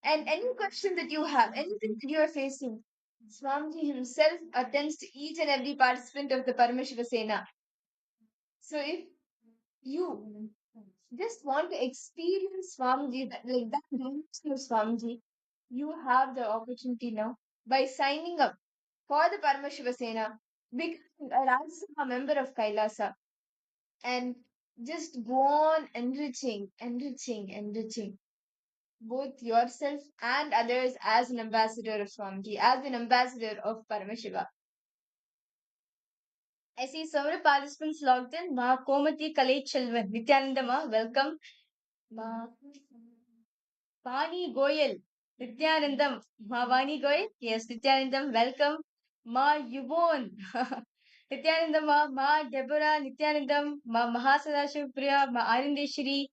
And any question that you have, anything that you are facing, Swamiji himself attends to each and every participant of the Paramashiva Sena. So if you just want to experience Swamiji, like that dimension of Swamiji, you have the opportunity now by signing up for the Paramashiva Sena, becoming a Rajya Sabha member of Kailasa, and just go on enriching both yourself and others as an ambassador of Swamiji, as an ambassador of Paramashiva. I see so many participants logged in. Ma Komati Kalej Chelvan, Nithyananda ma, welcome. Ma Vani Goyal, Nithyanandam. Ma Vani Goyal, yes, Nithyanandam, welcome. Ma Yubon, Nithyanandam ma Deborah, Nithyanandam, ma Mahasadashiv Priya, ma Arindeshri,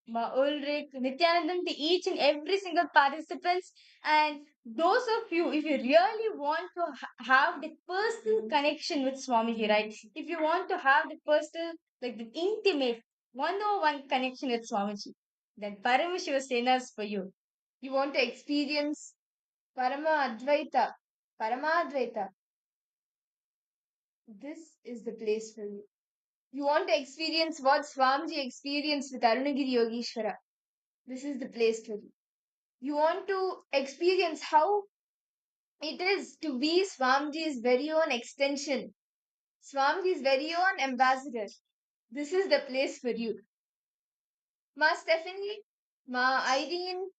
ma Ulrich, Nithyanandam to each and every single participants. And those of you, if you really want to have the personal connection with Swamiji, right? If you want to have the personal, like the intimate, one-on-one connection with Swamiji, then Paramashiva Sena is for you. You want to experience Paramadvaita. This is the place for you. You want to experience what Swamiji experienced with Arunagiri Yogeshwara. This is the place for you. You want to experience how it is to be Swamiji's very own extension, Swamiji's very own ambassador. This is the place for you. Ma Stephanie, Ma Irene,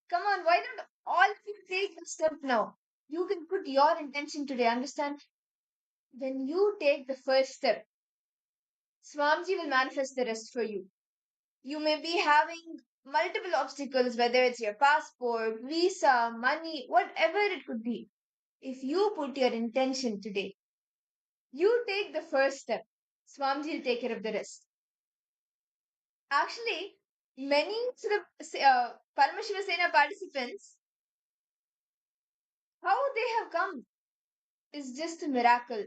come on, why don't all of you take the step now? You can put your intention today, understand? When you take the first step, Swamiji will manifest the rest for you. You may be having multiple obstacles, whether it's your passport, visa, money, whatever it could be. If you put your intention today, you take the first step, Swamiji will take care of the rest. Actually, many sort of Paramashivasena participants, how they have come is just a miracle.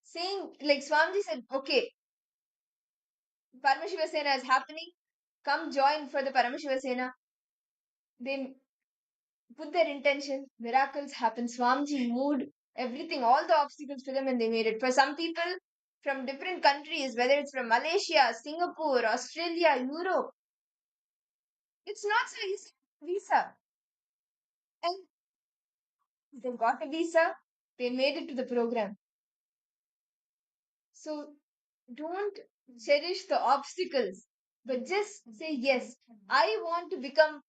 Saying, like Swamiji said, okay, Paramashivasena is happening, come join for the Paramashivasena. They put their intention, miracles happen. Swamiji moved everything, all the obstacles for them, and they made it. For some people from different countries, whether it's from Malaysia, Singapore, Australia, Europe, it's not so easy visa. And they got a visa, they made it to the program. So don't cherish the obstacles, but just say, yes, I want to become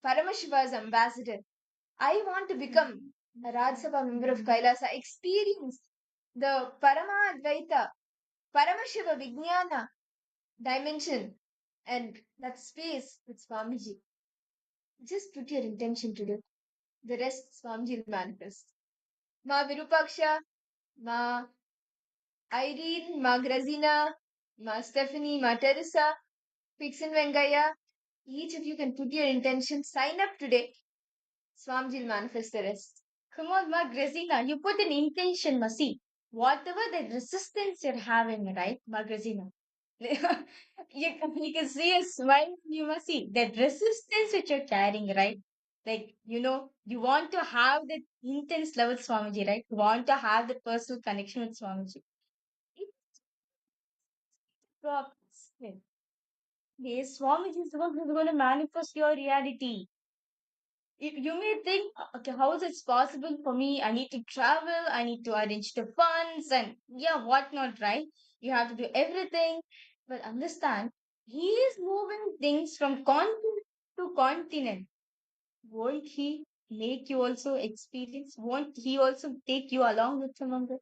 Paramashiva's ambassador. I want to become a Rajya Sabha member of KAILASA, experience the Paramadvaita, Paramashiva Vijnana dimension and that space with Swamiji. Just put your intention to it. The rest Swamiji will manifest. Ma Virupaksha, Ma Irene, Ma Grazina, Ma Stephanie, Ma Teresa, Fixin Vengaya, each of you can put your intention, sign up today. Swamiji will manifest the rest. Come on, Ma Grazina, you put an intention, Ma. See, whatever the resistance you're having, right, Ma Grazina? You can see a smile, you must see that resistance which you're carrying, right? Like, you want to have that intense love with Swamiji, right? You want to have the personal connection with Swamiji. It drops. Yes, Swamiji is the one who's going to manifest your reality. You may think, okay, how is it possible for me? I need to travel, I need to arrange the funds, and yeah, whatnot, right? You have to do everything. But understand, he is moving things from continent to continent. Won't he make you also experience? Won't he also take you along with him on this?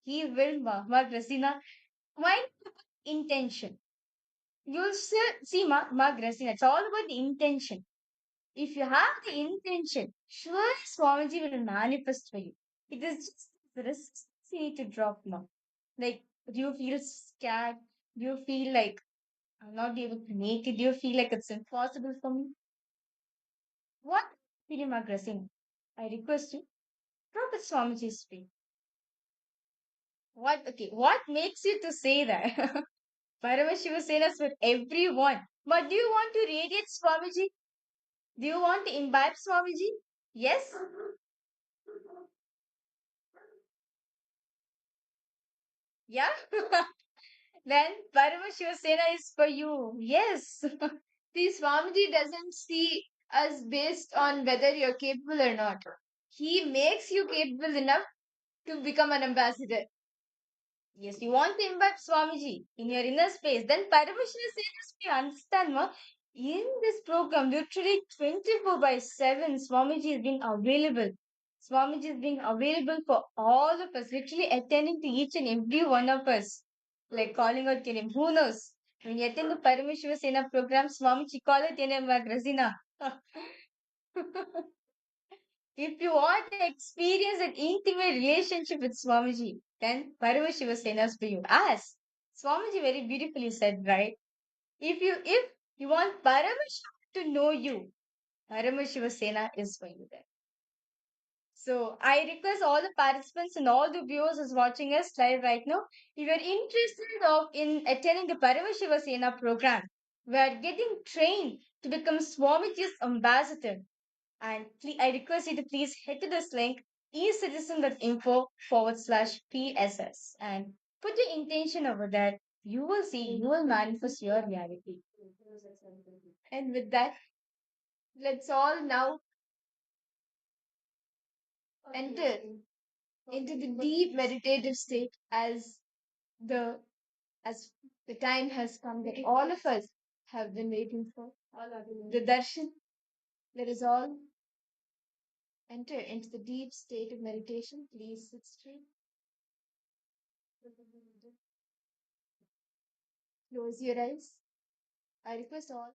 He will, Ma Grasina. Why intention? You'll see, Ma Grasina. It's all about the intention. If you have the intention, surely Swamiji will manifest for you. It is just the risks you need to drop now. Like, do you feel scared? Do you feel like I'm not able to make it? Do you feel like it's impossible for me? What feeling aggressive? I request you, drop at Swamiji's feet. What makes you to say that? Paramashivasena's for everyone. But do you want to radiate Swamiji? Do you want to imbibe Swamiji? Yes? Yeah? Then Paramashivasena is for you. Yes. See, Swamiji doesn't see us based on whether you're capable or not. He makes you capable enough to become an ambassador. Yes, you want to imbibe Swamiji in your inner space. Then Paramashivasena, you understand, ma? In this program, literally 24/7, Swamiji is being available. Swamiji is being available for all of us, literally attending to each and every one of us. Like calling out your name. Who knows? When you attend the Paramashivasena program, Swamiji call out your name, Grazina. If you want to experience an intimate relationship with Swamiji, then Paramashivasena is for you. As Swamiji very beautifully said, right? If you want Paramashiva to know you, Paramashivasena is for you then. So I request all the participants and all the viewers who's watching us live right now, if you're interested in attending the Paramashivasena program, we are getting trained to become Swamiji's ambassador. And I request you to please head to this link, ecitizen.info/PSS, and put your intention over there. You will see, you will manifest your reality. And with that, let's all now enter into the deep meditative state the as the time has come that all of us have been waiting for. The darshan. Let us all enter into the deep state of meditation. Please sit straight. Close your eyes. I request all.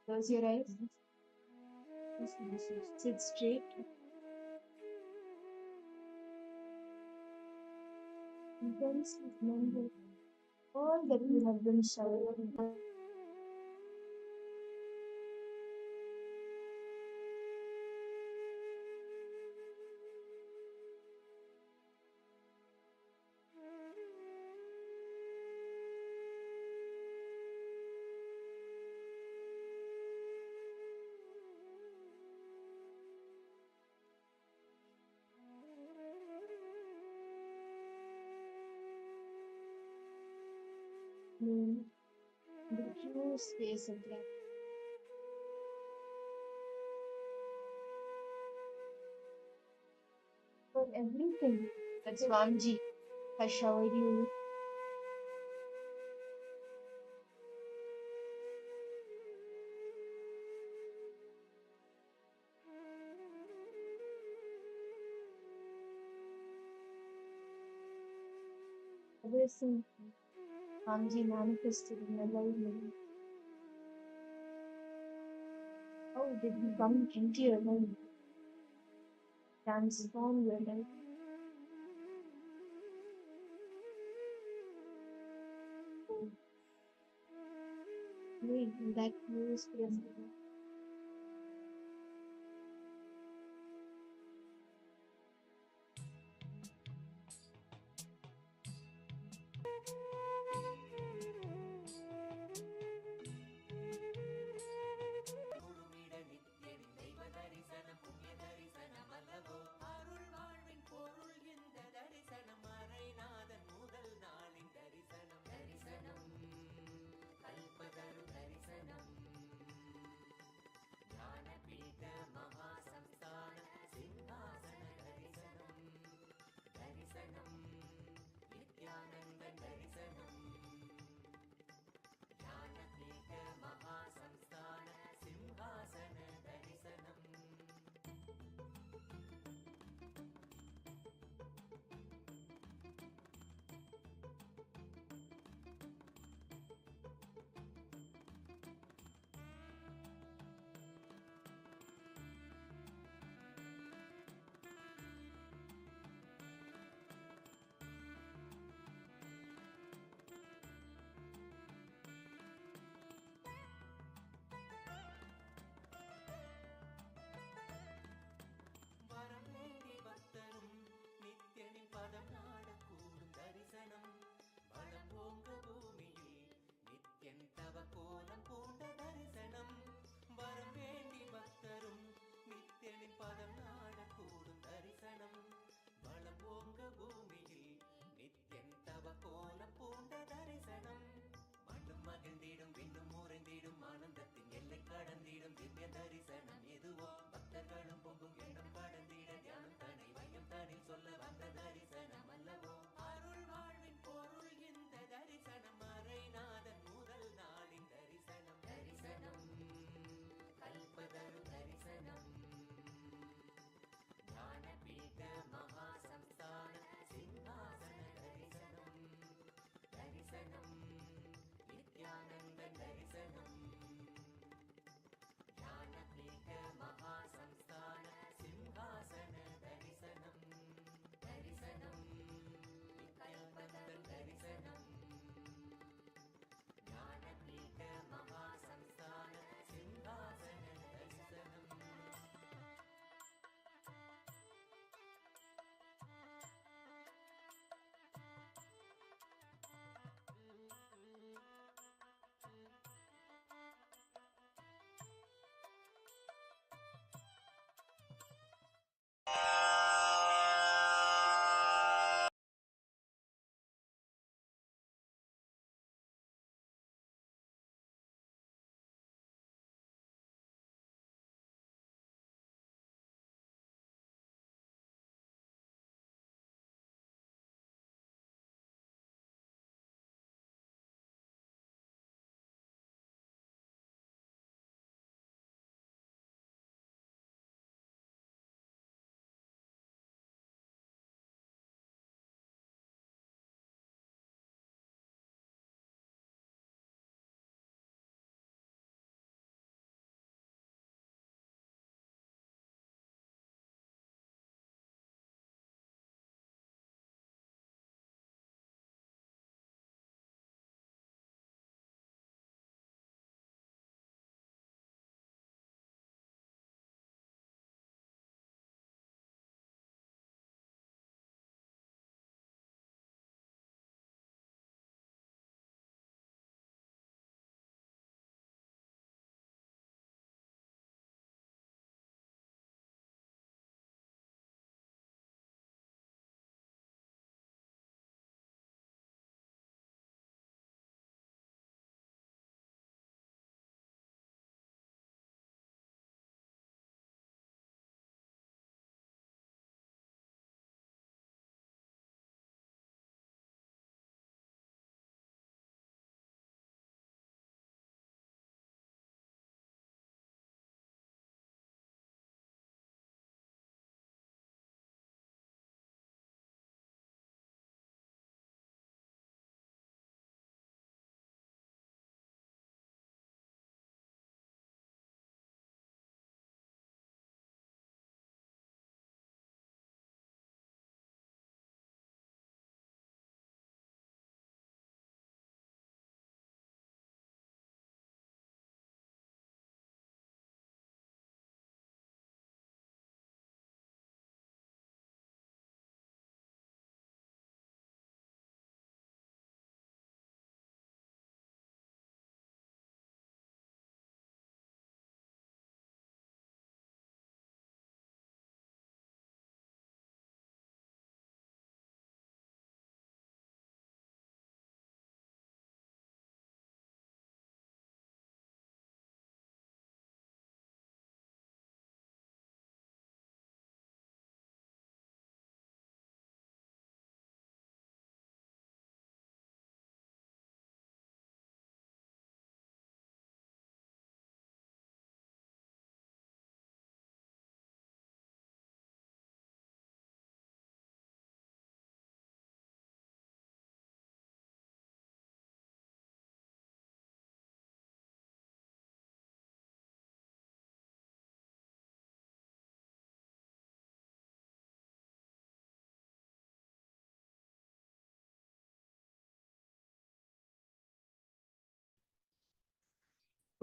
Close your eyes. Sit straight. Intensely remember all that you have been showered. In the pure space of gratitude. For everything that Swamiji has showered you with. Everything Swamiji manifested in your life. How did he come into your life? Transform your life. Live in that pure space of gratitude.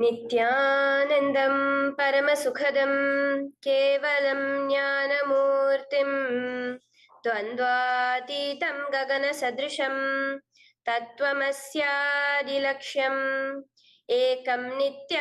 नित्यानन्दं परमसुखदं केवलं ज्ञानमूर्तिं द्वन्द्वातीतं गगनसदृशं तत्त्वमस्यादिलक्ष्यम् एकं नित्यं